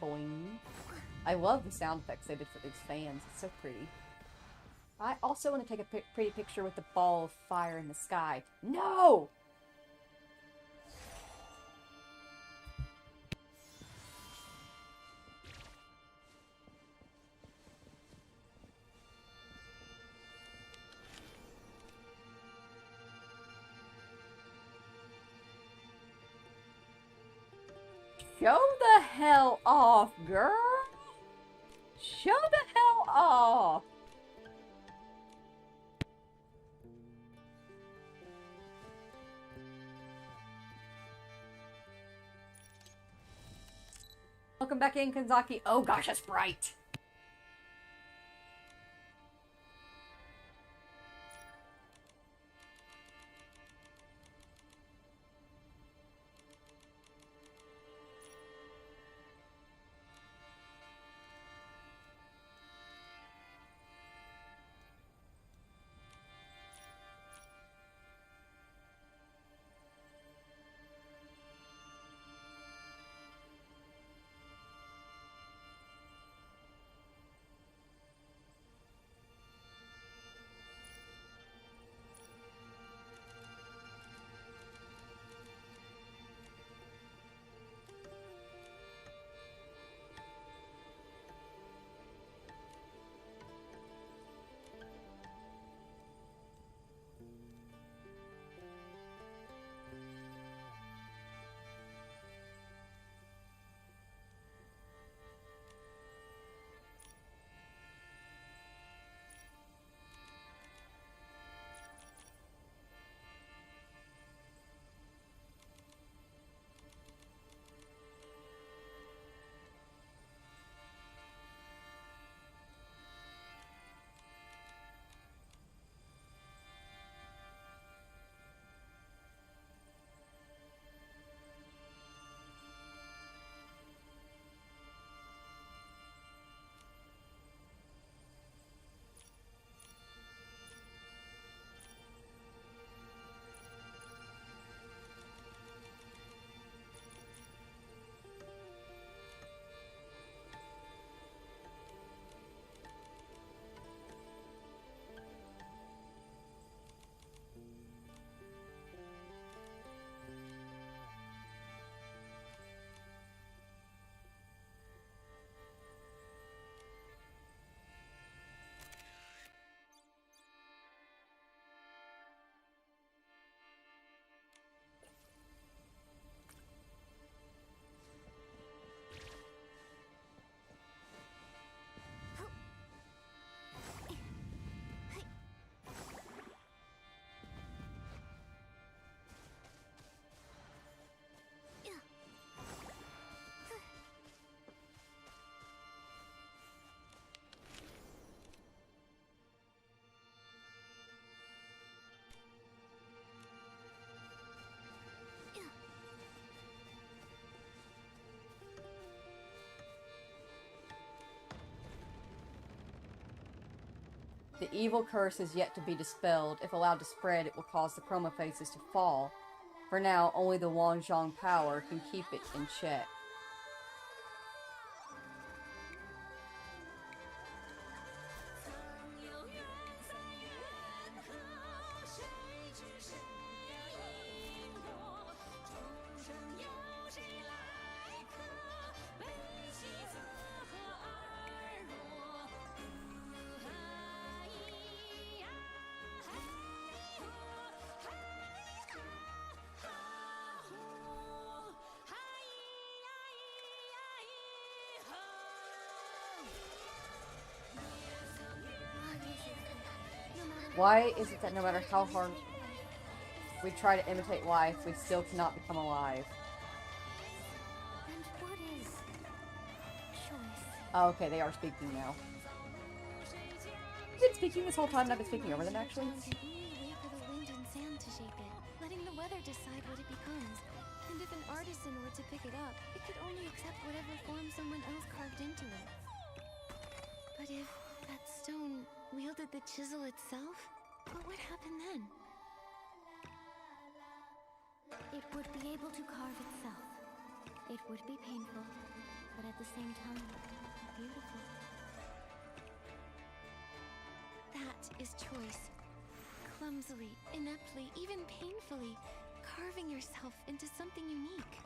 Boing. I love the sound effects they did for these fans. It's so pretty. I also want to take a pretty picture with the ball of fire in the sky. No! Show the hell off, girl! Show the hell off! Welcome back in, Kanzaki. Oh gosh, that's bright! The evil curse is yet to be dispelled. If allowed to spread, it will cause the chroma faces to fall. For now, only the Wanxiang power can keep it in check. Why is it that no matter how hard we try to imitate life, we still cannot become alive? And what is choice? Oh, okay, they are speaking now. I've been speaking this whole time, and I've been speaking over them, actually. We wait for the wind and sand to shape it, letting the weather decide what it becomes. And if an artisan were to pick it up, it could only accept whatever form someone else carved into it. But if that stone wielded the chisel itself, what would happen then? It would be able to carve itself. It would be painful, but at the same time, beautiful. That is choice. Clumsily, ineptly, even painfully, carving yourself into something unique.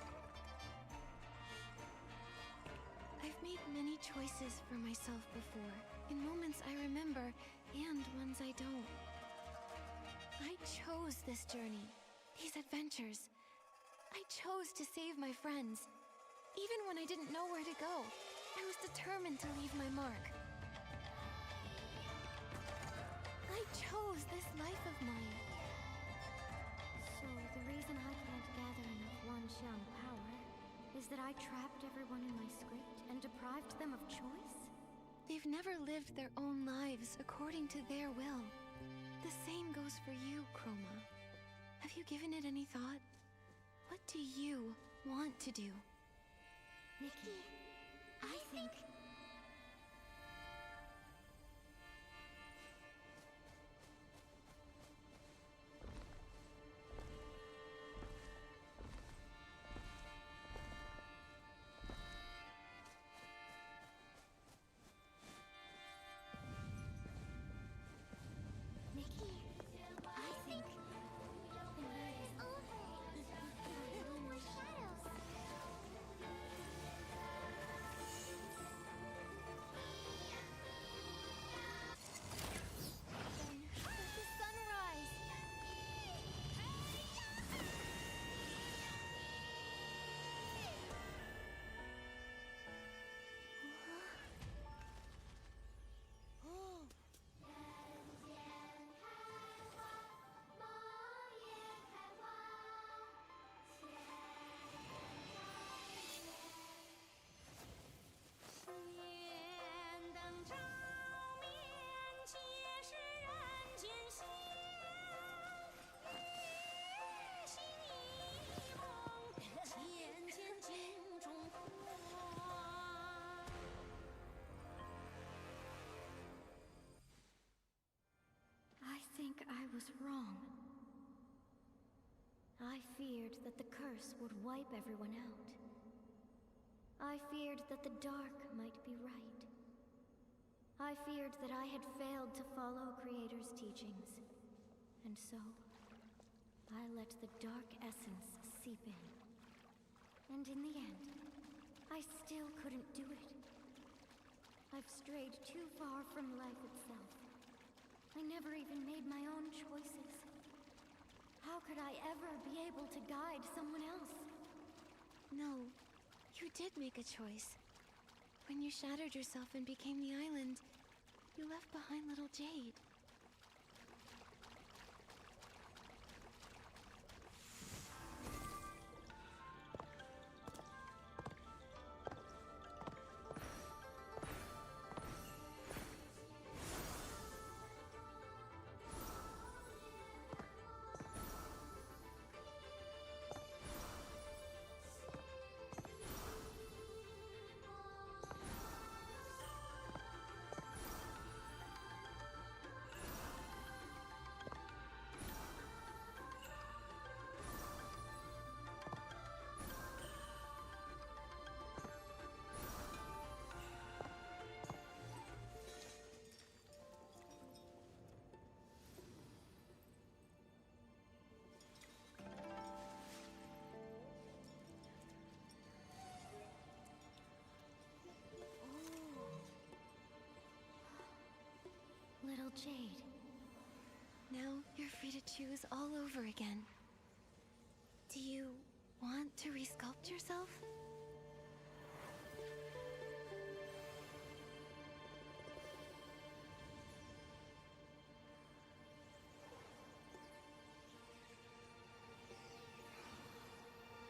I've made many choices for myself before, in moments I remember, and ones I don't. I chose this journey, these adventures. I chose to save my friends. Even when I didn't know where to go, I was determined to leave my mark. I chose this life of mine. So the reason I can't gather enough Wanxiang power is that I trapped everyone in my script and deprived them of choice? They've never lived their own lives according to their will. The same goes for you, Chroma. Have you given it any thought? What do you want to do? Nikki, I think... Nikki, I think... the night is over. No more shadows. Then let the sun rise. I think I was wrong. I feared that the curse would wipe everyone out. I feared that the dark might be right. I feared that I had failed to follow Creator's teachings. And so, I let the dark essence seep in. And in the end, I still couldn't do it. I've strayed too far from life itself. I never even made my own choices. How could I ever be able to guide someone else? No, you did make a choice. When you shattered yourself and became the island, you left behind little Jade. little Jade. Now you're free to choose all over again. Do you want to resculpt yourself?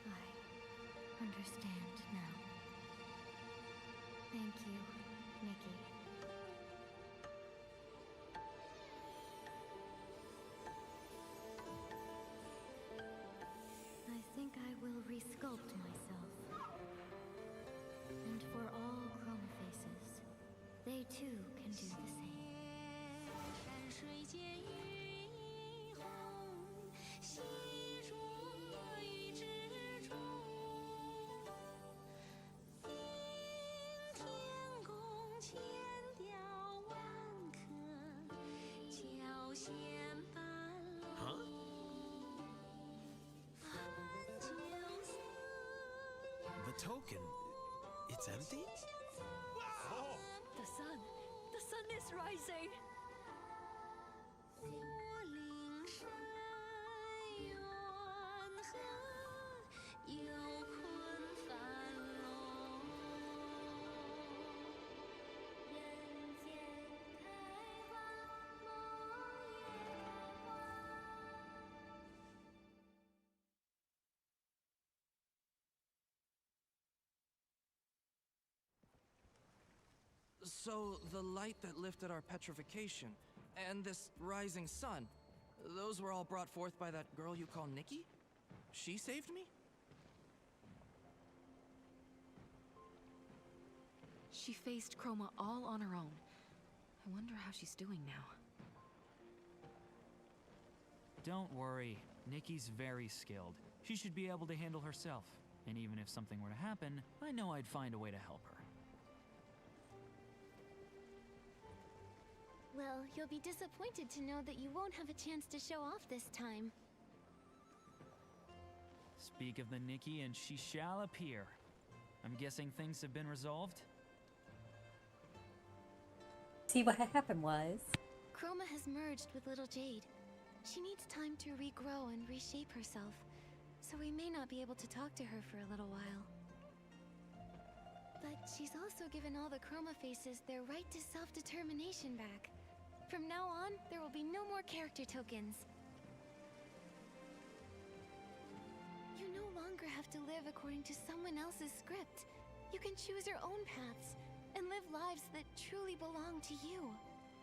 I understand now. Thank you, Nikki. I think I will resculpt myself. And for all chroma faces, they too can do the same. 山水间雨一红，细着雨之中。顶天宫千雕万刻，脚线斑斓。The token, it's empty? The sun is rising. 火灵山远河，有困繁龙。人间开花，梦月花。So, the light that lifted our petrification, and this rising sun, those were all brought forth by that girl you call Nikki? She saved me? She faced Chroma all on her own. I wonder how she's doing now. Don't worry, Nikki's very skilled. She should be able to handle herself. And even if something were to happen, I know I'd find a way to help her. Well, you'll be disappointed to know that you won't have a chance to show off this time. Speak of the Nikki and she shall appear. I'm guessing things have been resolved? See, what happened was... Chroma has merged with little Jade. She needs time to regrow and reshape herself, so we may not be able to talk to her for a little while. But she's also given all the Chroma faces their right to self-determination back. From now on, there will be no more character tokens. You no longer have to live according to someone else's script. You can choose your own paths and live lives that truly belong to you.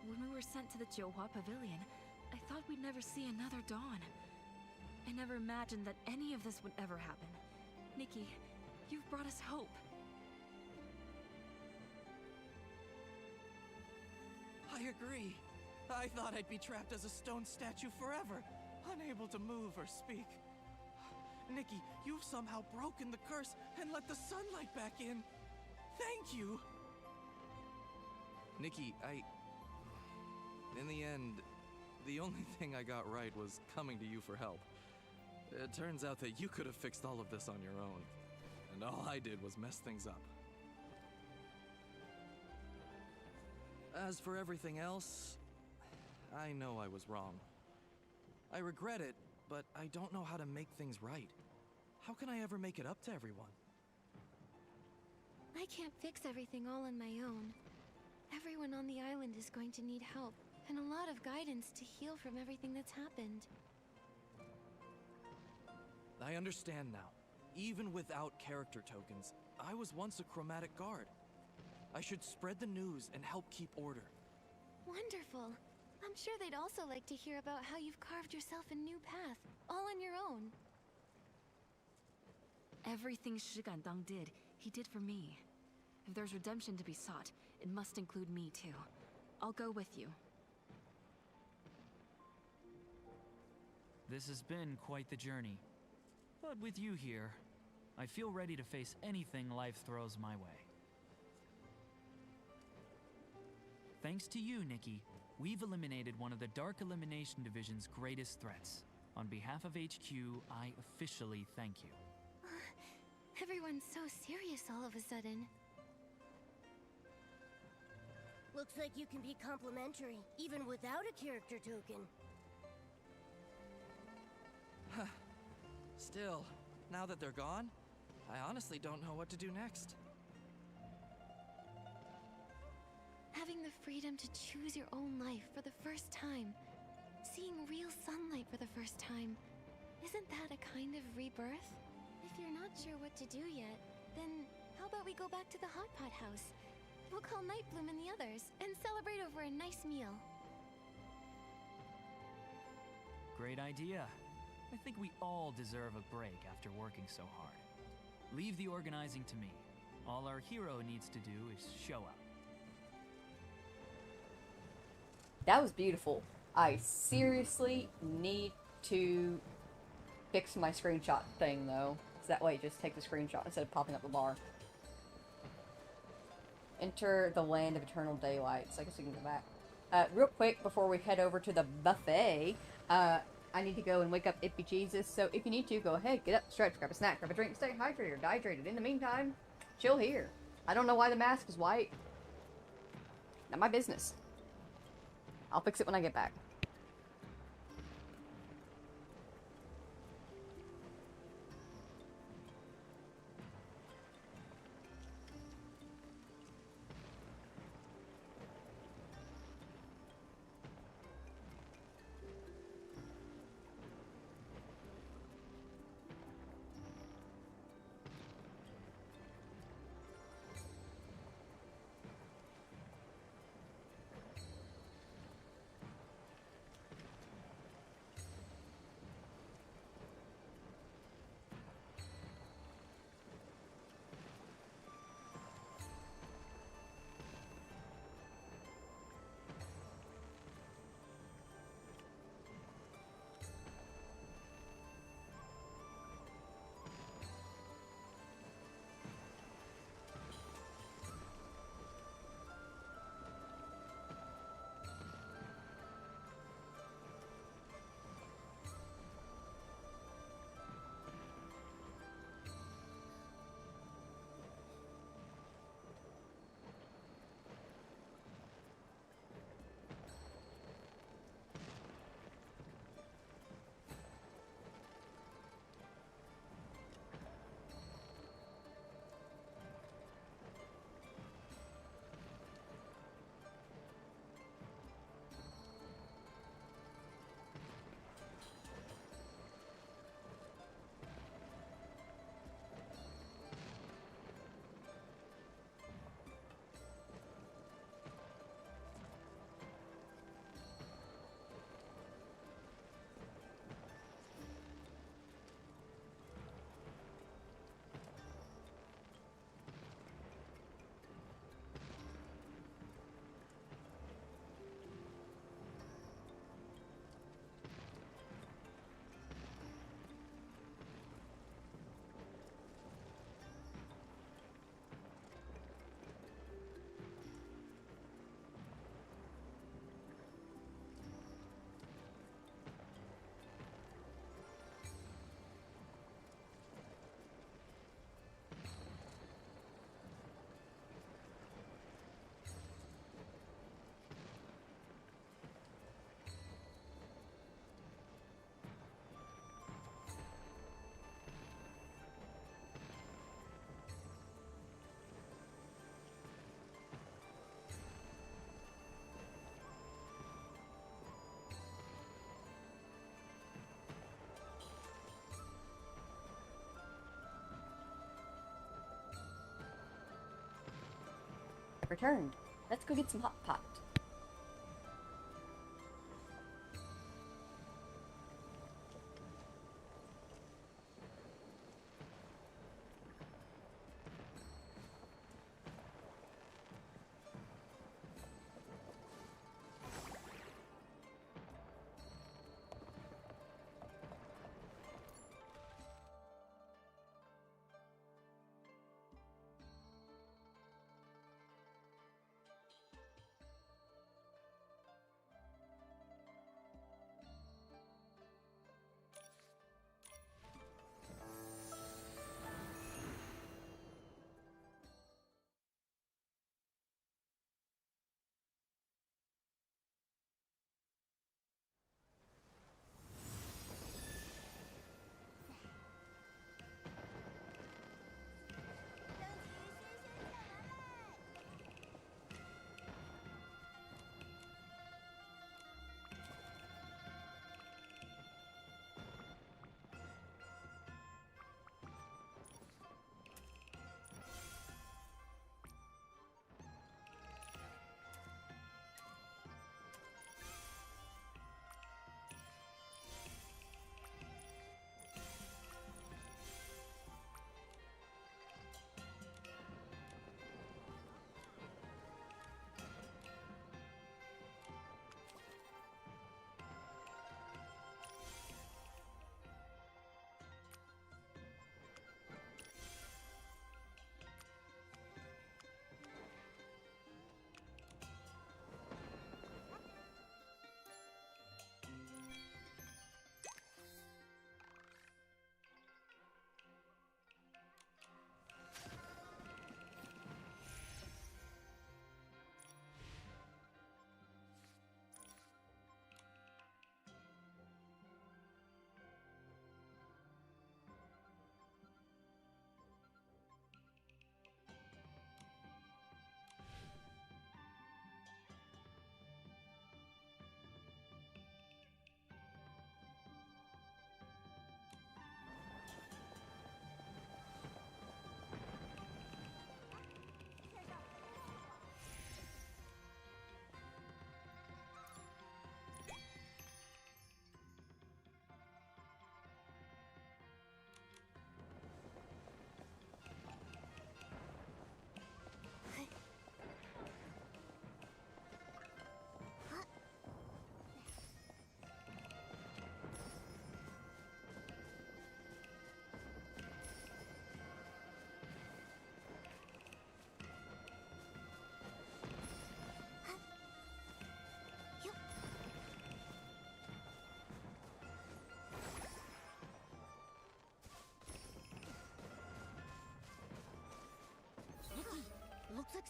When we were sent to the Johua Pavilion, I thought we'd never see another dawn. I never imagined that any of this would ever happen. Nikki, you've brought us hope. I agree. I thought I'd be trapped as a stone statue forever, unable to move or speak. Nikki, you've somehow broken the curse and let the sunlight back in. Thank you! Nikki, in the end, the only thing I got right was coming to you for help. It turns out that you could have fixed all of this on your own, and all I did was mess things up. As for everything else, I know I was wrong. I regret it, but I don't know how to make things right. How can I ever make it up to everyone? I can't fix everything all on my own. Everyone on the island is going to need help, and a lot of guidance to heal from everything that's happened. I understand now. Even without character tokens, I was once a chromatic guard. I should spread the news and help keep order. Wonderful. I'm sure they'd also like to hear about how you've carved yourself a new path, all on your own. Everything Shi Gandang did, he did for me. If there's redemption to be sought, it must include me too. I'll go with you. This has been quite the journey. But with you here, I feel ready to face anything life throws my way. Thanks to you, Nikki, we've eliminated one of the Dark Elimination Division's greatest threats. On behalf of HQ, I officially thank you. Everyone's so serious all of a sudden. Looks like you can be complimentary, even without a character token. Still, now that they're gone, I honestly don't know what to do next. Having the freedom to choose your own life for the first time, seeing real sunlight for the first time, isn't that a kind of rebirth? If you're not sure what to do yet, then how about we go back to the hot pot house? We'll call Nightbloom and the others and celebrate over a nice meal. Great idea. I think we all deserve a break after working so hard. Leave the organizing to me. All our hero needs to do is show up. That was beautiful. I seriously need to fix my screenshot thing, though. So that way it just take the screenshot instead of popping up the bar. Enter the land of eternal daylight. So I guess we can go back. Real quick, before we head over to the buffet, I need to go and wake up Ippy Jesus. So if you need to, go ahead, get up, stretch, grab a snack, grab a drink, stay hydrated or dehydrated. In the meantime, chill here. I don't know why the mask is white. Not my business. I'll fix it when I get back. Returned. Let's go get some hot pot.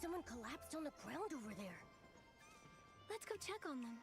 Someone collapsed on the ground over there. Let's go check on them.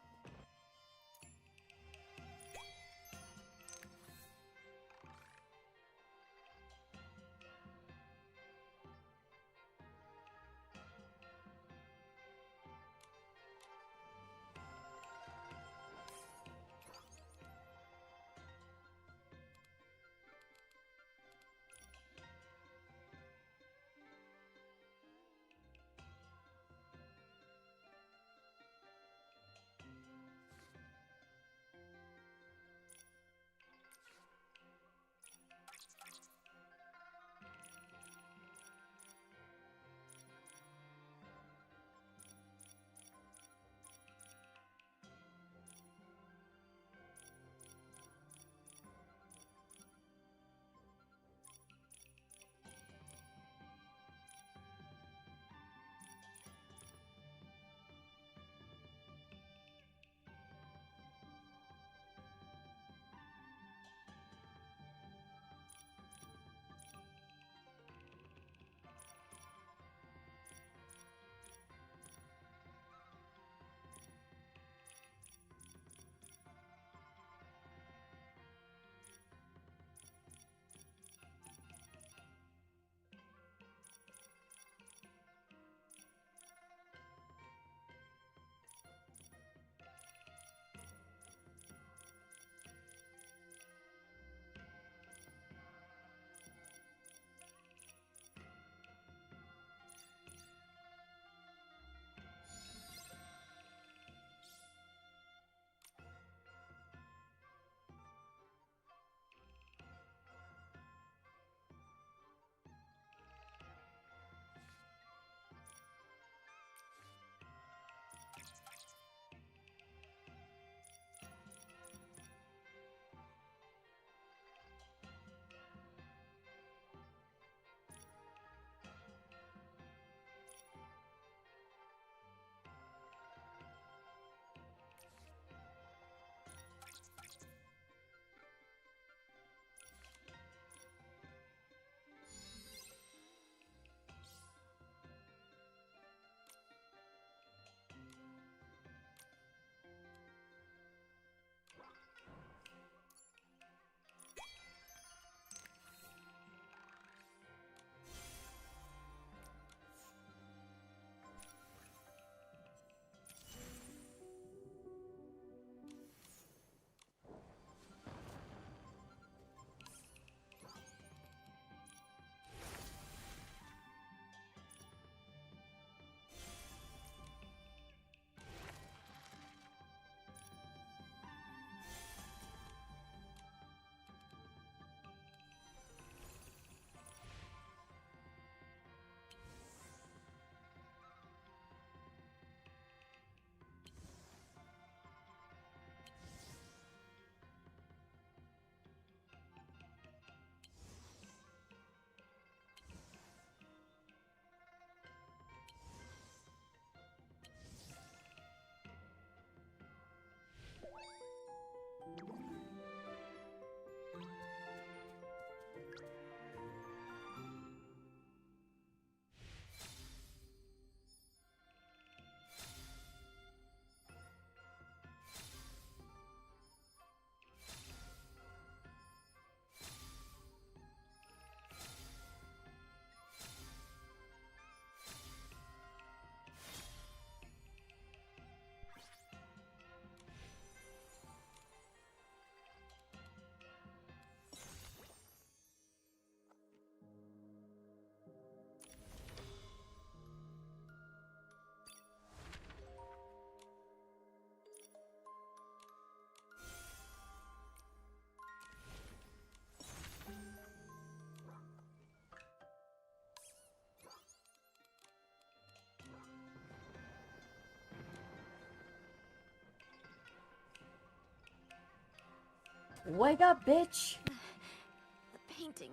Wake up, bitch! The painting,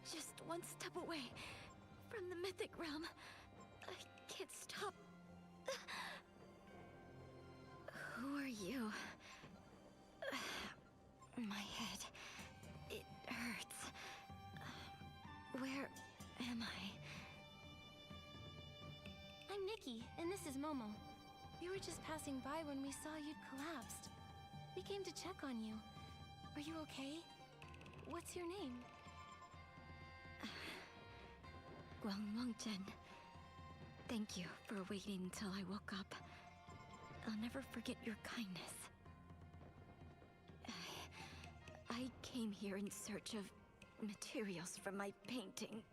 just one step away from the mythic realm. I can't stop. Who are you? My head. It hurts. Where am I? Nikki, and this is Momo. We were just passing by when we saw you'd collapsed. We came to check on you. Are you okay? What's your name? Wanxiang. Thank you for waiting until I woke up. I'll never forget your kindness. I came here in search of materials for my painting.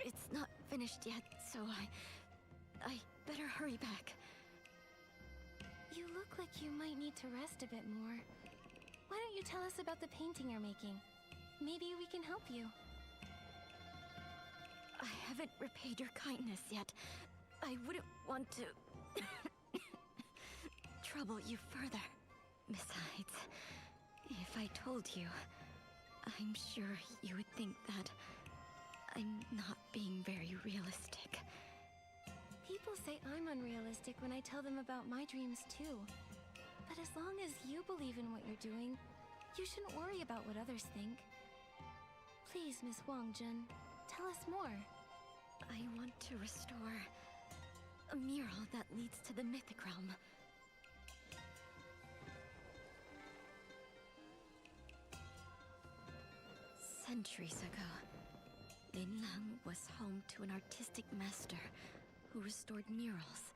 It's not finished yet, so I better hurry back. You look like you might need to rest a bit more. Why don't you tell us about the painting you're making? Maybe we can help you. I haven't repaid your kindness yet. I wouldn't want to trouble you further. Besides, if I told you, I'm sure you would think that I'm not being very realistic. People say I'm unrealistic when I tell them about my dreams too. But as long as you believe in what you're doing, you shouldn't worry about what others think. Please, Miss Wanxiang, tell us more. I want to restore a mural that leads to the mythic realm. Centuries ago, Miraland was home to an artistic master who restored murals.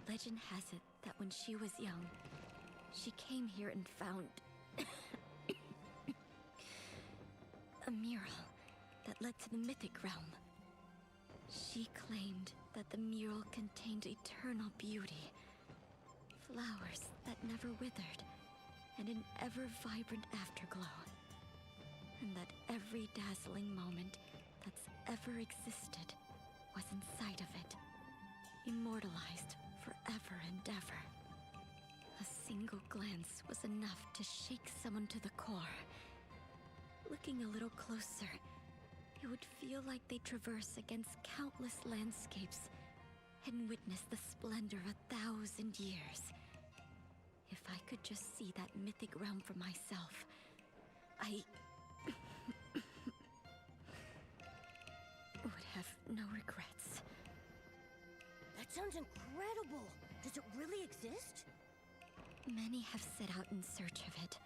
Legend has it that when she was young, she came here and found a mural that led to the mythic realm. She claimed that the mural contained eternal beauty, flowers that never withered, and an ever-vibrant afterglow. And that every dazzling moment that's ever existed was inside of it, immortalized forever and ever. A single glance was enough to shake someone to the core. Looking a little closer, it would feel like they traverse against countless landscapes and witness the splendor of 1,000 years. If I could just see that mythic realm for myself, I would have no regrets. That sounds incredible! Does it really exist? Many have set out in search of it,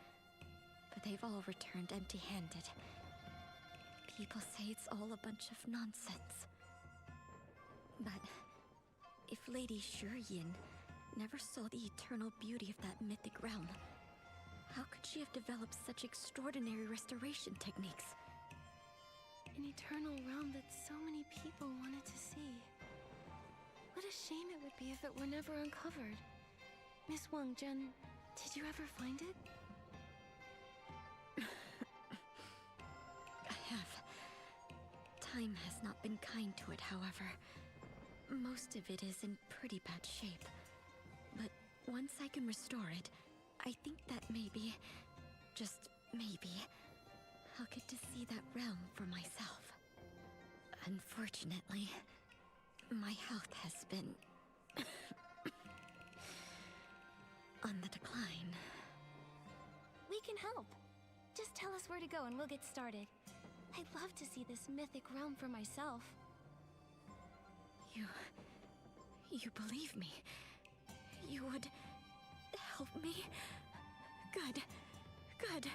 but they've all returned empty-handed. People say it's all a bunch of nonsense. But if Lady Shiyin never saw the eternal beauty of that mythic realm, how could she have developed such extraordinary restoration techniques? An eternal realm that so many people wanted to see. What a shame it would be if it were never uncovered. Miss Wanxiang, did you ever find it? I have. Time has not been kind to it, however. Most of it is in pretty bad shape. But once I can restore it, I think that maybe, just maybe, I'll get to see that realm for myself. Unfortunately, my health has been on the decline. We can help. Just tell us where to go and we'll get started. I'd love to see this mythic realm for myself. You believe me? You would help me? Good. Good.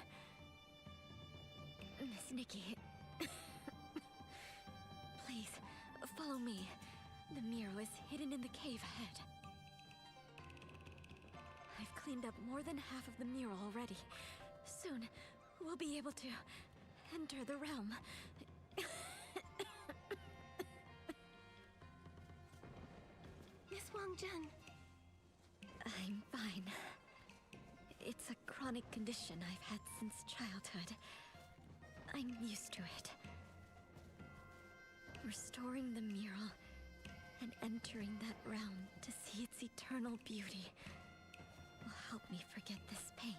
Miss Nikki. Please, follow me. The mural is hidden in the cave ahead. I've cleaned up more than half of the mural already. Soon, we'll be able to enter the realm. Miss Wanxiang. I'm fine. It's a chronic condition I've had since childhood. I'm used to it. Restoring the mural and entering that realm to see its eternal beauty will help me forget this pain.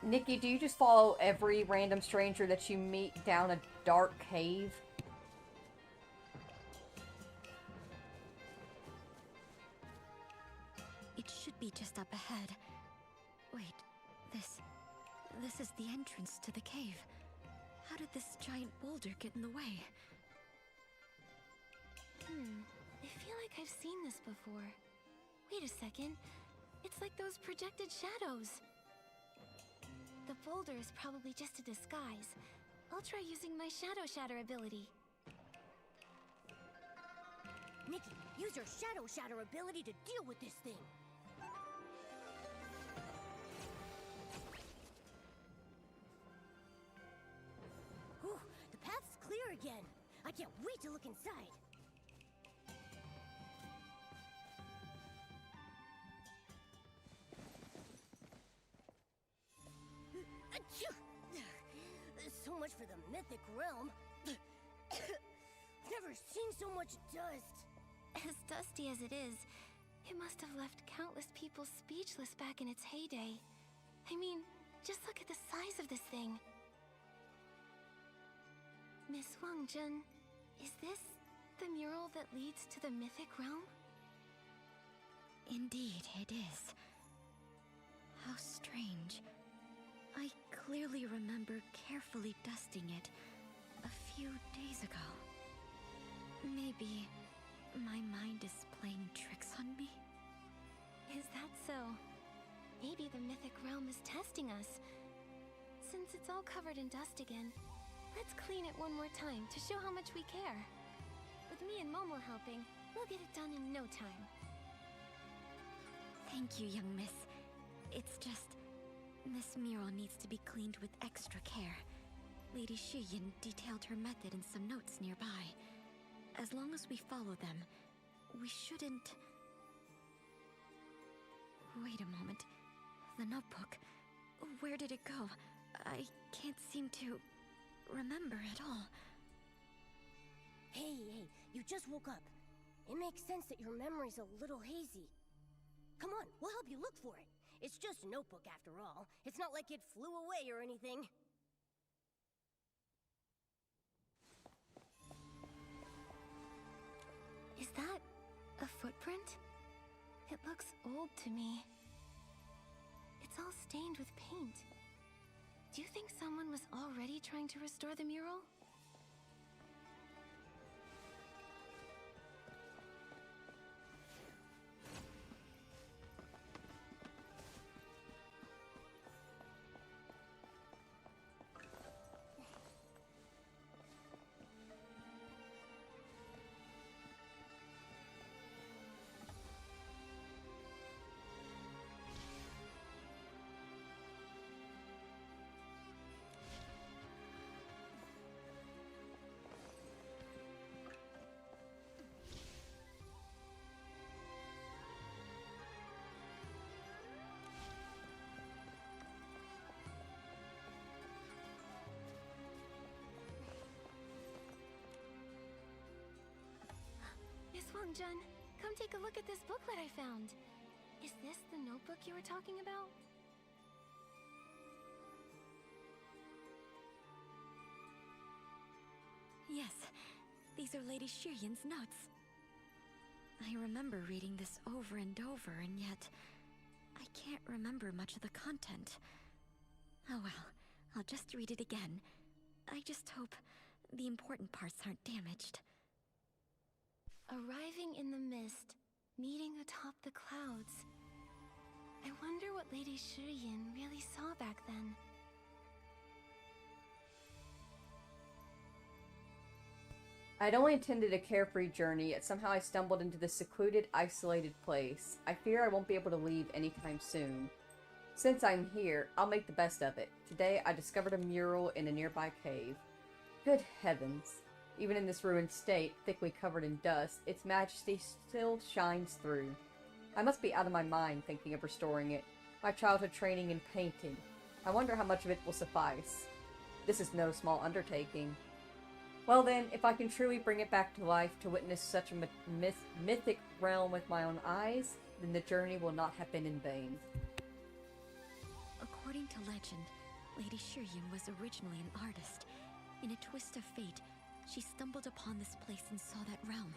Nikki, do you just follow every random stranger that you meet down a dark cave? should be just up ahead. Wait, this is the entrance to the cave. How did this giant boulder get in the way? I feel like I've seen this before. Wait a second. It's like those projected shadows. The boulder is probably just a disguise. I'll try using my Shadow Shatter ability. Nikki, use your Shadow Shatter ability to deal with this thing. Whew, the path's clear again. I can't wait to look inside. Achoo! So much for the mythic realm. Never seen so much dust. As dusty as it is, it must have left countless people speechless back in its heyday. I mean, just look at the size of this thing. Miss Wanxiang, is this the mural that leads to the mythic realm? Indeed, it is. How strange. I clearly remember carefully dusting it a few days ago. Maybe my mind is playing tricks on me? Is that so? Maybe the mythic realm is testing us. Since it's all covered in dust again, let's clean it one more time to show how much we care. With me and Momo helping, we'll get it done in no time. Thank you, young miss. It's just... this mural needs to be cleaned with extra care. Lady Shiyin detailed her method in some notes nearby. As long as we follow them, we shouldn't... Wait a moment. The notebook. Where did it go? I can't seem to remember at all. Hey, you just woke up. It makes sense that your memory's a little hazy. Come on, we'll help you look for it. It's just a notebook after all. It's not like it flew away or anything. Is that a footprint? It looks old to me. It's all stained with paint. Do you think someone was already trying to restore the mural? Miss Wanxiang, come take a look at this booklet I found. Is this the notebook you were talking about? Yes, these are Lady Shiyin's notes. I remember reading this over and over, and yet I can't remember much of the content. Oh well, I'll just read it again. I just hope the important parts aren't damaged. Arriving in the mist, meeting atop the clouds. I wonder what Lady Shiyin really saw back then. I'd only intended a carefree journey, yet somehow I stumbled into this secluded, isolated place. I fear I won't be able to leave anytime soon. Since I'm here, I'll make the best of it. Today, I discovered a mural in a nearby cave. Good heavens. Even in this ruined state, thickly covered in dust, its majesty still shines through. I must be out of my mind thinking of restoring it. My childhood training in painting. I wonder how much of it will suffice. This is no small undertaking. Well then, if I can truly bring it back to life to witness such a mythic realm with my own eyes, then the journey will not have been in vain. According to legend, Lady Shiyin was originally an artist. In a twist of fate, she stumbled upon this place and saw that realm.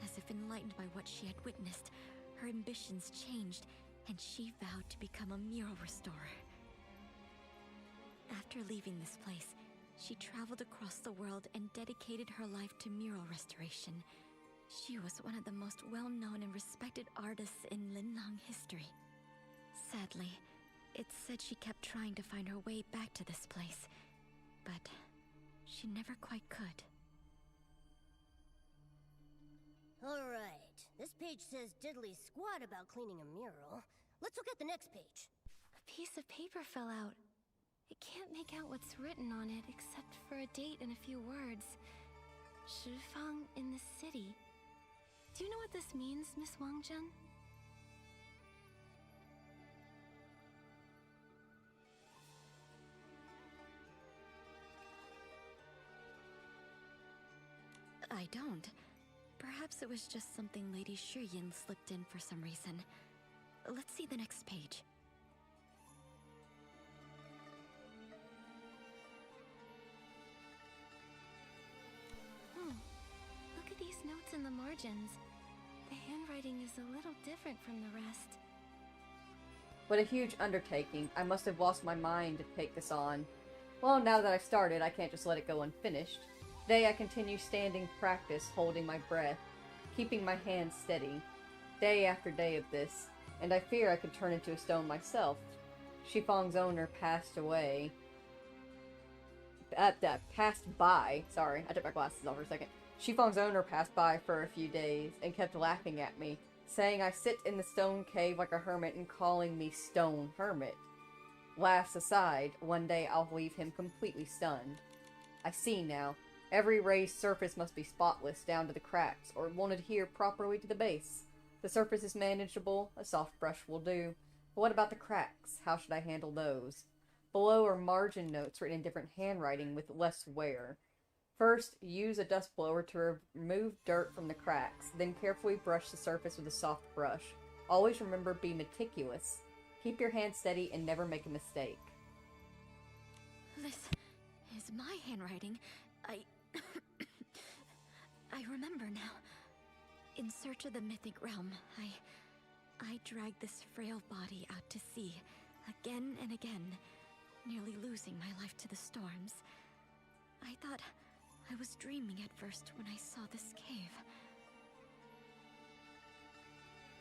As if enlightened by what she had witnessed, her ambitions changed, and she vowed to become a mural restorer. After leaving this place, she traveled across the world and dedicated her life to mural restoration. She was one of the most well-known and respected artists in Linlang history. Sadly, it's said she kept trying to find her way back to this place, but she never quite could. Alright, this page says diddly squat about cleaning a mural. Let's look at the next page. A piece of paper fell out. I can't make out what's written on it except for a date and a few words. Shifang in the city. Do you know what this means, Miss Wanxiang? I don't. Perhaps it was just something Lady Shiyin slipped in for some reason. Let's see the next page. Look at these notes in the margins. The handwriting is a little different from the rest. What a huge undertaking. I must have lost my mind to take this on. Well, now that I've started, I can't just let it go unfinished. Today I continue standing practice, holding my breath, keeping my hands steady. Day after day of this, and I fear I could turn into a stone myself. Shifang's owner passed away. Passed by. Sorry, I took my glasses off for a second. Shifang's owner passed by for a few days and kept laughing at me, saying I sit in the stone cave like a hermit and calling me Stone Hermit. Laughs aside, one day I'll leave him completely stunned. I see now. Every raised surface must be spotless down to the cracks, or it won't adhere properly to the base. The surface is manageable, a soft brush will do. But what about the cracks? How should I handle those? Below are margin notes written in different handwriting with less wear. First, use a dust blower to remove dirt from the cracks, then carefully brush the surface with a soft brush. Always remember, be meticulous. Keep your hand steady and never make a mistake. This is my handwriting. I remember now. In search of the mythic realm, I dragged this frail body out to sea, again and again, nearly losing my life to the storms. I thought I was dreaming at first when I saw this cave.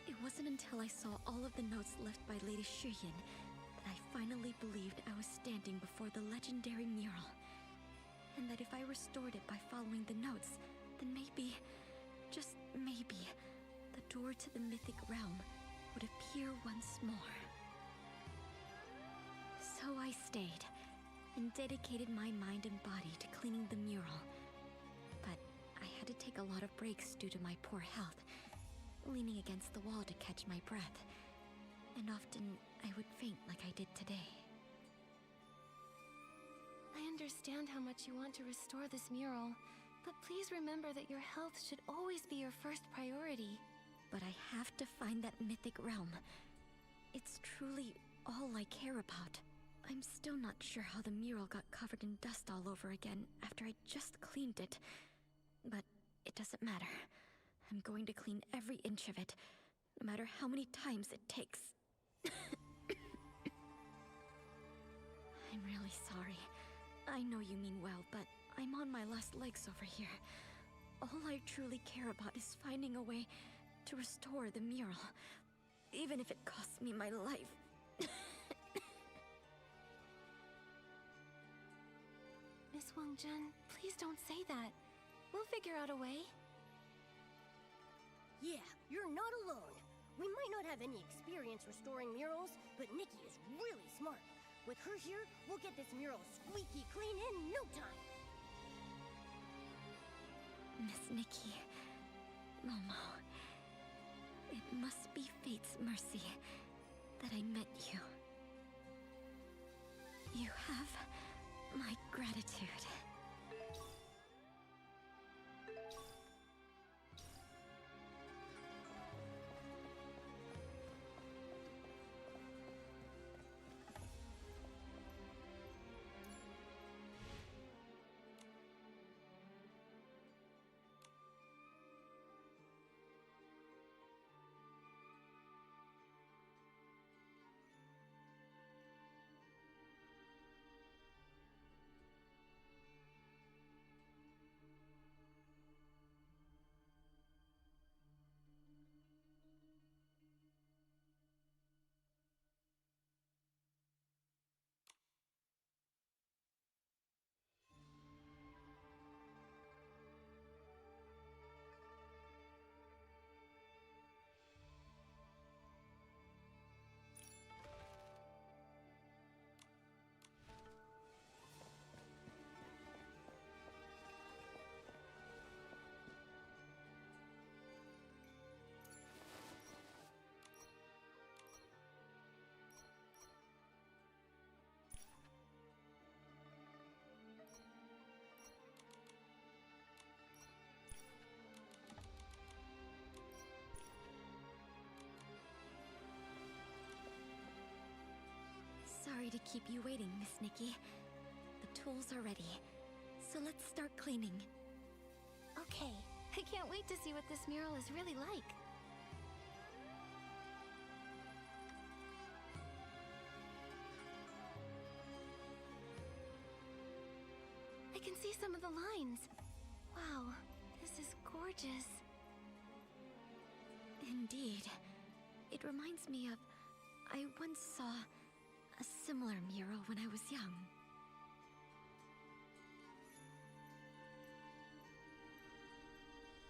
It wasn't until I saw all of the notes left by Lady Shiyin that I finally believed I was standing before the legendary mural. And that if I restored it by following the notes, then maybe, just maybe, the door to the mythic realm would appear once more. So I stayed, and dedicated my mind and body to cleaning the mural. But I had to take a lot of breaks due to my poor health, leaning against the wall to catch my breath, and often I would faint like I did today. I understand how much you want to restore this mural, but please remember that your health should always be your first priority. But I have to find that mythic realm. It's truly all I care about. I'm still not sure how the mural got covered in dust all over again after I just cleaned it. But it doesn't matter. I'm going to clean every inch of it, no matter how many times it takes. I'm really sorry. I know you mean well, but I'm on my last legs over here. All I truly care about is finding a way to restore the mural, even if it costs me my life. Miss Wanxiang, please don't say that. We'll figure out a way. Yeah, you're not alone. We might not have any experience restoring murals, but Nikki is really smart. With her here, we'll get this mural squeaky clean in no time. Miss Nikki, Momo, it must be fate's mercy that I met you. You have my gratitude. sorry to keep you waiting, Miss Nikki. The tools are ready, so let's start cleaning. Okay, I can't wait to see what this mural is really like. I can see some of the lines. Wow, this is gorgeous. Indeed. It reminds me of... I once saw a similar mural when I was young.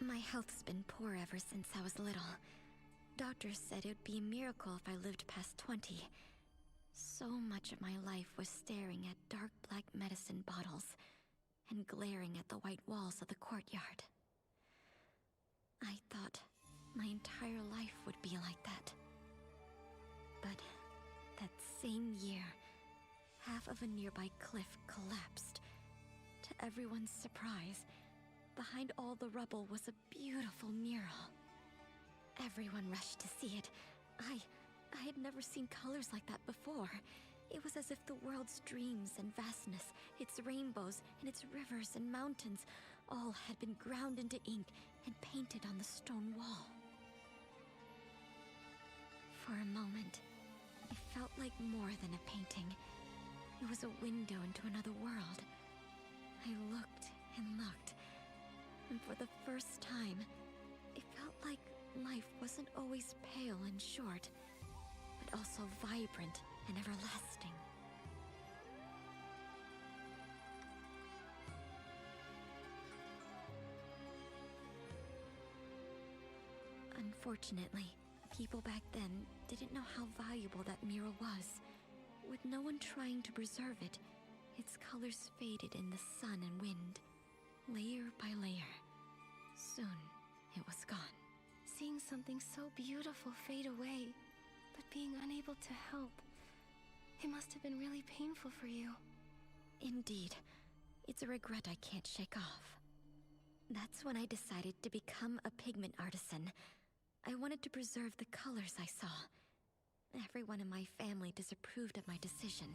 My health's been poor ever since I was little. Doctors said it would be a miracle if I lived past 20. So much of my life was staring at dark black medicine bottles and glaring at the white walls of the courtyard. I thought my entire life would be like that. But that same year, half of a nearby cliff collapsed. To everyone's surprise, behind all the rubble was a beautiful mural. Everyone rushed to see it. I had never seen colors like that before. It was as if the world's dreams and vastness, its rainbows and its rivers and mountains, all had been ground into ink and painted on the stone wall. For a moment, it felt like more than a painting. It was a window into another world. I looked and looked, and for the first time, it felt like life wasn't always pale and short, but also vibrant and everlasting. Unfortunately, people back then didn't know how valuable that mural was. With no one trying to preserve it, its colors faded in the sun and wind, layer by layer. Soon, it was gone. Seeing something so beautiful fade away, but being unable to help. It must have been really painful for you. Indeed. It's a regret I can't shake off. That's when I decided to become a pigment artisan. I wanted to preserve the colors I saw. Everyone in my family disapproved of my decision.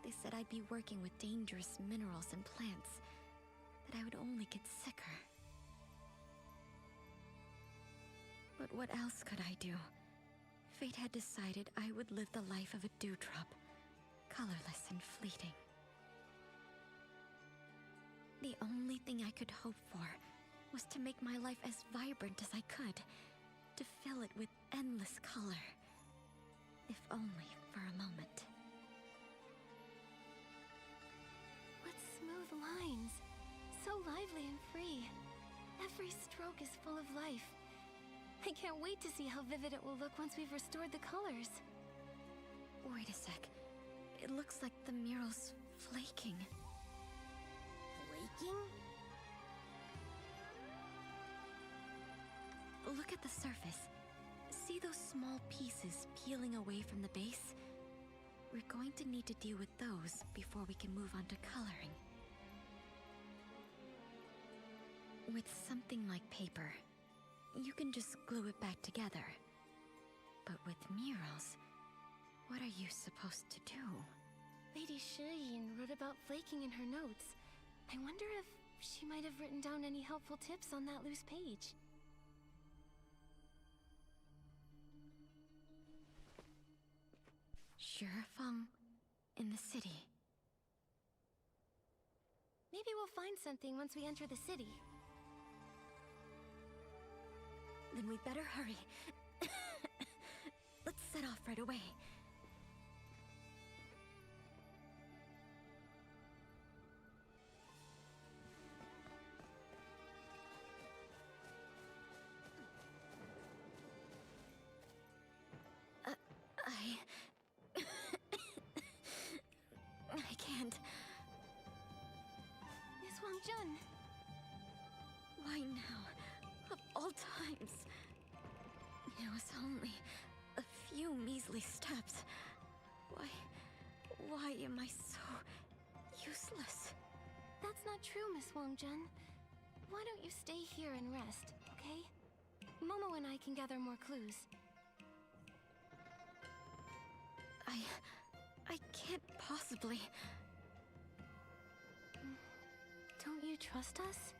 They said I'd be working with dangerous minerals and plants, that I would only get sicker. But what else could I do? Fate had decided I would live the life of a dewdrop, colorless and fleeting. The only thing I could hope for was to make my life as vibrant as I could, to fill it with endless color, if only for a moment. What smooth lines! So lively and free. Every stroke is full of life. I can't wait to see how vivid it will look once we've restored the colors. Wait a sec. It looks like the mural's flaking. Flaking? Look at the surface. See those small pieces peeling away from the base? We're going to need to deal with those before we can move on to coloring. With something like paper, you can just glue it back together. But with murals, what are you supposed to do? Lady Shiyin wrote about flaking in her notes. I wonder if she might have written down any helpful tips on that loose page. Shurifeng in the city. Maybe we'll find something once we enter the city. Then we'd better hurry. Let's set off right away. I can't. Miss Wanxiang! Why now? Of all times. It was only a few measly steps. Why am I so useless? That's not true, Miss Wanxiang. Why don't you stay here and rest, okay? Momo and I can gather more clues. I can't possibly? Don't you trust us?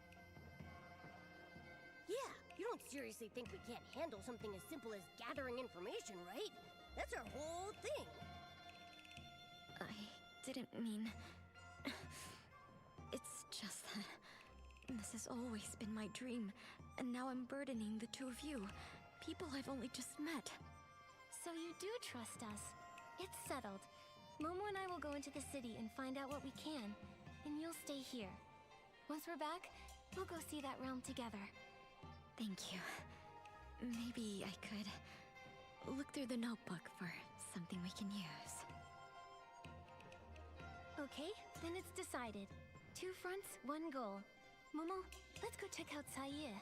Yeah, you don't seriously think we can't handle something as simple as gathering information, right? That's our whole thing. I didn't mean... It's just that this has always been my dream, and now I'm burdening the two of you, people I've only just met. So you do trust us. It's settled. Momo and I will go into the city and find out what we can, and you'll stay here. Once we're back, we'll go see that realm together. Thank you. Maybe I could look through the notebook for something we can use. Okay, then it's decided. 2 fronts, 1 goal. Momo, let's go check out Suiika.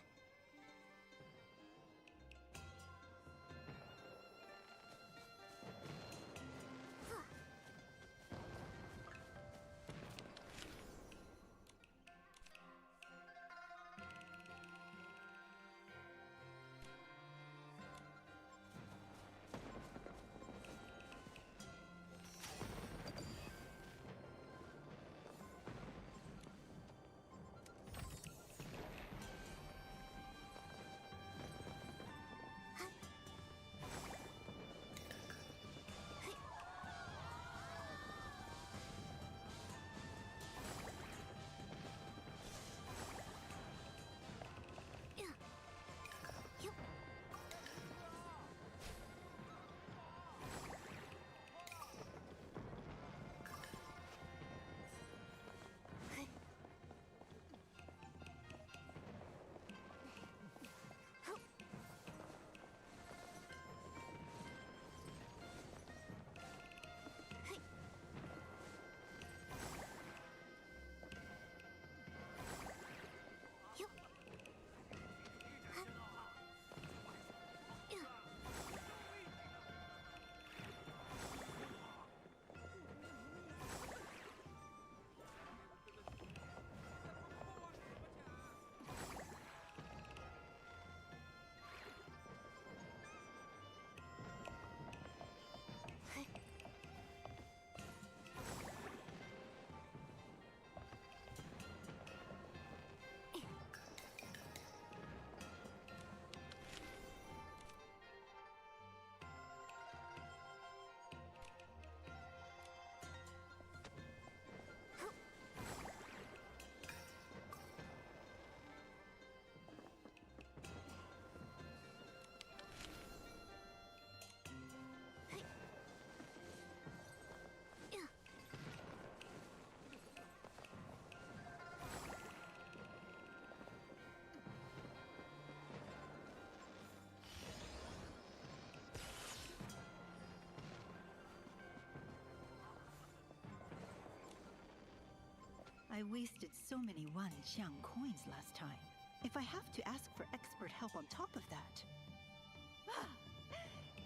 I wasted so many Wanxiang coins last time. If I have to ask for expert help on top of that...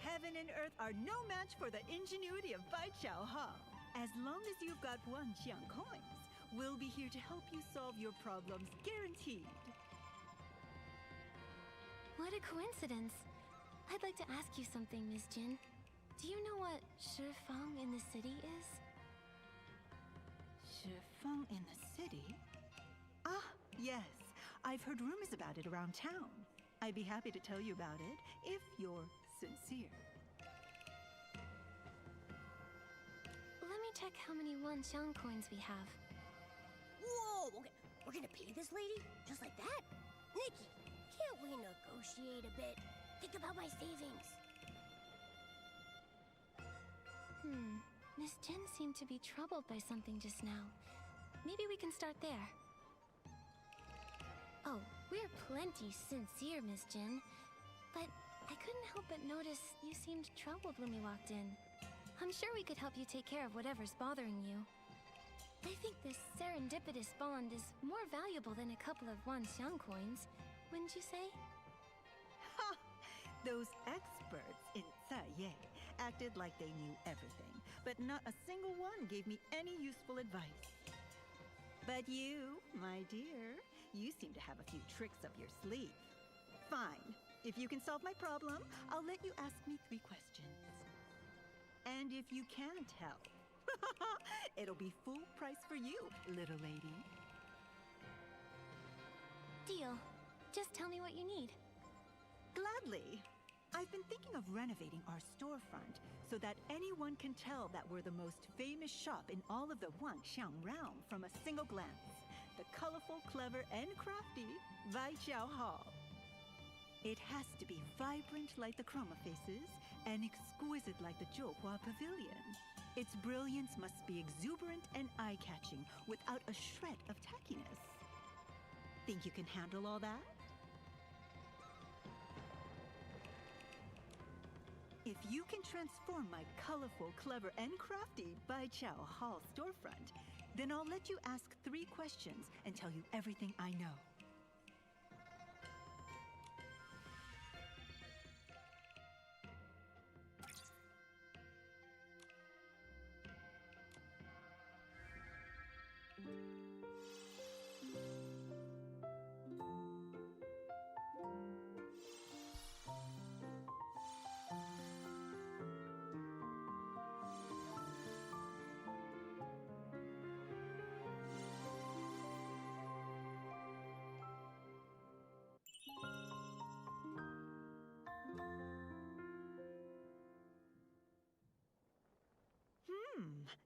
Heaven and earth are no match for the ingenuity of Baijiao Ha. As long as you've got Wanxiang coins, we'll be here to help you solve your problems, guaranteed. What a coincidence. I'd like to ask you something, Miss Jin. Do you know what Shifeng in the city is? Shifeng in the city? Ah, yes. I've heard rumors about it around town. I'd be happy to tell you about it if you're sincere. Let me check how many Wanxiang coins we have. Whoa! Okay, we're gonna pay this lady? Just like that? Nikki, can't we negotiate a bit? Think about my savings. Miss Jin seemed to be troubled by something just now. Maybe we can start there. Oh, we're plenty sincere, Miss Jin. But I couldn't help but notice you seemed troubled when we walked in. I'm sure we could help you take care of whatever's bothering you. I think this serendipitous bond is more valuable than a couple of Wanxiang coins, wouldn't you say? Ha! Those experts in Suiika acted like they knew everything, but not a single one gave me any useful advice. But you, my dear, you seem to have a few tricks up your sleeve. Fine. If you can solve my problem, I'll let you ask me 3 questions. And if you can't help, It'll be full price for you, little lady. Deal. Just tell me what you need. Gladly. I've been thinking of renovating our storefront so that anyone can tell that we're the most famous shop in all of the Wanxiang realm from a single glance. The colorful, clever, and crafty Vaijiao Hall. It has to be vibrant like the Chroma Faces and exquisite like the Zhouhua Pavilion. Its brilliance must be exuberant and eye-catching without a shred of tackiness. Think you can handle all that? If you can transform my colorful, clever, and crafty Baijiao Hall storefront, then I'll let you ask 3 questions and tell you everything I know.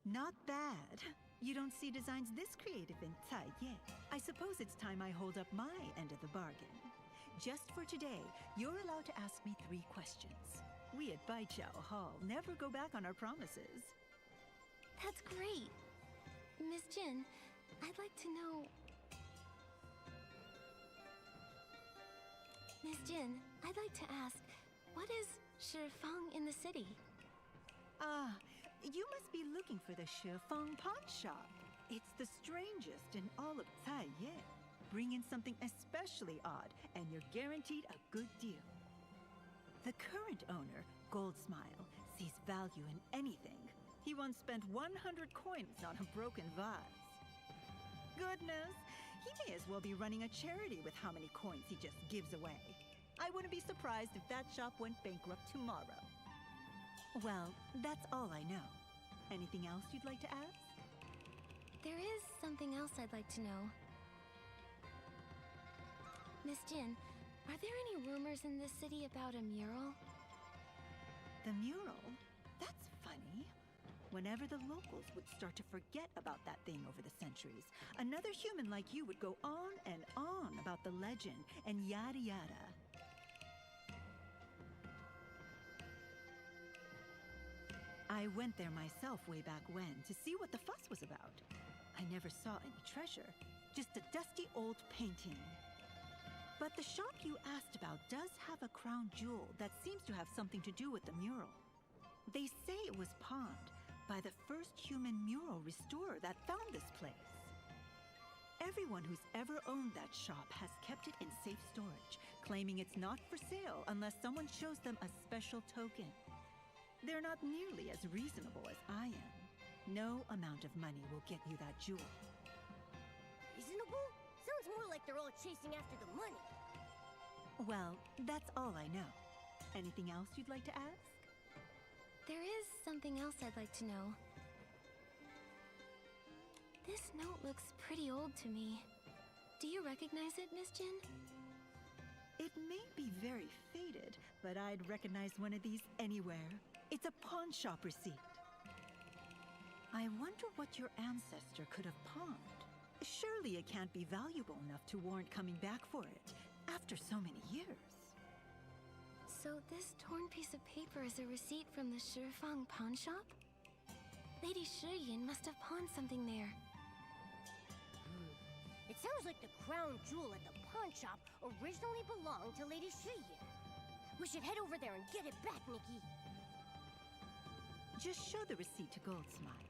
Not bad. You don't see designs this creative in Taiye. I suppose it's time I hold up my end of the bargain. Just for today, you're allowed to ask me 3 questions. We at Baijiao Hall never go back on our promises. That's great. Miss Jin, I'd like to know... Miss Jin, I'd like to ask, what is Shifeng in the city? You must be looking for the Shifeng pawn shop. It's the strangest in all of Taiye. Bring in something especially odd, and you're guaranteed a good deal. The current owner, Goldsmile, sees value in anything. He once spent 100 coins on a broken vase. Goodness, he may as well be running a charity with how many coins he just gives away. I wouldn't be surprised if that shop went bankrupt tomorrow. Well, that's all I know. Anything else you'd like to ask? There is something else I'd like to know. Miss Jin, are there any rumors in this city about a mural? The mural? That's funny. Whenever the locals would start to forget about that thing over the centuries, another human like you would go on and on about the legend and yada yada. I went there myself way back when to see what the fuss was about. I never saw any treasure, just a dusty old painting. But the shop you asked about does have a crown jewel that seems to have something to do with the mural. They say it was pawned by the first human mural restorer that found this place. Everyone who's ever owned that shop has kept it in safe storage, claiming it's not for sale unless someone shows them a special token. They're not nearly as reasonable as I am. No amount of money will get you that jewel. Reasonable? Sounds more like they're all chasing after the money. Well, that's all I know. Anything else you'd like to ask? There is something else I'd like to know. This note looks pretty old to me. Do you recognize it, Miss Jin? It may be very faded, but I'd recognize one of these anywhere. It's a pawn shop receipt. I wonder what your ancestor could have pawned. Surely it can't be valuable enough to warrant coming back for it after so many years. So this torn piece of paper is a receipt from the Shifeng pawn shop? Lady Shiyin must have pawned something there. It sounds like the crown jewel at the pawn shop originally belonged to Lady Shiyin. We should head over there and get it back, Nikki. Just show the receipt to Goldsmile.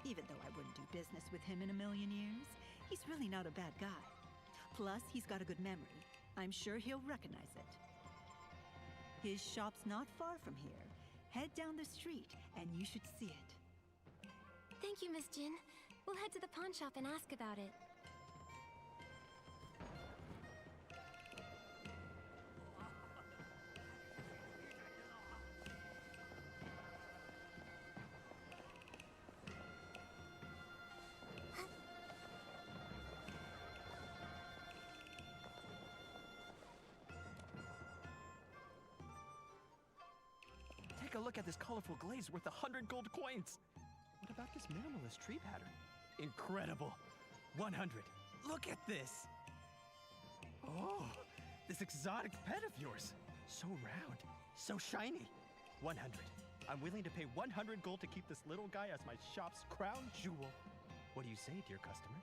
Even though I wouldn't do business with him in a million years, he's really not a bad guy. Plus, he's got a good memory. I'm sure he'll recognize it. His shop's not far from here. Head down the street, and you should see it. Thank you, Miss Jin. We'll head to the pawn shop and ask about it. Take a look at this colorful glaze worth 100 gold coins. What about this minimalist tree pattern? Incredible. 100. Look at this. Oh, this exotic pet of yours. So round, so shiny. 100. I'm willing to pay 100 gold to keep this little guy as my shop's crown jewel. What do you say, dear customer?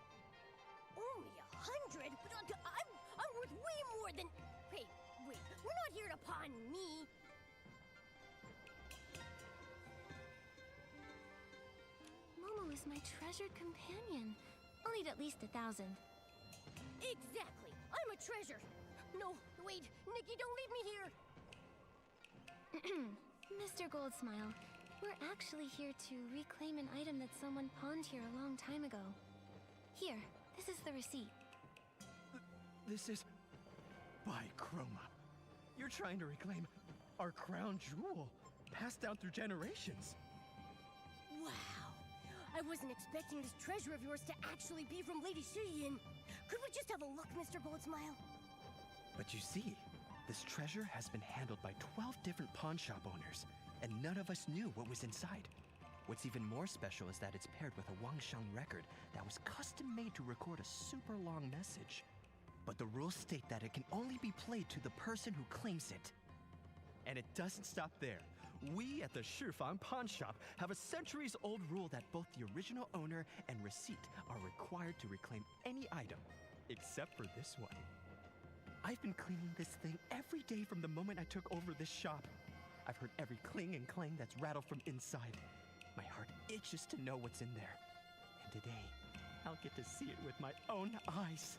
Only 100? I'm worth way more than... Hey, wait, we're not here to pawn me. Momo is my treasured companion. I'll need at least 1,000. Exactly. I'm a treasure. No, wait, Nikki, don't leave me here. Mr. Goldsmile, we're actually here to reclaim an item that someone pawned here a long time ago. Here, this is the receipt. This is... By Chroma. You're trying to reclaim our crown jewel, passed down through generations. Wow. I wasn't expecting this treasure of yours to actually be from Lady Shiyin. Could we just have a look, Mr. Goldsmile? But you see, this treasure has been handled by 12 different pawn shop owners, and none of us knew what was inside. What's even more special is that it's paired with a Wanxiang record that was custom-made to record a super long message. But the rules state that it can only be played to the person who claims it. And it doesn't stop there. We at the Shifang Pawn Shop have a centuries-old rule that both the original owner and receipt are required to reclaim any item, except for this one. I've been cleaning this thing every day from the moment I took over this shop. I've heard every cling and clang that's rattled from inside. My heart itches to know what's in there. And today, I'll get to see it with my own eyes.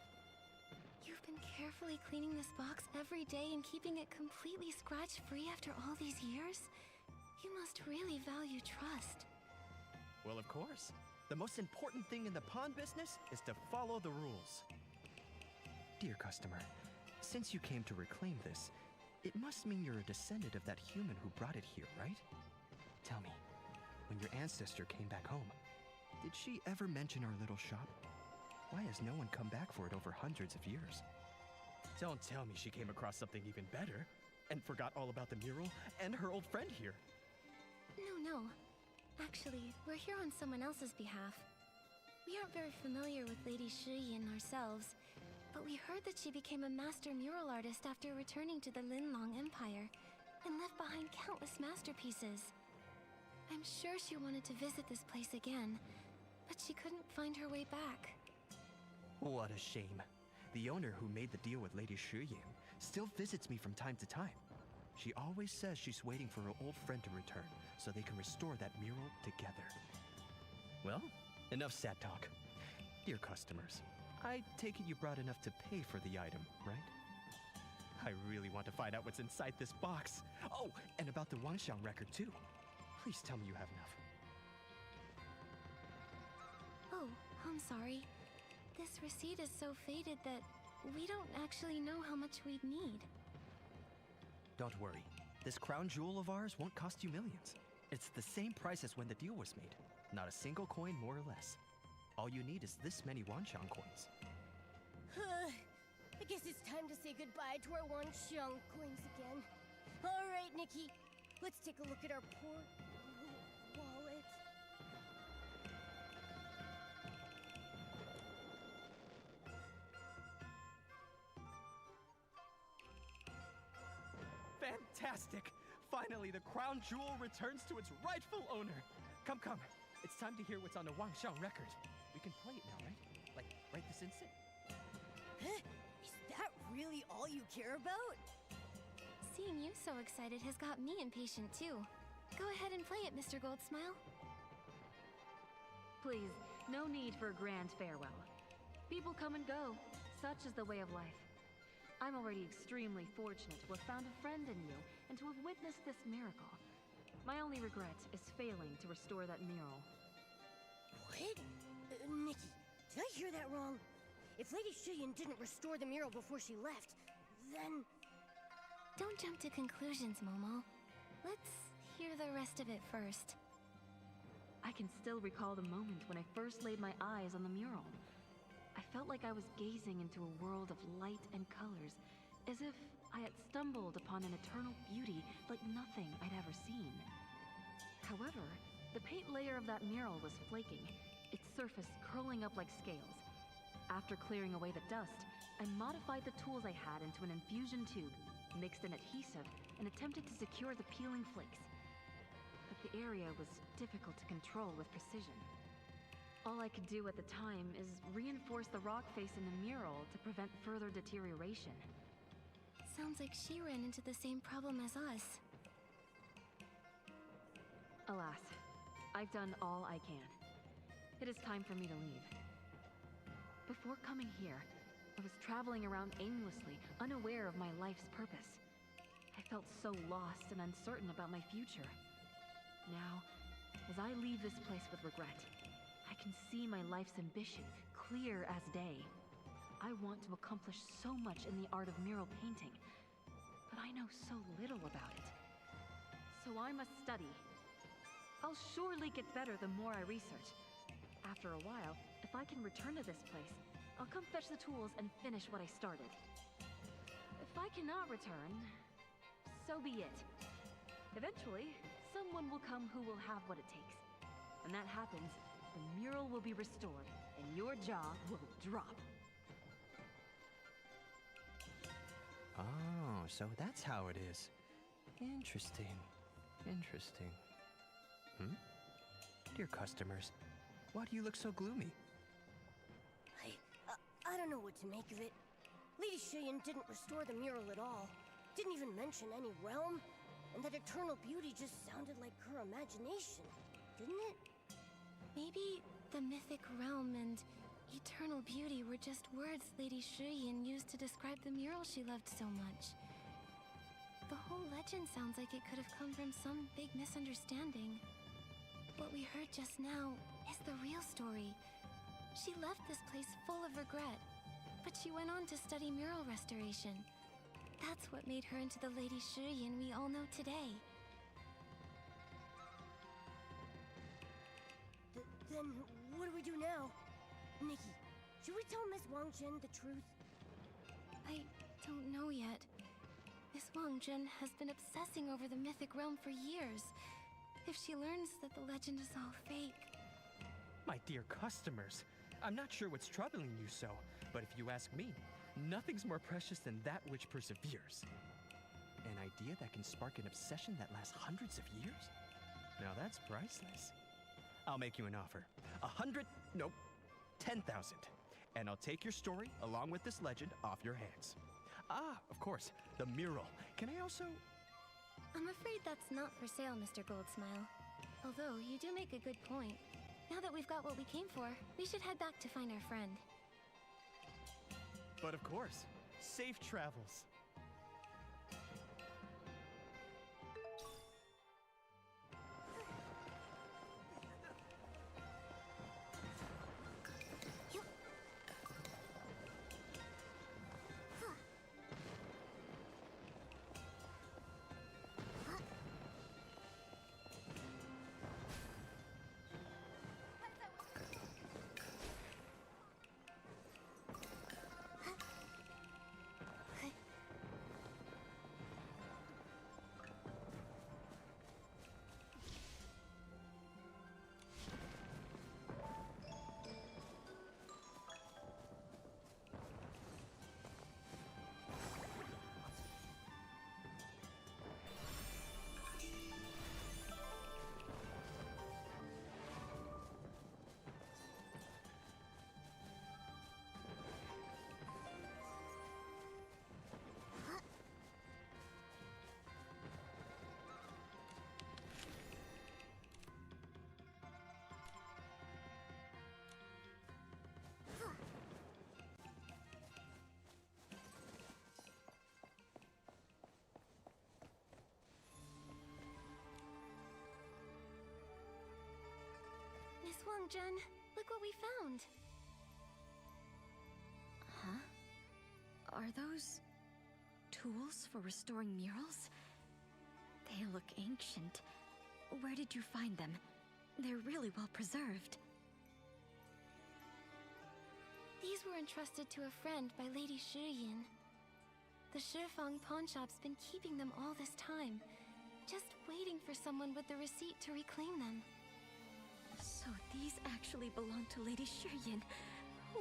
You've been carefully cleaning this box every day and keeping it completely scratch-free after all these years? You must really value trust. Well, of course. The most important thing in the pawn business is to follow the rules. Dear customer, since you came to reclaim this, it must mean you're a descendant of that human who brought it here, right? Tell me, when your ancestor came back home, did she ever mention our little shop? Why has no one come back for it over hundreds of years? Don't tell me she came across something even better and forgot all about the mural and her old friend here. No. Actually, we're here on someone else's behalf. We aren't very familiar with Lady Shiyin ourselves, but we heard that she became a master mural artist after returning to the Linlong Empire and left behind countless masterpieces. I'm sure she wanted to visit this place again, but she couldn't find her way back. What a shame. The owner who made the deal with Lady Shiyin still visits me from time to time. She always says she's waiting for her old friend to return so they can restore that mural together. Well, enough sad talk. Dear customers, I take it you brought enough to pay for the item, right? I really want to find out what's inside this box. Oh, and about the Wanxiang record too. Please tell me you have enough. Oh, I'm sorry. This receipt is so faded that we don't actually know how much we'd need. Don't worry. This crown jewel of ours won't cost you millions. It's the same price as when the deal was made. Not a single coin more or less. All you need is this many Wanxiang coins. I guess it's time to say goodbye to our Wanxiang coins again. All right, Nikki. Let's take a look at our poor wallet. Fantastic! Finally, the crown jewel returns to its rightful owner. Come. It's time to hear what's on the Wanxiang record. We can play it now, right? Like, right this instant? Huh? Is that really all you care about? Seeing you so excited has got me impatient too. Go ahead and play it, Mr. Goldsmile. Please, no need for a grand farewell. People come and go. Such is the way of life. I'm already extremely fortunate to have found a friend in you and to have witnessed this miracle. My only regret is failing to restore that mural. What? Nikki, did I hear that wrong? If Lady Shiyin didn't restore the mural before she left, then... Don't jump to conclusions, Momo. Let's hear the rest of it first. I can still recall the moment when I first laid my eyes on the mural. I felt like I was gazing into a world of light and colors, as if I had stumbled upon an eternal beauty like nothing I'd ever seen. However, the paint layer of that mural was flaking, its surface curling up like scales. After clearing away the dust, I modified the tools I had into an infusion tube, mixed an adhesive, and attempted to secure the peeling flakes. But the area was difficult to control with precision. All I could do at the time is reinforce the rock face in the mural to prevent further deterioration. Sounds like she ran into the same problem as us. Alas, I've done all I can. It is time for me to leave. Before coming here, I was traveling around aimlessly, unaware of my life's purpose. I felt so lost and uncertain about my future. Now, as I leave this place with regret, I can see my life's ambition, clear as day. I want to accomplish so much in the art of mural painting, but I know so little about it. So I must study. I'll surely get better the more I research. After a while, if I can return to this place, I'll come fetch the tools and finish what I started. If I cannot return, so be it. Eventually, someone will come who will have what it takes. When that happens, the mural will be restored, and your jaw will drop. Oh, so that's how it is. Interesting. Interesting. Dear customers, why do you look so gloomy? I don't know what to make of it. Lady Shiyin didn't restore the mural at all. Didn't even mention any realm. And that eternal beauty just sounded like her imagination, didn't it? Maybe the mythic realm and eternal beauty were just words Lady Shiyin used to describe the mural she loved so much. The whole legend sounds like it could have come from some big misunderstanding. What we heard just now is the real story. She left this place full of regret, but she went on to study mural restoration. That's what made her into the Lady Shiyin we all know today. Then what do we do now? Nikki, should we tell Miss Wanxiang the truth? I don't know yet. Miss Wanxiang has been obsessing over the mythic realm for years. If she learns that the legend is all fake... My dear customers, I'm not sure what's troubling you so, but if you ask me, nothing's more precious than that which perseveres. An idea that can spark an obsession that lasts hundreds of years? Now that's priceless. I'll make you an offer. 100, nope, 10,000. And I'll take your story, along with this legend, off your hands. Ah, of course, the mural. Can I also... I'm afraid that's not for sale, Mr. Goldsmile. Although, you do make a good point. Now that we've got what we came for, we should head back to find our friend. But of course, safe travels. Miss Wanxiang, look what we found! Huh? Are those... tools for restoring murals? They look ancient. Where did you find them? They're really well preserved. These were entrusted to a friend by Lady Shiyin. The Shifang pawn shop's been keeping them all this time. just waiting for someone with the receipt to reclaim them. So these actually belong to Lady Shiyin.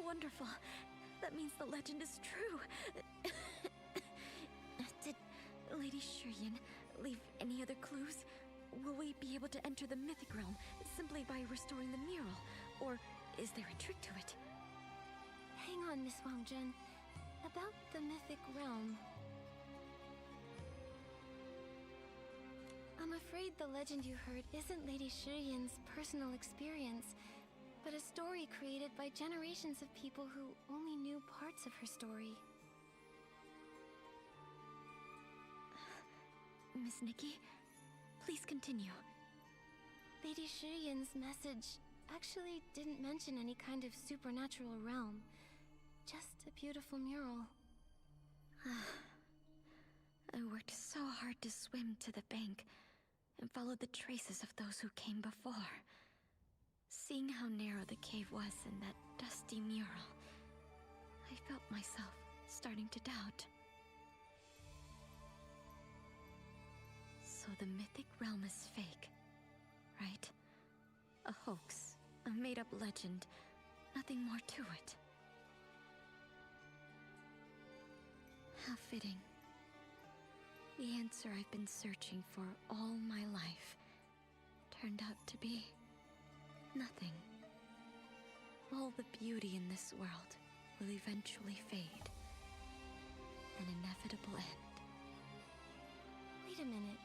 Wonderful. That means the legend is true. Did Lady Shiyin leave any other clues? Will we be able to enter the mythic realm simply by restoring the mural? Or is there a trick to it? Hang on, Miss Wangjun. About the mythic realm. I'm afraid the legend you heard isn't Lady Shiyin's personal experience, but a story created by generations of people who only knew parts of her story. Miss Nikki, please continue. Lady Shiyin's message actually didn't mention any kind of supernatural realm. Just a beautiful mural. I worked so hard to swim to the bank and followed the traces of those who came before. Seeing how narrow the cave was in that dusty mural, I felt myself starting to doubt. So the mythic realm is fake, right? A hoax, a made-up legend, nothing more to it. How fitting. The answer I've been searching for all my life turned out to be nothing. All the beauty in this world will eventually fade. An inevitable end. Wait a minute.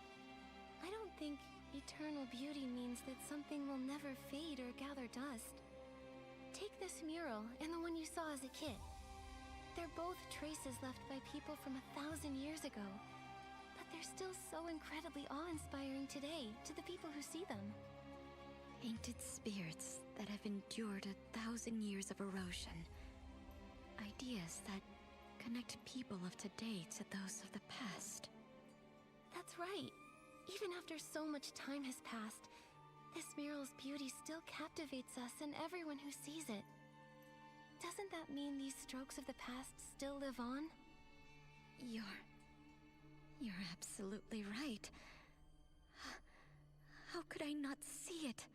I don't think eternal beauty means that something will never fade or gather dust. Take this mural and the one you saw as a kid. They're both traces left by people from 1,000 years ago. But they're still so incredibly awe-inspiring today to the people who see them. Painted spirits that have endured 1,000 years of erosion. Ideas that connect people of today to those of the past. That's right. Even after so much time has passed, this mural's beauty still captivates us and everyone who sees it. Doesn't that mean these strokes of the past still live on? You're absolutely right. How could I not see it?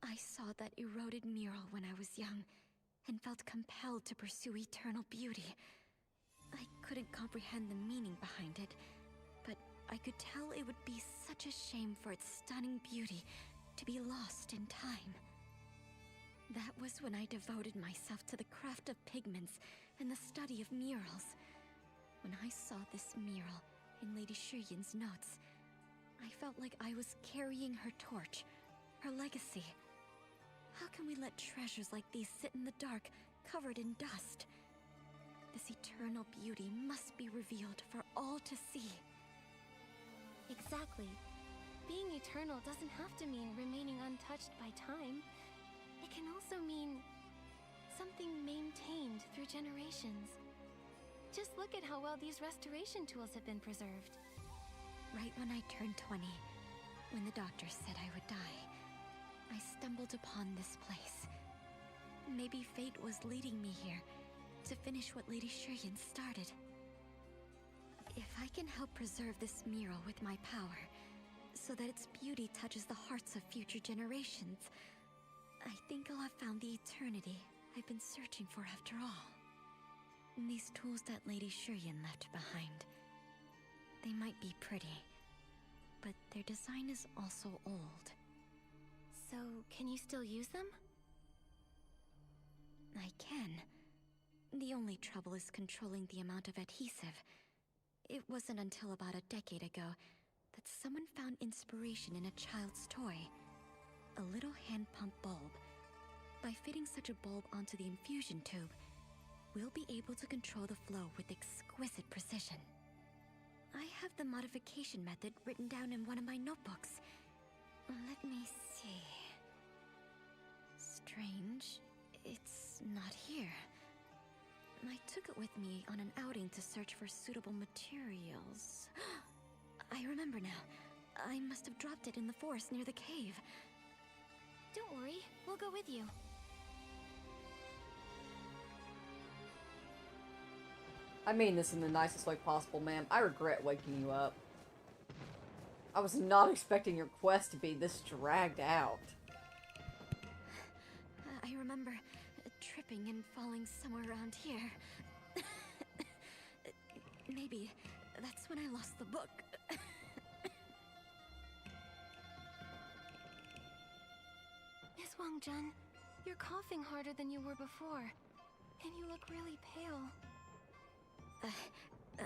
I saw that eroded mural when I was young, and felt compelled to pursue eternal beauty. I couldn't comprehend the meaning behind it, but I could tell it would be such a shame for its stunning beauty to be lost in time. That was when I devoted myself to the craft of pigments and the study of murals. When I saw this mural in Lady Shiyin's notes, I felt like I was carrying her torch, her legacy. How can we let treasures like these sit in the dark, covered in dust? This eternal beauty must be revealed for all to see. Exactly. Being eternal doesn't have to mean remaining untouched by time. It can also mean something maintained through generations. Just look at how well these restoration tools have been preserved. Right when I turned 20, when the doctor said I would die, I stumbled upon this place. Maybe fate was leading me here to finish what Lady Shiyin started. If I can help preserve this mural with my power, so that its beauty touches the hearts of future generations, I think I'll have found the eternity I've been searching for after all. And these tools that Lady Shiyin left behind, they might be pretty, but their design is also old. So, can you still use them? I can. The only trouble is controlling the amount of adhesive. It wasn't until about a decade ago that someone found inspiration in a child's toy. A little hand pump bulb. By fitting such a bulb onto the infusion tube, we'll be able to control the flow with exquisite precision. I have the modification method written down in one of my notebooks. Let me see. Strange. It's not here. I took it with me on an outing to search for suitable materials. I remember now. I must have dropped it in the forest near the cave. Don't worry, we'll go with you. I mean this in the nicest way possible, ma'am. I regret waking you up. I was not expecting your quest to be this dragged out. I remember tripping and falling somewhere around here. Maybe that's when I lost the book. Miss Wangjun, you're coughing harder than you were before. And you look really pale.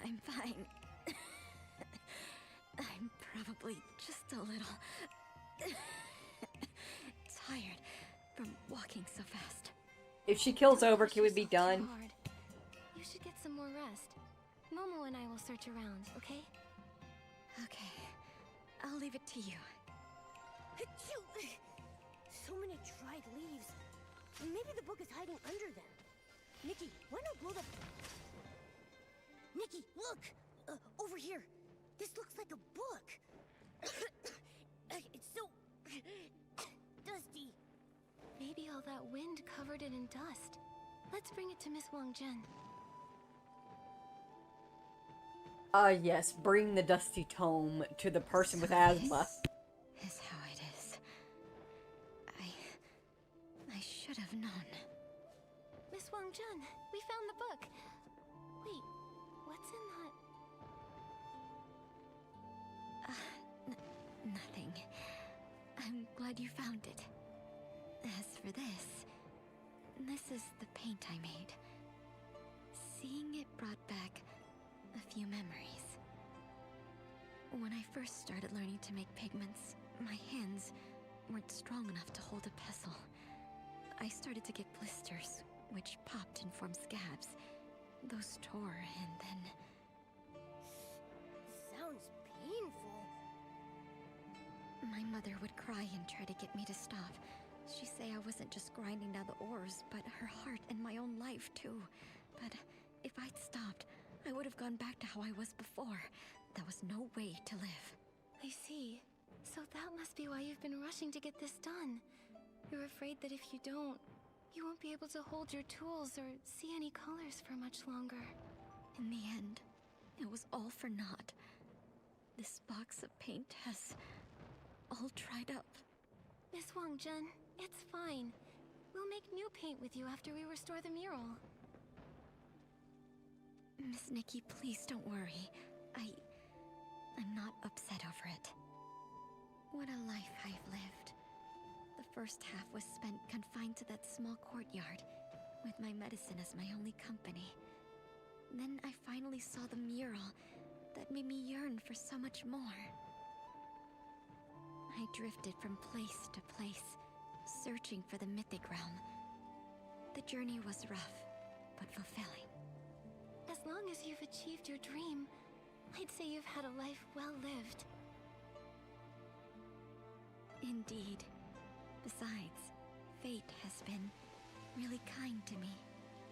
I'm fine. I'm probably just a little tired from walking so fast. If she kills over, can we be done? You should get some more rest. Momo and I will search around, okay? Okay. I'll leave it to you. So many dried leaves. Maybe the book is hiding under them. Nikki, why not blow the... Nikki, look! Over here. This looks like a book. It's so... dusty. Maybe all that wind covered it in dust. Let's bring it to Miss Wangjun. Yes, bring the dusty tome to the person with asthma. This is how it is. I should have known. Miss Wangjun, we found the book. Wait, what's in that? Nothing. I'm glad you found it. As for this is the paint I made. Seeing it brought back a few memories. When I first started learning to make pigments, my hands weren't strong enough to hold a pestle. I started to get blisters, which popped and formed scabs. Those tore, and then... Sounds painful. My mother would cry and try to get me to stop. She'd say I wasn't just grinding down the ores, but her heart and my own life, too. But if I'd stopped, I would have gone back to how I was before. There was no way to live. I see. So that must be why you've been rushing to get this done. You're afraid that if you don't, you won't be able to hold your tools or see any colors for much longer. In the end, it was all for naught. This box of paint has all dried up. Miss Wangjun, it's fine. We'll make new paint with you after we restore the mural. Miss Nikki, please don't worry. I'm not upset over it. What a life I've lived. The first half was spent confined to that small courtyard, with my medicine as my only company. Then I finally saw the mural that made me yearn for so much more. I drifted from place to place, searching for the mythic realm. The journey was rough, but fulfilling. As long as you've achieved your dream, I'd say you've had a life well lived. Indeed. Besides, fate has been really kind to me.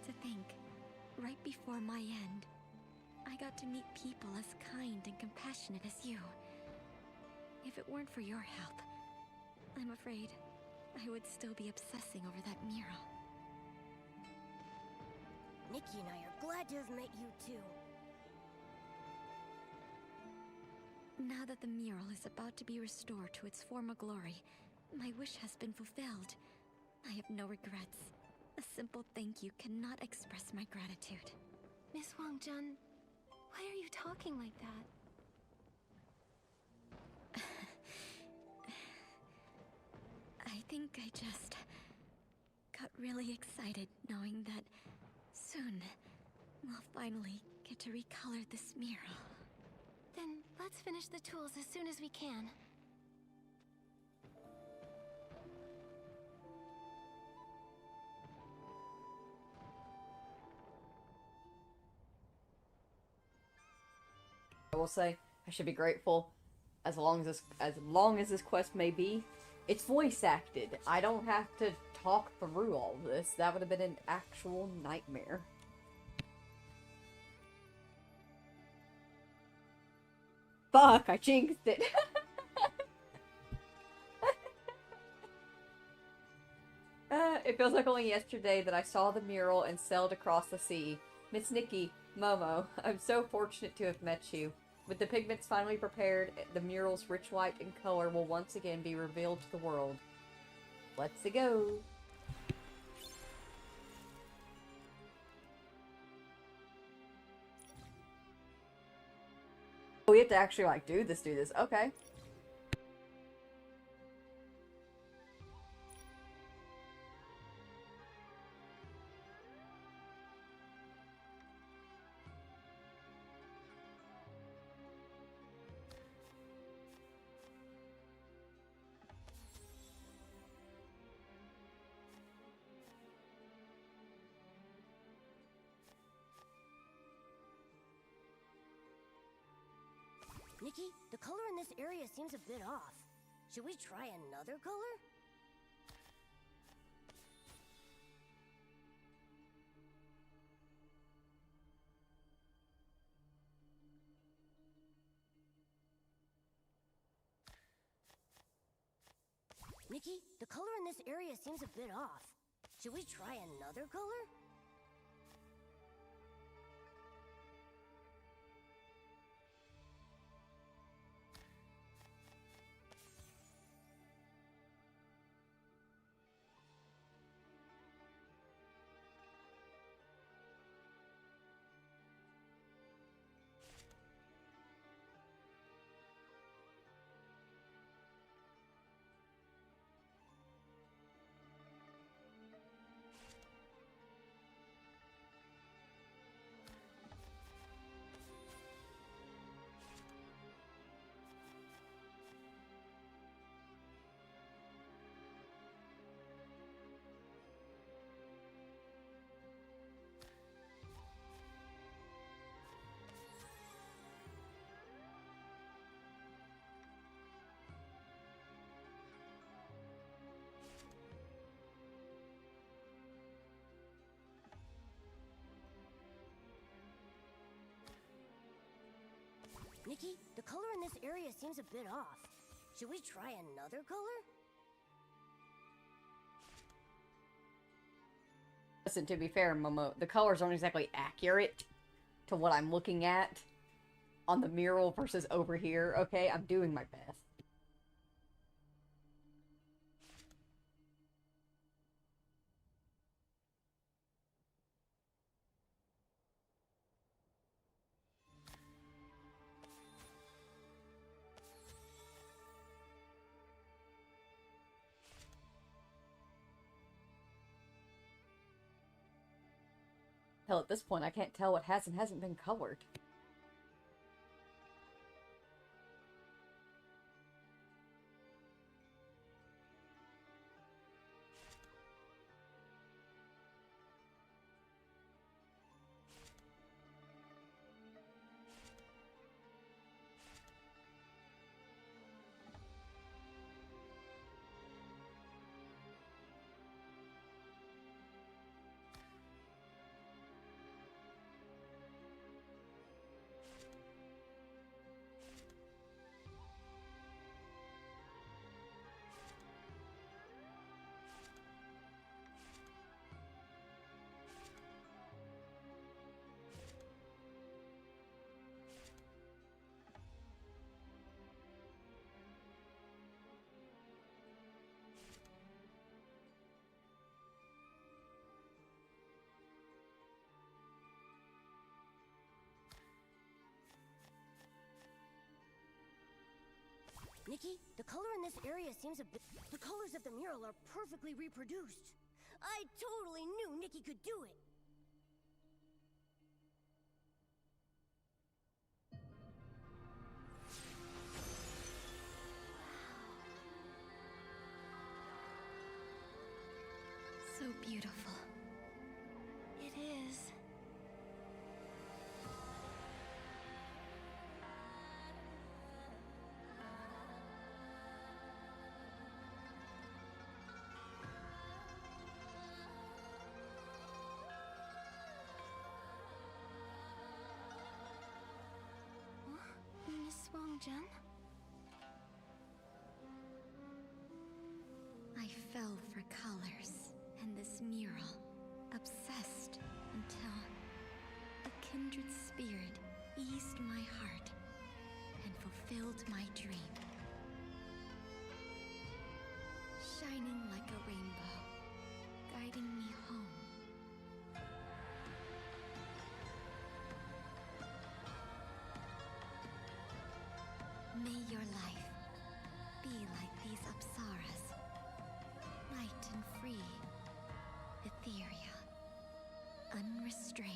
To think, right before my end, I got to meet people as kind and compassionate as you. If it weren't for your help, I'm afraid I would still be obsessing over that mural. Nikki and I are glad to have met you too. Now that the mural is about to be restored to its former glory, my wish has been fulfilled. I have no regrets. A simple thank you cannot express my gratitude. Miss Wangjun, why are you talking like that? I think I just got really excited knowing that soon we'll finally get to recolor this mural. Then let's finish the tools as soon as we can. I will say, I should be grateful as long as this quest may be. It's voice acted. I don't have to talk through all this. That would have been an actual nightmare. Fuck, I jinxed it. It feels like only yesterday that I saw the mural and sailed across the sea. Miss Nikki, Momo, I'm so fortunate to have met you. With the pigments finally prepared, the mural's rich light and color will once again be revealed to the world. Let's go! Oh, we have to actually, like, do this. Okay. Nikki, the color in this area seems a bit off. Should we try another color? Nikki, the color in this area seems a bit off. Should we try another color? Nikki, the color in this area seems a bit off. Should we try another color? Listen, to be fair, Momo, the colors aren't exactly accurate to what I'm looking at on the mural versus over here, okay? I'm doing my best. Hell, at this point, I can't tell what has and hasn't been colored. Nikki, the color in this area seems a bit... The colors of the mural are perfectly reproduced. I totally knew Nikki could do it. So beautiful. It is. Miss Wanxiang? I fell for colors and this mural, obsessed until a kindred spirit eased my heart fulfilled my dream. Shining like a rainbow, guiding me home. May your life be like these Apsaras, light and free, ethereal, unrestrained.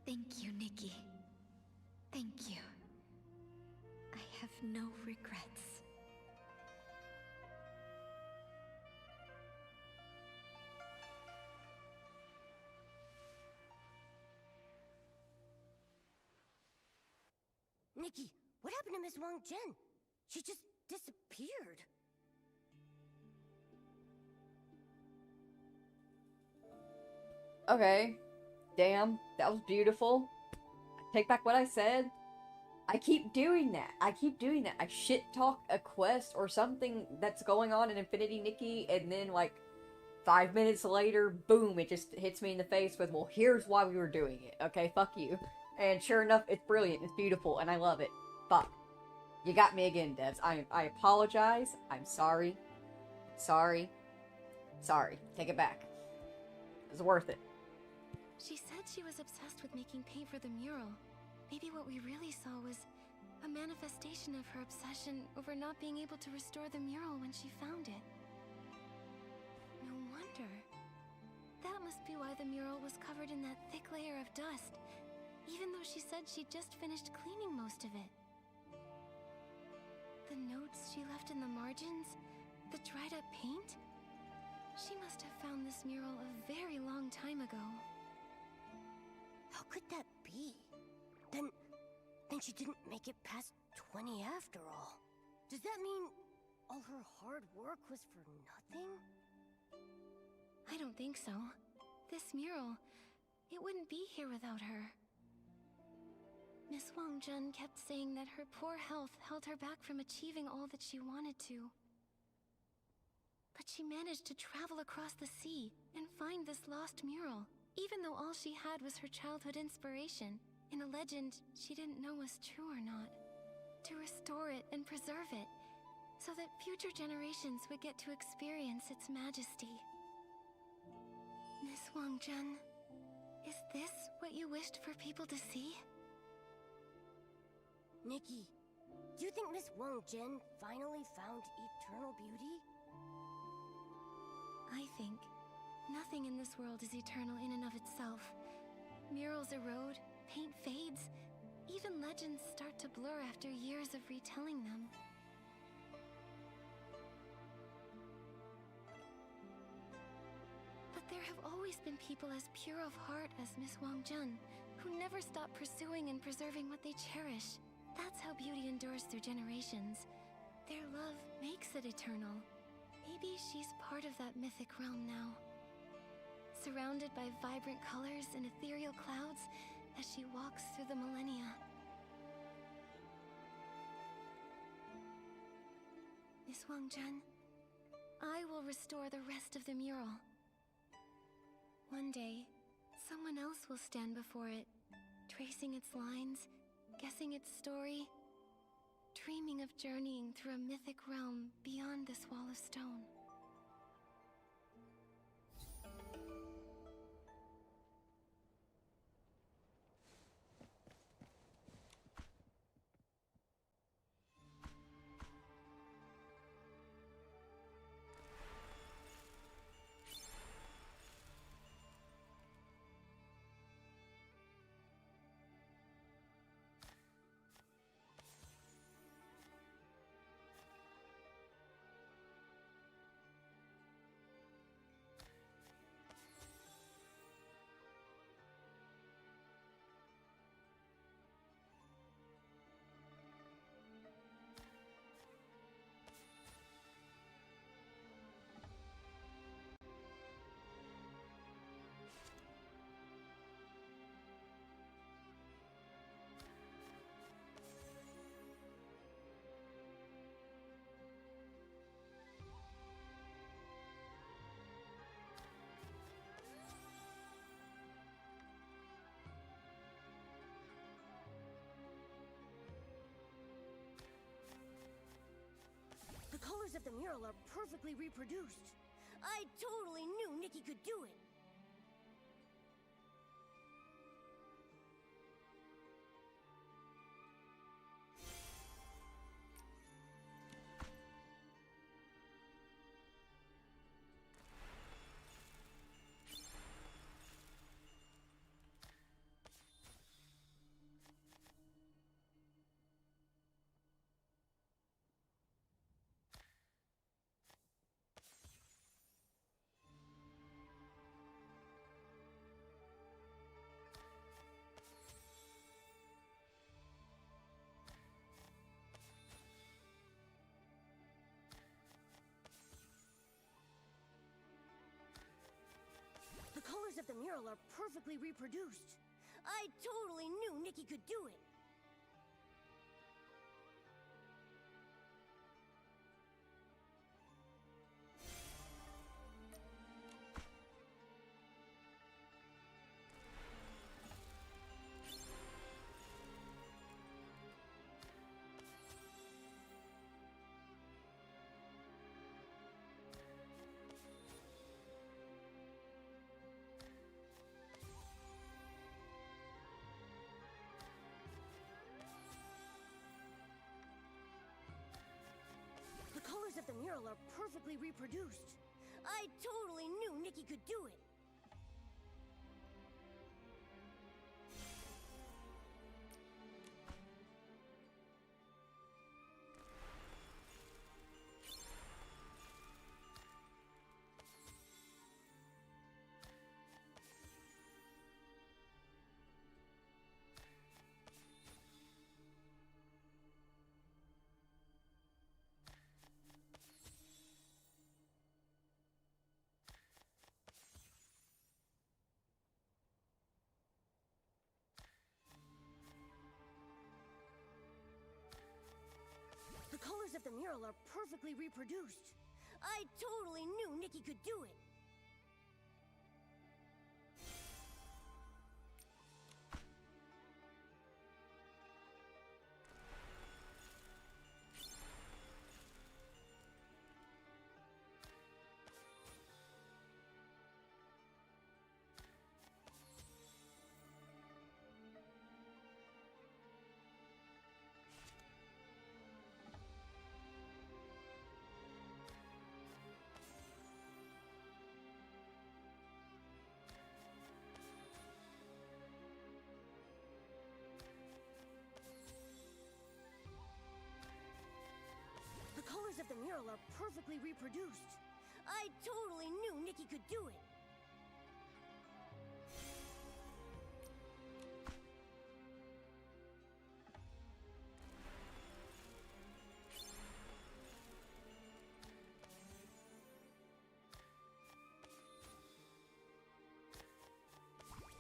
Thank you, Nikki. Thank you. I have no regrets. Nikki, what happened to Miss Wanxiang? She just disappeared. Okay. Damn, that was beautiful. I take back what I said. I keep doing that. I shit talk a quest or something that's going on in Infinity Nikki, and then like 5 minutes later, boom, it just hits me in the face with, well, here's why we were doing it. Okay, fuck you. And sure enough, it's brilliant, it's beautiful, and I love it. Fuck. You got me again, devs. I apologize. I'm sorry. Sorry. Take it back. It was worth it. She said she was obsessed with making paint for the mural. Maybe what we really saw was a manifestation of her obsession over not being able to restore the mural when she found it. No wonder. That must be why the mural was covered in that thick layer of dust, even though she said she'd just finished cleaning most of it. The notes she left in the margins, the dried up paint? She must have found this mural a very long time ago. How could that be? Then she didn't make it past 20 after all. Does that mean all her hard work was for nothing? I don't think so. This mural, it wouldn't be here without her. Miss Wanxiang kept saying that her poor health held her back from achieving all that she wanted to. But she managed to travel across the sea and find this lost mural, even though all she had was her childhood inspiration in a legend she didn't know was true or not. To restore it and preserve it, so that future generations would get to experience its majesty. Miss Wanxiang, is this what you wished for people to see? Nikki, do you think Miss Wanxiang finally found eternal beauty? I think nothing in this world is eternal in and of itself. Murals erode, paint fades, even legends start to blur after years of retelling them. But there have always been people as pure of heart as Miss Wanxiang, who never stop pursuing and preserving what they cherish. That's how beauty endures through generations. Their love makes it eternal. Maybe she's part of that mythic realm now. Surrounded by vibrant colors and ethereal clouds as she walks through the millennia. Miss Wanxiang, I will restore the rest of the mural. One day, someone else will stand before it, tracing its lines, guessing its story, dreaming of journeying through a mythic realm beyond this wall of stone. colors of the mural are perfectly reproduced. I totally knew Nikki could do it. The colors of the mural are perfectly reproduced. I totally knew Nikki could do it. The colors of the mural are perfectly reproduced. I totally knew Nikki could do it. The colors of the mural are perfectly reproduced. I totally knew Nikki could do it. The colors of the mural are perfectly reproduced. I totally knew Nikki could do it.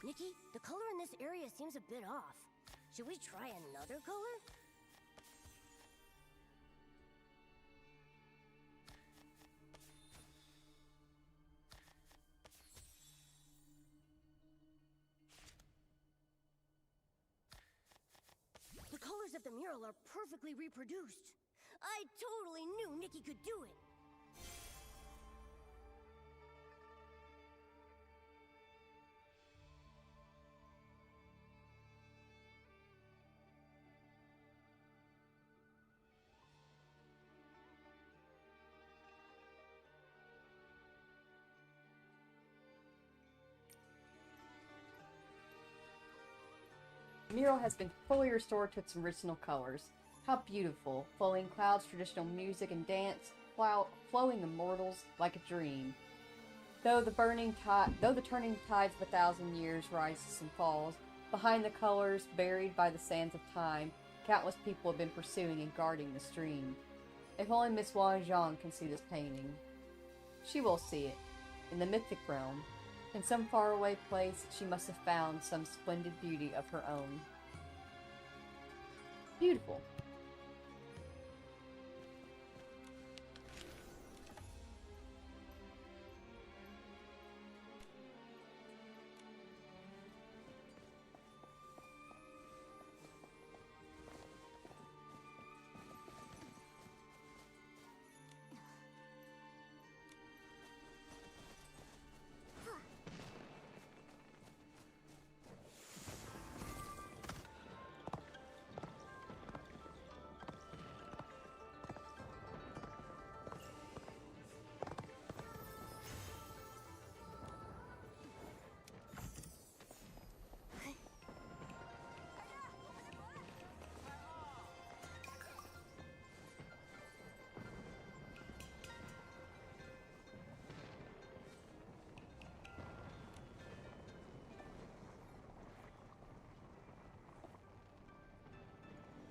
Nikki, the color in this area seems a bit off. Should we try another color? The colors of the mural are perfectly reproduced. I totally knew Nikki could do it. The mural has been fully restored to its original colors. How beautiful! Flowing clouds, traditional music and dance, flowing immortals like a dream. Though the turning tides of 1,000 years rises and falls, behind the colors, buried by the sands of time, countless people have been pursuing and guarding the stream. If only Miss Wanxiang can see this painting. She will see it, in the mythic realm. In some faraway place, she must have found some splendid beauty of her own. Beautiful.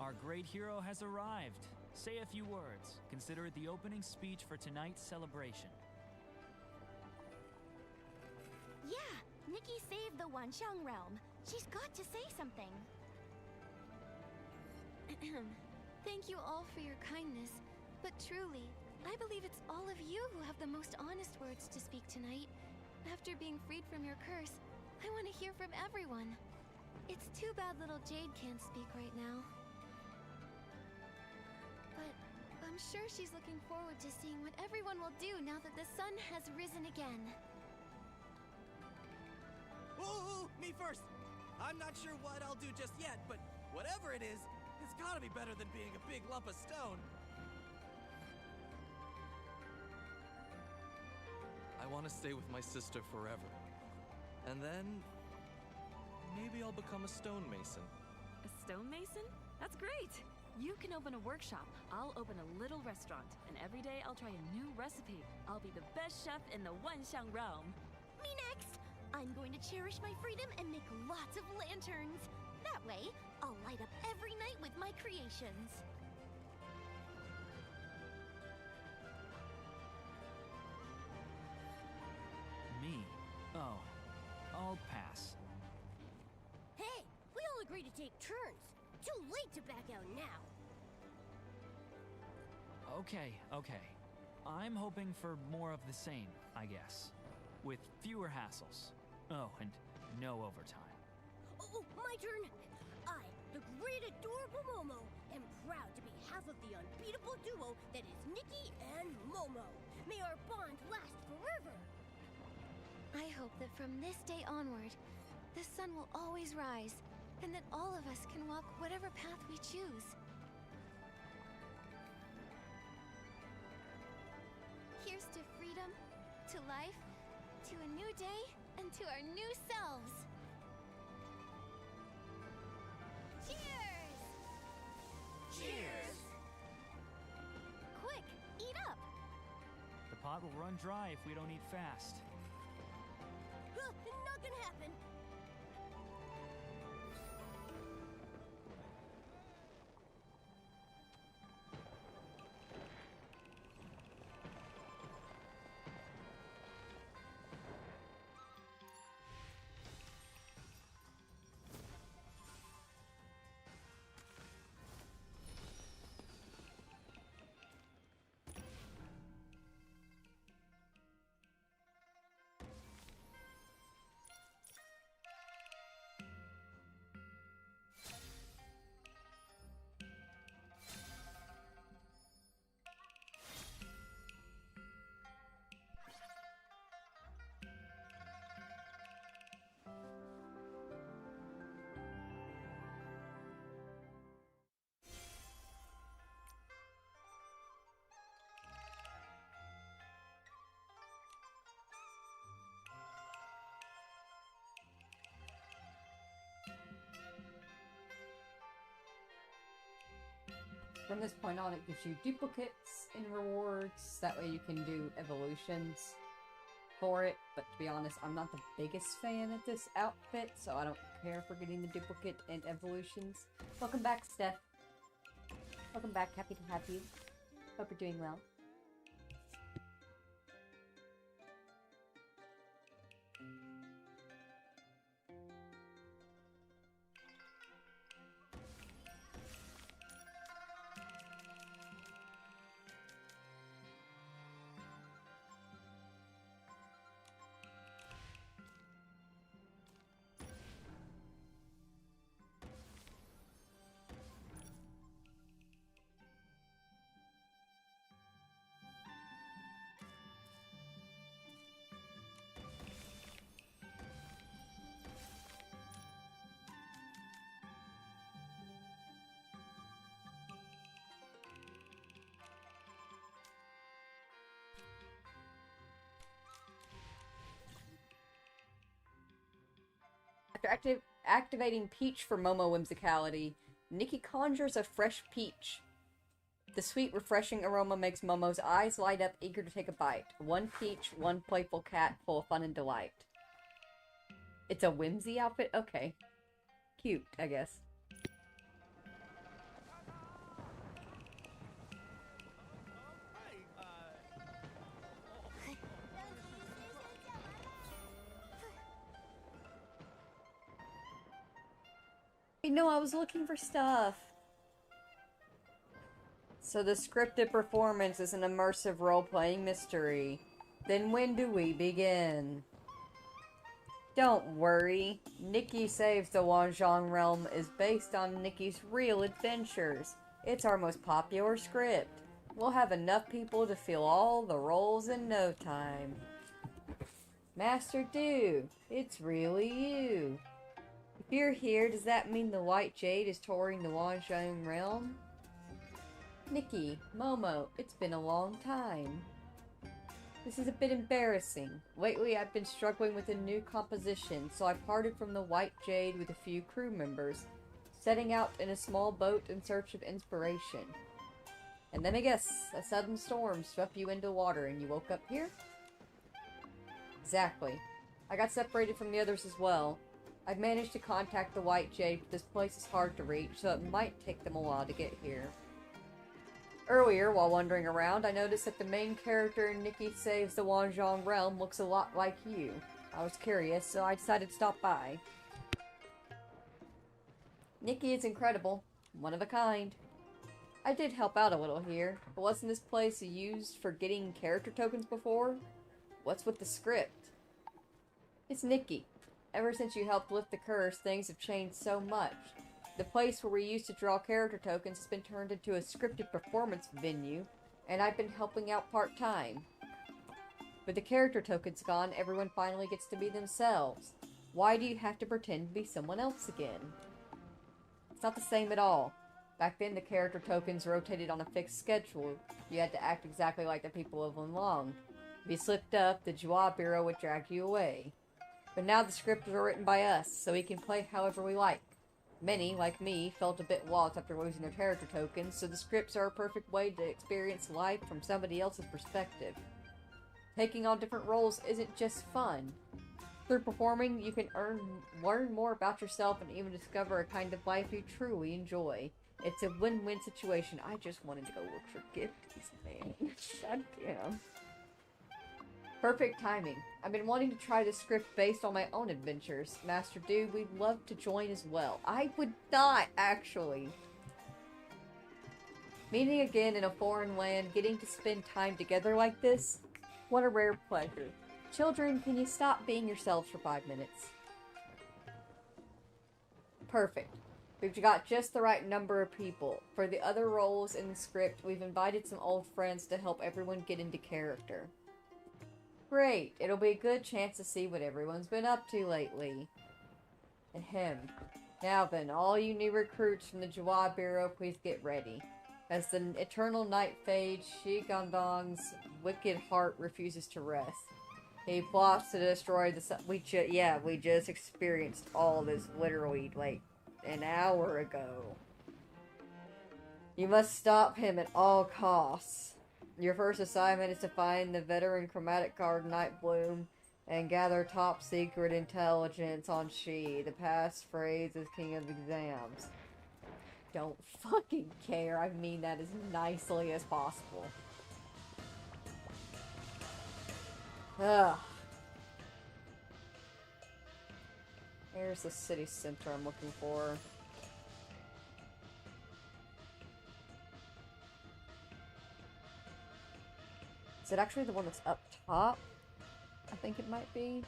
Our great hero has arrived. Say a few words. Consider it the opening speech for tonight's celebration. Yeah, Nikki saved the Wanxiang realm. She's got to say something. Thank you all for your kindness, but truly, I believe it's all of you who have the most honest words to speak tonight. After being freed from your curse, I want to hear from everyone. It's too bad little Jade can't speak right now. But I'm sure she's looking forward to seeing what everyone will do now that the sun has risen again. Ooh, me first! I'm not sure what I'll do just yet, but whatever it is, it's gotta be better than being a big lump of stone. I want to stay with my sister forever. And then... maybe I'll become a stonemason. A stonemason? That's great! You can open a workshop, I'll open a little restaurant, and every day I'll try a new recipe. I'll be the best chef in the Wanxiang realm. Me next! I'm going to cherish my freedom and make lots of lanterns. That way, I'll light up every night with my creations. Me? Oh, I'll pass. Hey, we all agreed to take turns. Too late to back out now. Okay. I'm hoping for more of the same, I guess. With fewer hassles. Oh, and no overtime. Oh, my turn! I, the great adorable Momo, am proud to be half of the unbeatable duo that is Nikki and Momo. May our bond last forever! I hope that from this day onward, the sun will always rise, and that all of us can walk whatever path we choose. Here's to freedom, to life, to a new day, and to our new selves. Cheers! Cheers! Quick, eat up! The pot will run dry if we don't eat fast. Not gonna happen! From this point on, it gives you duplicates in rewards. That way you can do evolutions for it. But to be honest, I'm not the biggest fan of this outfit, so I don't care for getting the duplicate and evolutions. Welcome back, Steph. Welcome back. Happy to have you. Hope you're doing well. After activating Peach for Momo Whimsicality, Nikki conjures a fresh peach. The sweet, refreshing aroma makes Momo's eyes light up, eager to take a bite. One peach, one playful cat, full of fun and delight. It's a whimsy outfit? Okay. Cute, I guess. Wait, no, I was looking for stuff. So the scripted performance is an immersive role-playing mystery. Then when do we begin? Don't worry. Nikki Saves the Wanxiang Realm is based on Nikki's real adventures. It's our most popular script. We'll have enough people to fill all the roles in no time. Master Du, it's really you. If you're here, does that mean the White Jade is touring the Wanxiang Realm? Nikki, Momo, it's been a long time. This is a bit embarrassing. Lately I've been struggling with a new composition, so I parted from the White Jade with a few crew members, setting out in a small boat in search of inspiration. And then I guess, a sudden storm swept you into water and you woke up here? Exactly. I got separated from the others as well. I've managed to contact the White Jade, but this place is hard to reach, so it might take them a while to get here. Earlier, while wandering around, I noticed that the main character in Nikki Saves the Wanxiang Realm looks a lot like you. I was curious, so I decided to stop by. Nikki is incredible. One of a kind. I did help out a little here, but wasn't this place used for getting character tokens before? What's with the script? It's Nikki. Ever since you helped lift the curse, things have changed so much. The place where we used to draw character tokens has been turned into a scripted performance venue, and I've been helping out part-time. With the character tokens gone, everyone finally gets to be themselves. Why do you have to pretend to be someone else again? It's not the same at all. Back then, the character tokens rotated on a fixed schedule. You had to act exactly like the people of Wanlong. If you slipped up, the Joie Bureau would drag you away. But now the scripts are written by us, so we can play however we like. Many, like me, felt a bit lost after losing their character tokens, so the scripts are a perfect way to experience life from somebody else's perspective. Taking on different roles isn't just fun. Through performing, you can learn more about yourself and even discover a kind of life you truly enjoy. It's a win-win situation. I just wanted to go look for gifts, man. God damn. Perfect timing. I've been wanting to try this script based on my own adventures. Master Du, we'd love to join as well. I would not, actually. Meeting again in a foreign land, getting to spend time together like this, what a rare pleasure. Children, can you stop being yourselves for 5 minutes? Perfect. We've got just the right number of people. For the other roles in the script, we've invited some old friends to help everyone get into character. Great. It'll be a good chance to see what everyone's been up to lately. Ahem. Now then, all you new recruits from the Joie Bureau, please get ready. As the eternal night fades, Shi Gandong's wicked heart refuses to rest. He plots to destroy the sun. We just experienced all this literally, like, an hour ago. You must stop him at all costs. Your first assignment is to find the veteran chromatic card Night Bloom and gather top secret intelligence on Shi, the passphrase as king of exams. Don't fucking care. I mean that as nicely as possible. Ugh. Here's the city center I'm looking for. Is it actually the one that's up top? I think it might be.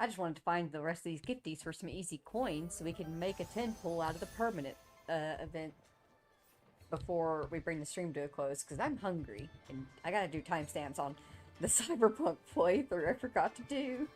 I just wanted to find the rest of these gifties for some easy coins so we can make a 10 pull out of the permanent event before we bring the stream to a close, because I'm hungry and I gotta do timestamps on the Cyberpunk playthrough I forgot to do.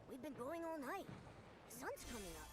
We've been going all night. The sun's coming up.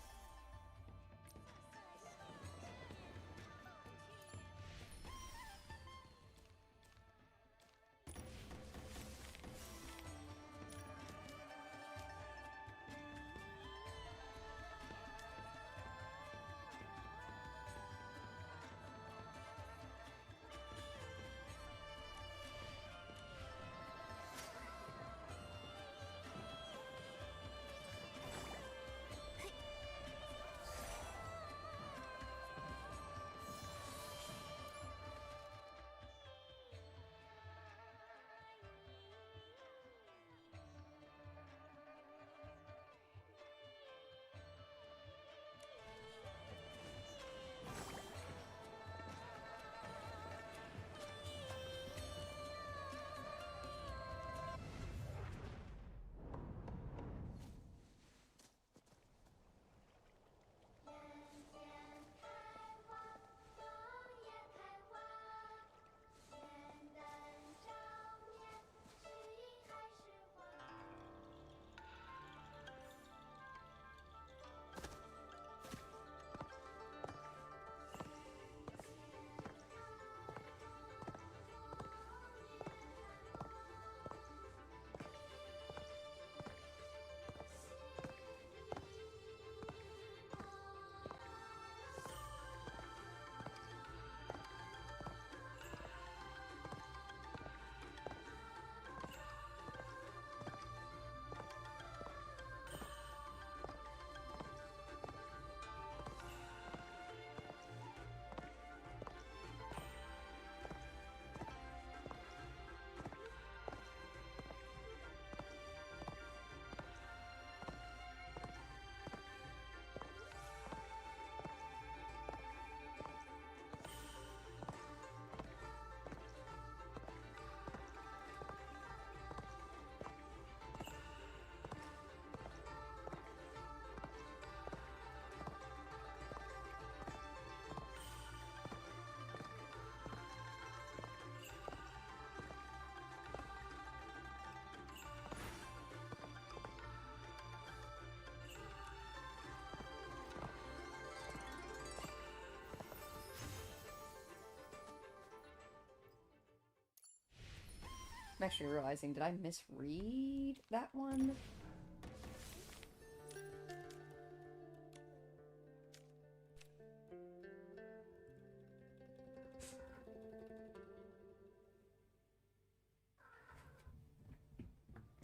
I'm actually realizing, did I misread that one?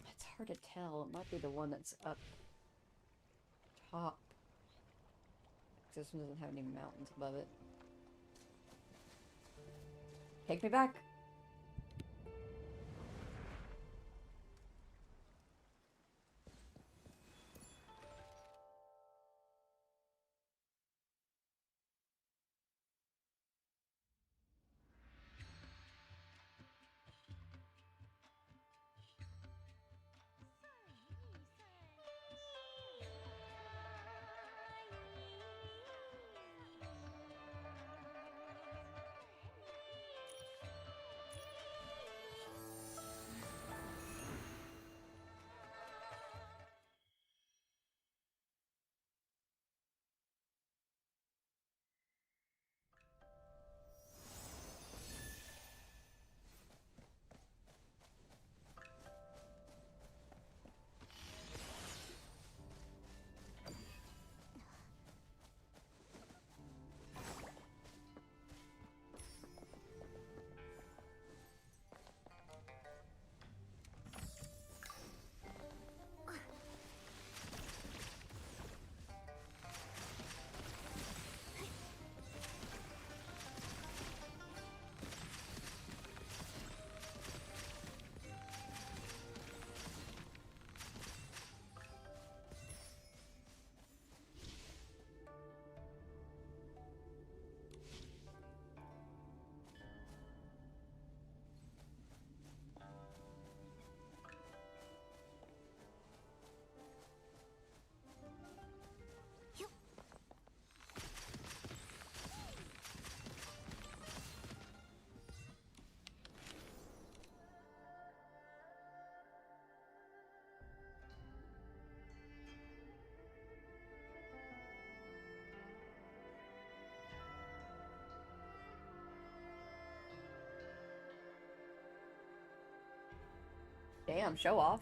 It's hard to tell. It might be the one that's up top. This one doesn't have any mountains above it. Take me back. Damn, show off.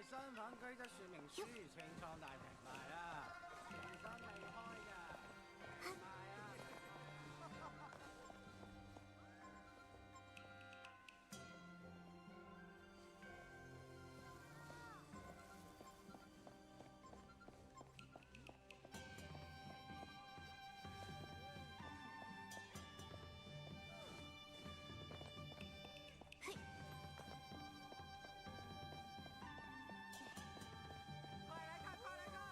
新粉規則說明書，清倉大平賣啊！原身未開㗎，賣啊！快來看，快來看！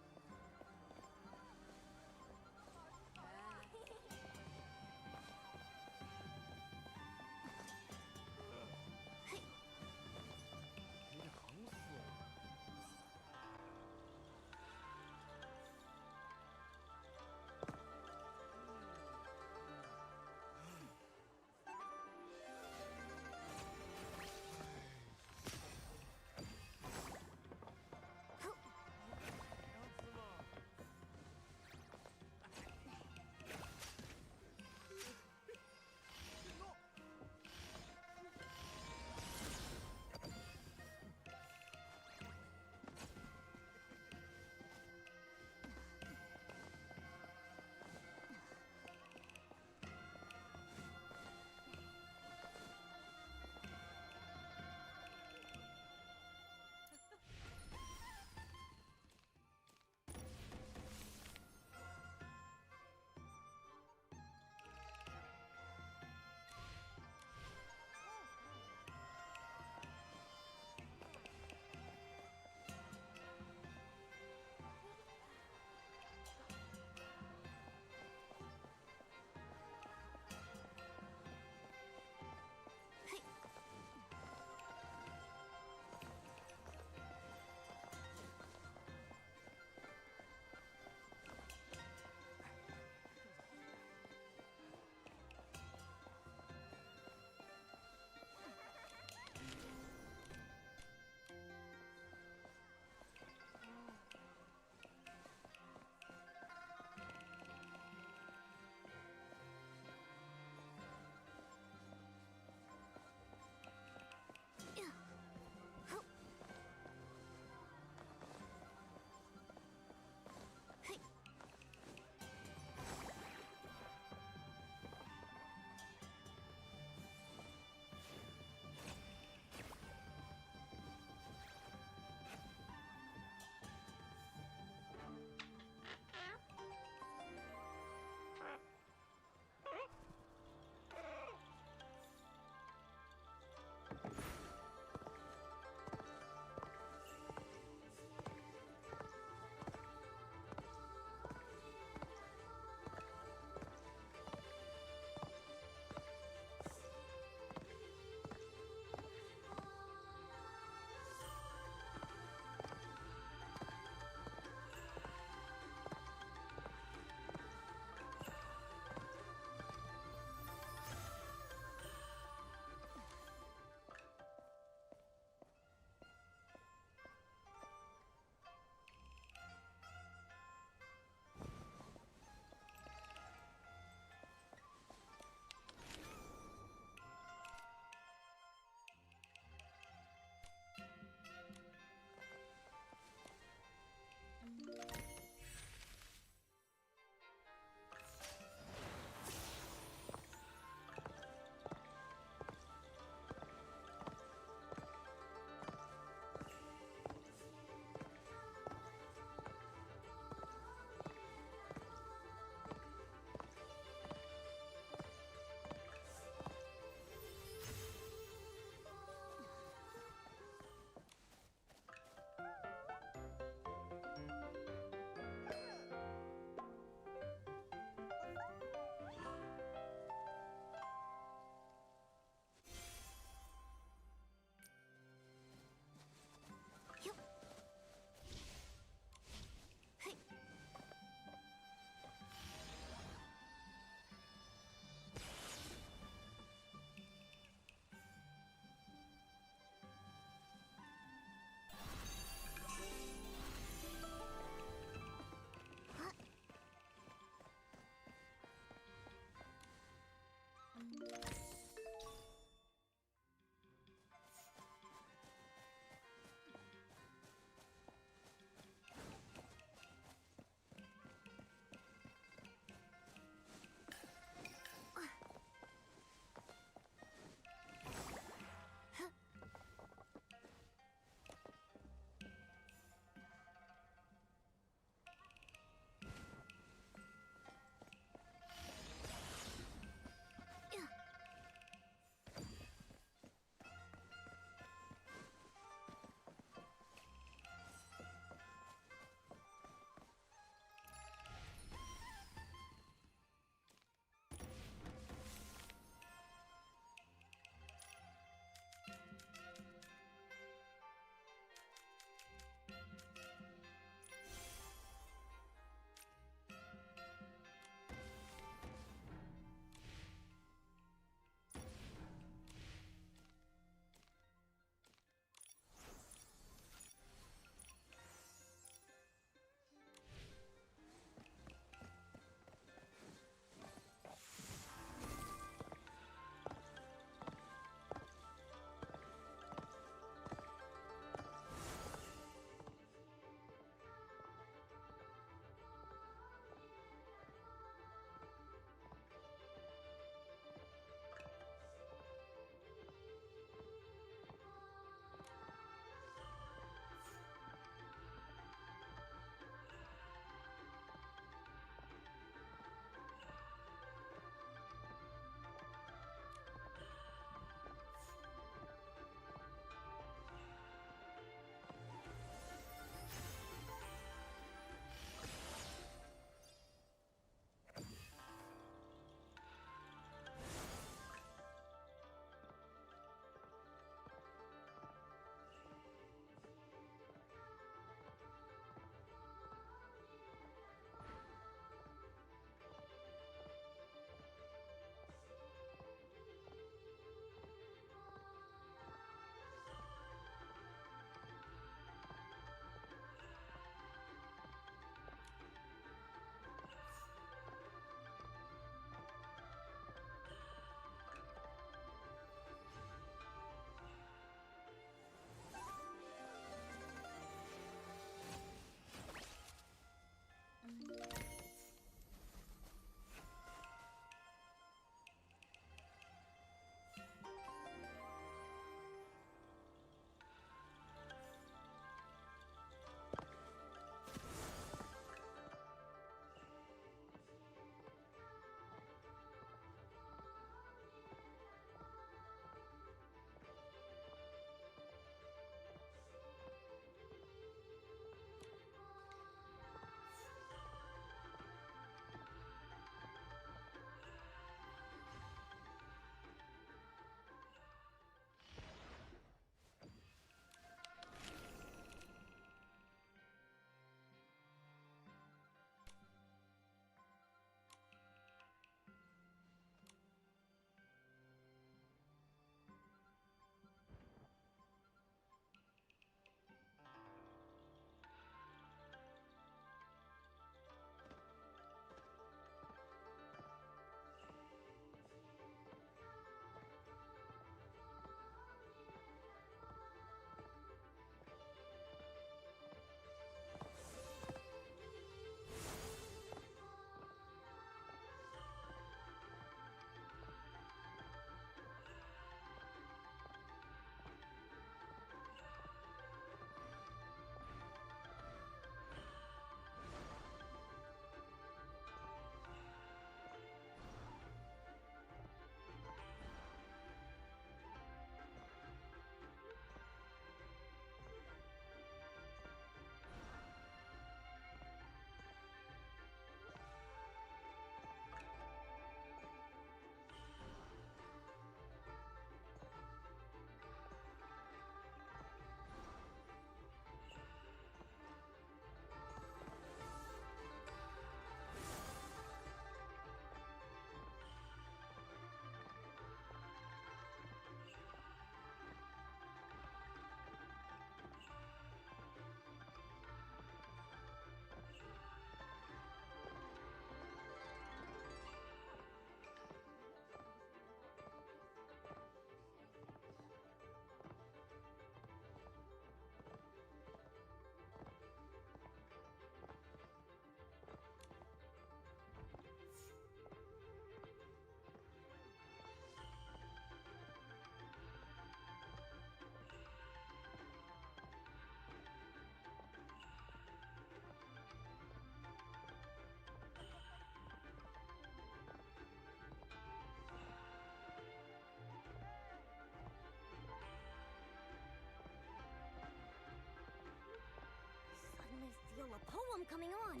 I'm coming on.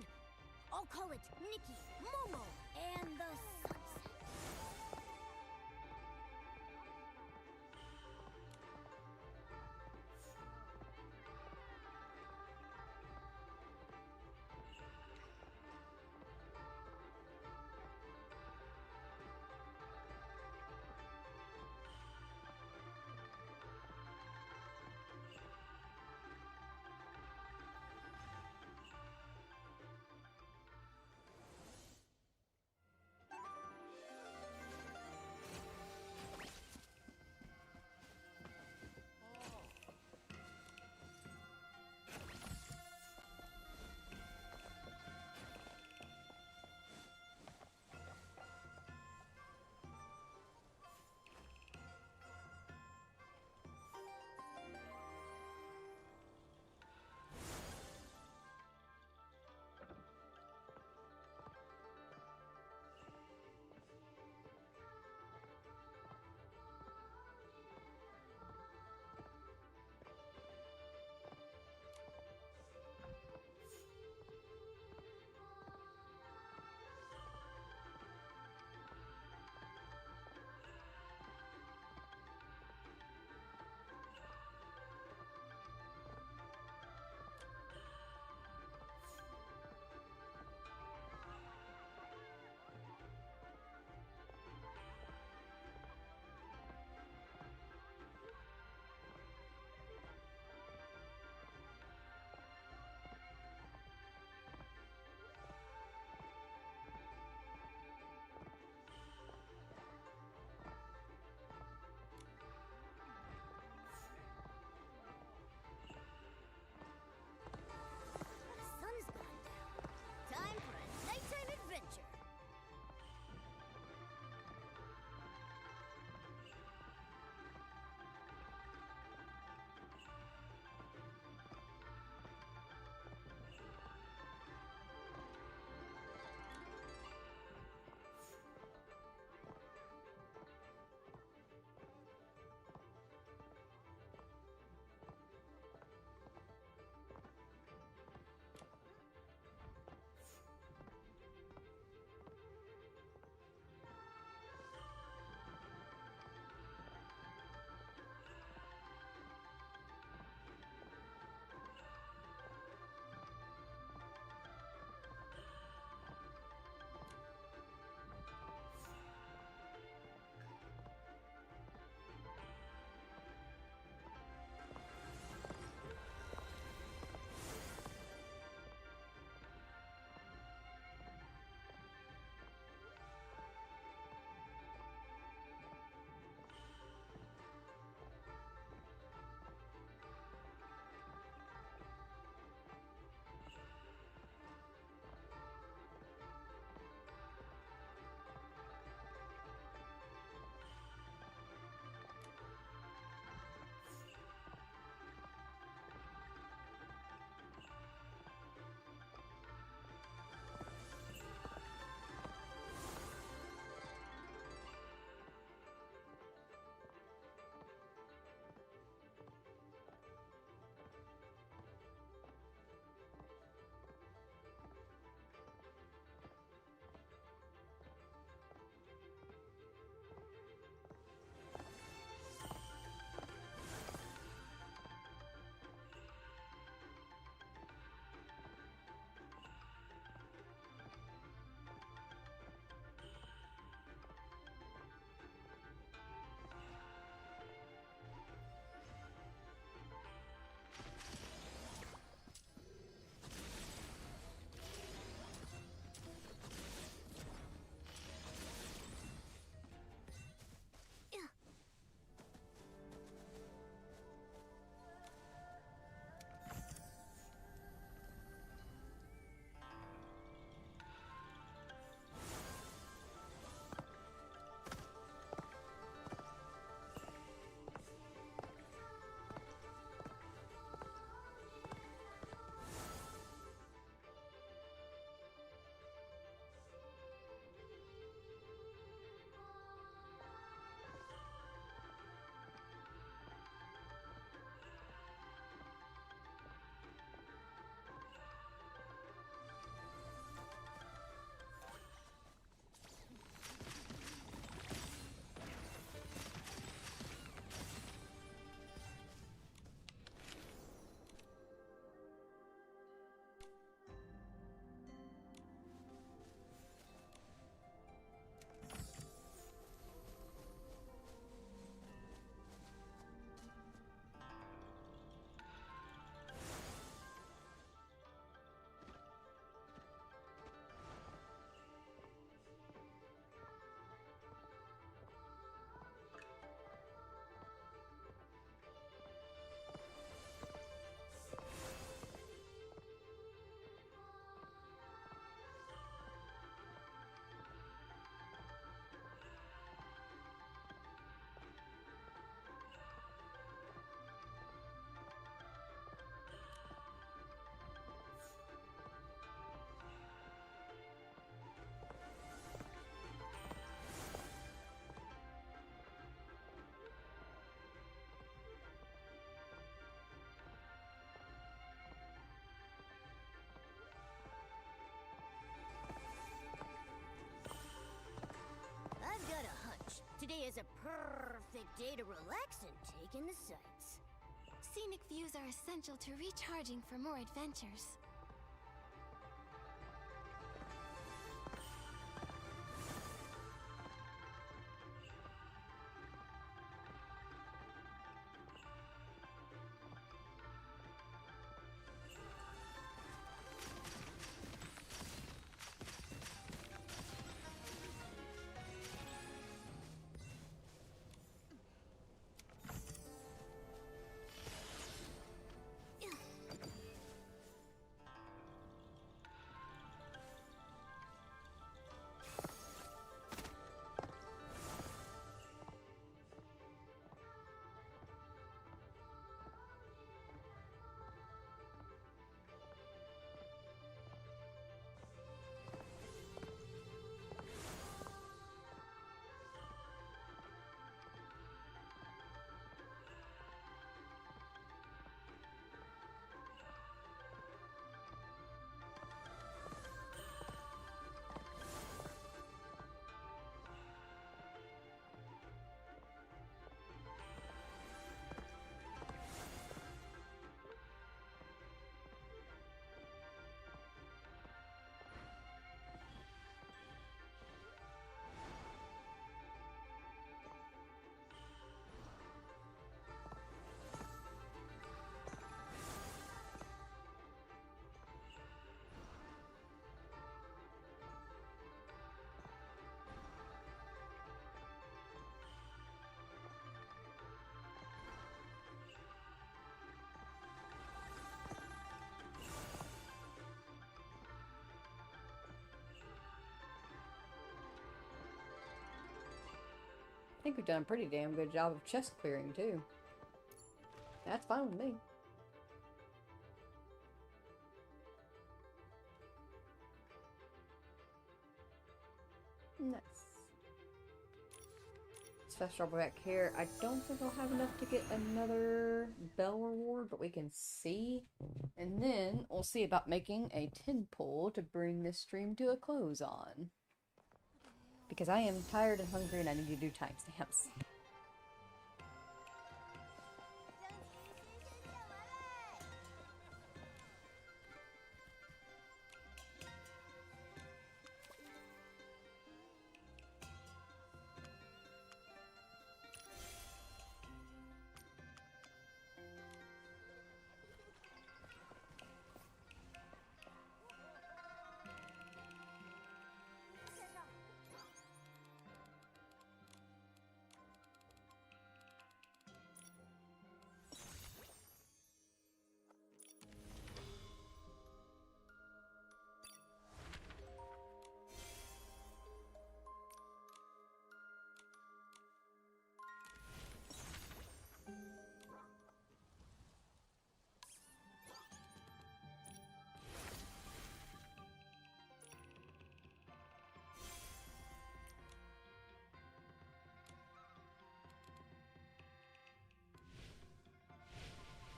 I'll call it Nikki, Momo, and the Sunset. Today is a perfect day to relax and take in the sights. Scenic views are essential to recharging for more adventures. I think we've done a pretty damn good job of chest clearing, too. That's fine with me. Nice. Let's fast travel back here. I don't think I'll have enough to get another bell reward, but we can see. And then we'll see about making a 10 pull to bring this stream to a close on. Because I am tired and hungry and I need to do timestamps.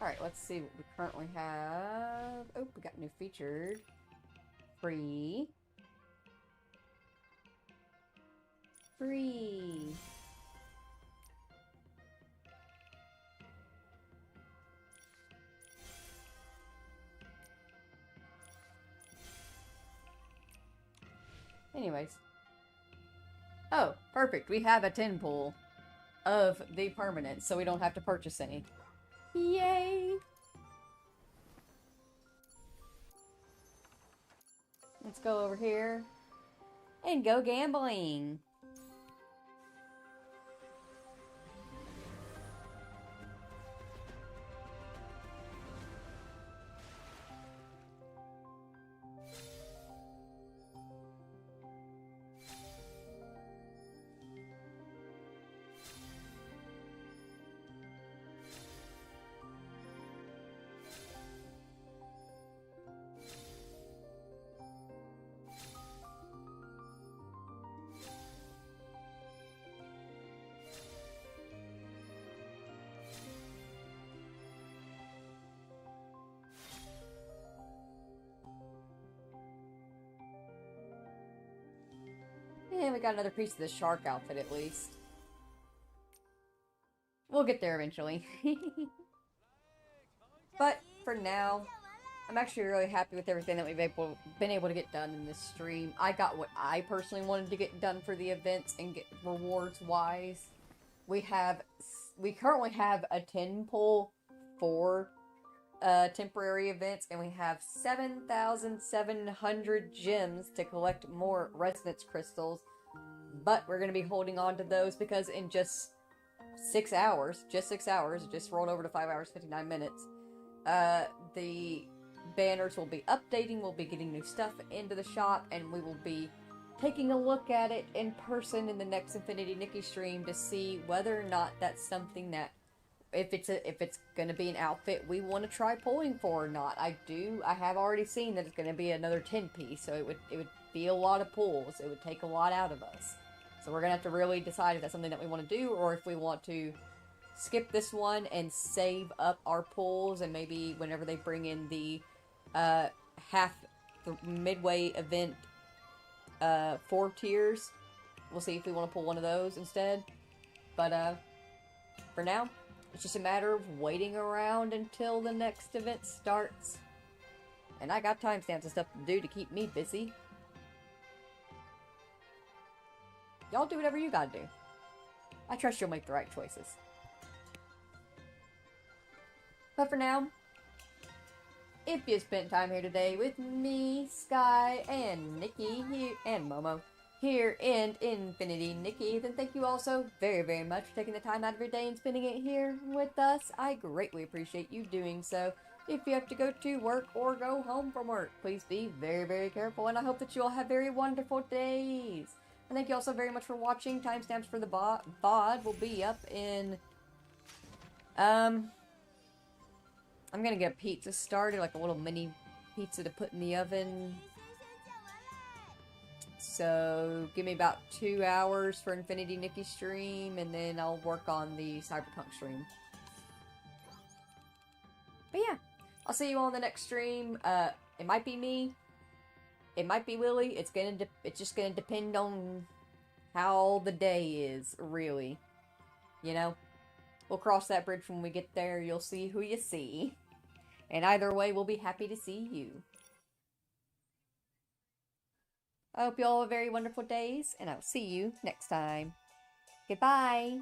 Alright, let's see what we currently have. Oh, we got new featured. Free. Free. Anyways. Oh, perfect. We have a 10 pull of the permanent, so we don't have to purchase any. Yay! Let's go over here and go gambling. And we got another piece of the shark outfit at least. We'll get there eventually. But for now, I'm actually really happy with everything that we've been able to get done in this stream. I got what I personally wanted to get done for the events and get rewards wise. We currently have a 10 pull for temporary events, and we have 7,700 gems to collect more resonance crystals. But we're going to be holding on to those because in just 6 hours, just rolled over to 5 hours, 59 minutes, the banners will be updating, we'll be getting new stuff into the shop, and we will be taking a look at it in person in the next Infinity Nikki stream to see whether or not that's something that, if it's gonna be an outfit we want to try pulling for or not. I have already seen that it's gonna be another 10 piece, so it would be a lot of pulls. It would take a lot out of us. So we're gonna have to really decide if that's something that we want to do, or if we want to skip this one and save up our pulls, and maybe whenever they bring in the the midway event 4 tiers, we'll see if we want to pull one of those instead. But for now, it's just a matter of waiting around until the next event starts. And I got timestamps and stuff to do to keep me busy. Y'all do whatever you gotta do. I trust you'll make the right choices. But for now, if you spent time here today with me, Sky, and Nikki here, and Momo here in Infinity Nikki, then thank you all so very, very much for taking the time out of your day and spending it here with us. I greatly appreciate you doing so. If you have to go to work or go home from work, please be very, very careful, and I hope that you all have very wonderful days. And thank you all so very much for watching. Timestamps for the VOD will be up in, I'm gonna get pizza started, like a little mini pizza to put in the oven. So, give me about 2 hours for Infinity Nikki stream, and then I'll work on the Cyberpunk stream. But yeah, I'll see you all in the next stream. It might be me. It might be Willie. It's just gonna depend on how the day is, really. You know? We'll cross that bridge when we get there. You'll see who you see. And either way, we'll be happy to see you. I hope you all have very wonderful days, and I'll see you next time. Goodbye!